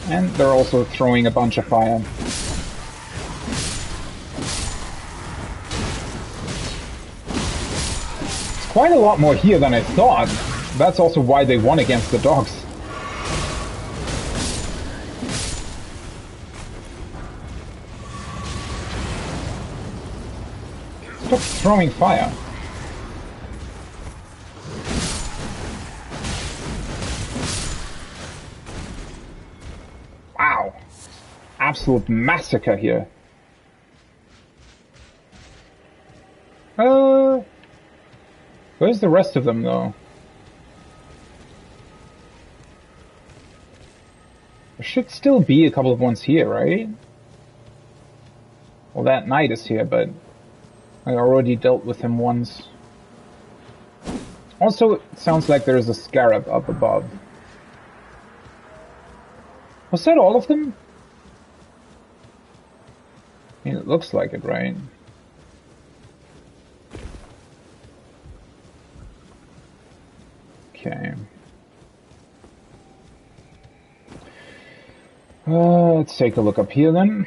And they're also throwing a bunch of fire. It's quite a lot more here than I thought. That's also why they won against the dogs. Stop throwing fire. Wow. Absolute massacre here. Where's the rest of them, though? There should still be a couple of ones here, right? Well, that knight is here, but I already dealt with him once. Also, it sounds like there's a scarab up above. Was that all of them? I mean, it looks like it, right? Okay. Let's take a look up here then.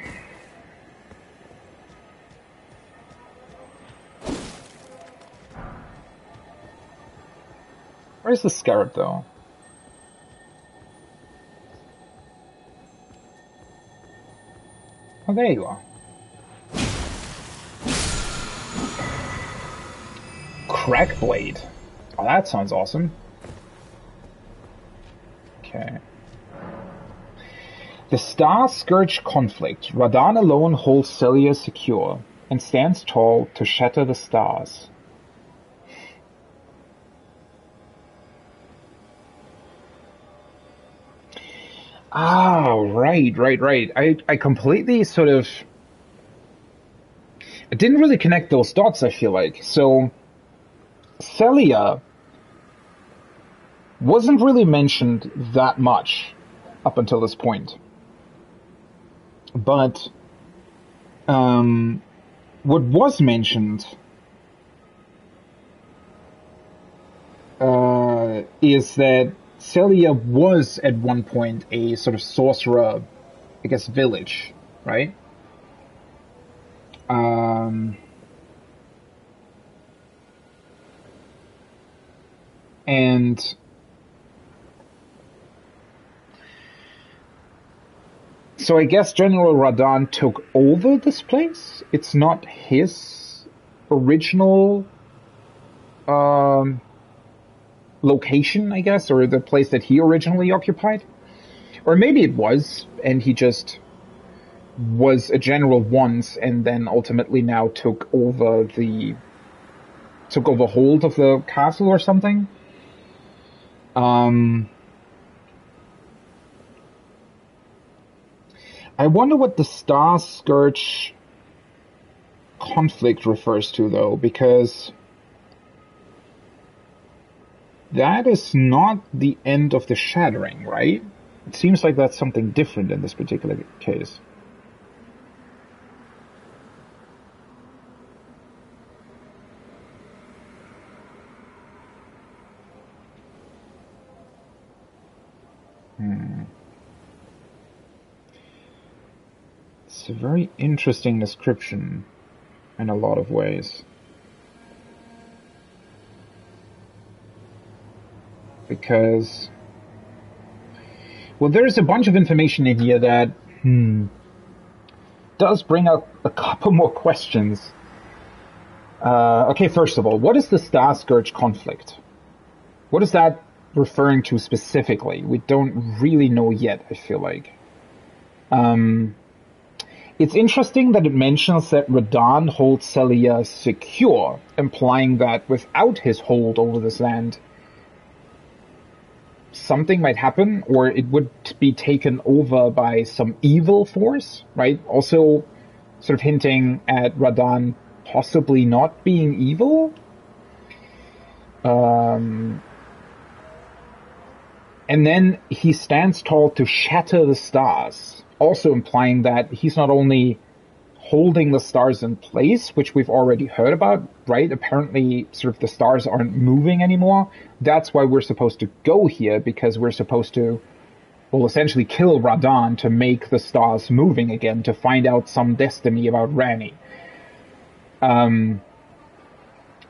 Where's the scarab, though? Oh, there you are. Crackblade. Oh, that sounds awesome. Okay. The Starscourge conflict. Radahn alone holds Celia secure and stands tall to shatter the stars. Oh, right. I completely sort of... I didn't really connect those dots, I feel like. So, Celia wasn't really mentioned that much up until this point. But, what was mentioned is that Celia was at one point a sort of sorcerer, I guess, village, right? And So I guess General Radahn took over this place? It's not his original location, I guess, or the place that he originally occupied? Or maybe it was, and he just was a general once, and then ultimately now took over hold of the castle or something. I wonder what the Starscourge conflict refers to, though, because that is not the end of the Shattering, right? It seems like that's something different in this particular case. It's a very interesting description in a lot of ways. Because, well, there's a bunch of information in here that does bring up a couple more questions. Okay, first of all, what is the Starscourge conflict? What is that referring to specifically? We don't really know yet, I feel like. It's interesting that it mentions that Radahn holds Celia secure, implying that without his hold over this land, something might happen, or it would be taken over by some evil force, right? Also sort of hinting at Radahn possibly not being evil. And then he stands tall to shatter the stars, also implying that he's not only holding the stars in place, which we've already heard about, right? Apparently, sort of the stars aren't moving anymore. That's why we're supposed to go here, because we're supposed to, well, essentially kill Radahn to make the stars moving again, to find out some destiny about Ranni.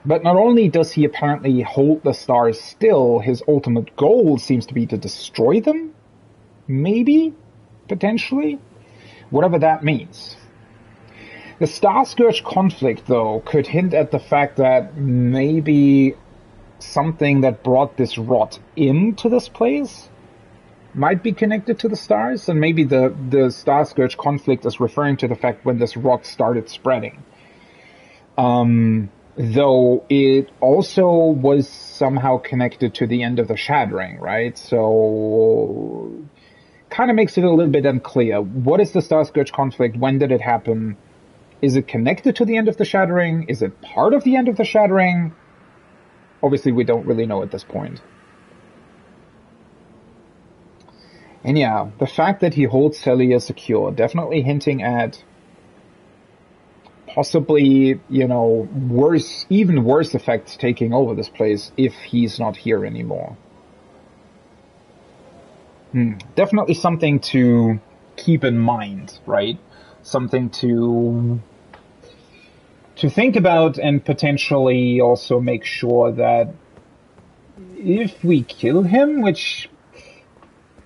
But not only does he apparently hold the stars still, his ultimate goal seems to be to destroy them? Maybe? Potentially? Whatever that means. The Starscourge conflict, though, could hint at the fact that maybe something that brought this rot into this place might be connected to the stars, and maybe the Starscourge conflict is referring to the fact when this rot started spreading. Though it also was somehow connected to the end of the Shattering, right? So kind of makes it a little bit unclear. What is the Starscourge conflict? When did it happen? Is it connected to the end of the Shattering? Is it part of the end of the Shattering? Obviously, we don't really know at this point. And yeah, the fact that he holds Celia secure, definitely hinting at possibly, you know, even worse effects taking over this place if he's not here anymore. Definitely something to keep in mind, right? Something to think about, and potentially also make sure that if we kill him, which,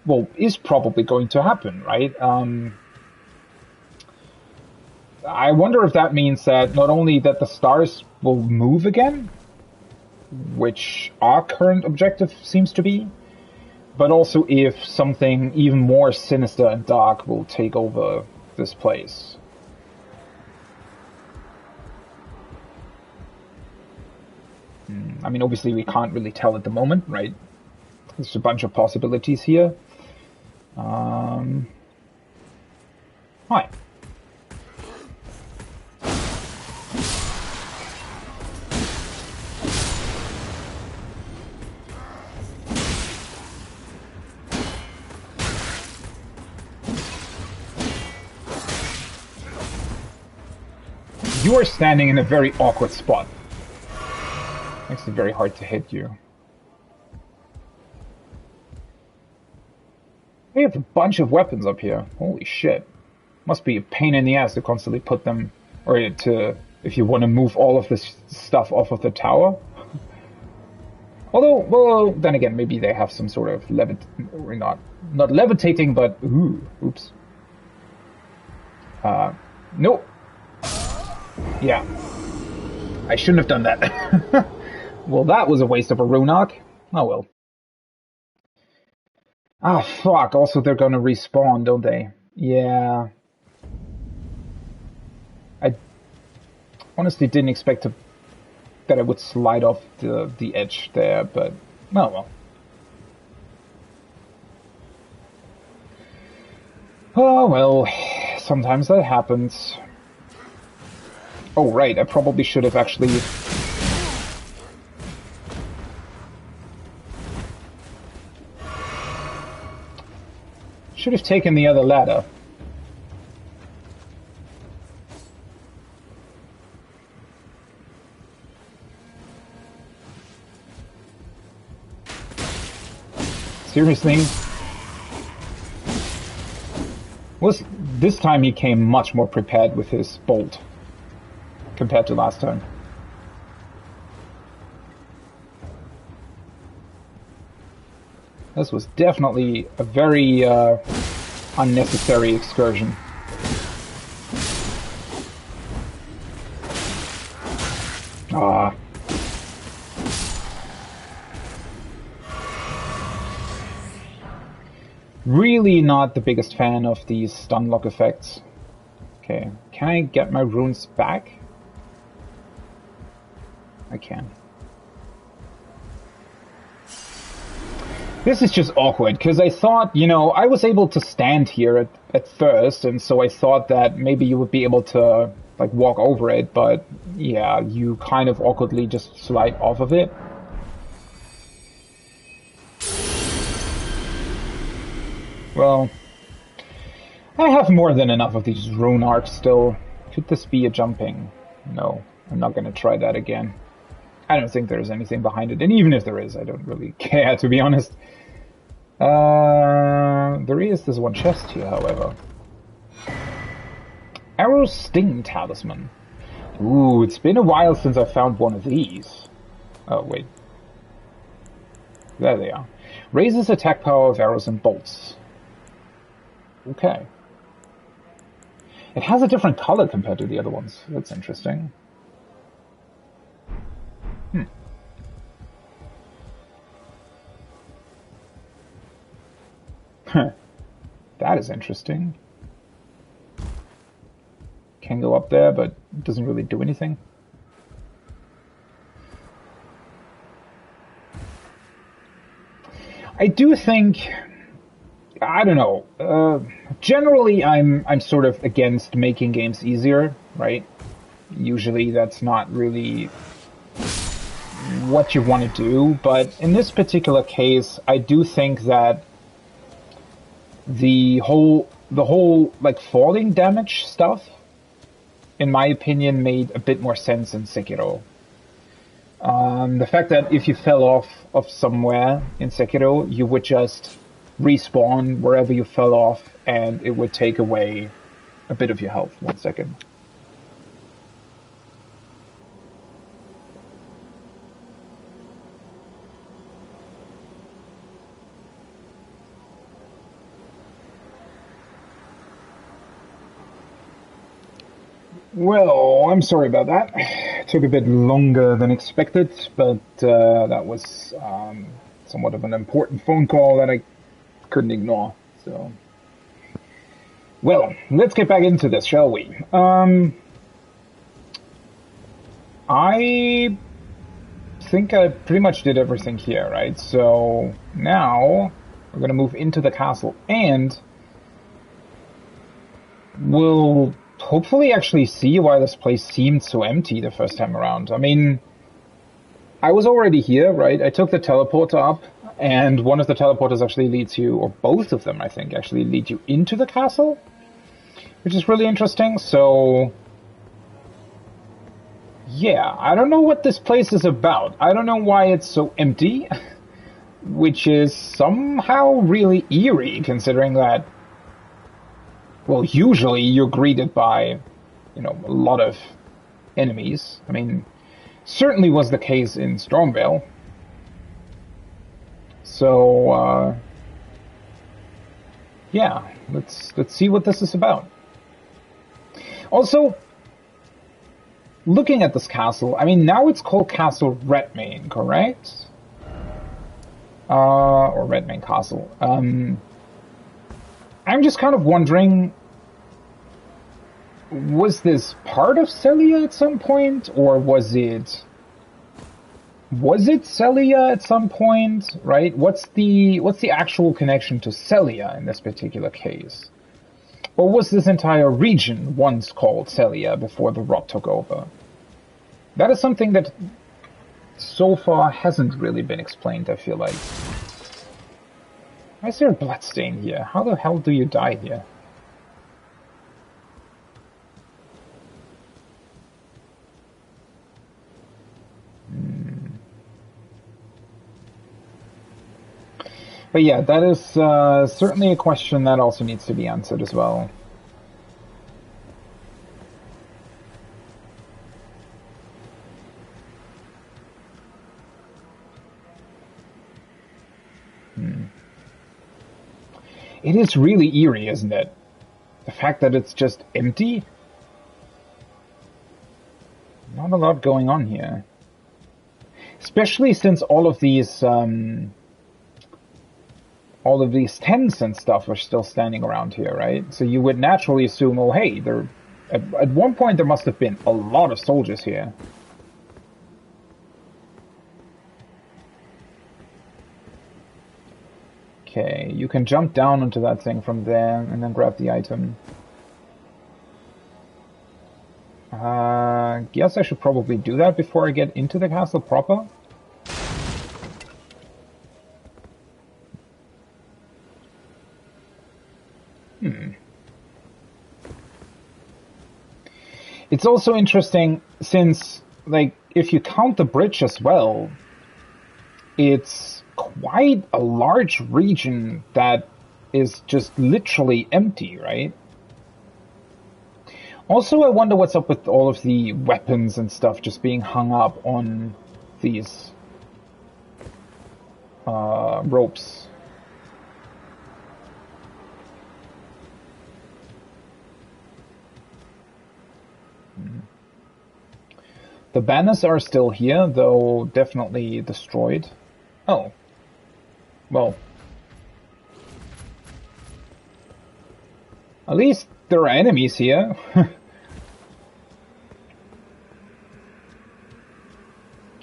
well, is probably going to happen, right? I wonder if that means that not only that the stars will move again, which our current objective seems to be, but also if something even more sinister and dark will take over this place. I mean, obviously we can't really tell at the moment, right? There's a bunch of possibilities here. Hi. You are standing in a very awkward spot. Makes it very hard to hit you. We have a bunch of weapons up here. Holy shit. Must be a pain in the ass to constantly put them, or to, if you want to move all of this stuff off of the tower. Although, well, then again, maybe they have some sort of not levitating, but, oops. Nope. Yeah. I shouldn't have done that. Well, that was a waste of a rune arc. Oh well. Ah, fuck. Also, they're gonna respawn, don't they? Yeah. I honestly didn't expect that I would slide off the edge there, but oh well. Oh well, sometimes that happens. Oh right, I probably should have actually... Should have taken the other ladder. Seriously? This time he came much more prepared with his bolt compared to last time. This was definitely a very unnecessary excursion. Ah. Really not the biggest fan of these stun lock effects. Okay, can I get my runes back? I can. This is just awkward, because I thought, you know, I was able to stand here at first, and so I thought that maybe you would be able to, like, walk over it, but, yeah, you kind of awkwardly just slide off of it. Well, I have more than enough of these rune arcs still. Could this be a jumping? No, I'm not going to try that again. I don't think there's anything behind it, and even if there is, I don't really care, to be honest. There is this one chest here, however. Arrow Sting Talisman. Ooh, it's been a while since I found one of these. Oh, wait. There they are. Raises attack power of arrows and bolts. Okay. It has a different color compared to the other ones. That's interesting. Huh. That is interesting. Can go up there, but doesn't really do anything. I do think... I don't know. Generally, I'm sort of against making games easier, right? Usually that's not really what you want to do, but in this particular case, I do think that the whole like falling damage stuff, in my opinion, made a bit more sense in Sekiro. The fact that if you fell off of somewhere in Sekiro, you would just respawn wherever you fell off, and it would take away a bit of your health. 1 second. Well, I'm sorry about that. It took a bit longer than expected, but that was somewhat of an important phone call that I couldn't ignore. So, well, let's get back into this, shall we? I think I pretty much did everything here, right? So now we're gonna move into the castle, and we'll hopefully actually see why this place seemed so empty the first time around. I mean, I was already here, right? I took the teleporter up, and one of the teleporters actually leads you, or both of them, I think, actually lead you into the castle, which is really interesting. So, yeah, I don't know what this place is about. I don't know why it's so empty, which is somehow really eerie, considering that, well, usually you're greeted by, you know, a lot of enemies. I mean, certainly was the case in Stormvale. So, yeah, let's see what this is about. Also, looking at this castle, I mean, now it's called Castle Redmane, correct? Or Redmane Castle. I'm just kind of wondering, was this part of Celia at some point, or was it Celia at some point, right? What's the actual connection to Celia in this particular case? Or was this entire region once called Celia before the rot took over? That is something that so far hasn't really been explained, I feel like. Why is there a bloodstain here? How the hell do you die here? But yeah, that is certainly a question that also needs to be answered as well. It is really eerie, isn't it? The fact that it's just empty? Not a lot going on here. Especially since all of these tents and stuff are still standing around here, right? So you would naturally assume, oh hey, at one point there must have been a lot of soldiers here. Okay, you can jump down onto that thing from there and then grab the item. Guess I should probably do that before I get into the castle proper. It's also interesting since, like, if you count the bridge as well, it's quite a large region that is just literally empty, right? Also, I wonder what's up with all of the weapons and stuff just being hung up on these ropes. The banners are still here, though definitely destroyed. Oh. Well. At least there are enemies here.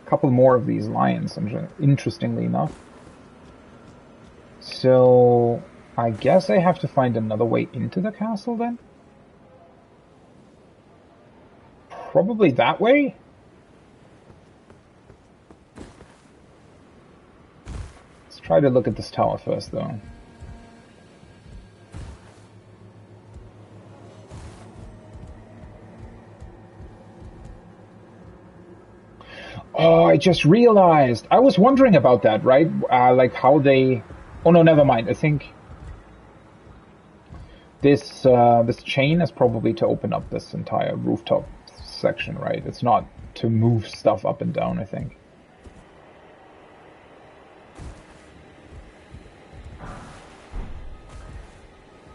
Couple more of these lions, interestingly enough. So, I guess I have to find another way into the castle then? Probably that way? Let's try to look at this tower first, though. Oh, I just realized. I was wondering about that, right? Like how they... Oh no, never mind. I think this this chain is probably to open up this entire rooftop section, right? It's not to move stuff up and down, I think.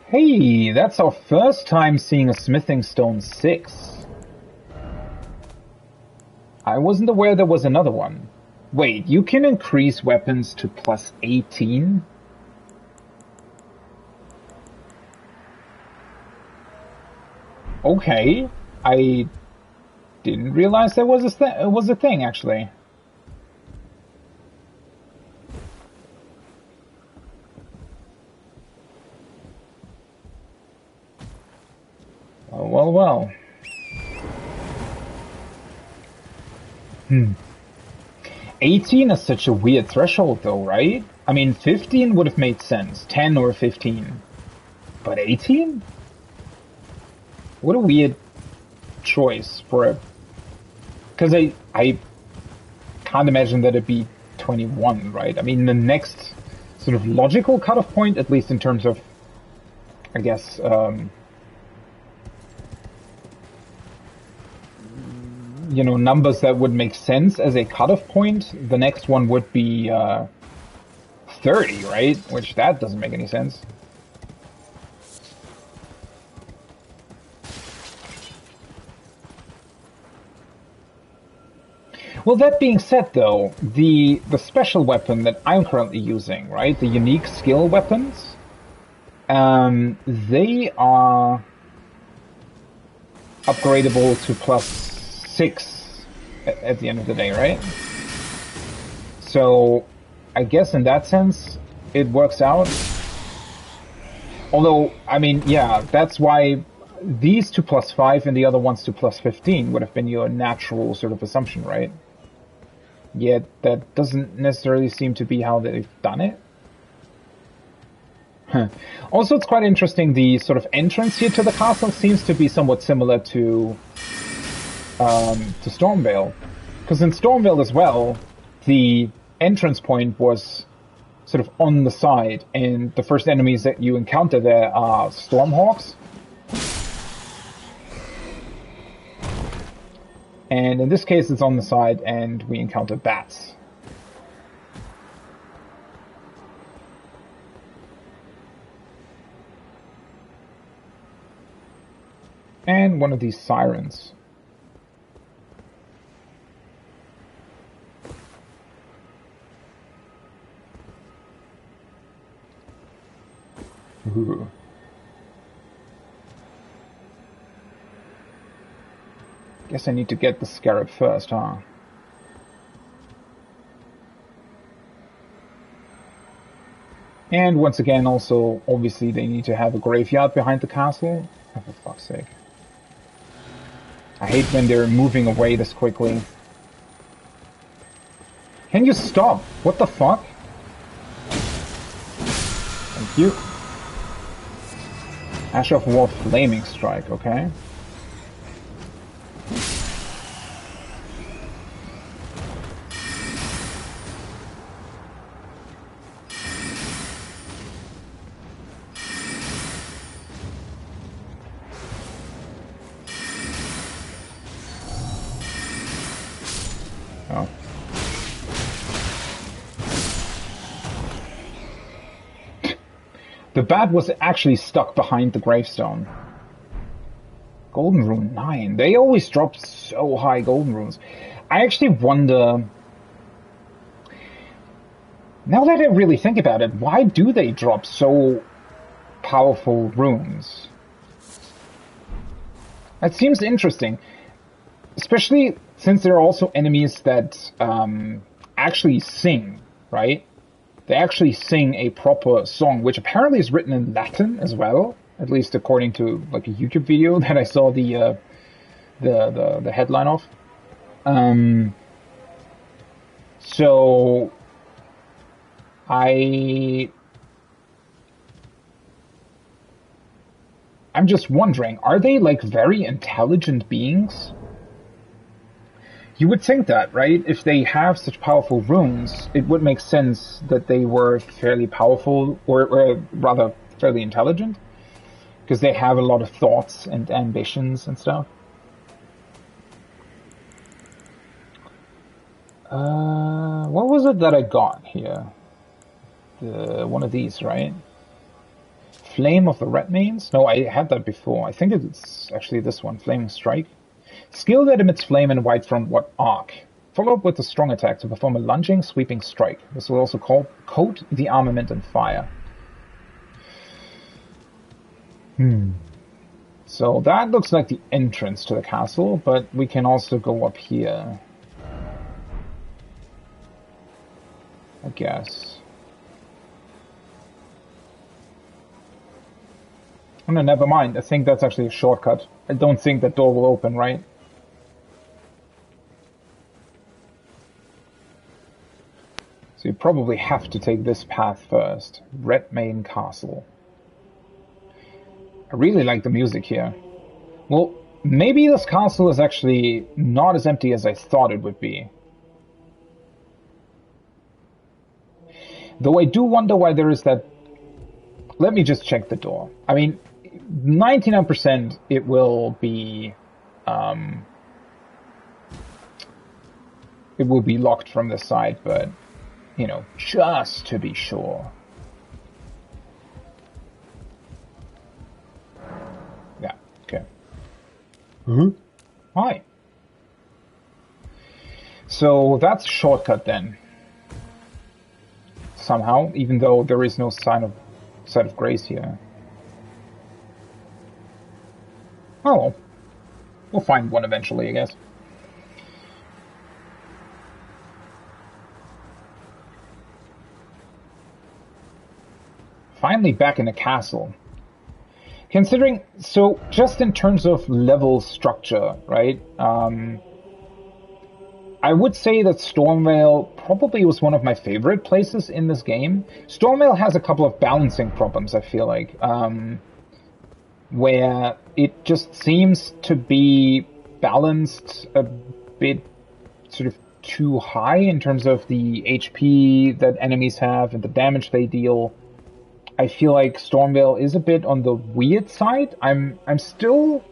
Hey, that's our first time seeing a smithing stone 6. I wasn't aware there was another one. Wait, you can increase weapons to plus 18? Okay, I didn't realize there was a thing, actually. Oh, well. 18 is such a weird threshold though, right? I mean, 15 would have made sense. 10 or 15. But 18? What a weird choice for a... Because I can't imagine that it'd be 21, right? I mean, the next sort of logical cutoff point, at least in terms of, I guess, you know, numbers that would make sense as a cutoff point, the next one would be 30, right? Which that doesn't make any sense. Well, that being said, though, the special weapon that I'm currently using, right, the unique skill weapons, they are upgradable to +6 at the end of the day, right? So, I guess in that sense, it works out. Although, I mean, yeah, that's why these 2 +5 and the other ones 2 +15 would have been your natural sort of assumption, right? Yet that doesn't necessarily seem to be how they've done it. Also, it's quite interesting, the sort of entrance here to the castle seems to be somewhat similar to Stormvale. Because in Stormvale as well, the entrance point was sort of on the side, and the first enemies that you encounter there are Stormhawks. And in this case, it's on the side, and we encounter bats. And one of these sirens. Ooh. Guess I need to get the scarab first, huh? And once again, also, obviously, they need to have a graveyard behind the castle. Oh, for fuck's sake. I hate when they're moving away this quickly. Can you stop? What the fuck? Thank you. Ash of War Flaming Strike, okay. Oh. The bat was actually stuck behind the gravestone. Golden Rune 9. They always drop so high Golden Runes. I actually wonder... Now that I really think about it, why do they drop so powerful runes? That seems interesting. Especially since there are also enemies that actually sing, right? They actually sing a proper song, which apparently is written in Latin as well, at least according to like a YouTube video that I saw the headline of. So I'm just wondering, are they like very intelligent beings? You would think that, right? If they have such powerful runes, it would make sense that they were fairly powerful, or rather, fairly intelligent. Because they have a lot of thoughts and ambitions and stuff. What was it that I got here? One of these, right? Flame of the Redmanes? No, I had that before. I think it's actually this one, Flaming Strike. Skill that emits flame and white from what arc. Follow up with a strong attack to perform a lunging, sweeping strike. This will also coat the armament in fire. So that looks like the entrance to the castle, but we can also go up here. I guess. Oh no, never mind. I think that's actually a shortcut. I don't think that door will open, right? So you probably have to take this path first. Redmane Castle. I really like the music here. Well, maybe this castle is actually not as empty as I thought it would be. Though I do wonder why there is that... Let me just check the door. I mean, 99% it will be... it will be locked from the side, but, you know, just to be sure. Yeah, okay. Hi. So that's a shortcut then. Somehow, even though there is no sign of grace here. Oh well. We'll find one eventually, I guess. Finally back in the castle. Considering, so just in terms of level structure, right? I would say that Stormvale probably was one of my favorite places in this game. Stormvale has a couple of balancing problems, I feel like, where it just seems to be balanced a bit sort of too high in terms of the HP that enemies have and the damage they deal. I feel like Stormvale is a bit on the weird side. I'm still,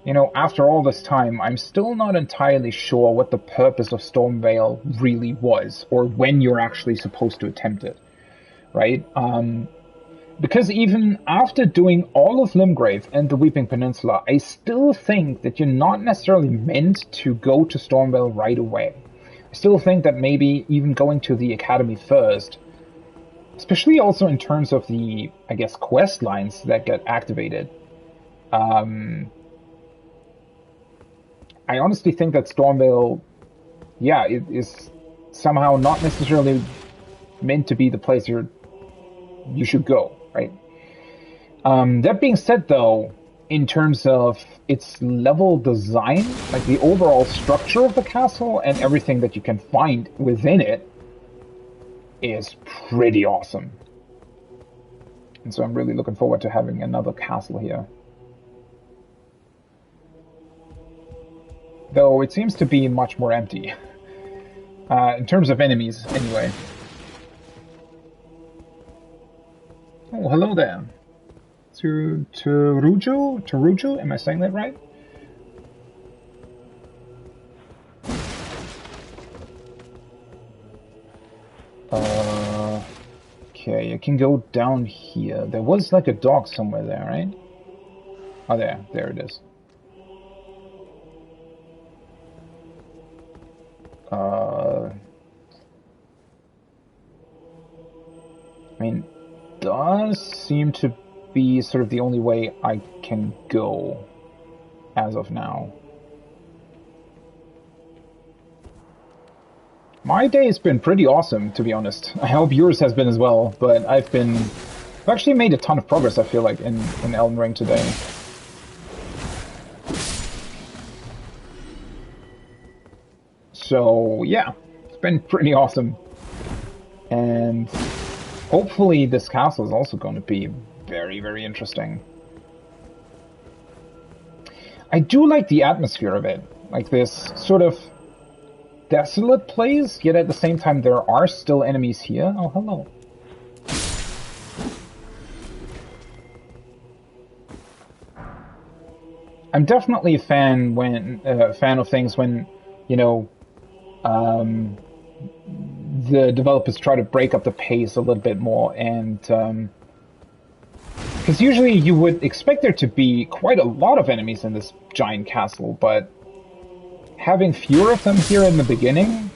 you know, after all this time, I'm still not entirely sure what the purpose of Stormvale really was, or when you're actually supposed to attempt it, right? Because even after doing all of Limgrave and the Weeping Peninsula, I still think that you're not necessarily meant to go to Stormvale right away. I still think that maybe even going to the Academy first, especially also in terms of the, I guess, quest lines that get activated, I honestly think that Stormvale, yeah, it is somehow not necessarily meant to be the place you should go, right? That being said, though, in terms of its level design, like the overall structure of the castle and everything that you can find within it is pretty awesome. And so I'm really looking forward to having another castle here. Though it seems to be much more empty. In terms of enemies, anyway. Oh, hello there. Terujo? Am I saying that right? Okay, I can go down here. There was like a dog somewhere there, right? Oh, there it is. I mean, does seem to be sort of the only way I can go as of now. My day has been pretty awesome, to be honest. I hope yours has been as well, but I've actually made a ton of progress, I feel like, in Elden Ring today. So, yeah, it's been pretty awesome. And hopefully this castle is also going to be very, very interesting. I do like the atmosphere of it. Like this sort of desolate place, yet at the same time there are still enemies here. Oh, hello. I'm definitely a fan of things when, you know, the developers try to break up the pace a little bit more, and because usually you would expect there to be quite a lot of enemies in this giant castle, but having fewer of them here in the beginning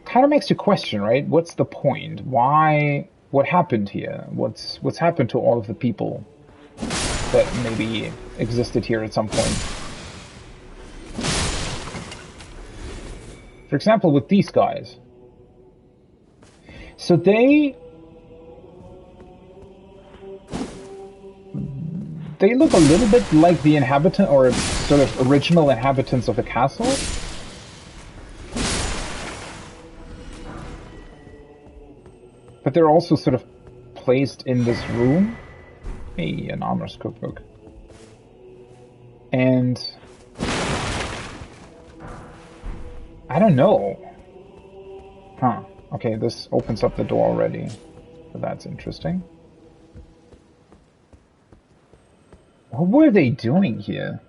kind of makes you question, right? What's the point? Why? What happened here? What's happened to all of the people that maybe existed here at some point? For example, with these guys. So they look a little bit like the inhabitant, or sort of original inhabitants of the castle. But they're also sort of placed in this room. Hey, an armor's cookbook. And I don't know. Huh. Okay, this opens up the door already. So that's interesting. What were they doing here?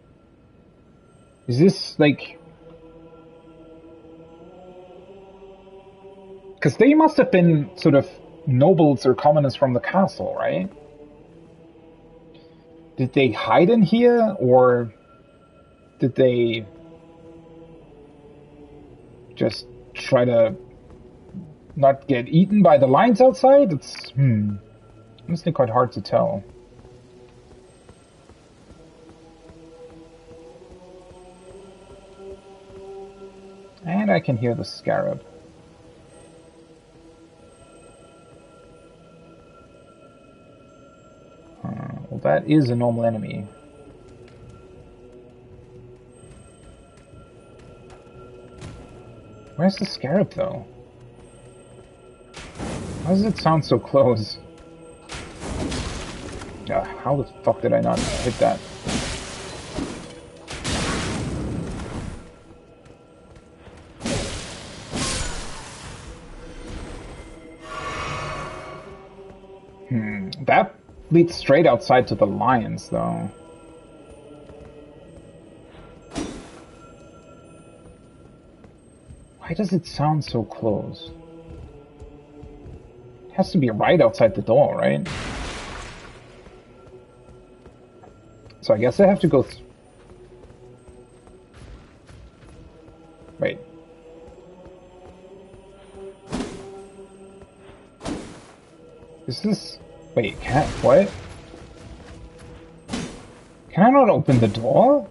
Is this like... Because they must have been sort of nobles or commoners from the castle, right? Did they hide in here, or did they... just try to not get eaten by the lions outside? It's, honestly quite hard to tell. And I can hear the scarab. Well, that is a normal enemy. Where's the scarab, though? Why does it sound so close? How the fuck did I not hit that? That leads straight outside to the lions, though. Why does it sound so close? It has to be right outside the door, right? So I guess I have to go wait. Is this... Wait, what? Can I not open the door?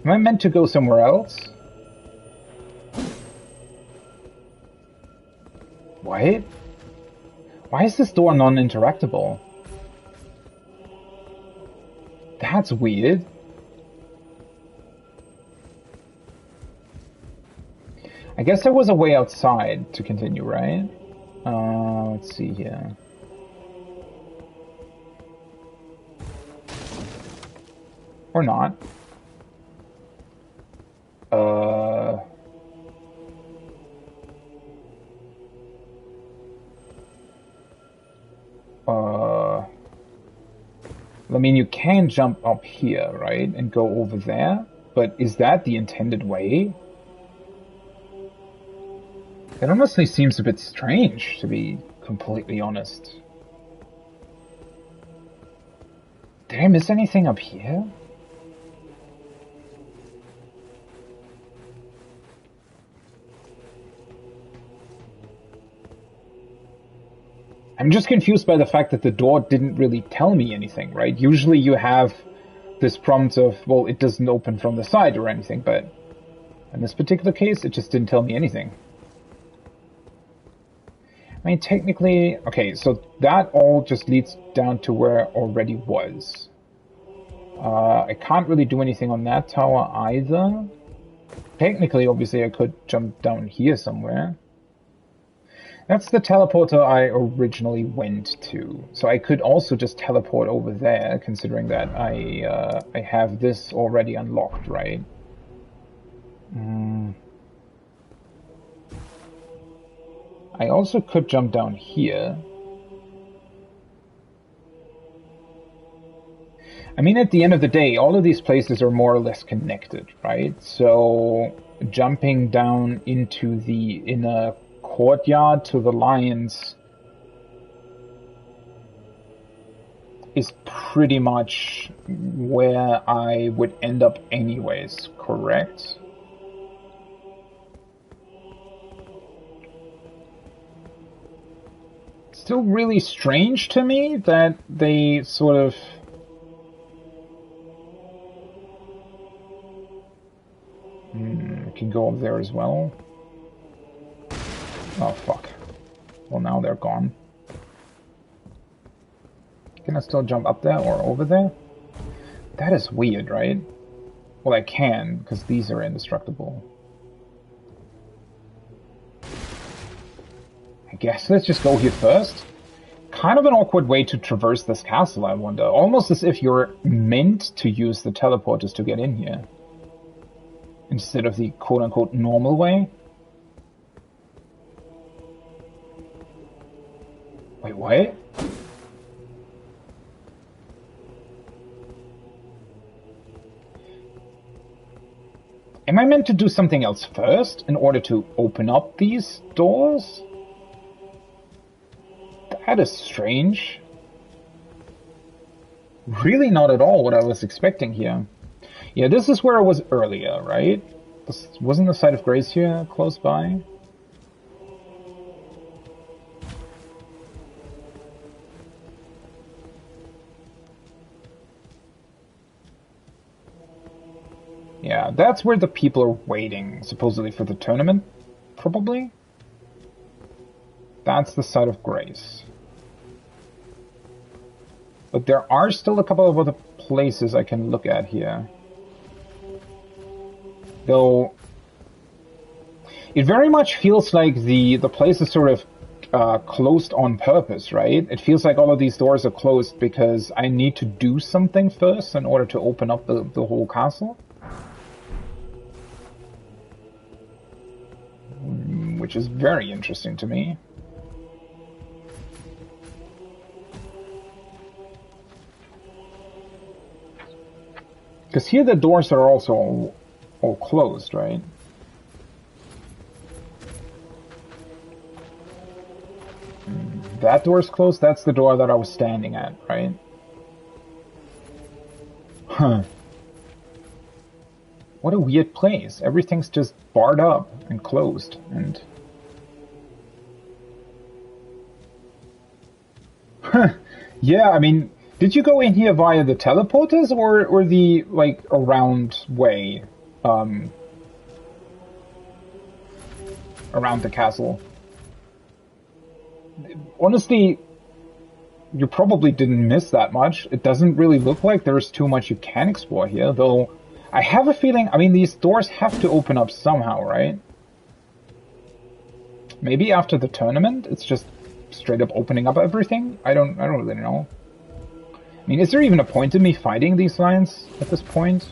Am I meant to go somewhere else? What? Why is this door non-interactable? That's weird. I guess there was a way outside to continue, right? Let's see here. Or not. I mean, you can jump up here, right? And go over there. But is that the intended way? It honestly seems a bit strange, to be completely honest. Did I miss anything up here? I'm just confused by the fact that the door didn't really tell me anything, right? Usually you have this prompt of, well, it doesn't open from the side or anything, but in this particular case, it just didn't tell me anything. I mean, technically, okay, so that all just leads down to where it already was. I can't really do anything on that tower either. Technically, obviously, I could jump down here somewhere. That's the teleporter I originally went to. So I could also just teleport over there, considering that I have this already unlocked, right? I also could jump down here. I mean, at the end of the day, all of these places are more or less connected, right? So jumping down into the inner courtyard to the lions is pretty much where I would end up anyways, correct? Still really strange to me that they sort of can go up there as well. Oh fuck. Well, now they're gone. Can I still jump up there or over there? That is weird, right? Well, I can, because these are indestructible. I guess let's just go here first. Kind of an awkward way to traverse this castle, I wonder. Almost as if you're meant to use the teleporters to get in here. Instead of the quote-unquote normal way. Wait, what? Am I meant to do something else first in order to open up these doors? That is strange. really not at all what I was expecting here. Yeah, this is where I was earlier, right? This wasn't the site of grace here close by? Yeah, that's where the people are waiting, supposedly for the tournament, probably? That's the site of grace. But there are still a couple of other places I can look at here. Though, it very much feels like the place is sort of closed on purpose, right? It feels like all of these doors are closed because I need to do something first in order to open up the whole castle. Which is very interesting to me. Because here the doors are also all closed, right? That door's closed? That's the door that I was standing at, right? Huh. What a weird place. Everything's just barred up and closed, and... Huh. Yeah, I mean, did you go in here via the teleporters or the, like, around way? Around the castle? Honestly, you probably didn't miss that much. It doesn't really look like there's too much you can explore here, though I have a feeling, I mean, these doors have to open up somehow, right? Maybe after the tournament, it's just straight up opening up everything? I don't really know. I mean, is there even a point in me fighting these lions at this point?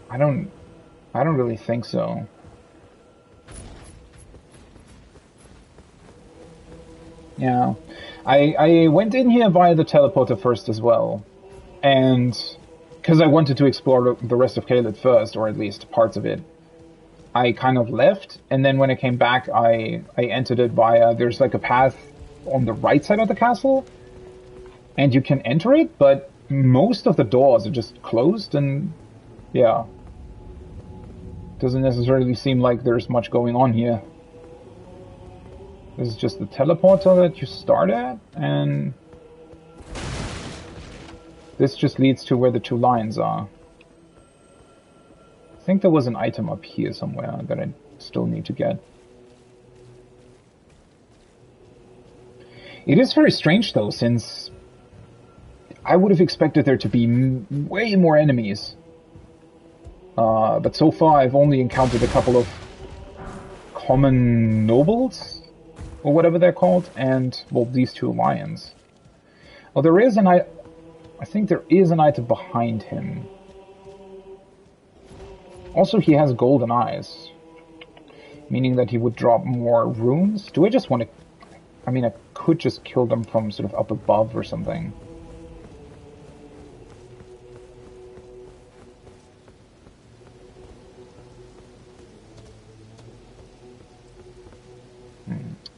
I don't really think so. Yeah. I went in here via the teleporter first as well. And because I wanted to explore the rest of Caelid first, or at least parts of it, I kind of left, and then when I came back, I entered it via, there's like a path on the right side of the castle, and you can enter it, but most of the doors are just closed, and yeah. Doesn't necessarily seem like there's much going on here. This is just the teleporter that you start at, and this just leads to where the two lions are. I think there was an item up here somewhere that I still need to get. It is very strange though, since I would have expected there to be way more enemies. But so far I've only encountered a couple of common nobles, or whatever they're called, and, well, these two lions. Oh, there is I think there is an item behind him. Also, he has golden eyes, meaning that he would drop more runes. Do I just want to... I mean, I could just kill them from sort of up above or something.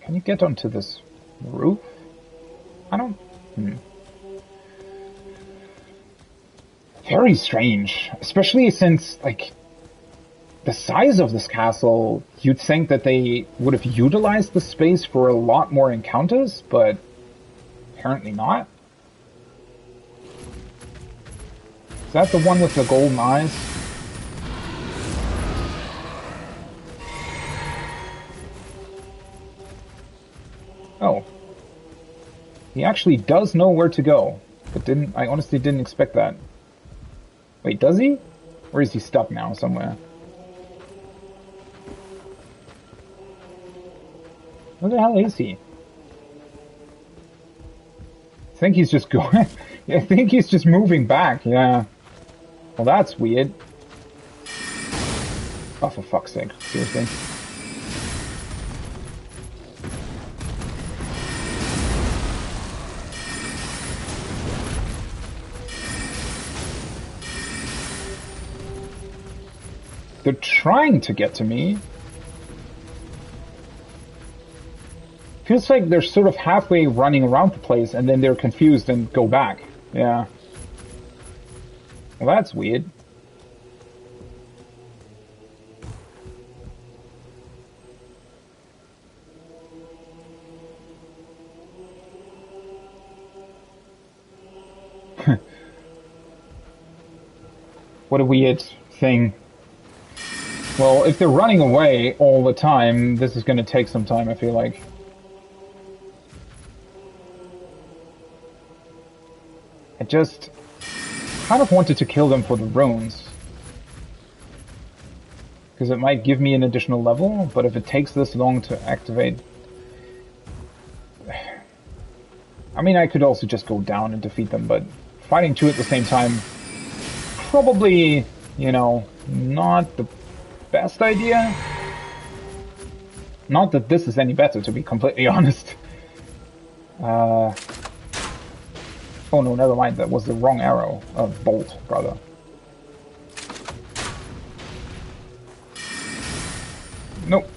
Can you get onto this roof? I don't... Very strange. Especially since, like, the size of this castle, you'd think that they would have utilized the space for a lot more encounters, but apparently not. Is that the one with the golden eyes? Oh. He actually does know where to go, but I honestly didn't expect that. Wait, does he? Or is he stuck now somewhere? Where the hell is he? I think he's just going... I think he's just moving back, yeah. Well, that's weird. Oh, for fuck's sake, seriously. They're trying to get to me. Feels like they're sort of halfway running around the place and then they're confused and go back. Yeah. Well, that's weird. What a weird thing. Well, if they're running away all the time, this is going to take some time, I feel like. I just kind of wanted to kill them for the runes. Because it might give me an additional level, but if it takes this long to activate... I mean, I could also just go down and defeat them, but fighting two at the same time... Probably, you know, not the best idea. Not that this is any better, to be completely honest. Oh no, never mind, that was the wrong arrow. Bolt, rather. Nope.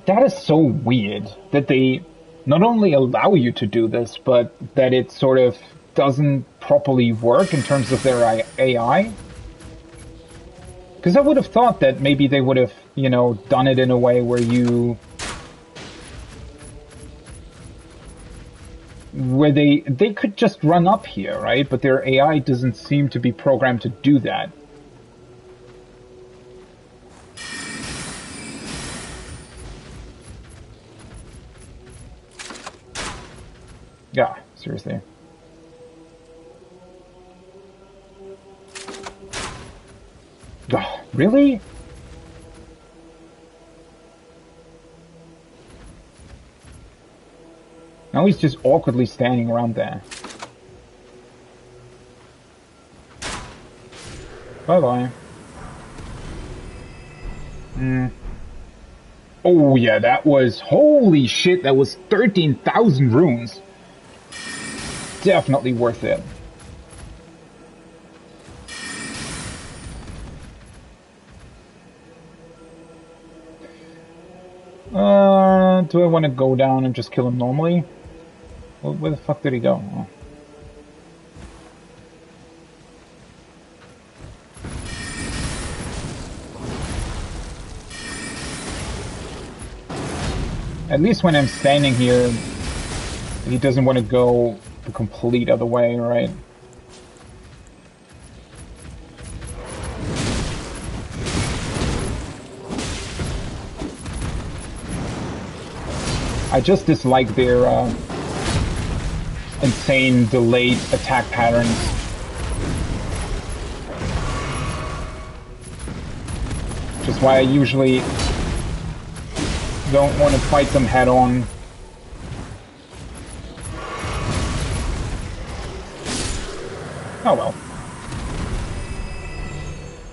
That is so weird, that they not only allow you to do this, but that it sort of doesn't properly work in terms of their AI. Because I would have thought that maybe they would have, you know, done it in a way where they could just run up here, right? But their AI doesn't seem to be programmed to do that. Yeah, seriously. Really? Now he's just awkwardly standing around there. Bye-bye. Oh yeah, that was... Holy shit, that was 13,000 runes. Definitely worth it. Do I want to go down and just kill him normally? Well, where the fuck did he go? Oh. At least when I'm standing here, he doesn't want to go the complete other way, right? I just dislike their insane delayed attack patterns. Which is why I usually don't want to fight them head on. Oh well.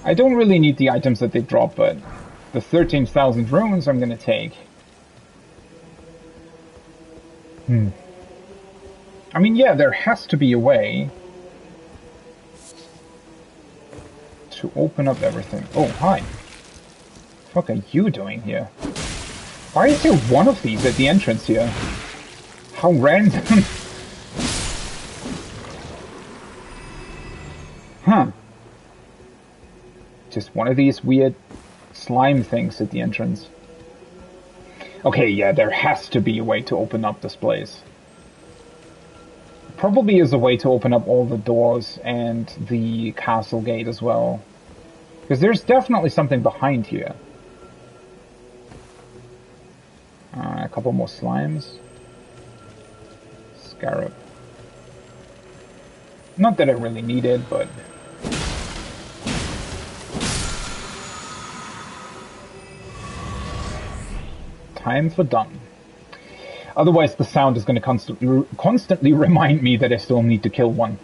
I don't really need the items that they drop, but the 13,000 runes I'm gonna take. I mean, yeah, there has to be a way to open up everything. Oh, hi. What are you doing here? Why is there one of these at the entrance here? How random. Huh. Just one of these weird slime things at the entrance. Okay, yeah, there has to be a way to open up this place. Probably is a way to open up all the doors and the castle gate as well. Because there's definitely something behind here. A couple more slimes. Scarab. Not that I really need it, but... Time for done. Otherwise the sound is going to constantly remind me that I still need to kill one.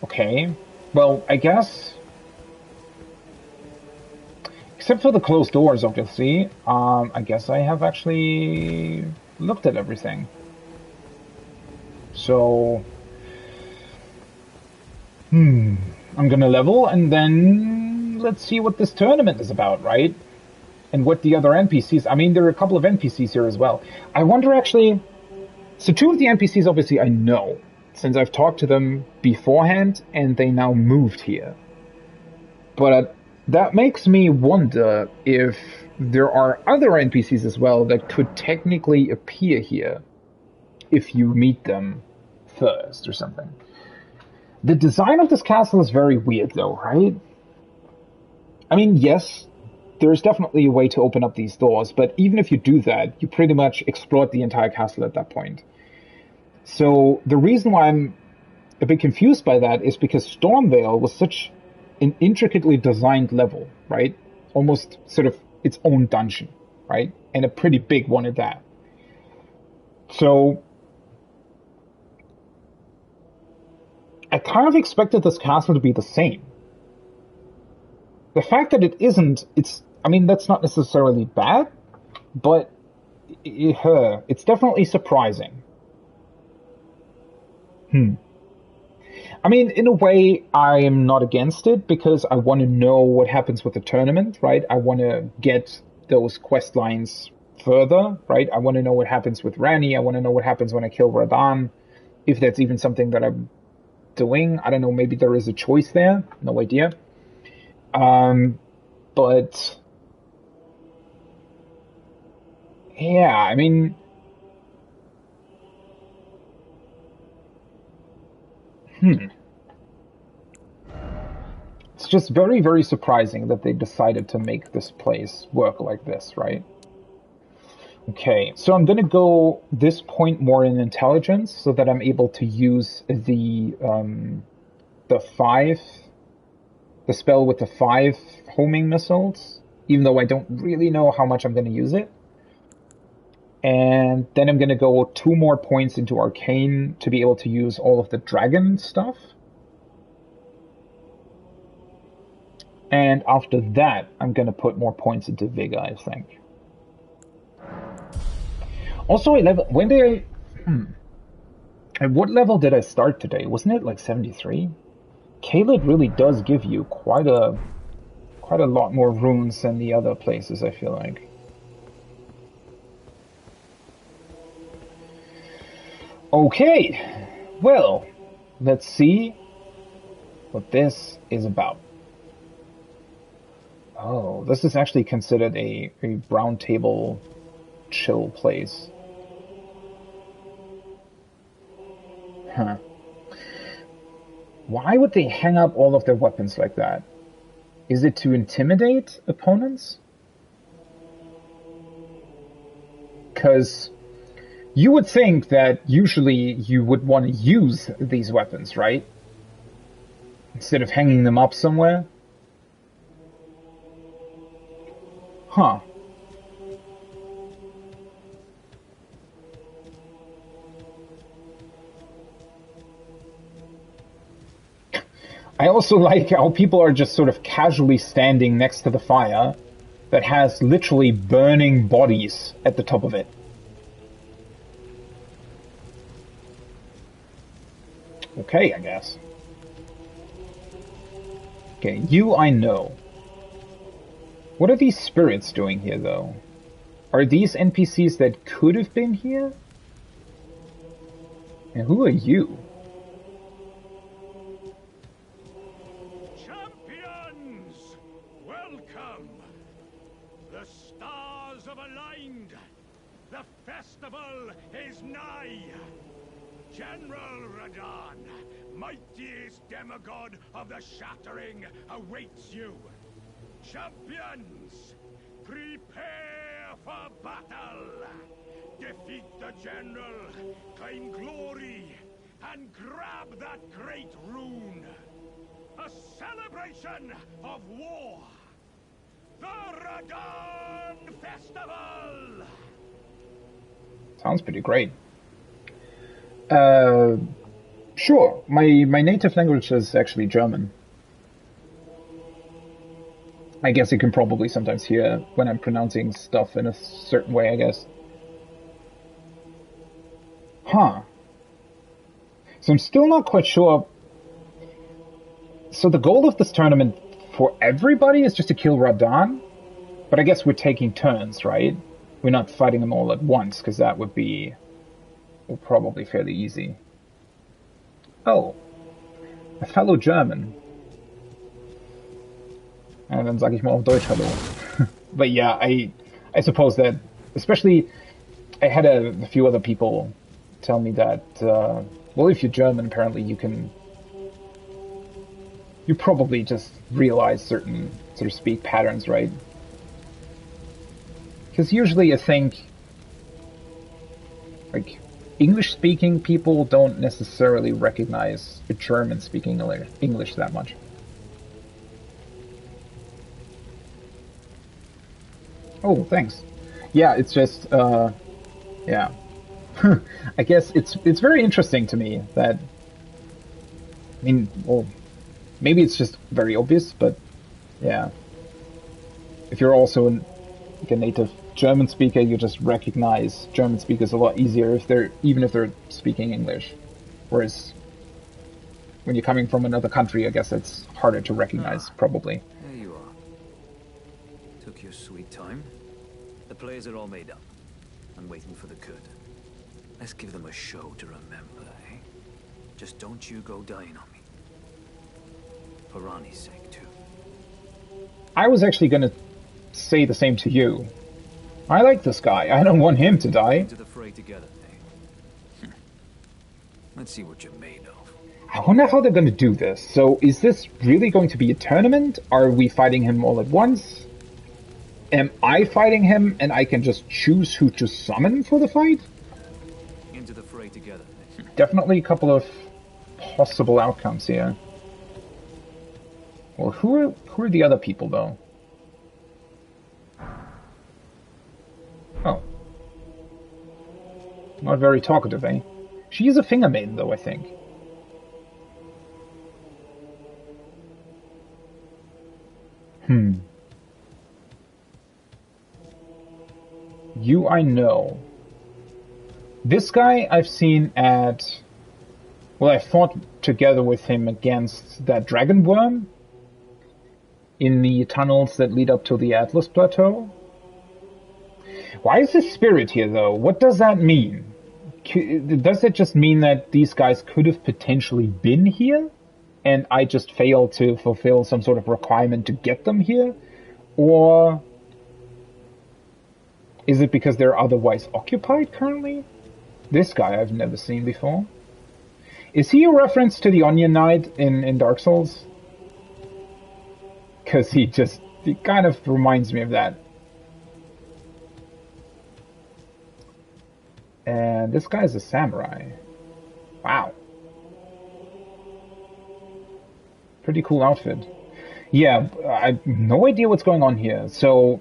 Okay. Well, I guess... Except for the closed doors, obviously, I guess I have actually looked at everything. So... I'm gonna level, and then let's see what this tournament is about, right? And what the other NPCs... I mean, there are a couple of NPCs here as well. I wonder, actually... So two of the NPCs, obviously, I know, since I've talked to them beforehand, and they now moved here. But that makes me wonder if there are other NPCs as well that could technically appear here if you meet them first or something. The design of this castle is very weird, though, right? I mean, yes, there's definitely a way to open up these doors, but even if you do that, you pretty much explored the entire castle at that point. So the reason why I'm a bit confused by that is because Stormvale was such an intricately designed level, right? Almost sort of its own dungeon, right? And a pretty big one at that. So I kind of expected this castle to be the same. The fact that it isn't, I mean, that's not necessarily bad, but it's definitely surprising. I mean, in a way, I am not against it, because I want to know what happens with the tournament, right? I want to get those quest lines further, right? I want to know what happens with Rani. I want to know what happens when I kill Radan, if that's even something that I'm doing. I don't know, maybe there is a choice there. No idea. But yeah, I mean, it's just very, very surprising that they decided to make this place work like this, right? Okay, so I'm gonna go this point more in intelligence so that I'm able to use the spell with the 5 homing missiles, even though I don't really know how much I'm gonna use it. And then I'm gonna go 2 more points into Arcane to be able to use all of the dragon stuff. And after that, I'm gonna put more points into Vigor, I think. Also, when did I... At what level did I start today? Wasn't it like 73? Caelid really does give you quite a lot more runes than the other places, I feel like. Okay, well, let's see what this is about. Oh, this is actually considered a round table chill place. Huh. Why would they hang up all of their weapons like that? Is it to intimidate opponents? Because you would think that usually you would want to use these weapons, right? Instead of hanging them up somewhere. Huh. I also like how people are just sort of casually standing next to the fire that has literally burning bodies at the top of it. Okay, I guess. Okay, you I know. What are these spirits doing here, though? Are these NPCs that could have been here? And who are you? Champions! Welcome! The stars have aligned. The festival is nigh. General Radan, mightiest demigod of the Shattering, awaits you. Champions, prepare for battle! Defeat the General, claim glory, and grab that great rune! A celebration of war! The Radan Festival! Sounds pretty great. Sure. My native language is actually German. I guess you can probably sometimes hear when I'm pronouncing stuff in a certain way, I guess. Huh. So I'm still not quite sure So the goal of this tournament for everybody is just to kill Radahn, but I guess we're taking turns, right? We're not fighting them all at once, because that would be probably fairly easy. Oh, a fellow German. Und dann sage ich mal auf Deutsch Hallo. But yeah, I suppose that, especially, I had a few other people tell me that, well, if you're German, apparently you probably just realize certain sort of speak patterns, right? Because usually I think, like, English-speaking people don't necessarily recognize a German-speaking English that much. Oh, thanks. Yeah, it's just, yeah. I guess it's very interesting to me that, I mean, well, maybe it's just very obvious, but yeah. If you're also like a native German speaker, you just recognize German speakers a lot easier even if they're speaking English. Whereas when you're coming from another country, I guess it's harder to recognize, probably. There you are. Took your sweet time. The players are all made up. I'm waiting for the curtain. Let's give them a show to remember, eh? Just don't you go dying on me. For Ronnie's sake, too. I was actually gonna say the same to you. I like this guy. I don't want him to die. Into the fray together, eh? Let's see what you're made of. I wonder how they're gonna do this. So, is this really going to be a tournament? Are we fighting him all at once? Am I fighting him and I can just choose who to summon for the fight? Into the fray together. Eh? Definitely a couple of possible outcomes here. Well, who are the other people, though? Oh. Not very talkative, eh? She is a finger maiden, though, I think. You I know. This guy I've seen at... Well, I fought together with him against that dragon worm in the tunnels that lead up to the Atlas Plateau. Why is this spirit here, though? What does that mean? Does it just mean that these guys could have potentially been here, and I just failed to fulfill some sort of requirement to get them here? Or is it because they're otherwise occupied currently? This guy I've never seen before. Is he a reference to the Onion Knight in Dark Souls? Because he kind of reminds me of that. And this guy's a samurai. Wow. Pretty cool outfit. Yeah, I have no idea what's going on here. So,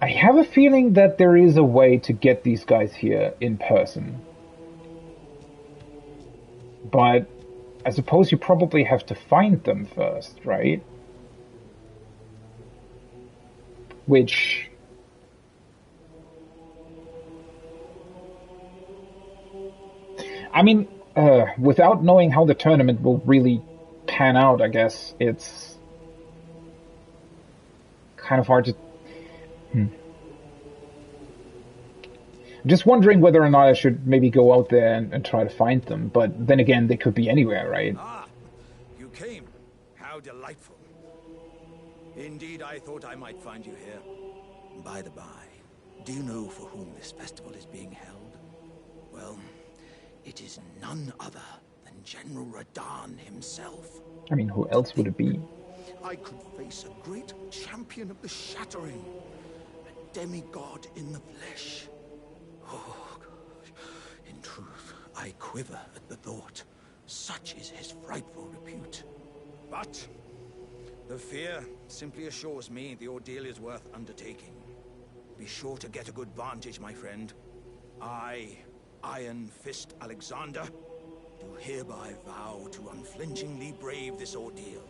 I have a feeling that there is a way to get these guys here in person. But I suppose you probably have to find them first, right? Which... I mean, without knowing how the tournament will really pan out, I guess it's kind of hard to... I'm just wondering whether or not I should maybe go out there and try to find them. But then again, they could be anywhere, right? Ah, you came. How delightful. Indeed, I thought I might find you here. By the by, do you know for whom this festival is being held? Well, it is none other than General Radahn himself. I mean, who else would it be? I could face a great champion of the shattering, a demigod in the flesh. Oh, gosh. In truth, I quiver at the thought. Such is his frightful repute. But the fear simply assures me the ordeal is worth undertaking. Be sure to get a good vantage, my friend. I, Iron Fist Alexander, do hereby vow to unflinchingly brave this ordeal.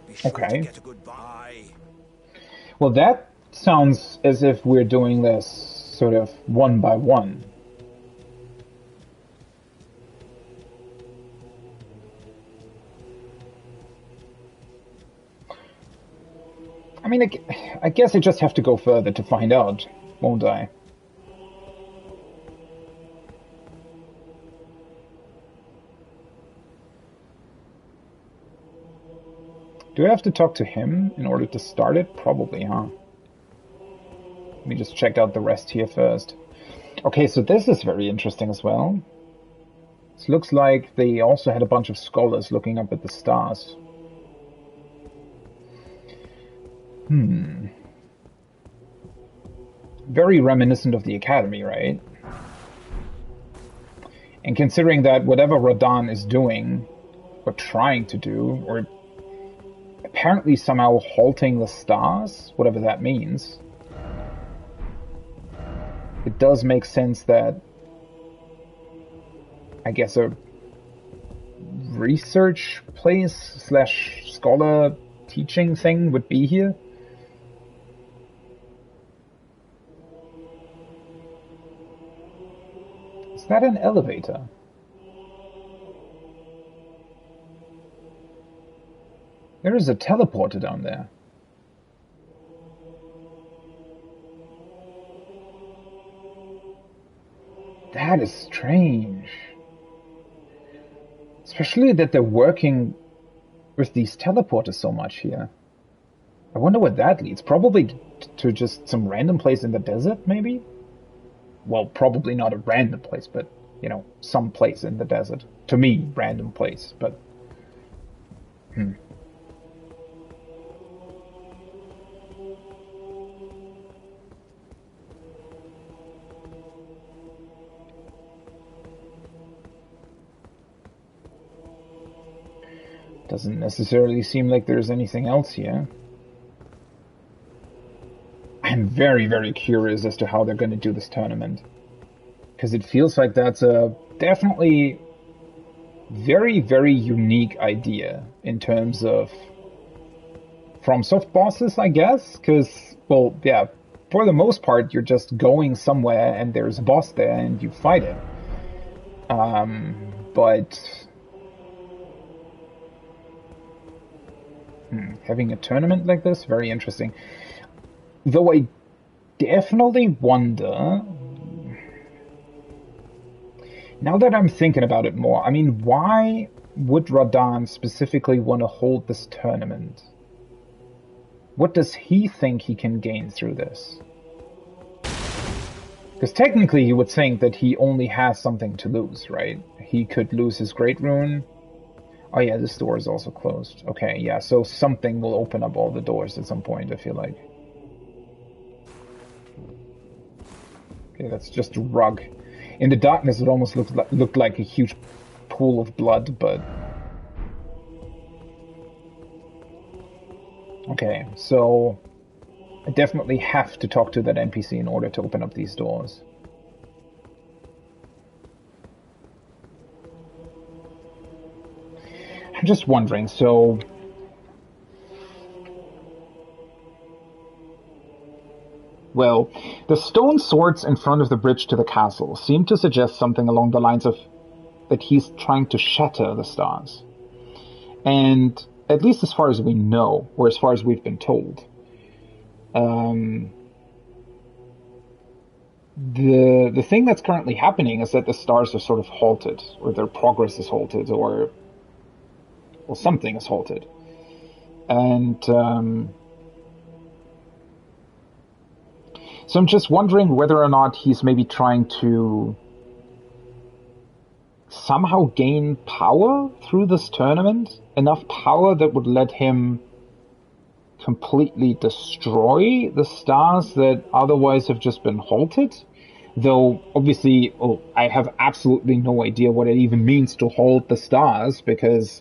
Be sure to get a good Well, that sounds as if we're doing this sort of one by one. I mean, I guess I just have to go further to find out, won't I? Do I have to talk to him in order to start it? Probably, huh? Let me just check out the rest here first. Okay, so this is very interesting as well. It looks like they also had a bunch of scholars looking up at the stars. Very reminiscent of the Academy, right? And considering that whatever Radahn is doing, or trying to do, or apparently somehow halting the stars, whatever that means, it does make sense that, I guess, a research place / scholar teaching thing would be here. Is that an elevator? There is a teleporter down there. That is strange. Especially that they're working with these teleporters so much here. I wonder what that leads. Probably to just some random place in the desert, maybe? Well, probably not a random place, but, you know, some place in the desert. To me, random place, but... Doesn't necessarily seem like there's anything else here. I'm very, very curious as to how they're going to do this tournament. Because it feels like that's a definitely very, very unique idea in terms of FromSoft bosses, I guess. Because, well, yeah, for the most part, you're just going somewhere and there's a boss there and you fight it. But... having a tournament like this, very interesting. Though I definitely wonder, now that I'm thinking about it more, I mean, why would Radahn specifically want to hold this tournament? What does he think he can gain through this? Because technically you would think that he only has something to lose, right? He could lose his Great Rune. Oh yeah, this door is also closed. Okay, yeah, so something will open up all the doors at some point, I feel like. Okay, that's just a rug. In the darkness, it almost looked like a huge pool of blood, but... Okay, so... I definitely have to talk to that NPC in order to open up these doors. I'm just wondering, so... Well, the stone swords in front of the bridge to the castle seem to suggest something along the lines of that he's trying to shatter the stars. And, at least as far as we know, or as far as we've been told, the thing that's currently happening is that the stars are sort of halted, or their progress is halted, or... well, something is halted. And, so I'm just wondering whether or not he's maybe trying to somehow gain power through this tournament. Enough power that would let him completely destroy the stars that otherwise have just been halted. Though, obviously, I have absolutely no idea what it even means to halt the stars, because...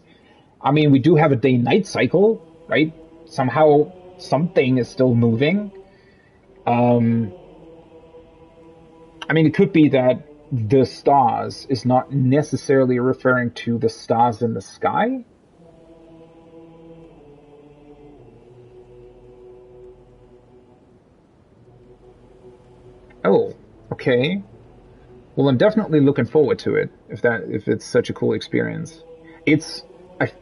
I mean, we do have a day-night cycle, right? Somehow something is still moving. I mean, it could be that the stars is not necessarily referring to the stars in the sky. Oh, okay. Well, I'm definitely looking forward to it, if it's such a cool experience. It's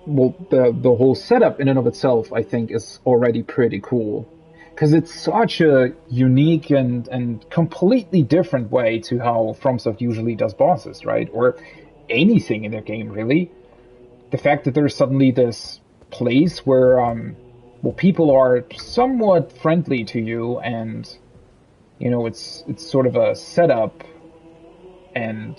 well, the whole setup in and of itself, I think, is already pretty cool. Because it's such a unique and completely different way to how FromSoft usually does bosses, right? Or anything in their game, really. The fact that there's suddenly this place where, well, people are somewhat friendly to you, and it's sort of a setup, and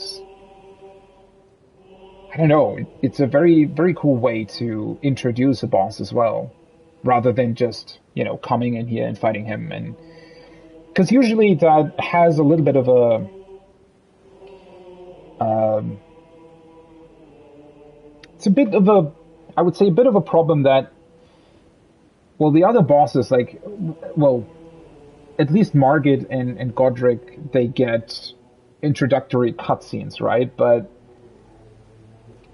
I don't know, it's a very, very cool way to introduce a boss as well, rather than just, coming in here and fighting him. And because usually that has a little bit of it's a bit of a, I would say, a bit of a problem that, well, the other bosses, like, well, at least Margit and Godric, they get introductory cutscenes, right? But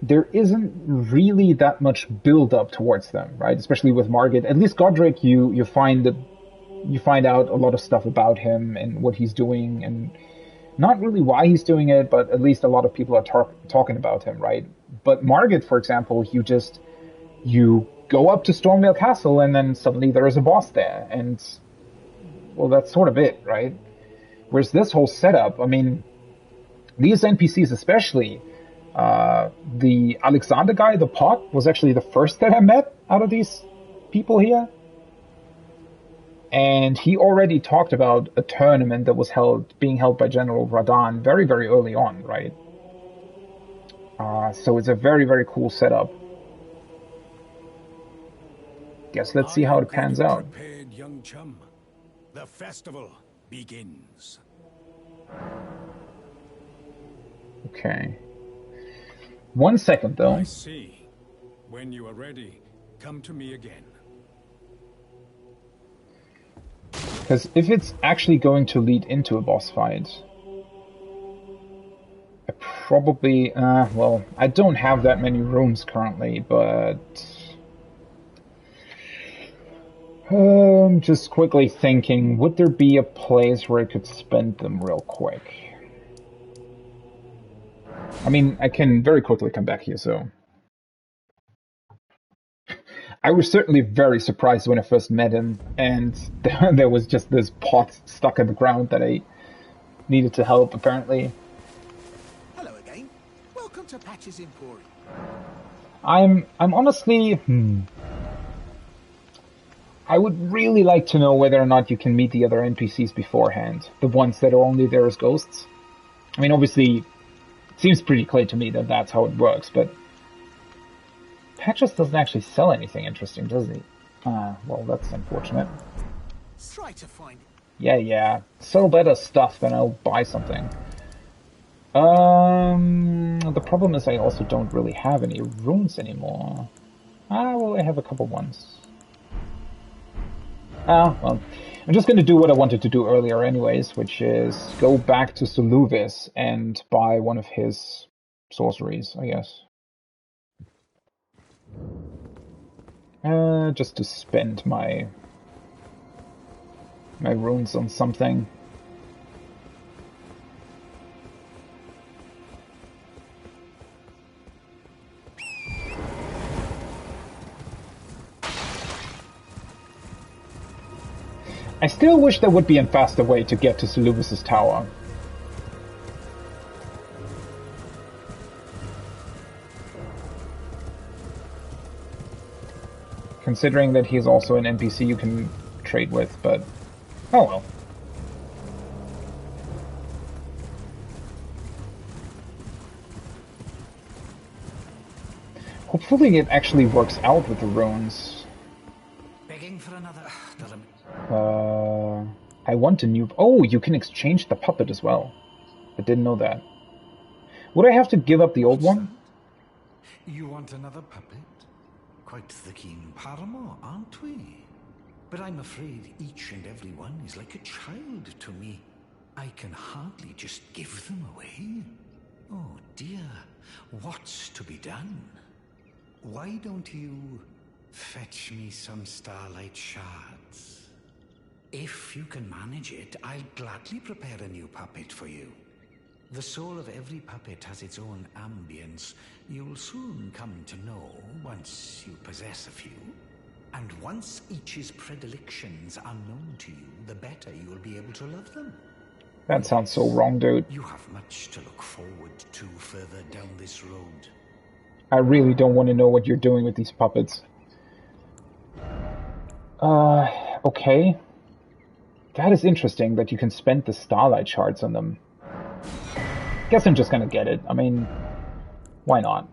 there isn't really that much build up towards them, right? Especially with Margit. At least Godric, you find out a lot of stuff about him and what he's doing, and not really why he's doing it, but at least a lot of people are talking about him, right? But Margit, for example, you go up to Stormvale Castle, and then suddenly there is a boss there, and well, that's sort of it, right? Whereas this whole setup, I mean, these NPCs especially, the Alexander guy, the Pot, was actually the first that I met out of these people here. And he already talked about a tournament that was being held by General Radan very, very early on, right? So it's a very, very cool setup. Guess let's see how it pans out. Prepared, young chum. The festival begins. Okay. 1 second, though. I see. When you are ready, come to me again. Because if it's actually going to lead into a boss fight, I probably, well, I don't have that many runes currently, but just quickly thinking, would there be a place where I could spend them real quick? I mean, I can very quickly come back here, so. I was certainly very surprised when I first met him, and there was just this pot stuck in the ground that I needed to help, apparently. Hello again. Welcome to Patch's Emporium. I'm honestly, I would really like to know whether or not you can meet the other NPCs beforehand, the ones that are only there as ghosts. I mean, obviously, it seems pretty clear to me that that's how it works, but Patches doesn't actually sell anything interesting, does he? Well, that's unfortunate. Try to find it. Yeah. Sell better stuff, then I'll buy something. The problem is I also don't really have any runes anymore. Well, I have a couple ones. Well, I'm just gonna do what I wanted to do earlier anyways, which is go back to Soluvis and buy one of his sorceries, I guess. Just to spend my runes on something. I still wish there would be a faster way to get to Soluvis' tower. Considering that he's also an NPC you can trade with, but oh well. Hopefully it actually works out with the runes. Begging for another. I want a new... Oh, you can exchange the puppet as well. I didn't know that. Would I have to give up the old one? You want another puppet? Quite the keen paramour, aren't we? But I'm afraid each and every one is like a child to me. I can hardly just give them away. Oh dear, what's to be done? Why don't you fetch me some starlight shards? If you can manage it, I'll gladly prepare a new puppet for you. The soul of every puppet has its own ambience. You'll soon come to know once you possess a few. And once each's predilections are known to you, the better you'll be able to love them. That sounds so wrong, dude. You have much to look forward to further down this road. I really don't want to know what you're doing with these puppets. Okay. That is interesting that you can spend the starlight shards on them. Guess I'm just gonna get it. I mean, why not?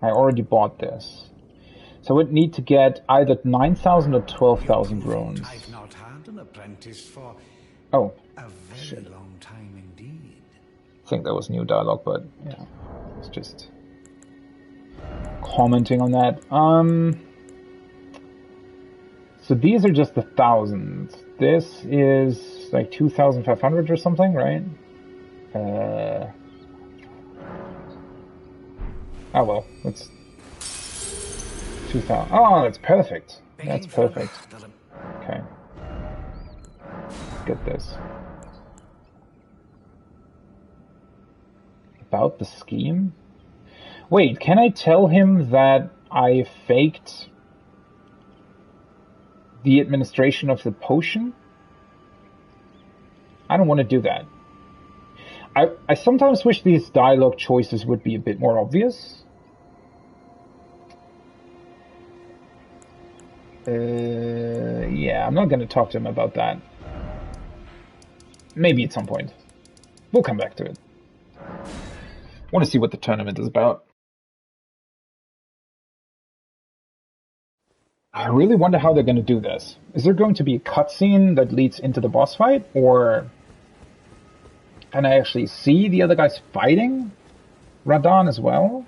I already bought this. So I would need to get either 9,000 or 12,000 runes. I've not had an apprentice for Oh, a very long time indeed. I think that was new dialogue, but yeah, it's just commenting on that. So these are just the thousands. This is like 2,500 or something, right? Oh well, it's 2,000. Oh, that's perfect. That's perfect. Okay. Let's get this. About the scheme? Wait, can I tell him that I faked the administration of the potion? I don't want to do that. I sometimes wish these dialogue choices would be a bit more obvious. Yeah, I'm not going to talk to him about that. Maybe at some point. We'll come back to it. I want to see what the tournament is about. I really wonder how they're going to do this. Is there going to be a cutscene that leads into the boss fight? Or can I actually see the other guys fighting Radahn as well?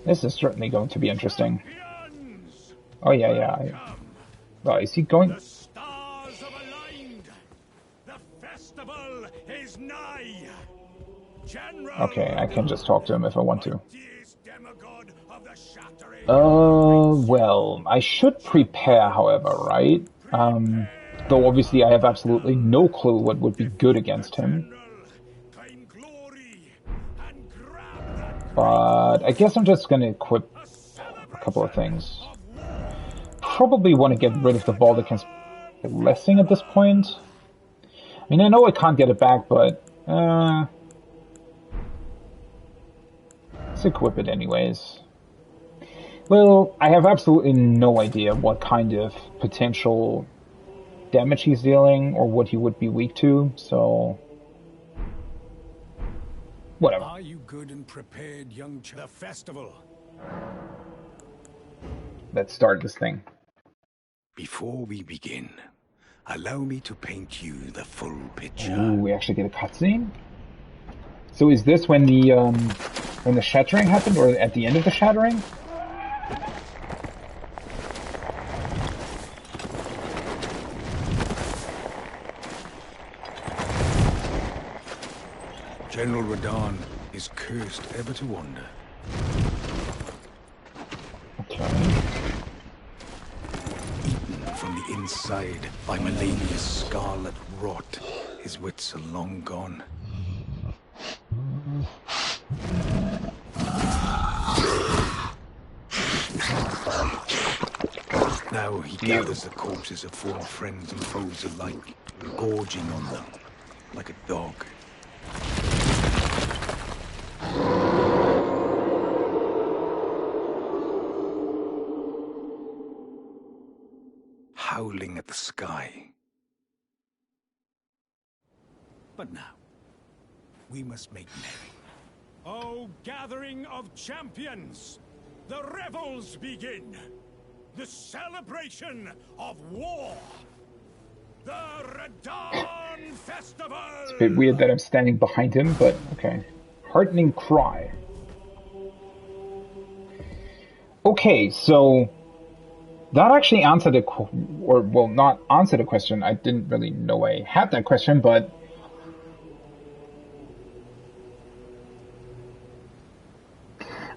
This is certainly going to be interesting. Oh yeah. Oh, is he going? The stars have aligned. The festival is nigh. General Okay, I can just talk to him if I want to. demigod of the shattering. Well, I should prepare, however, right? Though obviously I have absolutely no clue what would be good against him. Claim glory and grab that But I guess I'm just gonna equip a couple of things. Probably want to get rid of the Baldachin's blessing at this point. I mean, I know I can't get it back, but let's equip it anyways. Well, I have absolutely no idea what kind of potential damage he's dealing or what he would be weak to, so whatever. Are you good and prepared, young chap? The festival. Let's start this thing. Before we begin, allow me to paint you the full picture. Ooh, we actually get a cutscene? So is this when the shattering happened, or at the end of the shattering? General Radahn is cursed ever to wander. Okay. Eaten from the inside by Melania's scarlet rot, his wits are long gone. Now he gathers the corpses of former friends and foes alike, gorging on them like a dog. Howling at the sky. But now, we must make merry. O gathering of champions, the revels begin. The celebration of war. The Radahn Festival. It's a bit weird that I'm standing behind him, but okay. Heartening cry. Okay, so that actually answered not answered a question. I didn't really know I had that question, but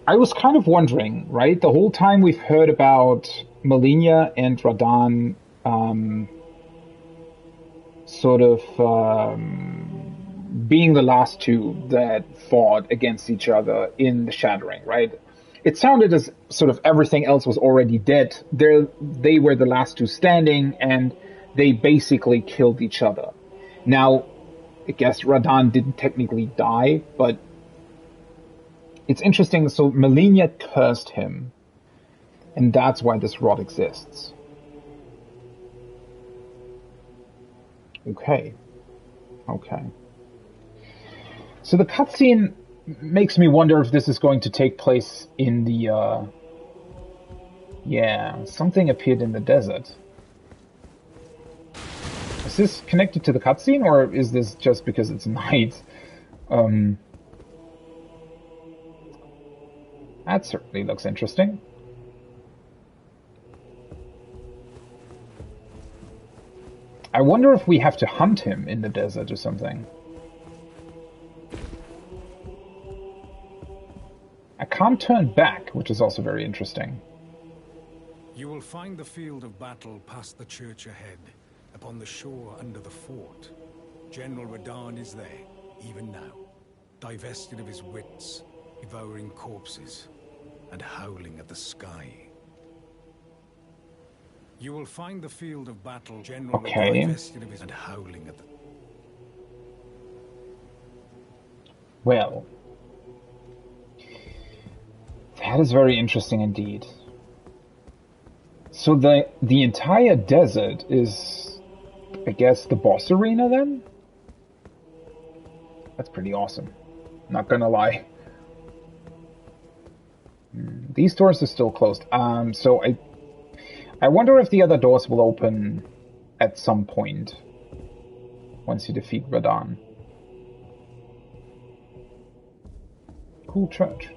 I was kind of wondering, right? The whole time we've heard about Melania and Radahn sort of being the last two that fought against each other in the Shattering, right? It sounded as sort of everything else was already dead. They were the last two standing, and they basically killed each other. Now, I guess Radahn didn't technically die, but it's interesting. So Malenia cursed him, and that's why this rod exists. Okay. So the cutscene makes me wonder if this is going to take place in the, yeah, something appeared in the desert. Is this connected to the cutscene, or is this just because it's night? That certainly looks interesting. I wonder if we have to hunt him in the desert or something. I can't turn back, which is also very interesting. You will find the field of battle past the church ahead, upon the shore under the fort. General Radahn is there, even now, divested of his wits, devouring corpses, and howling at the sky. You will find the field of battle, General Radahn divested of his and howling at the... Well, that is very interesting indeed. So the entire desert is, I guess, the boss arena then? That's pretty awesome. Not gonna lie. These doors are still closed. So I wonder if the other doors will open at some point once you defeat Radahn. Cool church.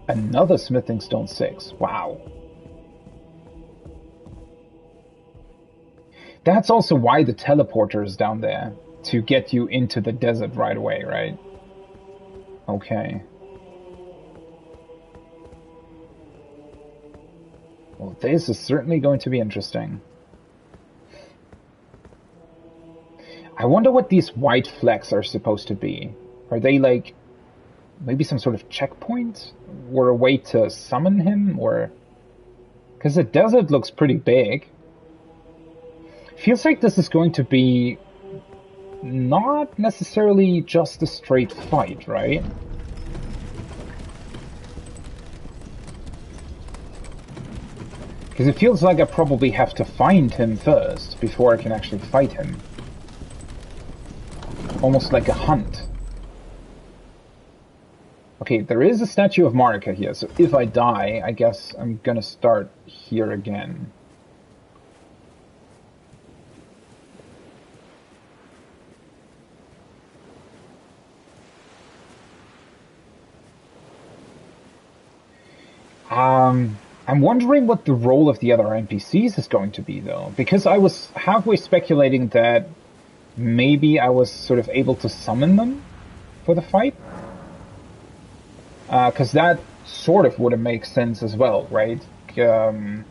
Another smithing stone 6. Wow. That's also why the teleporter is down there. To get you into the desert right away, right? Okay. Well, this is certainly going to be interesting. I wonder what these white flecks are supposed to be. Are they like maybe some sort of checkpoint? Or a way to summon him? Or... because the desert looks pretty big. Feels like this is going to be not necessarily just a straight fight, right? Because it feels like I probably have to find him first before I can actually fight him. Almost like a hunt. Okay, there is a statue of Marika here, so if I die, I guess I'm gonna start here again. I'm wondering what the role of the other NPCs is going to be, though, because I was halfway speculating that maybe I was sort of able to summon them for the fight. Because that sort of would have made sense as well, right? Because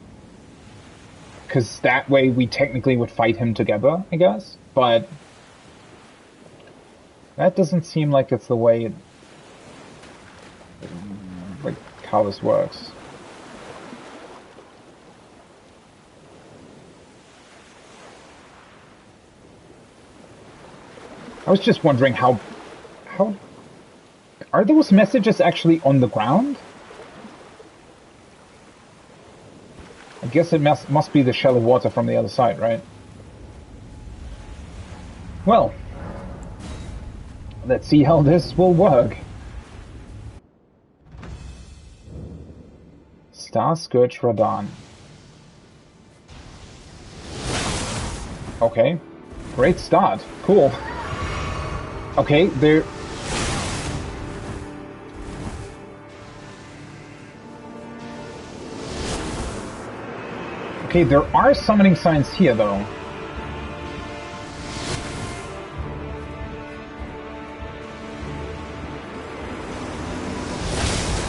that way we technically would fight him together, I guess. But that doesn't seem like it's the way it... like, how this works. I was just wondering how are those messages actually on the ground? I guess it must be the shallow water from the other side, right? Well, let's see how this will work. Starscourge Radahn. Okay, great start. Cool. Okay, there... okay, there are summoning signs here, though.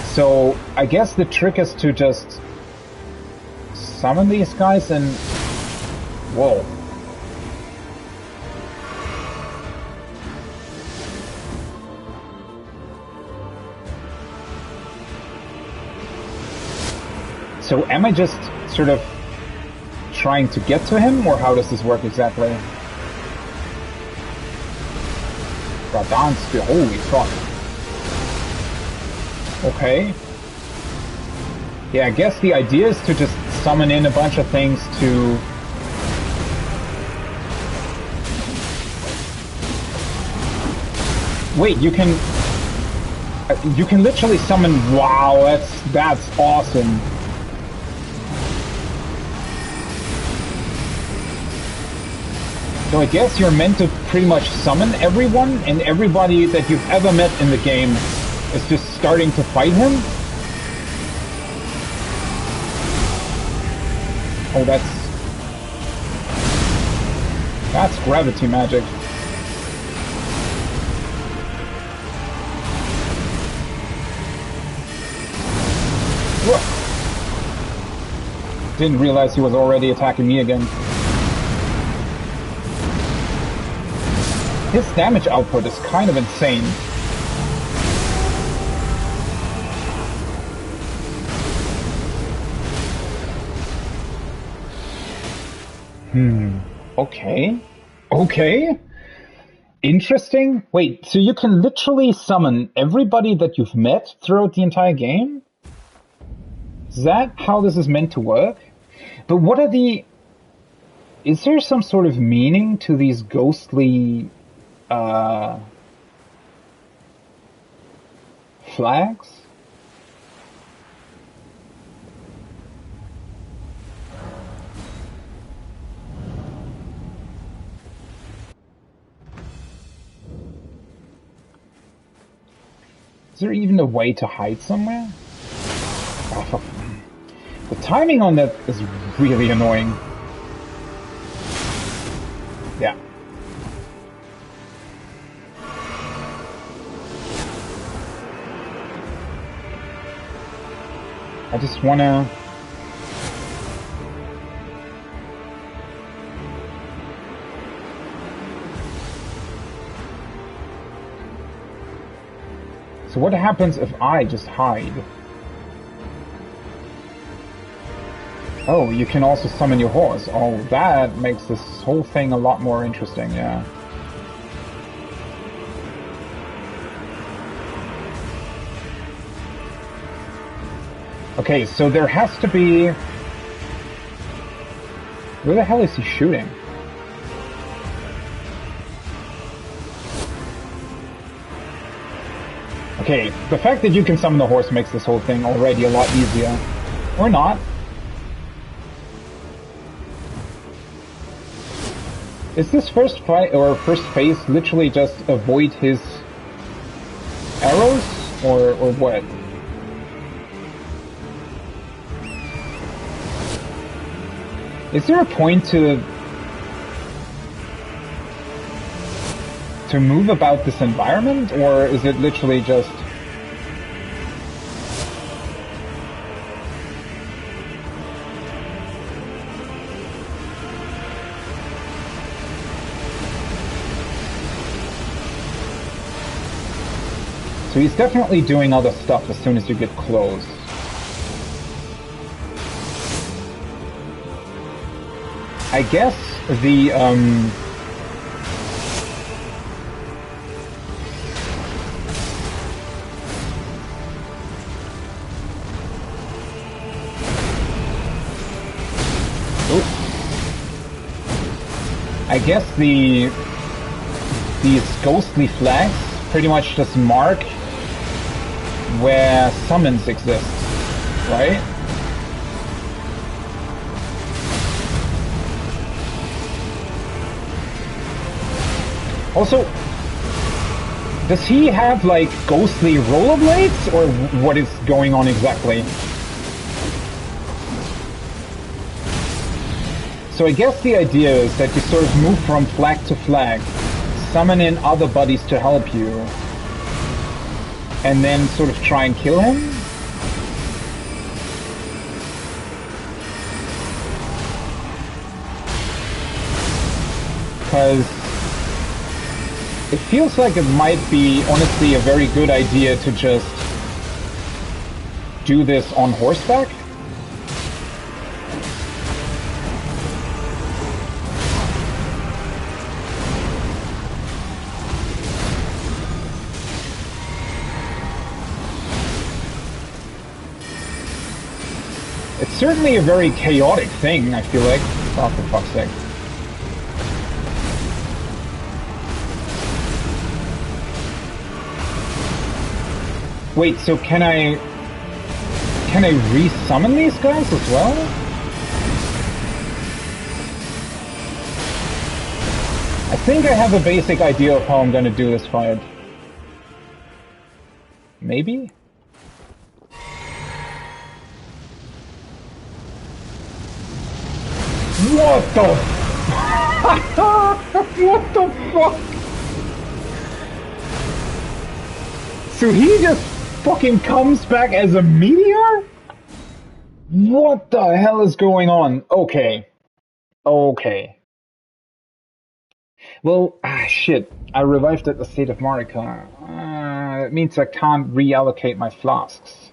So, I guess the trick is to just summon these guys and Whoa. So am I just sort of trying to get to him, or how does this work exactly? Radan's spear, holy fuck. Okay. Yeah, I guess the idea is to just summon in a bunch of things to... Wait, you can literally summon... Wow, that's awesome. So I guess you're meant to pretty much summon everyone, and everybody that you've ever met in the game is just starting to fight him? Oh, that's gravity magic. Whoa. Didn't realize he was already attacking me again. His damage output is kind of insane. Okay. Okay. Interesting. Wait, so you can literally summon everybody that you've met throughout the entire game? Is that how this is meant to work? But what are the... Is there some sort of meaning to these ghostly... flags? Is there even a way to hide somewhere? Oh, the timing on that is really annoying. Yeah. I just wanna... So what happens if I just hide? Oh, you can also summon your horse. Oh, that makes this whole thing a lot more interesting, yeah. Okay, so there has to be... Where the hell is he shooting? Okay, the fact that you can summon the horse makes this whole thing already a lot easier. Or not. Is this first fight or first phase literally just avoid his arrows? Or what? Is there a point to move about this environment, or is it literally just... So he's definitely doing other stuff as soon as you get close. I guess the, I guess these ghostly flags pretty much just mark where summons exist, right? Also, does he have like ghostly rollerblades, or what is going on exactly? So I guess the idea is that you sort of move from flag to flag, summon in other buddies to help you, and then sort of try and kill him? because it feels like it might be, honestly, a very good idea to just do this on horseback. It's certainly a very chaotic thing, I feel like. Oh, for fuck's sake. Wait, so can I re-summon these guys as well? I think I have a basic idea of how I'm gonna do this fight. Maybe? What the what the fuck? So he just fucking comes back as a meteor? What the hell is going on? Okay. Okay. Well, shit. I revived at the state of Marika. That means I can't reallocate my flasks.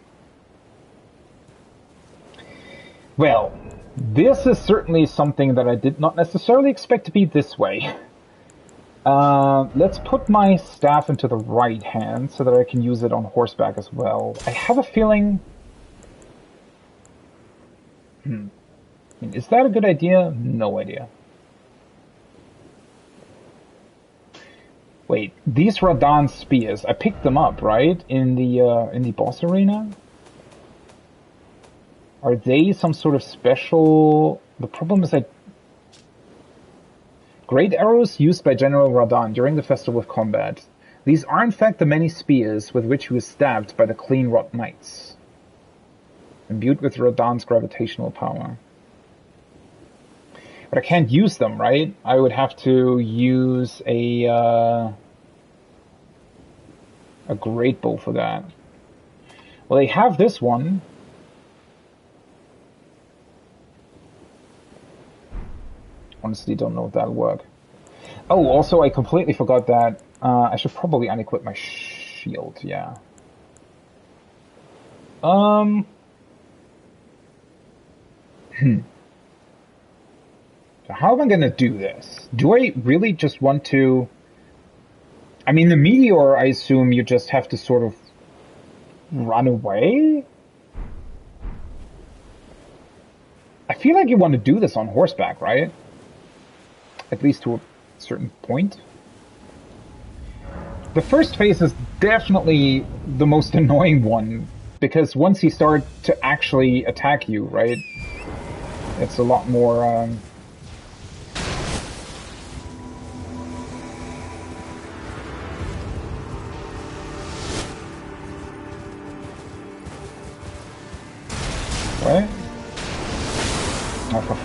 Well, this is certainly something that I did not necessarily expect to be this way. Let's put my staff into the right hand so that I can use it on horseback as well. I have a feeling... Is that a good idea? No idea. Wait, these Radan spears, I picked them up, right? In the boss arena? Are they some sort of special... The problem is that... Great arrows used by General Radan during the Festival of Combat. These are in fact the many spears with which he was stabbed by the Clean Rot Knights. Imbued with Radan's gravitational power. But I can't use them, right? I would have to use a great bow for that. Well, they have this one. Honestly, don't know if that'll work. Oh, also, I completely forgot that I should probably unequip my shield, yeah. So how am I gonna do this? Do I really just want to... I mean, the meteor, I assume you just have to sort of run away? I feel like you want to do this on horseback, right? At least to a certain point. The first phase is definitely the most annoying one, because once he starts to actually attack you, right? It's a lot more... Right? Oh,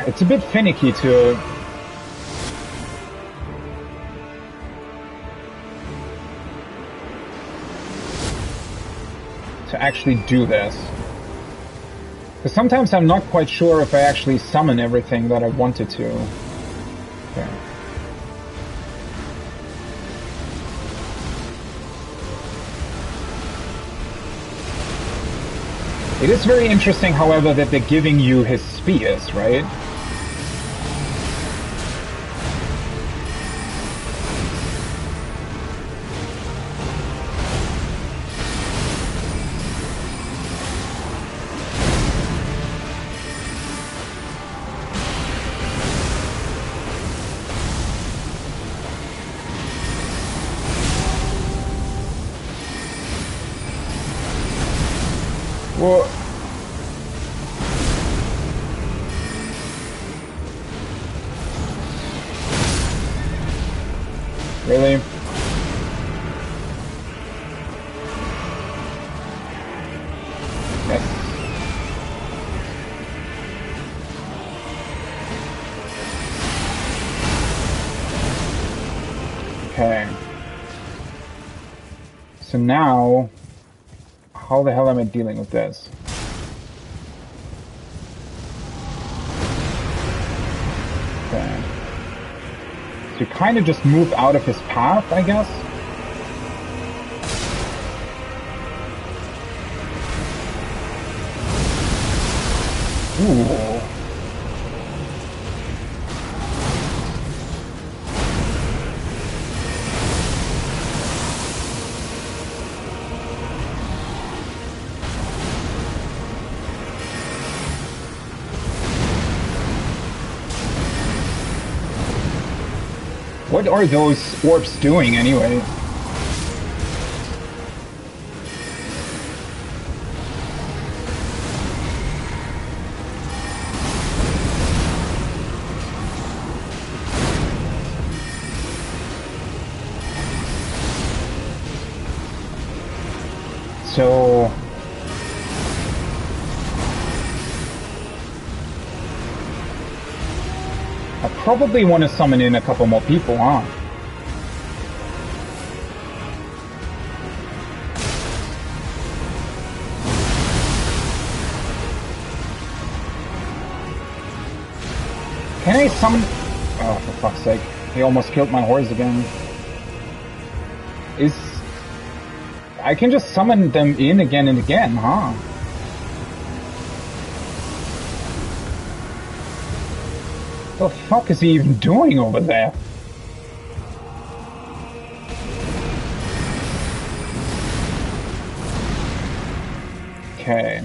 it's a bit finicky to actually do this. Because sometimes I'm not quite sure if I actually summon everything that I wanted to. Okay. It is very interesting, however, that they're giving you his spears, right? Well, really? Yes. Okay. So now, how the hell am I dealing with this? Okay. So kind of just move out of his path, I guess? Ooh. What are those orbs doing anyway? So I probably want to summon in a couple more people, huh? Can I summon... Oh, for fuck's sake. He almost killed my horse again. I can just summon them in again and again, huh? The fuck is he even doing over there? Okay.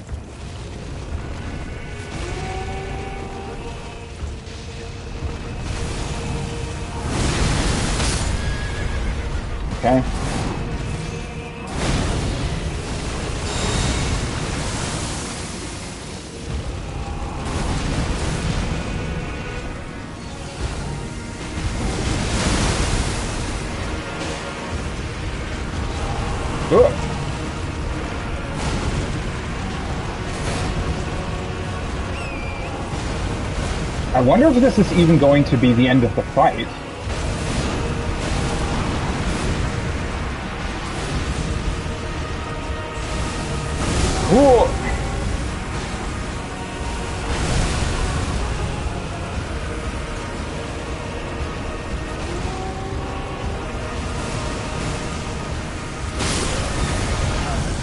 Okay. I wonder if this is even going to be the end of the fight. Ooh.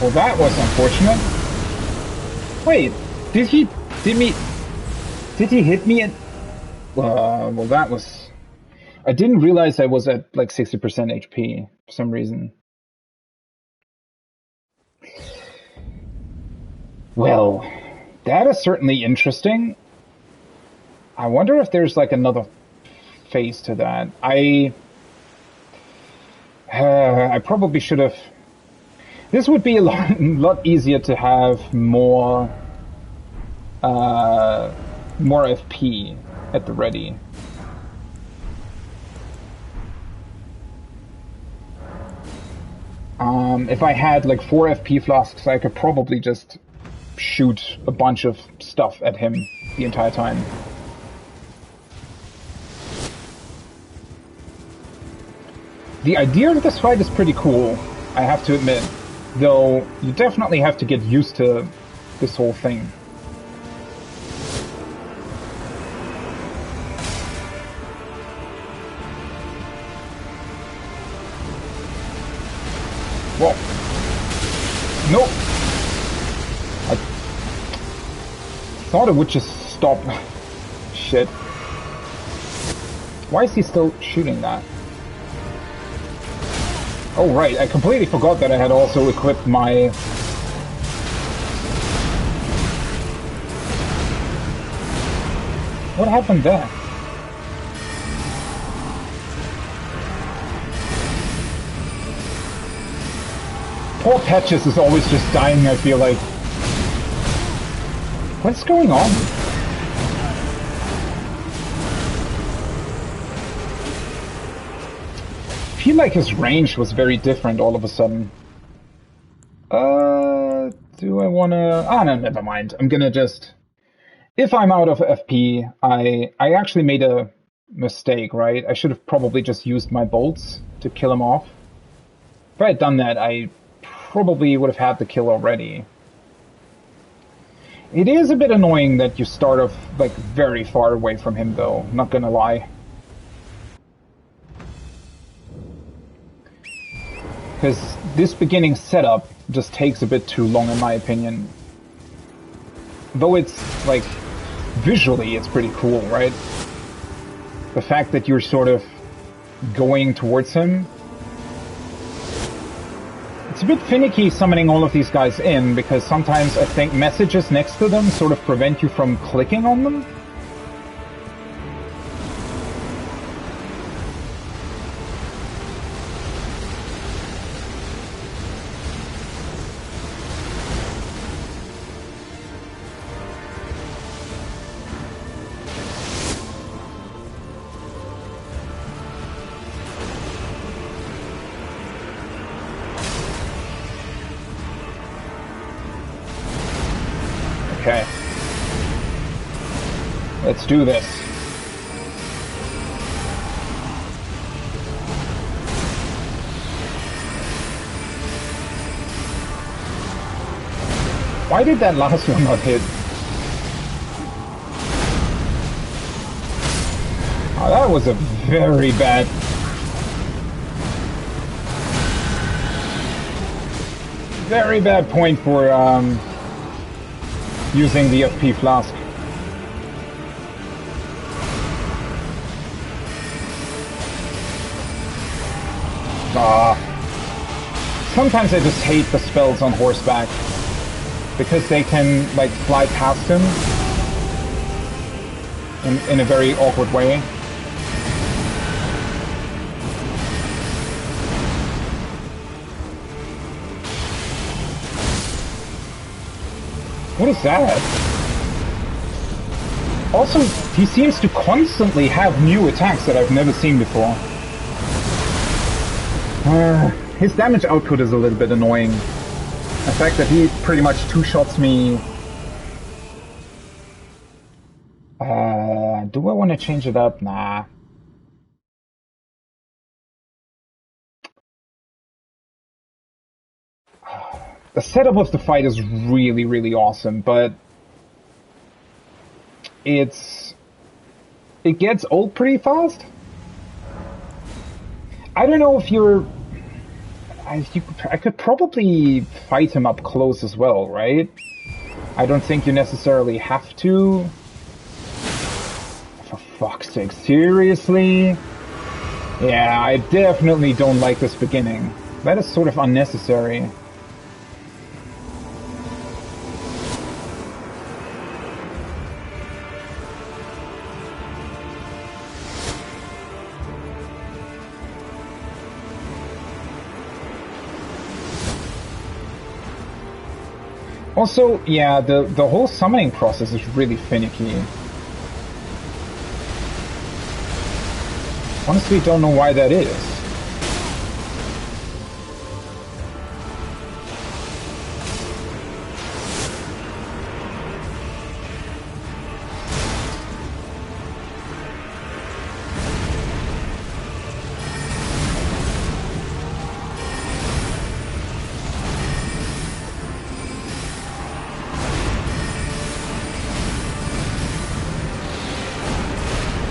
Well, that was unfortunate. Wait, did he hit me at... well, that was... I didn't realize I was at like 60% HP for some reason. Well, that is certainly interesting. I wonder if there's like another phase to that. I probably should have... This would be a lot easier to have more FP at the ready. If I had like 4 FP flasks, I could probably just shoot a bunch of stuff at him the entire time. The idea of this fight is pretty cool, I have to admit. Though, you definitely have to get used to this whole thing. Whoa. Nope. I thought it would just stop. Shit. Why is he still shooting that? Oh right, I completely forgot that I had also equipped my... What happened there? Poor Patches is always just dying, I feel like. What's going on? I feel like his range was very different all of a sudden. Do I wanna... Ah, no, never mind. I'm gonna just... If I'm out of FP, I actually made a mistake, right? I should have probably just used my bolts to kill him off. If I had done that, I probably would have had the kill already. It is a bit annoying that you start off, like, very far away from him, though. Not gonna lie. Because this beginning setup just takes a bit too long, in my opinion. Though it's, like, visually it's pretty cool, right? The fact that you're sort of going towards him. It's a bit finicky summoning all of these guys in, because sometimes I think messages next to them sort of prevent you from clicking on them. Okay. Let's do this. Why did that last one not hit? Oh, that was a very bad... Very bad point for, using the FP flask. Sometimes I just hate the spells on horseback, because they can, like, fly past him in a very awkward way. What is that? Also, he seems to constantly have new attacks that I've never seen before. His damage output is a little bit annoying. The fact that he pretty much two-shots me... do I want to change it up? Nah. The setup of the fight is really, really awesome, but it gets old pretty fast. I don't know if you're... I could probably fight him up close as well, right? I don't think you necessarily have to. For fuck's sake, seriously? Yeah, I definitely don't like this beginning. That is sort of unnecessary. Also, yeah, the whole summoning process is really finicky. Honestly, don't know why that is.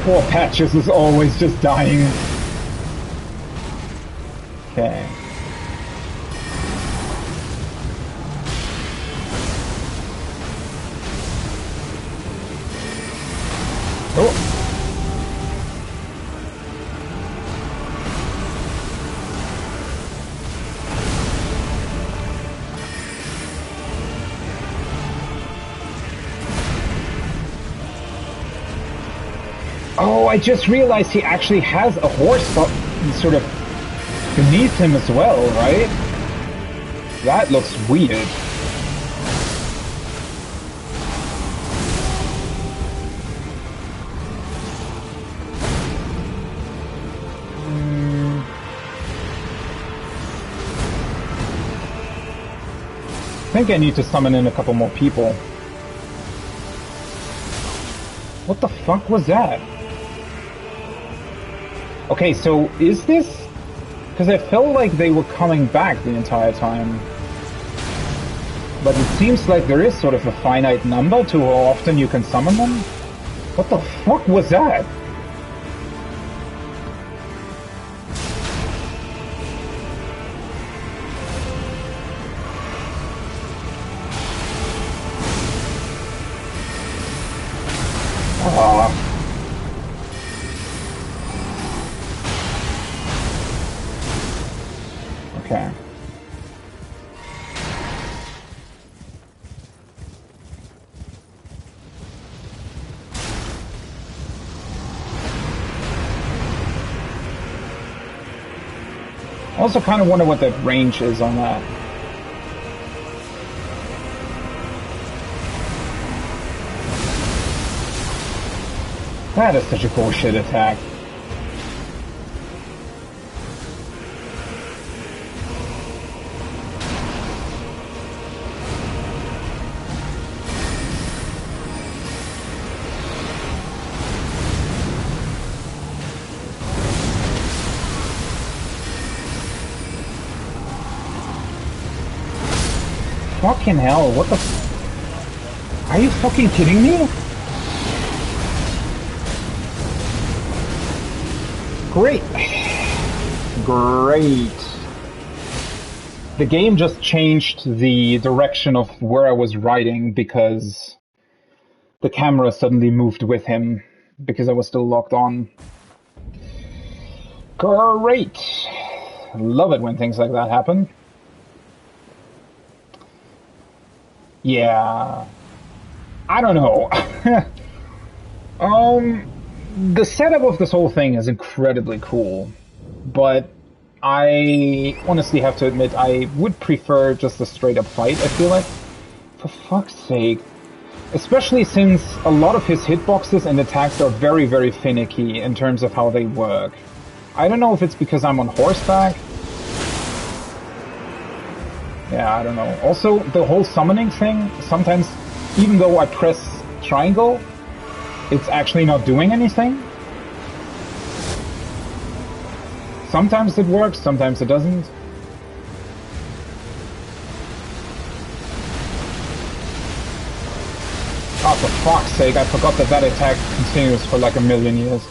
Poor Patches is always just dying. Okay. Oh. Oh, I just realized he actually has a horse sort of beneath him as well, right? That looks weird. I think I need to summon in a couple more people. What the fuck was that? Okay, so is this... Because I felt like they were coming back the entire time. But it seems like there is sort of a finite number to how often you can summon them. What the fuck was that? Okay. Also kind of wonder what that range is on that. That is such a bullshit attack. Fucking hell, what the Are you fucking kidding me? Great. Great. The game just changed the direction of where I was riding because the camera suddenly moved with him because I was still locked on. Great. Love it when things like that happen. Yeah. I don't know. The setup of this whole thing is incredibly cool, but I honestly have to admit I would prefer just a straight up fight, I feel like. For fuck's sake. Especially since a lot of his hitboxes and attacks are very, very finicky in terms of how they work. I don't know if it's because I'm on horseback. Yeah, I don't know. Also, the whole summoning thing, sometimes, even though I press triangle, it's actually not doing anything. Sometimes it works, sometimes it doesn't. Oh, for fuck's sake, I forgot that that attack continues for like a million years.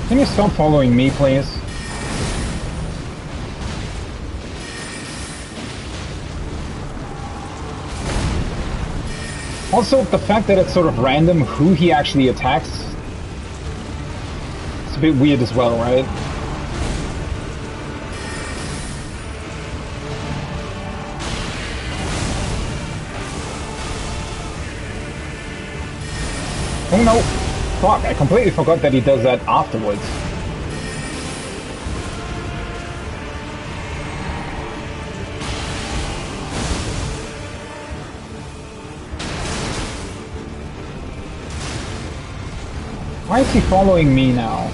Can you stop following me, please? Also, the fact that it's sort of random who he actually attacks, it's a bit weird as well, right? Oh no! Fuck, I completely forgot that he does that afterwards. Why is he following me now?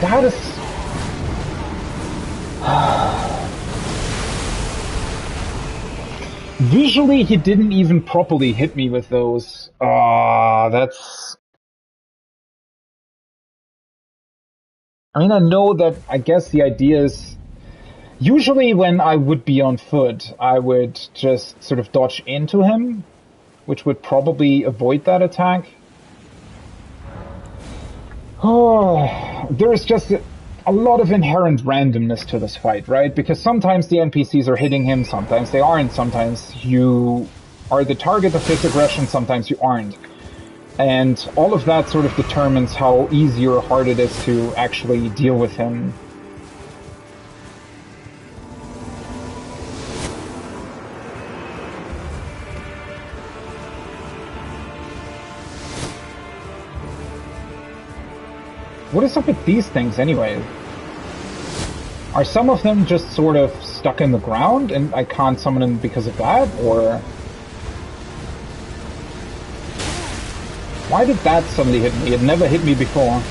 That is... Visually, he didn't even properly hit me with those. That's... I mean, I know that, I guess the idea is... Usually when I would be on foot, I would just sort of dodge into him, which would probably avoid that attack. Oh, there's just a lot of inherent randomness to this fight, right? Because sometimes the NPCs are hitting him, sometimes they aren't, sometimes you are the target of his aggression, sometimes you aren't. And all of that sort of determines how easy or hard it is to actually deal with him. What is up with these things anyway? Are some of them just sort of stuck in the ground and I can't summon them because of that, or... Why did that suddenly hit me? It never hit me before.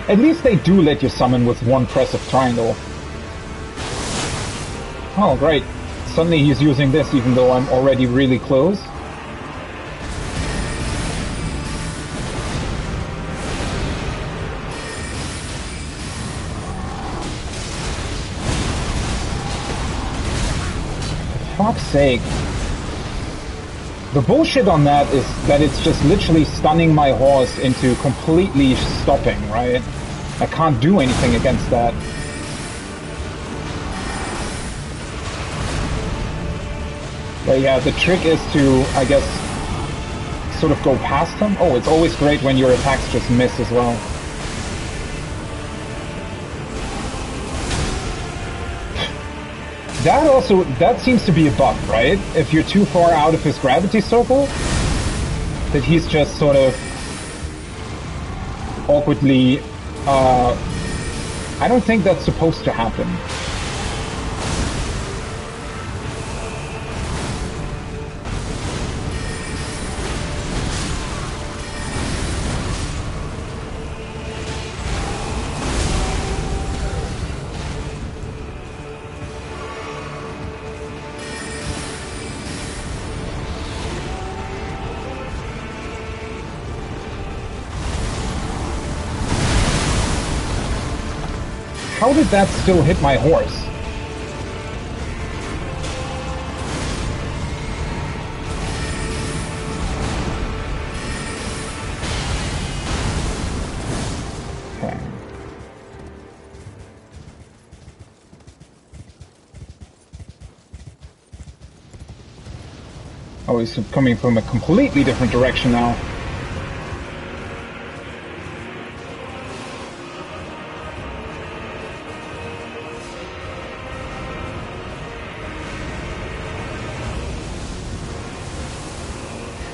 At least they do let you summon with one press of triangle. Oh, great. Suddenly he's using this even though I'm already really close. For fuck's sake. The bullshit on that is that it's just literally stunning my horse into completely stopping, right? I can't do anything against that. But yeah, the trick is to, I guess, sort of go past him. Oh, it's always great when your attacks just miss as well. That seems to be a bug, right? If you're too far out of his gravity circle, that he's just sort of awkwardly... I don't think that's supposed to happen. How did that still hit my horse? Okay. Oh, he's coming from a completely different direction now.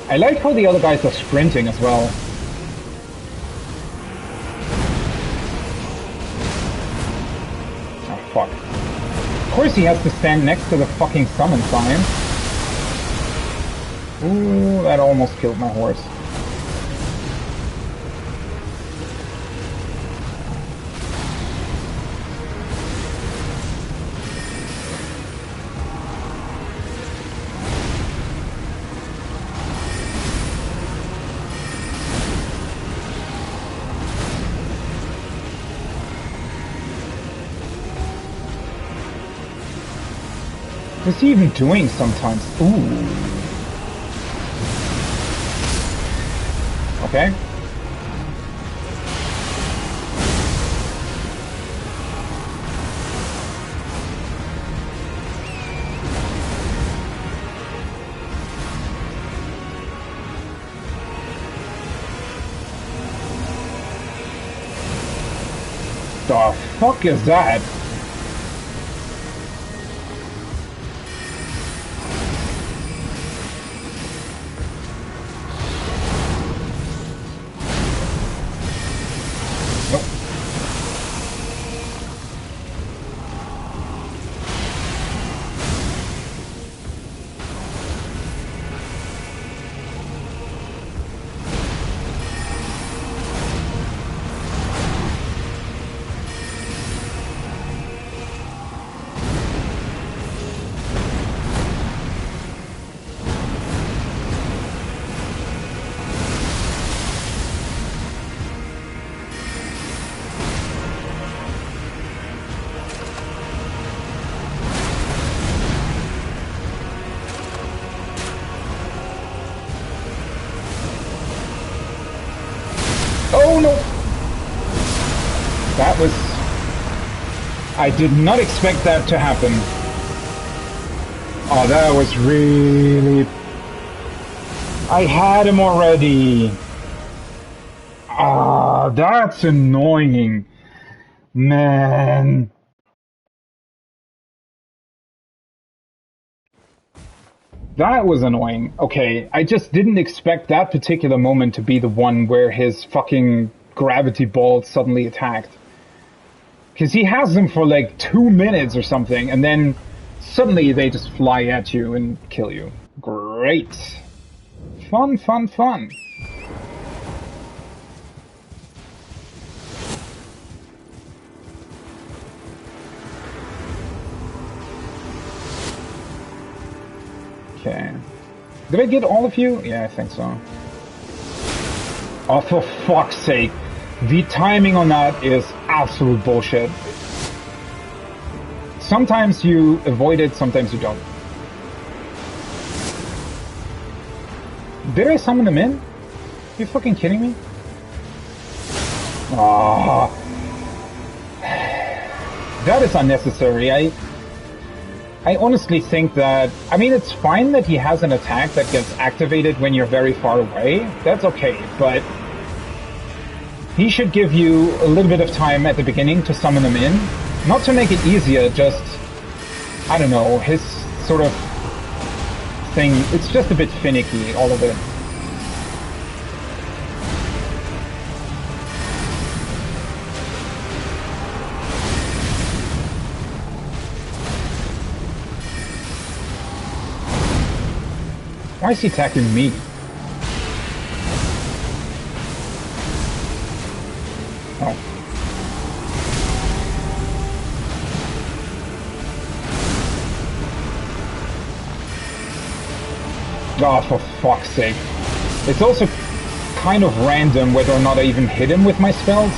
I like how the other guys are sprinting as well. Oh, fuck. Of course he has to stand next to the fucking summon sign. Ooh, that almost killed my horse. What's he even doing sometimes? Ooh. Okay. The fuck is that? Oh no! That was... I did not expect that to happen. Oh, that was really... I had him already. Ah, that's annoying. Man. That was annoying. Okay, I just didn't expect that particular moment to be the one where his fucking gravity ball suddenly attacked. Because he has them for like 2 minutes or something, and then suddenly they just fly at you and kill you. Great. Fun, fun, fun. Okay. Did I get all of you? Yeah, I think so. Oh, for fuck's sake. The timing on that is absolute bullshit. Sometimes you avoid it, sometimes you don't. Did I summon them in? Are you fucking kidding me? Ah, that is unnecessary. I honestly think that... I mean, it's fine that he has an attack that gets activated when you're very far away. That's okay, but... he should give you a little bit of time at the beginning to summon them in. Not to make it easier, just... I don't know, his sort of thing... It's just a bit finicky, all of it. Why is he attacking me? Oh. Oh, for fuck's sake. It's also kind of random whether or not I even hit him with my spells.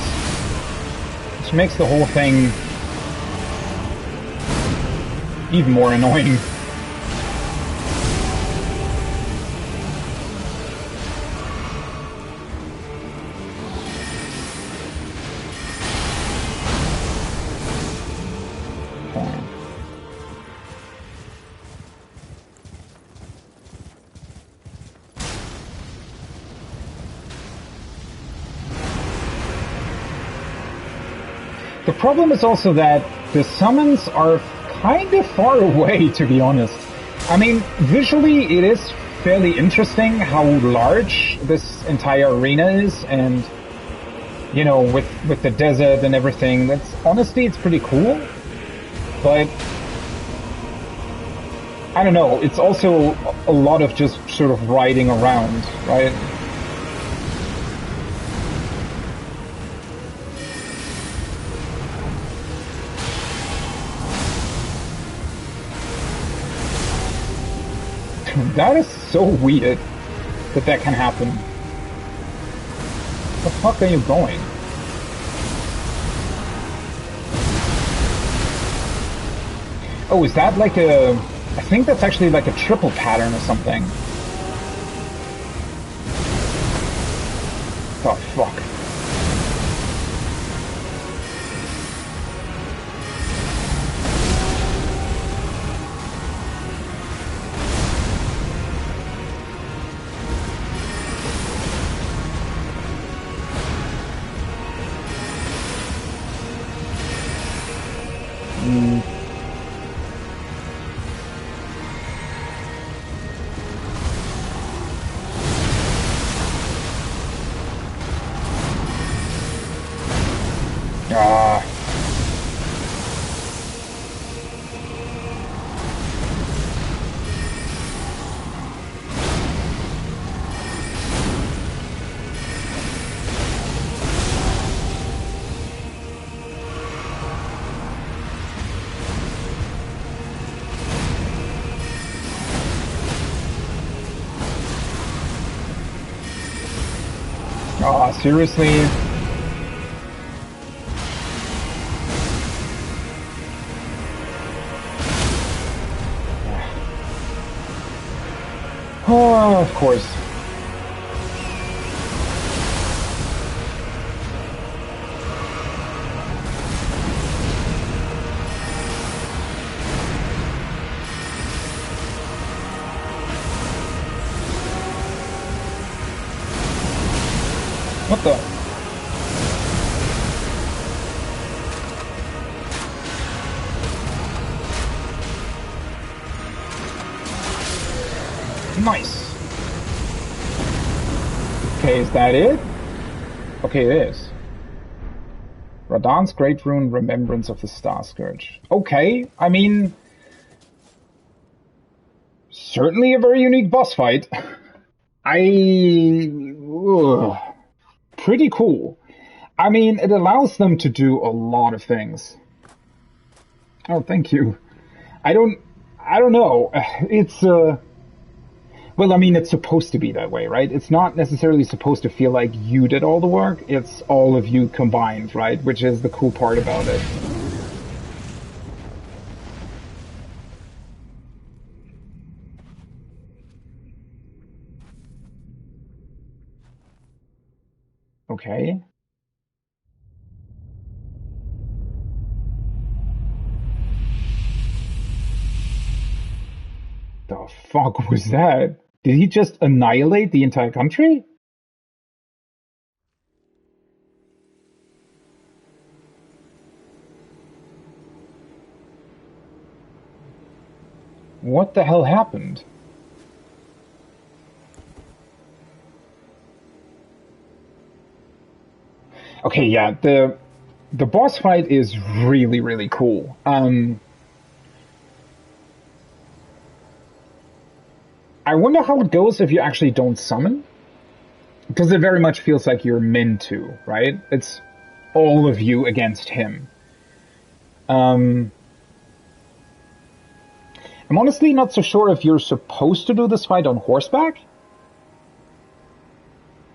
Which makes the whole thing even more annoying. The problem is also that the summons are kind of far away, to be honest. I mean, visually it is fairly interesting how large this entire arena is, and, you know, with the desert and everything, that's honestly, it's pretty cool. But, I don't know, it's also a lot of just sort of riding around, right? That is so weird that that can happen. Where the fuck are you going? Oh, is that like a... I think that's actually like a triple pattern or something. Oh, fuck. Oh, seriously? Oh, of course. What the? Nice. Okay, is that it? Okay, it is. Radahn's Great Rune, Remembrance of the Starscourge. Okay, I mean... certainly a very unique boss fight. Pretty cool. I mean, it allows them to do a lot of things. Oh, thank you. I don't know. It's, well, I mean, it's supposed to be that way, right? It's not necessarily supposed to feel like you did all the work. It's all of you combined, right? Which is the cool part about it. Okay. The fuck was that? Did he just annihilate the entire country? What the hell happened? Okay, yeah, the boss fight is really, really cool. I wonder how it goes if you actually don't summon. Because it very much feels like you're meant to, right? It's all of you against him. I'm honestly not so sure if you're supposed to do this fight on horseback.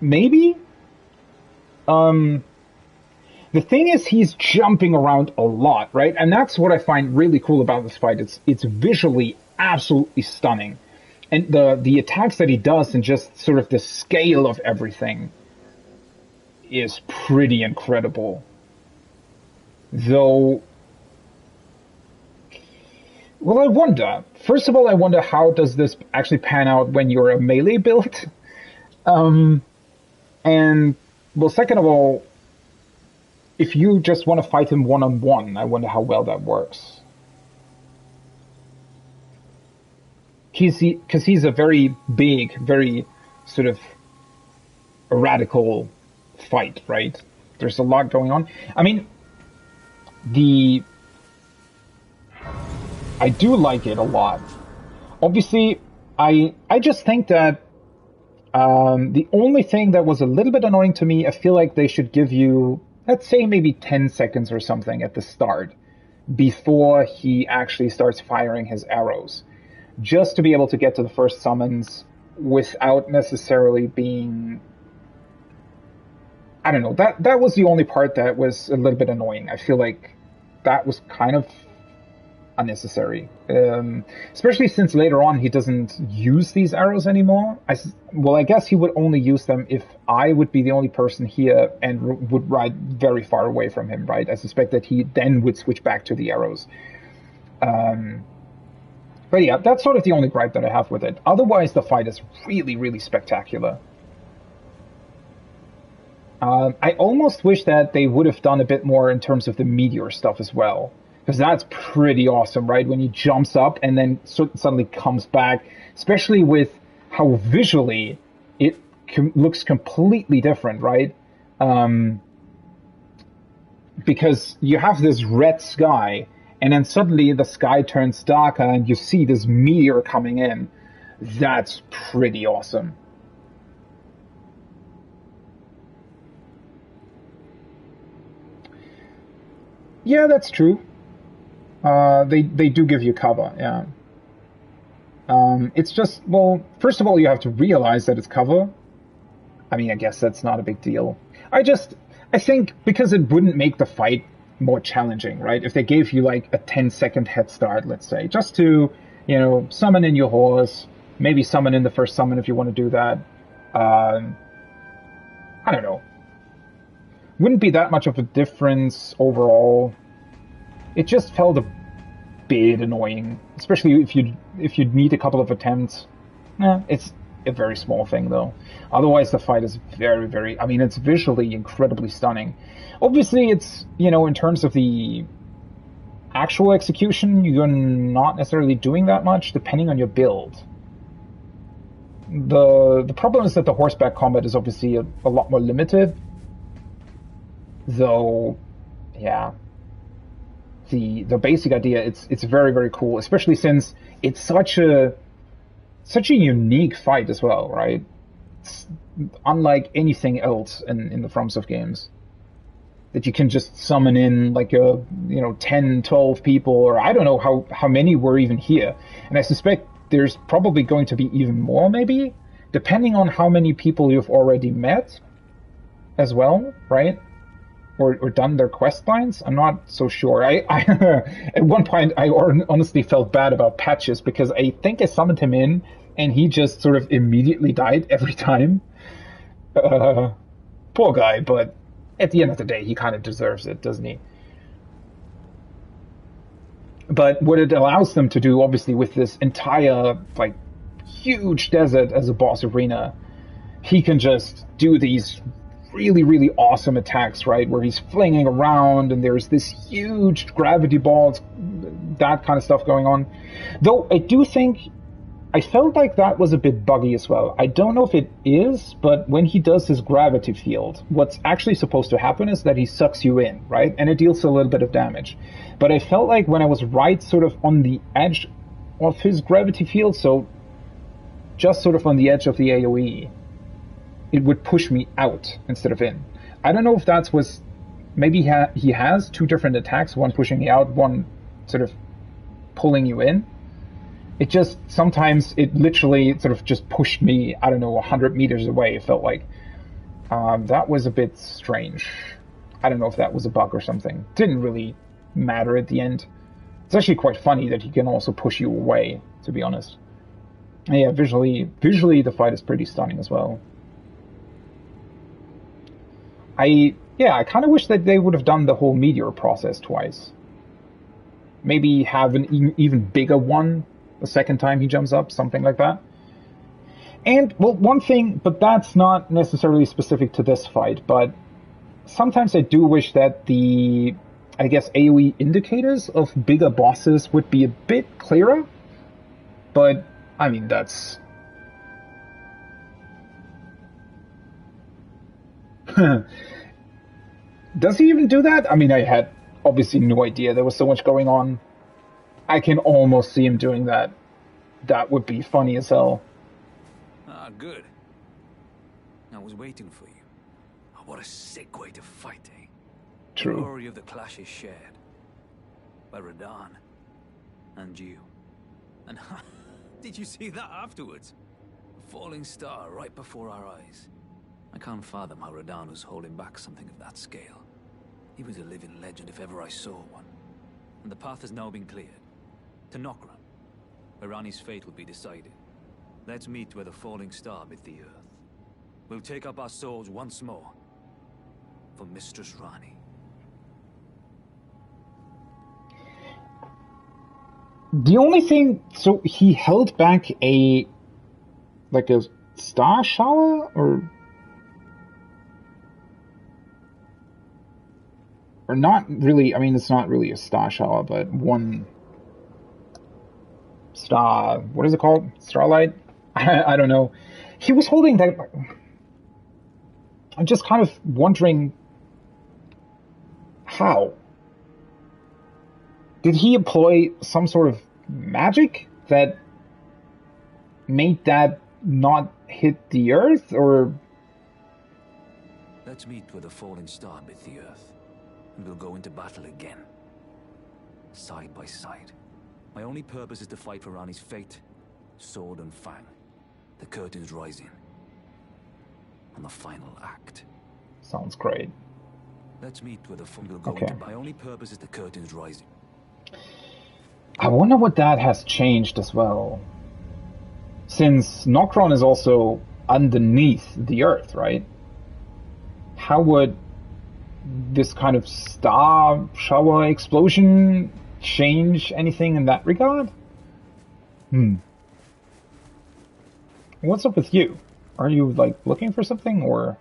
Maybe? The thing is, he's jumping around a lot, right? And that's what I find really cool about this fight. It's visually absolutely stunning. And the attacks that he does and just sort of the scale of everything is pretty incredible. Though, well, I wonder. First of all, I wonder how does this actually pan out when you're a melee build? And, well, second of all, if you just want to fight him one-on-one, I wonder how well that works. Because he's a very big, very sort of a radical fight, right? There's a lot going on. I mean, I do like it a lot. Obviously, I just think that the only thing that was a little bit annoying to me, I feel like they should give you, let's say maybe 10 seconds or something at the start before he actually starts firing his arrows. Just to be able to get to the first summons without necessarily being... I don't know, that was the only part that was a little bit annoying. I feel like that was kind of unnecessary. Especially since later on he doesn't use these arrows anymore. I guess he would only use them if I would be the only person here and would ride very far away from him, right? I suspect that he then would switch back to the arrows. But yeah, that's sort of the only gripe that I have with it. Otherwise, the fight is really, really spectacular. I almost wish that they would have done a bit more in terms of the meteor stuff as well. Because that's pretty awesome, right? When he jumps up and then suddenly comes back. Especially with how visually it looks completely different, right? Because you have this red sky, and then suddenly the sky turns darker and you see this meteor coming in. That's pretty awesome. Yeah, that's true. They do give you cover, yeah. It's just, well, first of all, you have to realize that it's cover. I mean, I guess that's not a big deal. I think because it wouldn't make the fight more challenging, right? If they gave you like a 10-second head start, let's say, just to, summon in your horse, maybe summon in the first summon if you want to do that. I don't know. Wouldn't be that much of a difference overall. It just felt a bit annoying, especially if you'd need a couple of attempts. It's a very small thing though. Otherwise, the fight is very, very. I mean, it's visually incredibly stunning. Obviously, it's in terms of the actual execution, you're not necessarily doing that much, depending on your build. The problem is that the horseback combat is obviously a lot more limited. Though, yeah, the basic idea, it's very, very cool, especially since it's such a unique fight as well, right? It's unlike anything else in the FromSoft games, that you can just summon in like 10, 12 people, or I don't know how many were even here. And I suspect there's probably going to be even more, maybe, depending on how many people you've already met as well, right? Or done their quest lines. I'm not so sure. I at one point I honestly felt bad about Patches, because I think I summoned him in and he just sort of immediately died every time. Poor guy, but at the end of the day, he kind of deserves it, doesn't he? But what it allows them to do, obviously, with this entire like huge desert as a boss arena, he can just do these really, really awesome attacks, right? Where he's flinging around and there's this huge gravity balls, that kind of stuff going on. Though I do think I felt like that was a bit buggy as well. I don't know if it is, but when he does his gravity field, what's actually supposed to happen is that he sucks you in, right? And it deals a little bit of damage. But I felt like when I was right sort of on the edge of his gravity field, so just sort of on the edge of the AoE, it would push me out instead of in. I don't know if that's was... Maybe he has two different attacks, one pushing you out, one sort of pulling you in. It just, sometimes it literally sort of just pushed me, I don't know, 100 meters away, it felt like. That was a bit strange. I don't know if that was a bug or something. Didn't really matter at the end. It's actually quite funny that he can also push you away, to be honest. And yeah, visually the fight is pretty stunning as well. I kind of wish that they would have done the whole meteor process twice. Maybe have an even bigger one the second time he jumps up, something like that. And, well, one thing, but that's not necessarily specific to this fight, but sometimes I do wish that the, I guess, AoE indicators of bigger bosses would be a bit clearer. But, I mean, that's... Does he even do that? I mean, I had obviously no idea there was so much going on. I can almost see him doing that. That would be funny as hell. Ah, good. I was waiting for you. Oh, what a sick way to fight, eh? True. The glory of the clash is shared. By Radahn. And you. And did you see that afterwards? A falling star right before our eyes. I can't fathom how Radahn was holding back something of that scale. He was a living legend if ever I saw one. And the path has now been cleared. To Nokron, where Ranni's fate will be decided. Let's meet where the falling star bit the earth. We'll take up our swords once more. For Mistress Ranni. The only thing... So, he held back a star shower? Or not really... I mean, it's not really a star shower, but one... Star, what is it called? Starlight? I don't know. He was holding that. I'm just kind of wondering how. Did he employ some sort of magic that made that not hit the earth, or? Let's meet where the falling star bit the earth, and we'll go into battle again. Side by side. My only purpose is to fight for Ranni's fate, sword and fang. The curtain's rising. On the final act. Sounds great. Let's meet where the fun will go Okay. into. My only purpose is the curtain's rising. I wonder what that has changed as well. Since Nokron is also underneath the earth, right? How would this kind of star shower explosion change anything in that regard? What's up with you? Are you, like, looking for something, or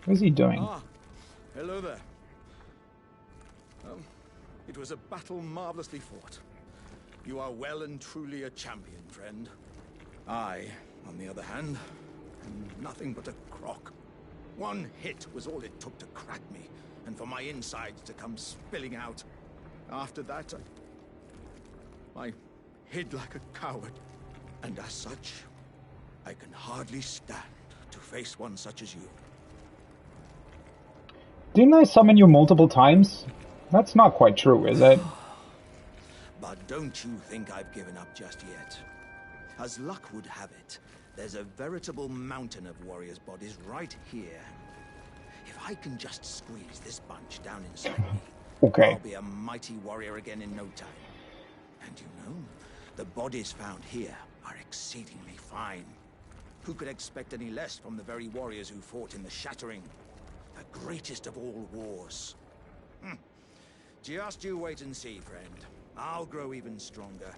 what is he doing? Ah, hello there. It was a battle marvelously fought. You are well and truly a champion, friend. I On the other hand, I'm nothing but a crock. One hit was all it took to crack me, and for my insides to come spilling out. After that, I hid like a coward, and as such, I can hardly stand to face one such as you. Didn't I summon you multiple times? That's not quite true, is it? But don't you think I've given up just yet. As luck would have it, there's a veritable mountain of warriors' bodies right here. If I can just squeeze this bunch down inside me, Okay. I'll be a mighty warrior again in no time. And you know, the bodies found here are exceedingly fine. Who could expect any less from the very warriors who fought in the Shattering? The greatest of all wars. Just you wait and see, friend. I'll grow even stronger.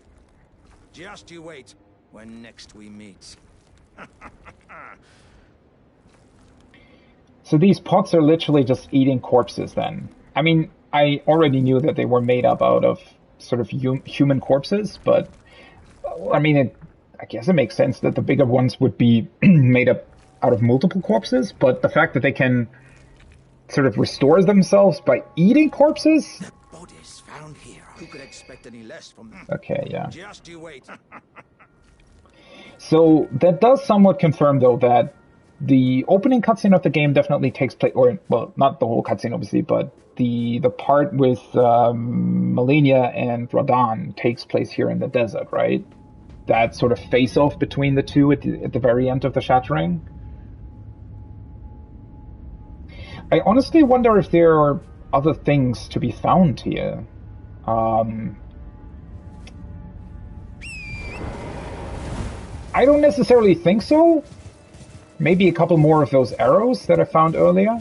Just you wait when next we meet. So these pots are literally just eating corpses then. I mean, I already knew that they were made up out of sort of human corpses, but I mean, I guess it makes sense that the bigger ones would be made up out of multiple corpses, but the fact that they can sort of restore themselves by eating corpses? The bodies found here. Who could expect any less from them? Okay, yeah. Just you wait. So that does somewhat confirm, though, that the opening cutscene of the game definitely takes place, or, well, not the whole cutscene, obviously, but the part with Melania and Radahn takes place here in the desert, right? That sort of face-off between the two at the very end of the Shattering. I honestly wonder if there are other things to be found here. I don't necessarily think so. Maybe a couple more of those arrows that I found earlier.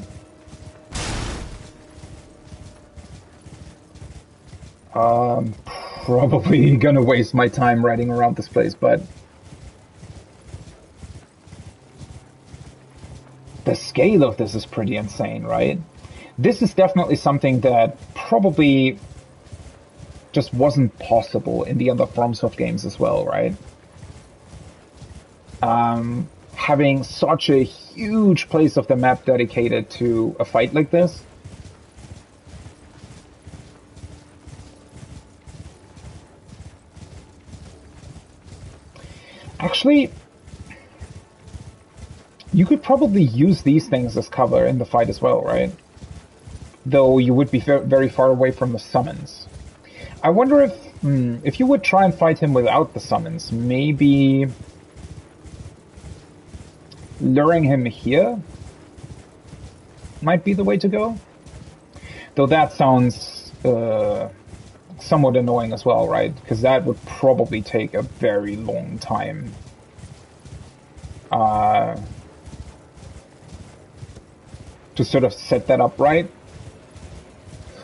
Probably gonna waste my time riding around this place, but the scale of this is pretty insane, right? This is definitely something that probably just wasn't possible in the other FromSoft games as well, right? Having such a huge place of the map dedicated to a fight like this. Actually, you could probably use these things as cover in the fight as well, right? Though you would be very far away from the summons. I wonder if you would try and fight him without the summons, maybe luring him here might be the way to go. Though that sounds somewhat annoying as well, right? Because that would probably take a very long time. To sort of set that up right.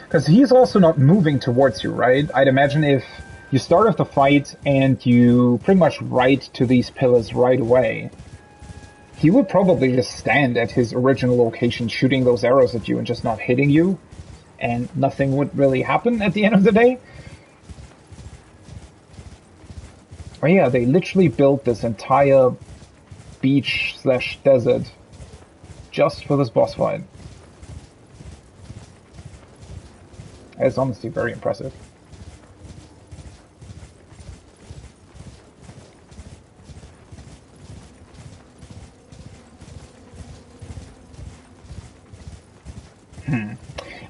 Because he's also not moving towards you, right? I'd imagine if you start off the fight and you pretty much ride to these pillars right away, he would probably just stand at his original location shooting those arrows at you and just not hitting you, and nothing would really happen at the end of the day. Oh yeah, they literally built this entire beach/desert just for this boss fight. It's honestly very impressive.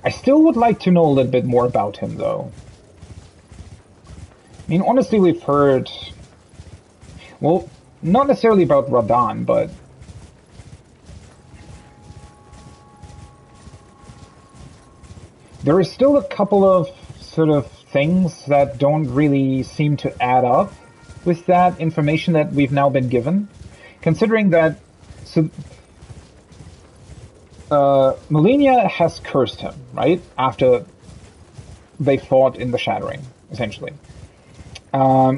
I still would like to know a little bit more about him, though. I mean, honestly, we've heard... Well, not necessarily about Radahn, but... there is still a couple of sort of things that don't really seem to add up with that information that we've now been given. Considering that... So, Melania has cursed him, right? After they fought in the Shattering, essentially.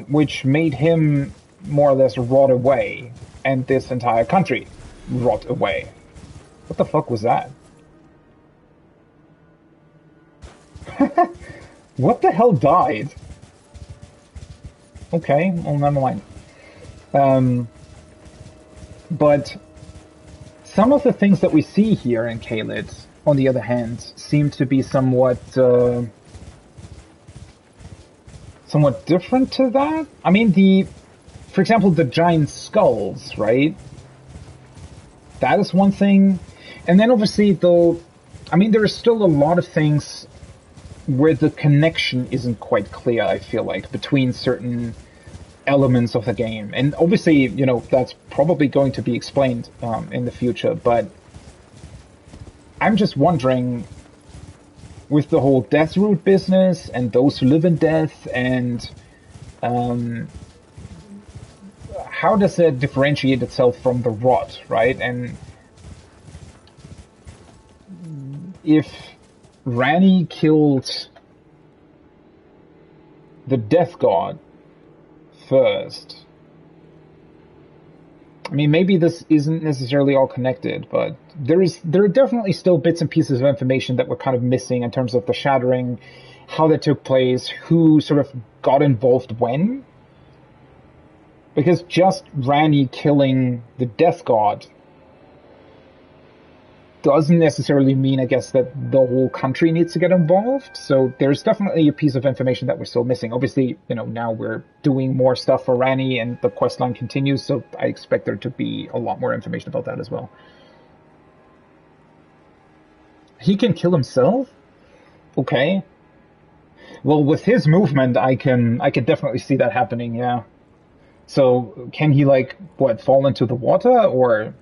Which made him more or less rot away, and this entire country rot away. What the fuck was that? What the hell died? Okay, well, never mind. But some of the things that we see here in Caelid, on the other hand, seem to be somewhat different to that. I mean, for example, the giant skulls, right? That is one thing. And then obviously, though, I mean, there is still a lot of things where the connection isn't quite clear, I feel like, between certain elements of the game. And obviously, you know, that's probably going to be explained in the future, but I'm just wondering, with the whole death root business and those who live in death, and how does it differentiate itself from the rot, right? And if Ranni killed the death god first, I mean, maybe this isn't necessarily all connected, but there are definitely still bits and pieces of information that were kind of missing in terms of the shattering, how that took place, who sort of got involved when. Because just Ranni killing the death god doesn't necessarily mean, I guess, that the whole country needs to get involved. So there's definitely a piece of information that we're still missing. Obviously, you know, now we're doing more stuff for Ranni and the questline continues, so I expect there to be a lot more information about that as well. He can kill himself? Okay. Well, with his movement, I can definitely see that happening, yeah. So can he, like, what, fall into the water, or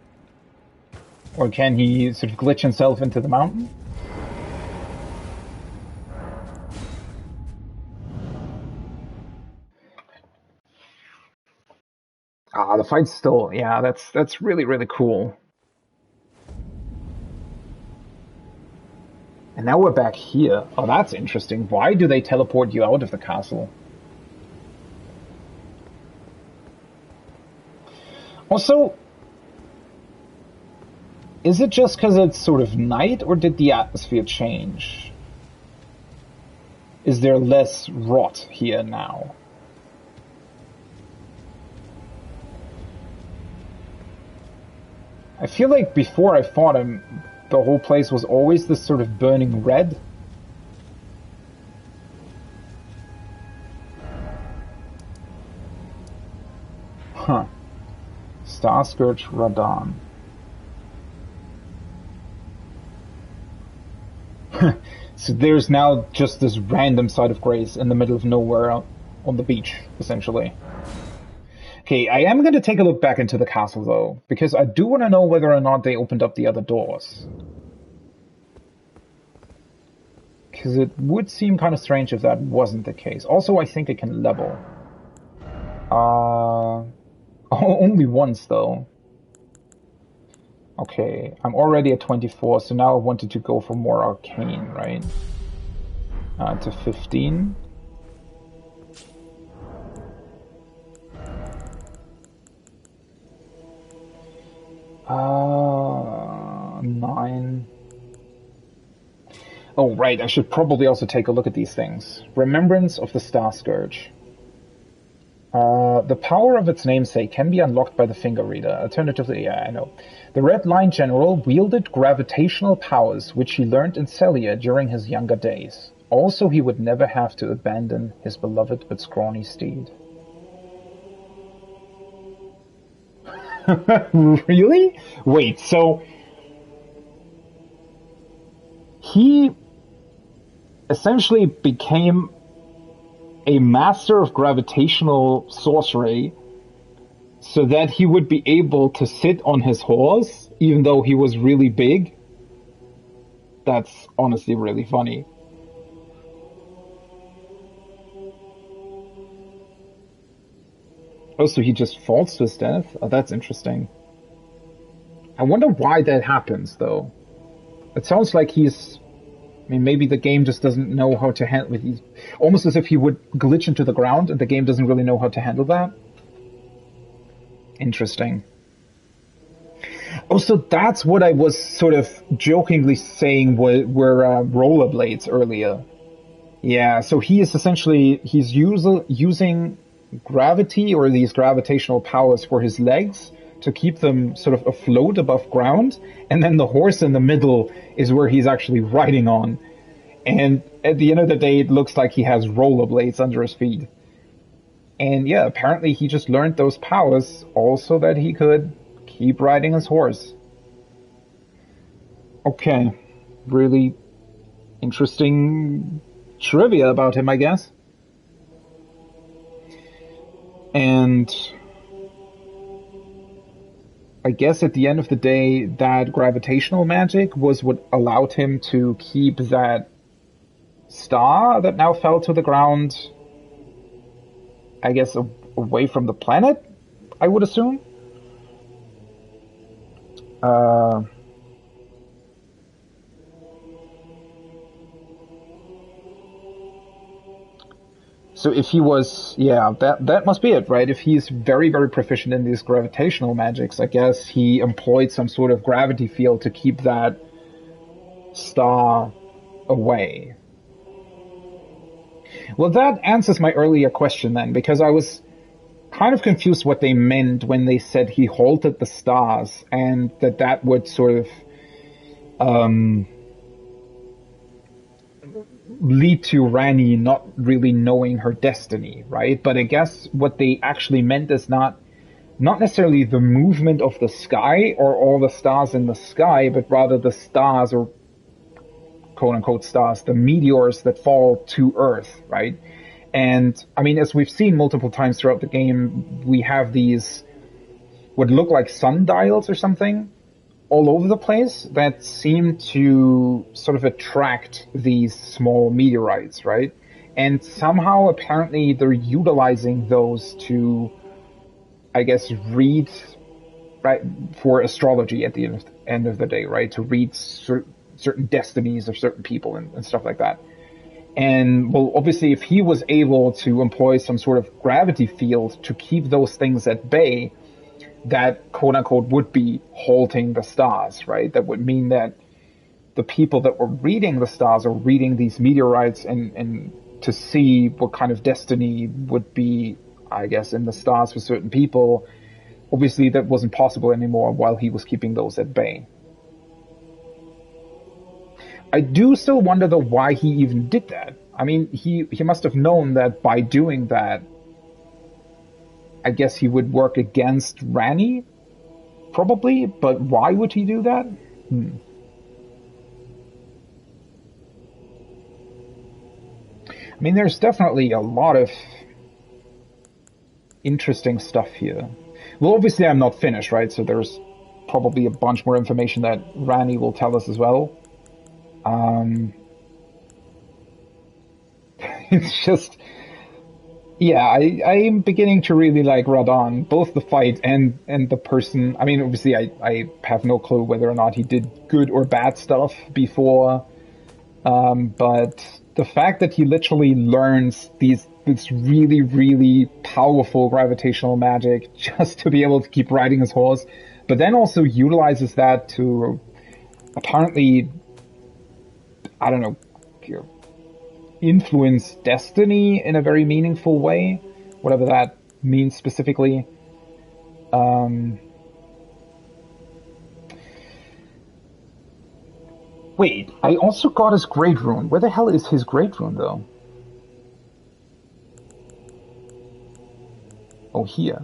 can he sort of glitch himself into the mountain? Ah, the fight's still, yeah, that's really, really cool. And now we're back here. Oh, that's interesting. Why do they teleport you out of the castle? Also, is it just because it's sort of night, or did the atmosphere change? Is there less rot here now? I feel like before I fought him, the whole place was always this sort of burning red. Huh. Starscourge Radahn. So there's now just this random site of grace in the middle of nowhere on the beach, essentially. Okay, I am going to take a look back into the castle, though, because I do want to know whether or not they opened up the other doors. Because it would seem kind of strange if that wasn't the case. Also, I think it can level. Only once, though. Okay, I'm already at 24, so now I wanted to go for more arcane, right? To 15. Nine. Oh, right, I should probably also take a look at these things. Remembrance of the Starscourge. The power of its namesake can be unlocked by the finger reader. Alternatively, yeah, I know. The Red Line General wielded gravitational powers, which he learned in Celia during his younger days. Also, he would never have to abandon his beloved but scrawny steed. Really? Wait, so he essentially became a master of gravitational sorcery so that he would be able to sit on his horse even though he was really big? That's honestly really funny. Oh, so he just falls to his death? Oh, that's interesting. I wonder why that happens, though. It sounds like he's... I mean, maybe the game just doesn't know how to handle it. Almost as if he would glitch into the ground and the game doesn't really know how to handle that. Interesting. Oh, so that's what I was sort of jokingly saying were rollerblades earlier. Yeah, so he is essentially... He's using gravity or these gravitational powers for his legs to keep them sort of afloat above ground, and then the horse in the middle is where he's actually riding on. And at the end of the day, it looks like he has rollerblades under his feet. And yeah, apparently he just learned those powers also that he could keep riding his horse. Okay, really interesting trivia about him, I guess. And I guess at the end of the day, that gravitational magic was what allowed him to keep that star that now fell to the ground, I guess, away from the planet, I would assume. So if he was, yeah, that must be it, right? If he's very, very proficient in these gravitational magics, I guess he employed some sort of gravity field to keep that star away. Well, that answers my earlier question then, because I was kind of confused what they meant when they said he halted the stars, and that would sort of lead to Rani not really knowing her destiny, right? But I guess what they actually meant is not necessarily the movement of the sky or all the stars in the sky, but rather the stars, or quote-unquote stars, the meteors that fall to Earth, right? And, I mean, as we've seen multiple times throughout the game, we have these, what look like sundials or something, all over the place that seem to sort of attract these small meteorites, right? And somehow, apparently, they're utilizing those to, I guess, read, right, for astrology at the end of the day, right? To read certain destinies of certain people and stuff like that. And, well, obviously, if he was able to employ some sort of gravity field to keep those things at bay, that, quote-unquote, would be halting the stars, right? That would mean that the people that were reading the stars or reading these meteorites and to see what kind of destiny would be, I guess, in the stars for certain people, obviously that wasn't possible anymore while he was keeping those at bay. I do still wonder, though, why he even did that. I mean, he must have known that by doing that, I guess he would work against Rani, probably, but why would he do that? I mean, there's definitely a lot of interesting stuff here. Well, obviously I'm not finished, right? So there's probably a bunch more information that Rani will tell us as well. It's just... Yeah, I'm beginning to really like Radon, both the fight and the person. I mean, obviously I have no clue whether or not he did good or bad stuff before, but the fact that he literally learns this really, really powerful gravitational magic just to be able to keep riding his horse, but then also utilizes that to apparently, I don't know, influence destiny in a very meaningful way, whatever that means specifically. Wait, I also got his Great Rune. Where the hell is his Great Rune, though? Oh, here.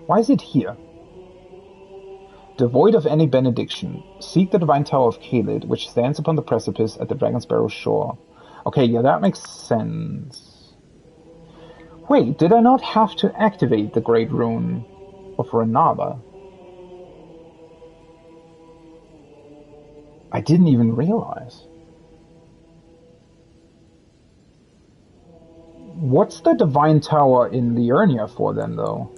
Why is it here? Devoid of any benediction, seek the Divine Tower of Kaled, which stands upon the precipice at the Dragon's Barrow shore. Okay, yeah, that makes sense. Wait, did I not have to activate the Great Rune of Renava? I didn't even realize. What's the Divine Tower in Liurnia for then, though?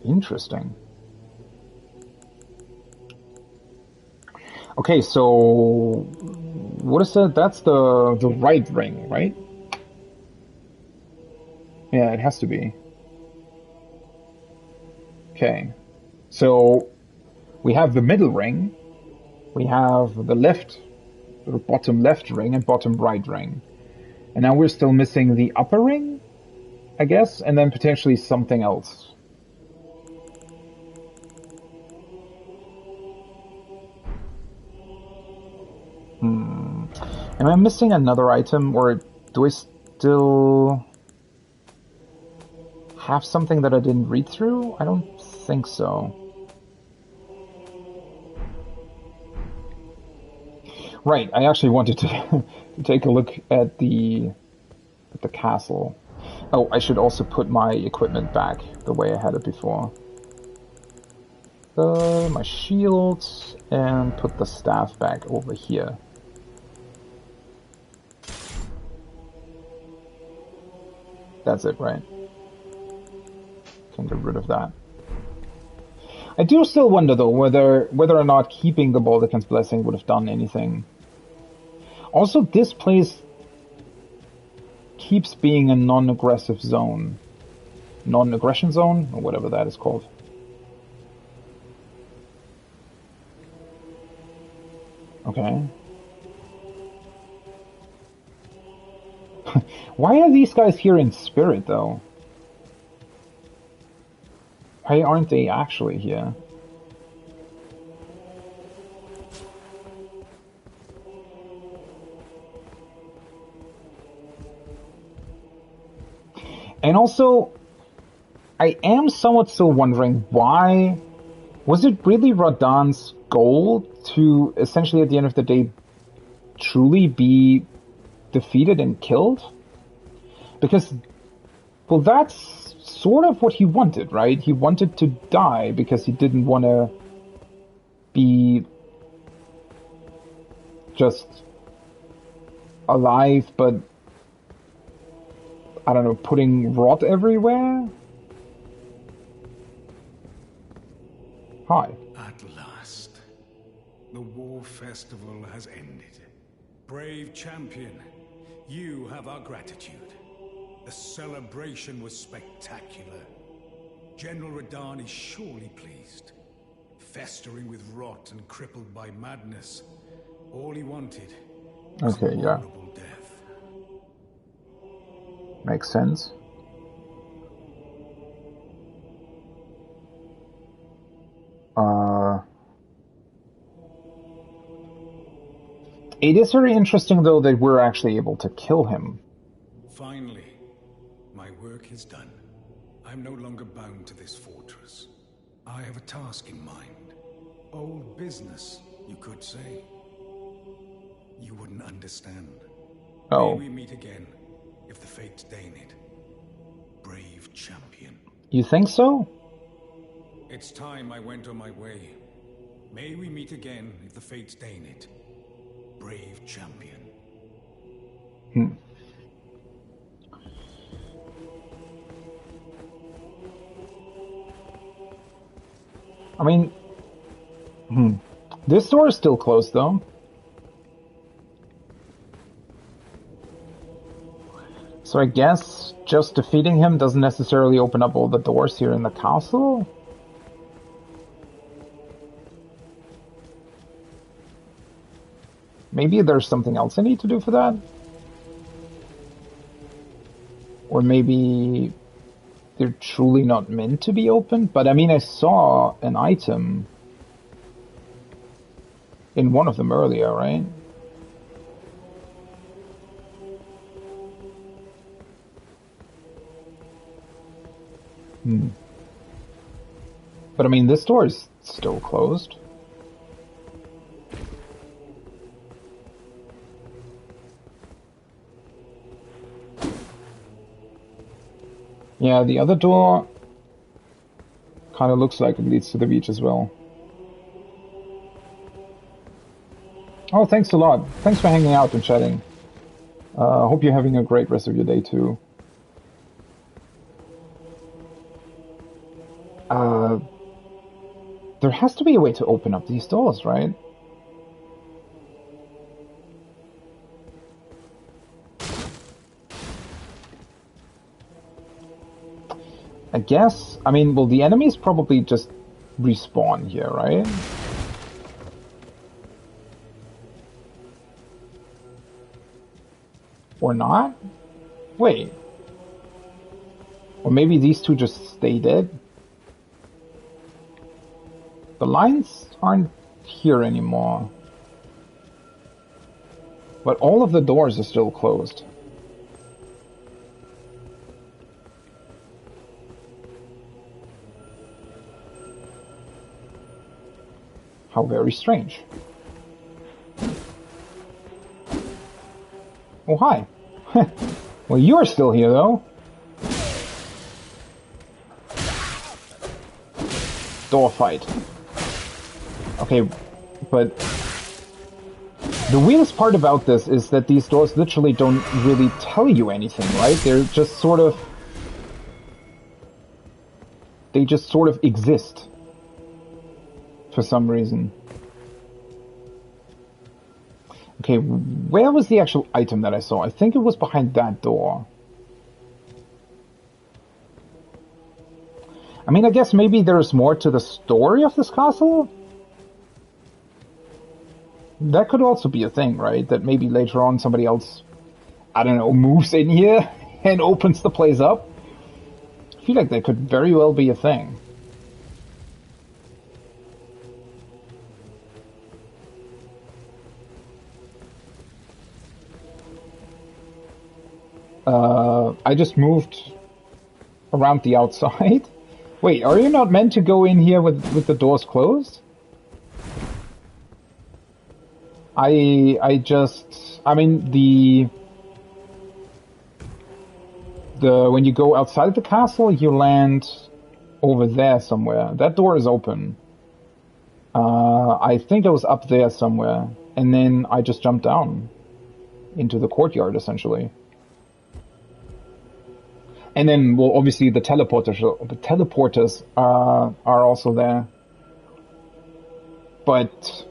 Interesting. Okay, so what is that? That's the right ring, right? Yeah, it has to be. Okay, so we have the middle ring, we have the left, the bottom left ring and bottom right ring, And now we're still missing the upper ring, I guess, and then potentially something else. Am I missing another item, or do I still have something that I didn't read through? I don't think so. Right, I actually wanted to, to take a look at the castle. Oh, I should also put my equipment back the way I had it before. My shield, and put the staff back over here. That's it, right? Can get rid of that. I do still wonder, though, whether or not keeping the Baldachin's Blessing would have done anything. Also, this place keeps being a non-aggressive zone. Non-aggression zone? Or whatever that is called. Okay. Why are these guys here in spirit, though? Why aren't they actually here? And also, I am somewhat still wondering why... Was it really Radahn's goal to, essentially at the end of the day, truly be defeated and killed? Because, well, that's sort of what he wanted, right? He wanted to die because he didn't want to be just alive, but, I don't know, putting rot everywhere? Hi. At last, the war festival has ended. Brave champion, you have our gratitude. The celebration was spectacular. General Radahn is surely pleased. Festering with rot and crippled by madness, all he wanted was Okay, an yeah. honorable death. Makes sense. It is very interesting, though, that we're actually able to kill him. Finally, my work is done. I'm no longer bound to this fortress. I have a task in mind. Old business, you could say. You wouldn't understand. Oh. May we meet again, if the fates deign it. Brave champion. You think so? It's time I went on my way. May we meet again, if the fates deign it. Brave champion. I mean, this door is still closed, though. So I guess just defeating him doesn't necessarily open up all the doors here in the castle? Maybe there's something else I need to do for that? Or maybe they're truly not meant to be opened? But I mean, I saw an item in one of them earlier, right? But I mean, this door is still closed. Yeah, the other door kind of looks like it leads to the beach as well. Oh, thanks a lot. Thanks for hanging out and chatting. Hope you're having a great rest of your day too. There has to be a way to open up these doors, right? I guess. I mean, well, the enemies probably just respawn here, right? Or not? Wait. Or maybe these two just stay dead? The lines aren't here anymore. But all of the doors are still closed. How very strange. Oh, hi. Well, you're still here, though. Door fight. Okay, but the weirdest part about this is that these doors literally don't really tell you anything, right? They're just sort of... They just sort of exist. For some reason. Okay, where was the actual item that I saw? I think it was behind that door. I mean, I guess maybe there's more to the story of this castle? That could also be a thing, right? That maybe later on somebody else, I don't know, moves in here and opens the place up. I feel like that could very well be a thing. I just moved around the outside. Wait, are you not meant to go in here with the doors closed? I mean, the when you go outside the castle, you land over there somewhere. That door is open. I think it was up there somewhere. And then I just jumped down into the courtyard, essentially. And then, well, obviously the teleporters are also there. But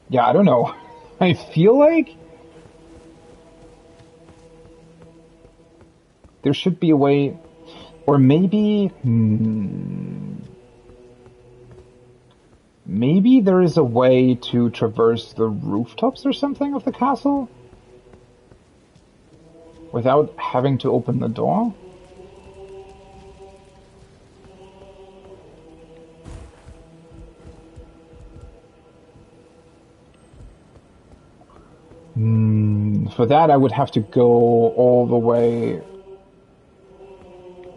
yeah, I don't know. I feel like there should be a way, or maybe maybe there is a way to traverse the rooftops or something of the castle without having to open the door? For that, I would have to go all the way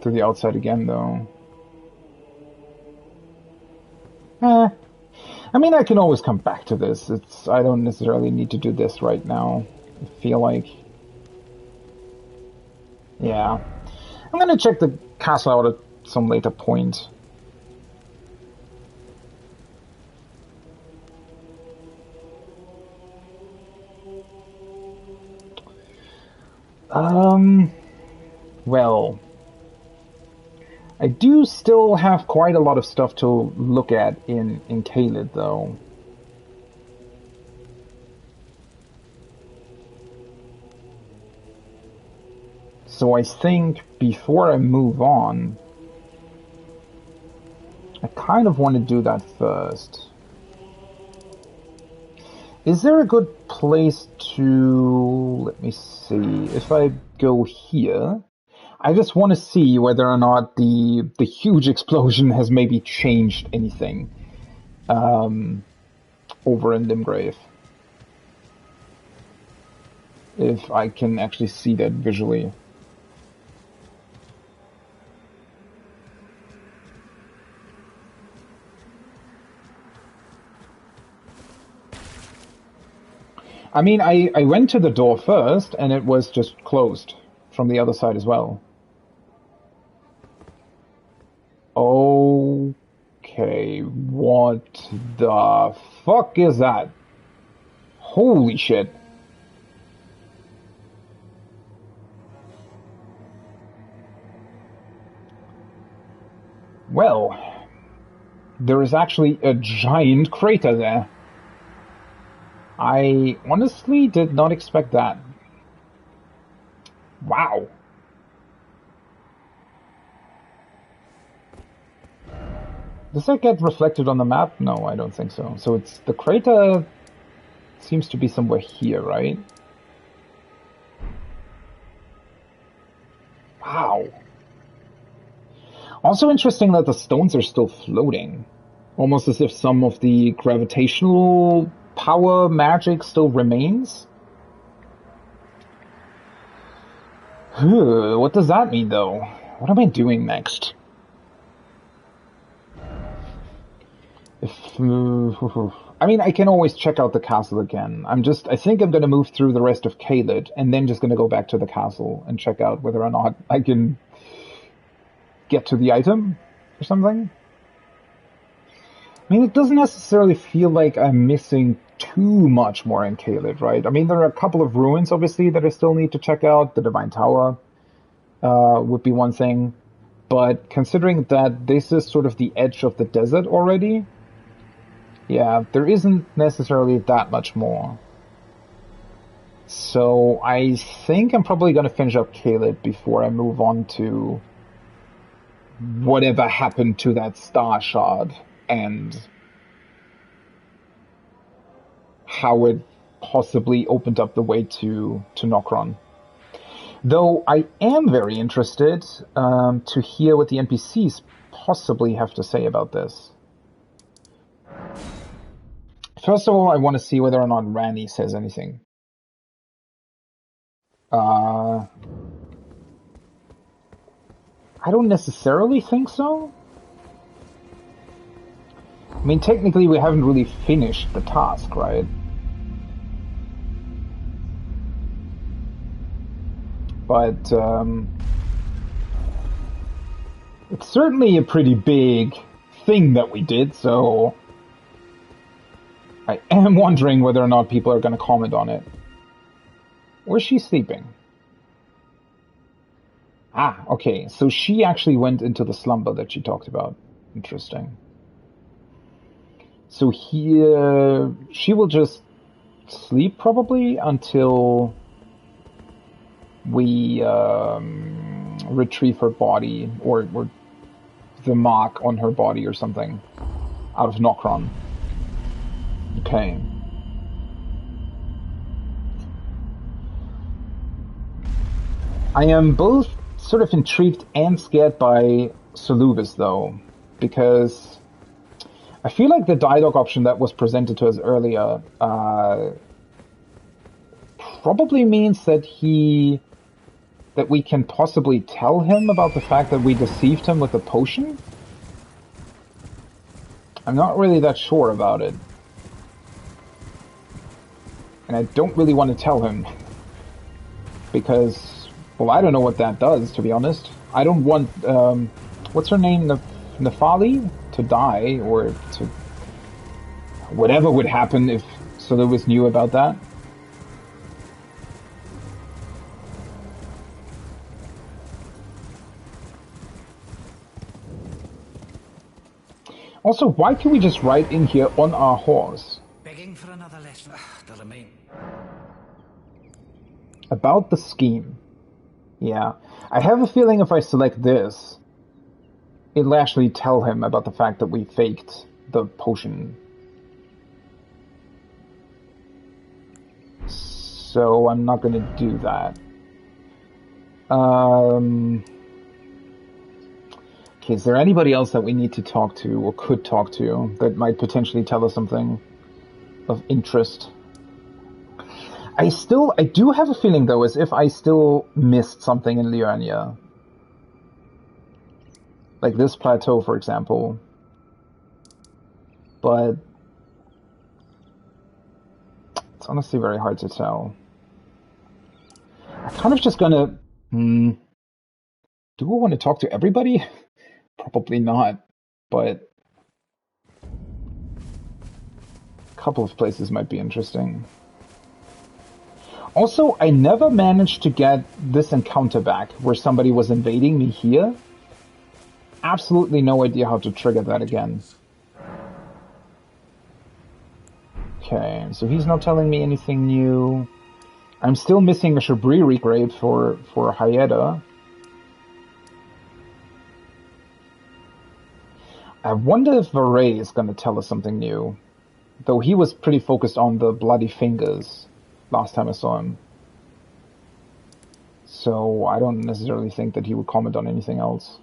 to the outside again, though. I mean, I can always come back to this. I don't necessarily need to do this right now, I feel like. Yeah. I'm gonna check the castle out at some later point. Well, I do still have quite a lot of stuff to look at in Caelid, though. So I think before I move on, I kind of want to do that first. Is there a good place to... Let me see. If I go here, I just want to see whether or not the huge explosion has maybe changed anything over in Limgrave. If I can actually see that visually. I mean, I went to the door first, and it was just closed from the other side as well. Okay, what the fuck is that? Holy shit. Well, there is actually a giant crater there. I honestly did not expect that. Wow. Does that get reflected on the map? No, I don't think so. So it's the crater seems to be somewhere here, right? Wow. Also interesting that the stones are still floating. Almost as if some of the gravitational power magic still remains. What does that mean, though? What am I doing next? I mean, I can always check out the castle again. I think I'm gonna move through the rest of Caelid, and then just gonna go back to the castle and check out whether or not I can get to the item or something. I mean, it doesn't necessarily feel like I'm missing too much more in Caelid, right? I mean, there are a couple of ruins, obviously, that I still need to check out. The Divine Tower would be one thing. But considering that this is sort of the edge of the desert already, yeah, there isn't necessarily that much more. So I think I'm probably going to finish up Caelid before I move on to whatever happened to that star shard and how it possibly opened up the way to Nokron. Though I am very interested to hear what the NPCs possibly have to say about this. First of all, I want to see whether or not Ranni says anything. I don't necessarily think so. I mean, technically we haven't really finished the task, right? But it's certainly a pretty big thing that we did, so I am wondering whether or not people are going to comment on it. Or is she sleeping? Ah, okay, so she actually went into the slumber that she talked about. Interesting. So here, she will just sleep probably until we retrieve her body, or the mark on her body or something, out of Nokron. Okay. I am both sort of intrigued and scared by Solubis, though, because I feel like the dialogue option that was presented to us earlier probably means that we can possibly tell him about the fact that we deceived him with a potion? I'm not really that sure about it. And I don't really want to tell him. Because, well, I don't know what that does, to be honest. I don't want, what's her name? Nefali? To die, or to... whatever would happen if Solubis knew about that. Also, why can't we just ride in here on our horse? Begging for another lesson. Delamain. About the scheme. Yeah. I have a feeling if I select this, it'll actually tell him about the fact that we faked the potion. So I'm not going to do that. Okay, is there anybody else that we need to talk to, or could talk to, that might potentially tell us something of interest? I do have a feeling, though, as if I still missed something in Liurnia. Like this plateau, for example. But it's honestly very hard to tell. I'm kind of just gonna... do I want to talk to everybody? Probably not, but a couple of places might be interesting. Also, I never managed to get this encounter back, where somebody was invading me here. Absolutely no idea how to trigger that again. Okay, so he's not telling me anything new. I'm still missing a Shabriri grave for Hayeda. I wonder if Varay is going to tell us something new. Though he was pretty focused on the bloody fingers last time I saw him. So I don't necessarily think that he would comment on anything else.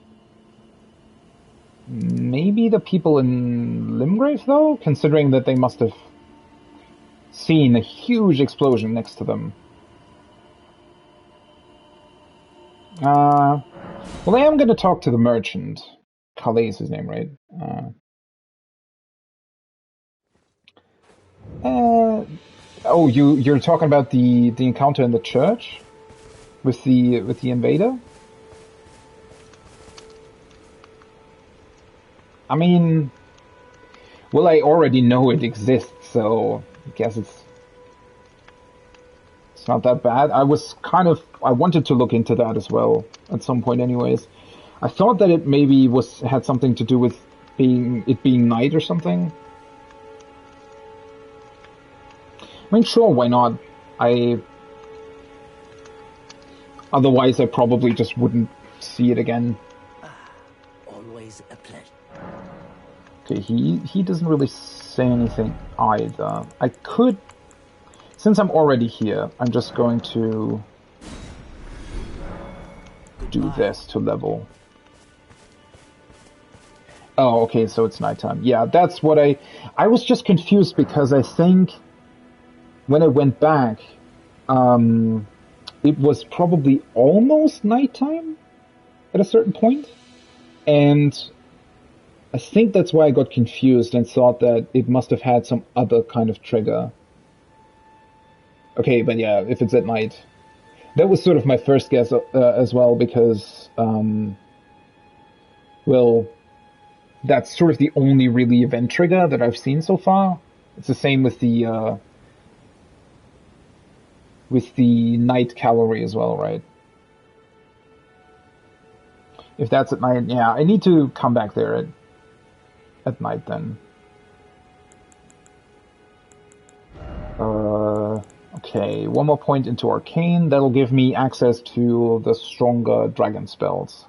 Maybe the people in Limgrave, though, considering that they must have seen a huge explosion next to them. Well, I am going to talk to the merchant. Calais is his name, right? Oh, you're talking about the encounter in the church with the invader? I mean, well, I already know it exists, so I guess it's not that bad. I wanted to look into that as well at some point anyways. I thought that it maybe had something to do with being night or something. I mean, sure, why not? Otherwise I probably just wouldn't see it again. Always a pleasure. Okay, he doesn't really say anything either. I could, since I'm already here, I'm just going to do this to level. Oh, okay, so it's nighttime. Yeah, that's what I was just confused because I think when I went back, it was probably almost nighttime at a certain point, and I think that's why I got confused and thought that it must have had some other kind of trigger. Okay, but yeah, if it's at night. That was sort of my first guess as well, because, well, that's sort of the only really event trigger that I've seen so far. It's the same with the night cavalry as well, right? If that's at night, yeah, I need to come back there at night then. Okay, one more point into Arcane. That'll give me access to the stronger dragon spells.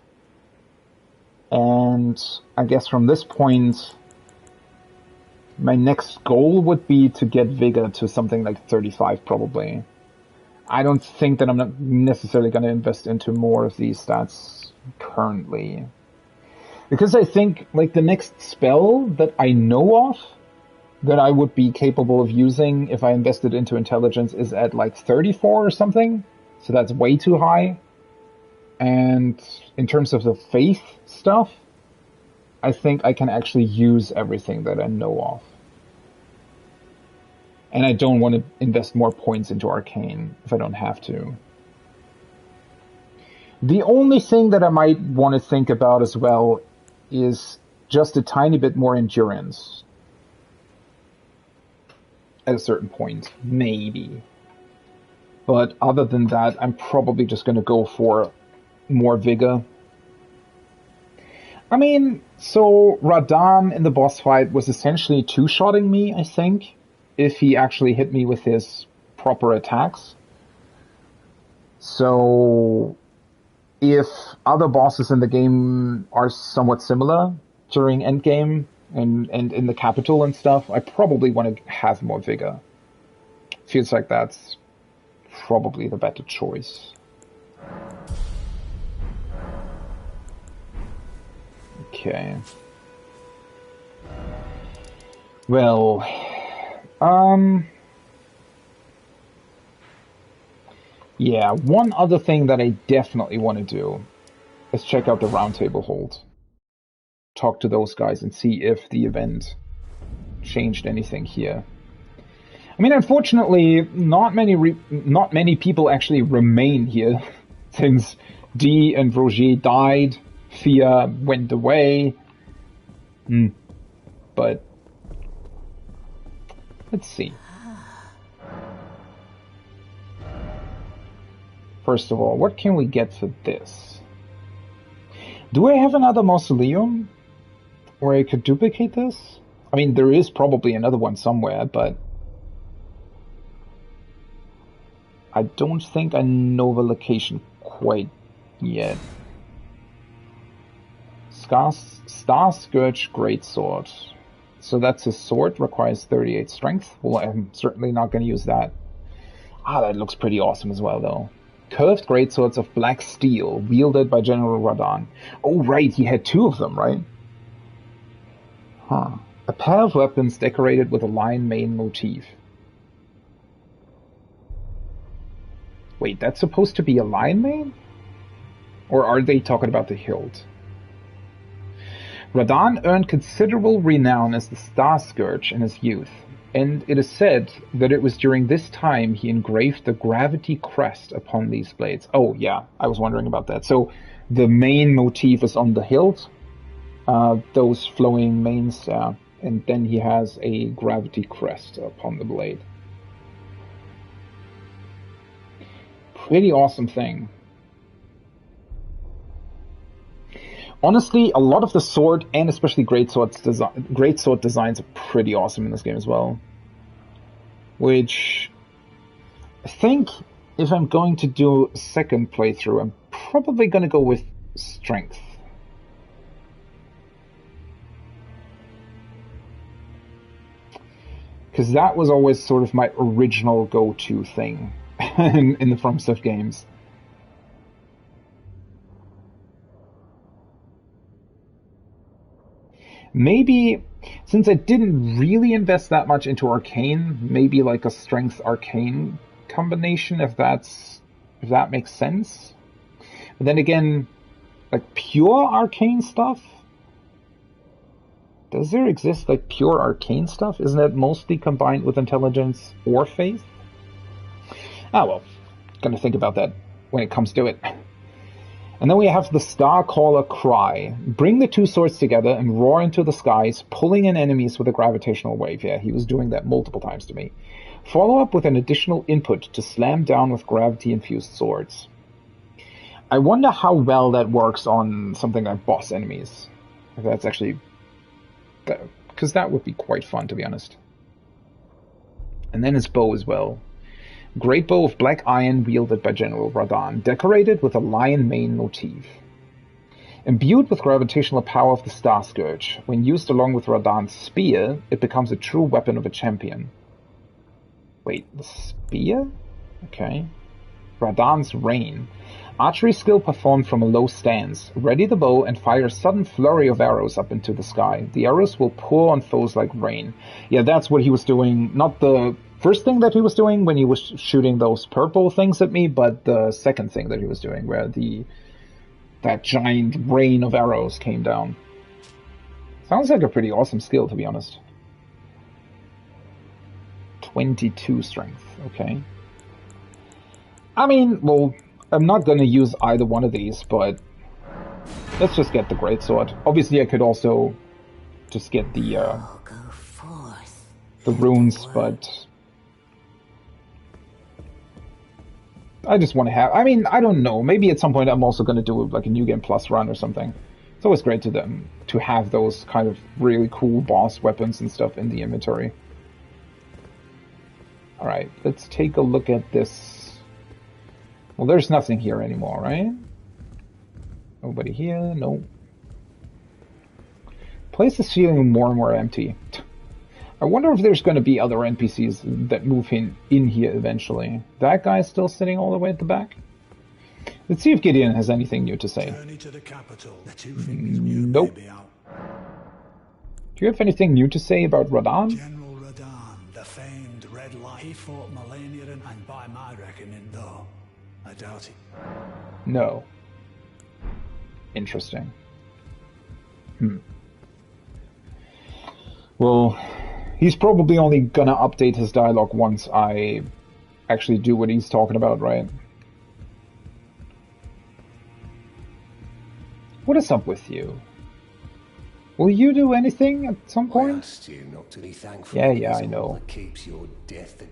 And I guess from this point, my next goal would be to get Vigor to something like 35 probably. I don't think that I'm not necessarily going to invest into more of these stats currently. Because I think, like, the next spell that I know of that I would be capable of using if I invested into intelligence is at, like, 34 or something. So that's way too high. And in terms of the faith stuff, I think I can actually use everything that I know of. And I don't want to invest more points into Arcane if I don't have to. The only thing that I might want to think about as well is just a tiny bit more endurance. At a certain point, maybe. But other than that, I'm probably just going to go for more Vigor. I mean, so Radan in the boss fight was essentially two-shotting me, I think, if he actually hit me with his proper attacks. So if other bosses in the game are somewhat similar during endgame and in the capital and stuff, I probably want to have more Vigor. Feels like that's probably the better choice. Okay. Well, yeah, one other thing that I definitely want to do is check out the roundtable hold. Talk to those guys and see if the event changed anything here. I mean, unfortunately, not many people actually remain here since Dee and Roger died. Fia went away. But let's see. First of all, what can we get for this? Do I have another mausoleum where I could duplicate this? I mean, there is probably another one somewhere, but I don't think I know the location quite yet. Starscourge Greatsword. So that's his sword, requires 38 strength. Well, I'm certainly not going to use that. Ah, that looks pretty awesome as well, though. Curved greatswords of black steel, wielded by General Radahn. Oh, right, he had 2 of them, right? Huh. A pair of weapons decorated with a lion mane motif. Wait, that's supposed to be a lion mane? Or are they talking about the hilt? Radahn earned considerable renown as the Starscourge in his youth, and it is said that it was during this time he engraved the gravity crest upon these blades. Oh yeah, I was wondering about that. So the main motif is on the hilt, those flowing manes, and then he has a gravity crest upon the blade. Pretty awesome thing. Honestly, a lot of the sword, and especially greatsword designs are pretty awesome in this game as well. Which, I think, if I'm going to do a second playthrough, I'm probably going to go with strength. Because that was always sort of my original go-to thing in the FromSoft games. Maybe, since I didn't really invest that much into arcane, maybe like a strength arcane combination, if that makes sense. But then again, like pure arcane stuff? Does there exist like pure arcane stuff? Isn't that mostly combined with intelligence or faith? Ah well, gonna think about that when it comes to it. And then we have the Starcaller Cry. Bring the 2 swords together and roar into the skies, pulling in enemies with a gravitational wave. Yeah, he was doing that multiple times to me. Follow up with an additional input to slam down with gravity-infused swords. I wonder how well that works on something like boss enemies. If that's actually... because that would be quite fun, to be honest. And then his bow as well. Great bow of black iron wielded by General Radahn, decorated with a lion mane motif. Imbued with gravitational power of the Starscourge, when used along with Radahn's spear, it becomes a true weapon of a champion. Wait, the spear? Okay. Radahn's Rain. Archery skill performed from a low stance. Ready the bow and fire a sudden flurry of arrows up into the sky. The arrows will pour on foes like rain. Yeah, that's what he was doing. Not the first thing that he was doing when he was shooting those purple things at me, but the second thing that he was doing, where that giant rain of arrows came down. Sounds like a pretty awesome skill, to be honest. 22 strength, okay. I mean, well, I'm not going to use either one of these, but let's just get the greatsword. Obviously, I could also just get the runes, but I just want to have... I mean, I don't know. Maybe at some point I'm also going to do like a New Game Plus run or something. It's always great to have those kind of really cool boss weapons and stuff in the inventory. Alright, let's take a look at this. Well, there's nothing here anymore, right? Nobody here? No. Place is feeling more and more empty. I wonder if there's going to be other NPCs that move in here eventually. That guy's still sitting all the way at the back? Let's see if Gideon has anything new to say. Journey to the capital. The 2 things new nope. may be out. Do you have anything new to say about Radahn? General Radahn, the famed Red Light. He fought millennia, and by my reckoning, though, I doubt it. No. Interesting. Well, he's probably only gonna update his dialogue once I actually do what he's talking about, right? What is up with you? Will you do anything at some point? I asked you not to be thankful. Yeah, I know. That keeps your death.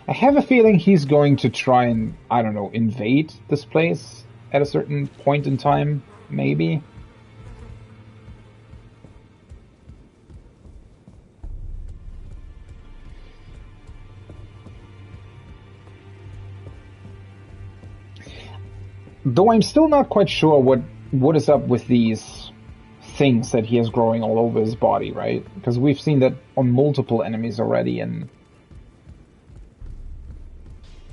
I have a feeling he's going to try and, I don't know, invade this place at a certain point in time, maybe. Though I'm still not quite sure what is up with these things that he has growing all over his body, right? Because we've seen that on multiple enemies already, and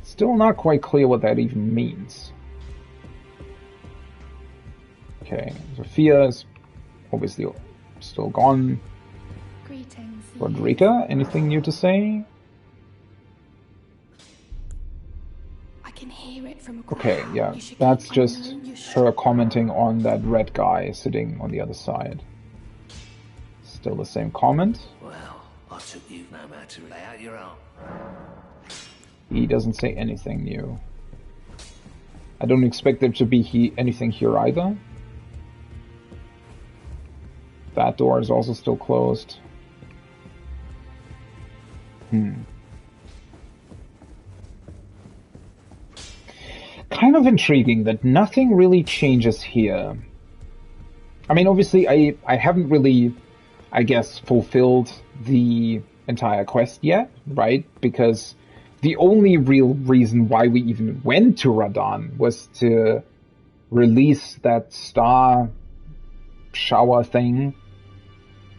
still not quite clear what that even means. Okay, Sophia is obviously still gone. Greetings. Rodrika, anything new to say? I can hear it from across. Okay, yeah, You should that's keep just unknown your her commenting on that red guy sitting on the other side. Still the same comment. Well, I took you no matter to lay out your own. He doesn't say anything new. I don't expect there to be anything here either. That door is also still closed. Kind of intriguing that nothing really changes here. I mean, obviously, I haven't really, I guess, fulfilled the entire quest yet, right? Because the only real reason why we even went to Radahn was to release that star shower thing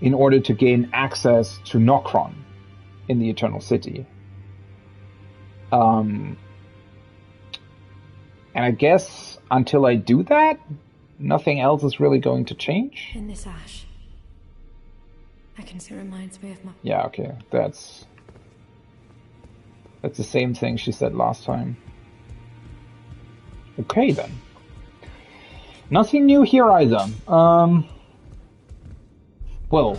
in order to gain access to Nokron in the Eternal City. And I guess until I do that, nothing else is really going to change. In this ash, I can see it reminds me of my... Yeah, okay, that's the same thing she said last time. Okay, then. Nothing new here either. Well,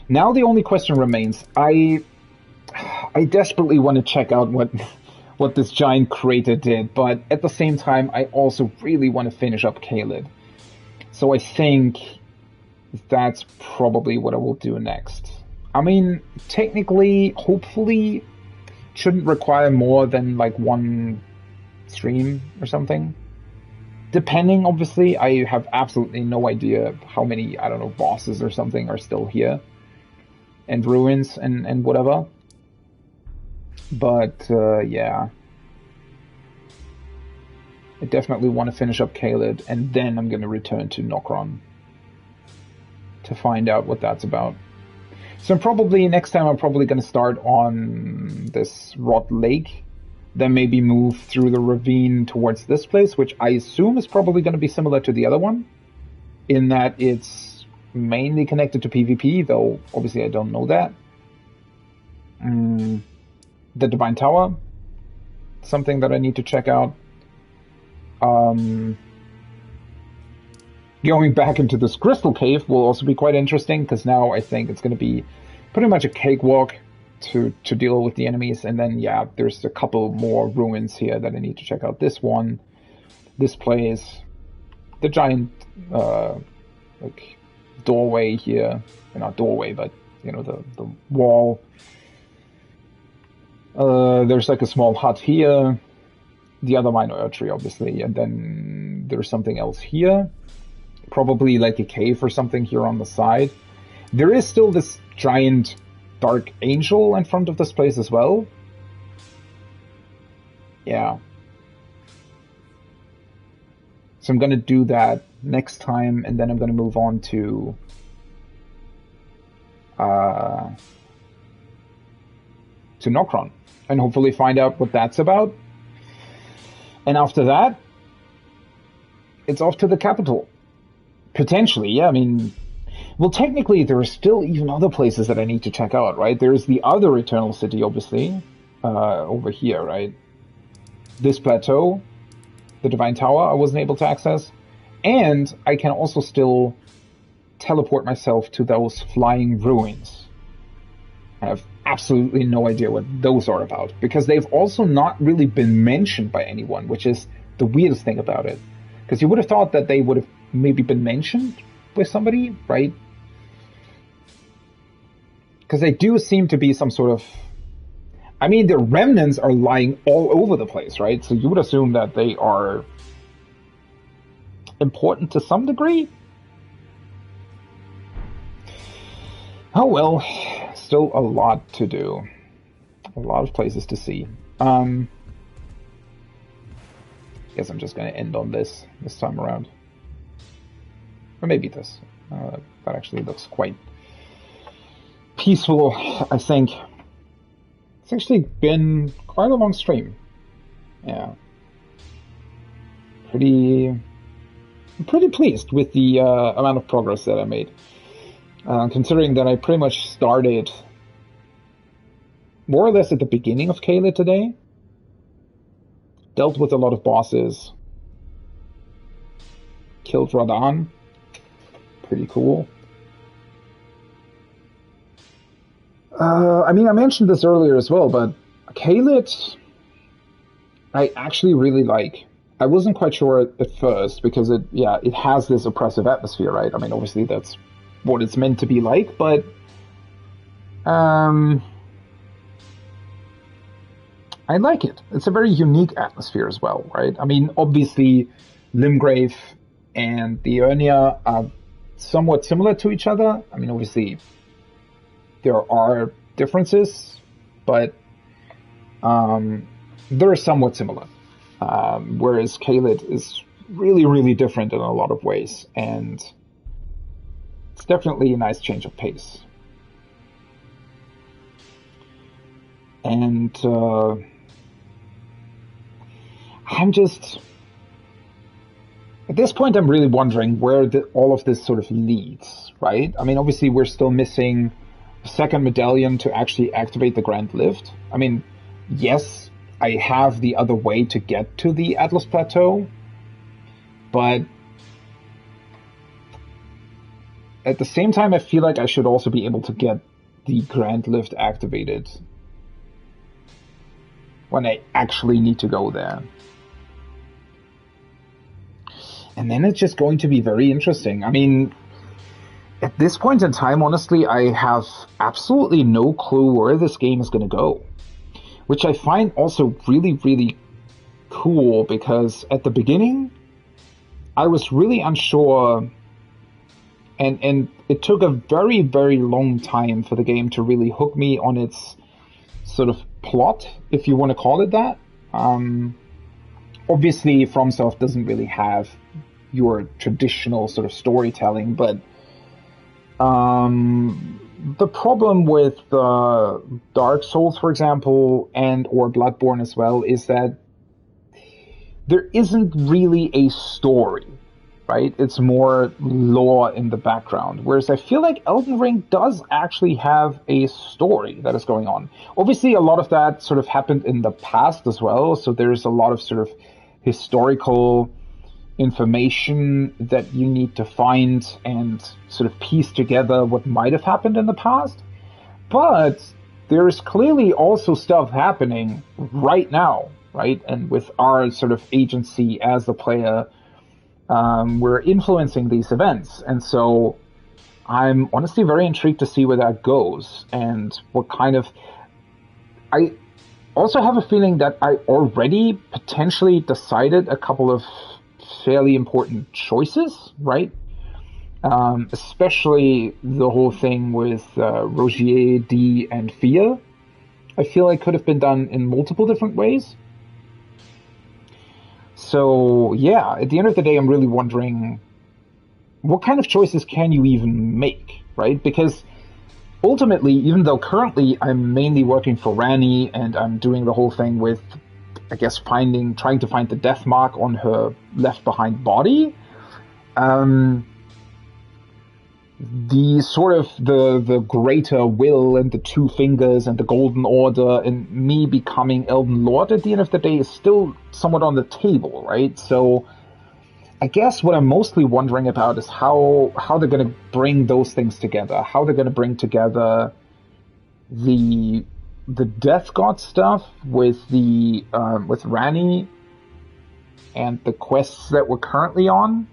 now the only question remains. I desperately want to check out what this giant crater did, but at the same time, I also really want to finish up Caelid. So I think that's probably what I will do next. I mean, technically, hopefully, shouldn't require more than like one stream or something. Depending, obviously, I have absolutely no idea how many, I don't know, bosses or something are still here. And ruins and whatever. But, yeah. I definitely want to finish up Caelid, and then I'm going to return to Nokron to find out what that's about. So next time I'm probably going to start on this Rot Lake, then maybe move through the ravine towards this place, which I assume is probably going to be similar to the other one, in that it's mainly connected to PvP, though obviously I don't know that. The Divine Tower, something that I need to check out. Going back into this crystal cave will also be quite interesting, because now I think it's going to be pretty much a cakewalk to deal with the enemies. And then, yeah, there's a couple more ruins here that I need to check out. This one, this place, the giant, like, doorway here. Not doorway, but, you know, the wall. There's like a small hut here. The other minor tree, obviously. And then there's something else here. Probably like a cave or something here on the side. There is still this giant dark angel in front of this place as well. Yeah. So I'm gonna do that next time, and then I'm gonna move on to Nokron, and hopefully find out what that's about. And after that, it's off to the capital. Potentially, yeah, I mean... Well, technically, there are still even other places that I need to check out, right? There's the other Eternal City, obviously, over here, right? This plateau, the Divine Tower, I wasn't able to access. And I can also still teleport myself to those flying ruins. I have absolutely no idea what those are about, because they've also not really been mentioned by anyone, which is the weirdest thing about it. Because you would have thought that they would have maybe been mentioned with somebody, right? Because they do seem to be some sort of... I mean, their remnants are lying all over the place, right? So you would assume that they are important to some degree? Oh well, still a lot to do. A lot of places to see. Guess I'm just going to end on this time around. Or maybe this. That actually looks quite peaceful, I think. It's actually been quite a long stream. Yeah. I'm pretty pleased with the amount of progress that I made. Considering that I pretty much started more or less at the beginning of Caelid today. Dealt with a lot of bosses. Killed Radahn. Pretty cool. I mean, I mentioned this earlier as well, but Caelid, I actually really like. I wasn't quite sure at first because it has this oppressive atmosphere, right? I mean, obviously that's what it's meant to be like, but I like it. It's a very unique atmosphere as well, right? I mean, obviously, Limgrave and the Eonia are somewhat similar to each other. I mean, obviously, there are differences, but they're somewhat similar. Whereas Caelid is really, really different in a lot of ways, and it's definitely a nice change of pace. And I'm just... At this point, I'm really wondering where all of this sort of leads, right? I mean, obviously, we're still missing a second medallion to actually activate the Grand Lift. I mean, yes, I have the other way to get to the Atlas Plateau, but at the same time, I feel like I should also be able to get the Grand Lift activated when I actually need to go there. And then it's just going to be very interesting. I mean, at this point in time, honestly, I have absolutely no clue where this game is going to go. Which I find also really, really cool, because at the beginning, I was really unsure, and it took a very, very long time for the game to really hook me on its sort of plot, if you want to call it that. Obviously, FromSoft doesn't really have your traditional sort of storytelling, but the problem with Dark Souls, for example, and or Bloodborne as well, is that there isn't really a story, right? It's more lore in the background. Whereas I feel like Elden Ring does actually have a story that is going on. Obviously, a lot of that sort of happened in the past as well, so there's a lot of sort of historical information that you need to find and sort of piece together what might have happened in the past. But there's clearly also stuff happening right now, right? And with our sort of agency as the player, we're influencing these events. And so I'm honestly very intrigued to see where that goes and what kind of... I also have a feeling that I already potentially decided a couple of fairly important choices, right? Especially the whole thing with Rogier, Dee, and Fia. I feel like could have been done in multiple different ways. So, yeah, at the end of the day, I'm really wondering what kind of choices can you even make, right? Because ultimately, even though currently I'm mainly working for Ranni and I'm doing the whole thing with, I guess, trying to find the death mark on her left behind body, the sort of the greater will and the two fingers and the golden order and me becoming Elden Lord at the end of the day is still somewhat on the table, right? So I guess what I'm mostly wondering about is how they're going to bring those things together, how they're going to bring together the Death God stuff with with Ranni and the quests that we're currently on,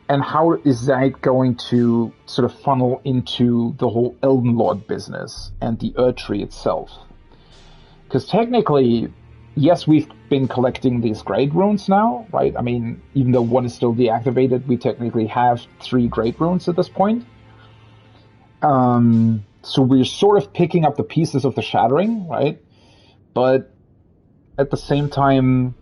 and how is that going to sort of funnel into the whole Elden Lord business and the Erdtree itself? Because technically, yes, we've been collecting these Great Runes now, right? I mean, even though one is still deactivated, we technically have 3 Great Runes at this point. So we're sort of picking up the pieces of the Shattering, right? But at the same time,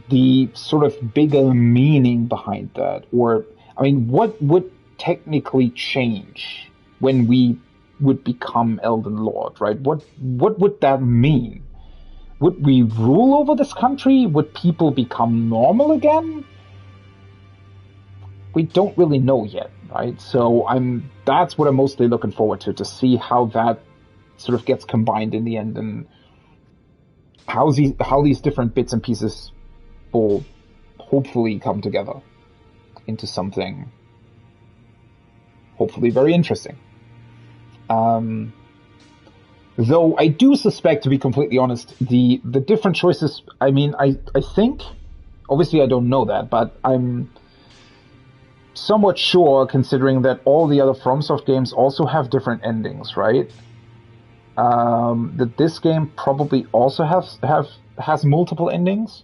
the sort of bigger meaning behind that? Or, I mean, what would technically change when we would become Elden Lord, right? What would that mean? Would we rule over this country? Would people become normal again? We don't really know yet, right? So that's what I'm mostly looking forward to see how that sort of gets combined in the end, and how these different bits and pieces will hopefully come together into something hopefully very interesting. Though I do suspect, to be completely honest, the different choices, I mean, I think, obviously I don't know that, but I'm somewhat sure, considering that all the other FromSoft games also have different endings, right? That this game probably also has multiple endings.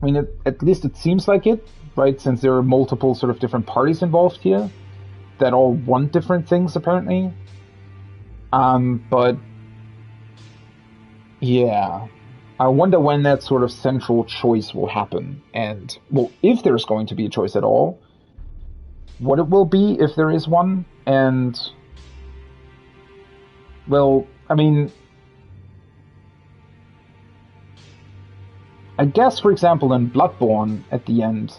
I mean, at least it seems like it, right? Since there are multiple sort of different parties involved here that all want different things, apparently. But yeah, I wonder when that sort of central choice will happen, and, well, if there's going to be a choice at all, what it will be if there is one, and, well, I mean, I guess, for example, in Bloodborne, at the end,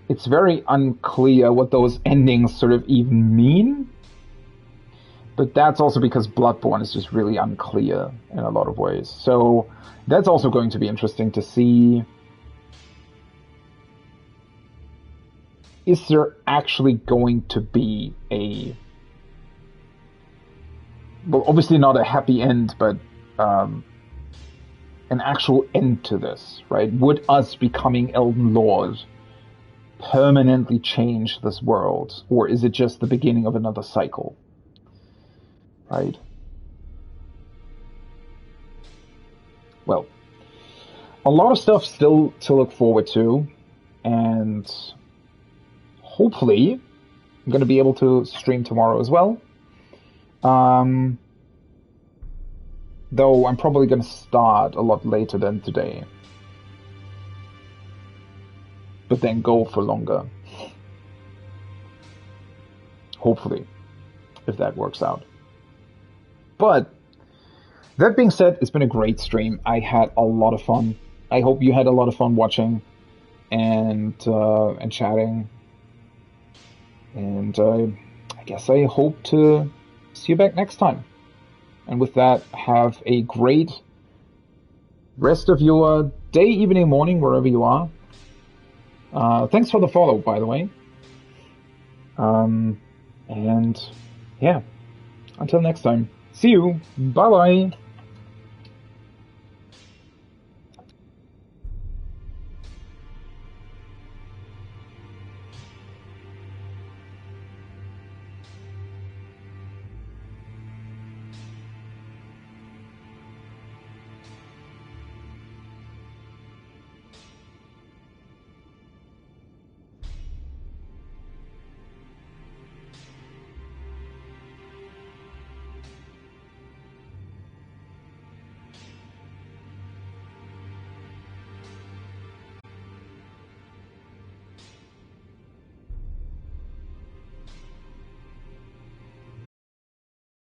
it's very unclear what those endings sort of even mean. But that's also because Bloodborne is just really unclear in a lot of ways. So that's also going to be interesting to see. Is there actually going to be well, obviously not a happy end, but an actual end to this, right? Would us becoming Elden Lord permanently change this world? Or is it just the beginning of another cycle? Right. Well, a lot of stuff still to look forward to, and hopefully I'm going to be able to stream tomorrow as well. Though I'm probably going to start a lot later than today, but then go for longer. Hopefully, if that works out. But that being said, it's been a great stream. I had a lot of fun. I hope you had a lot of fun watching and chatting. And I guess I hope to see you back next time. And with that, have a great rest of your day, evening, morning, wherever you are. Thanks for the follow, by the way. And yeah, until next time. See you. Bye-bye.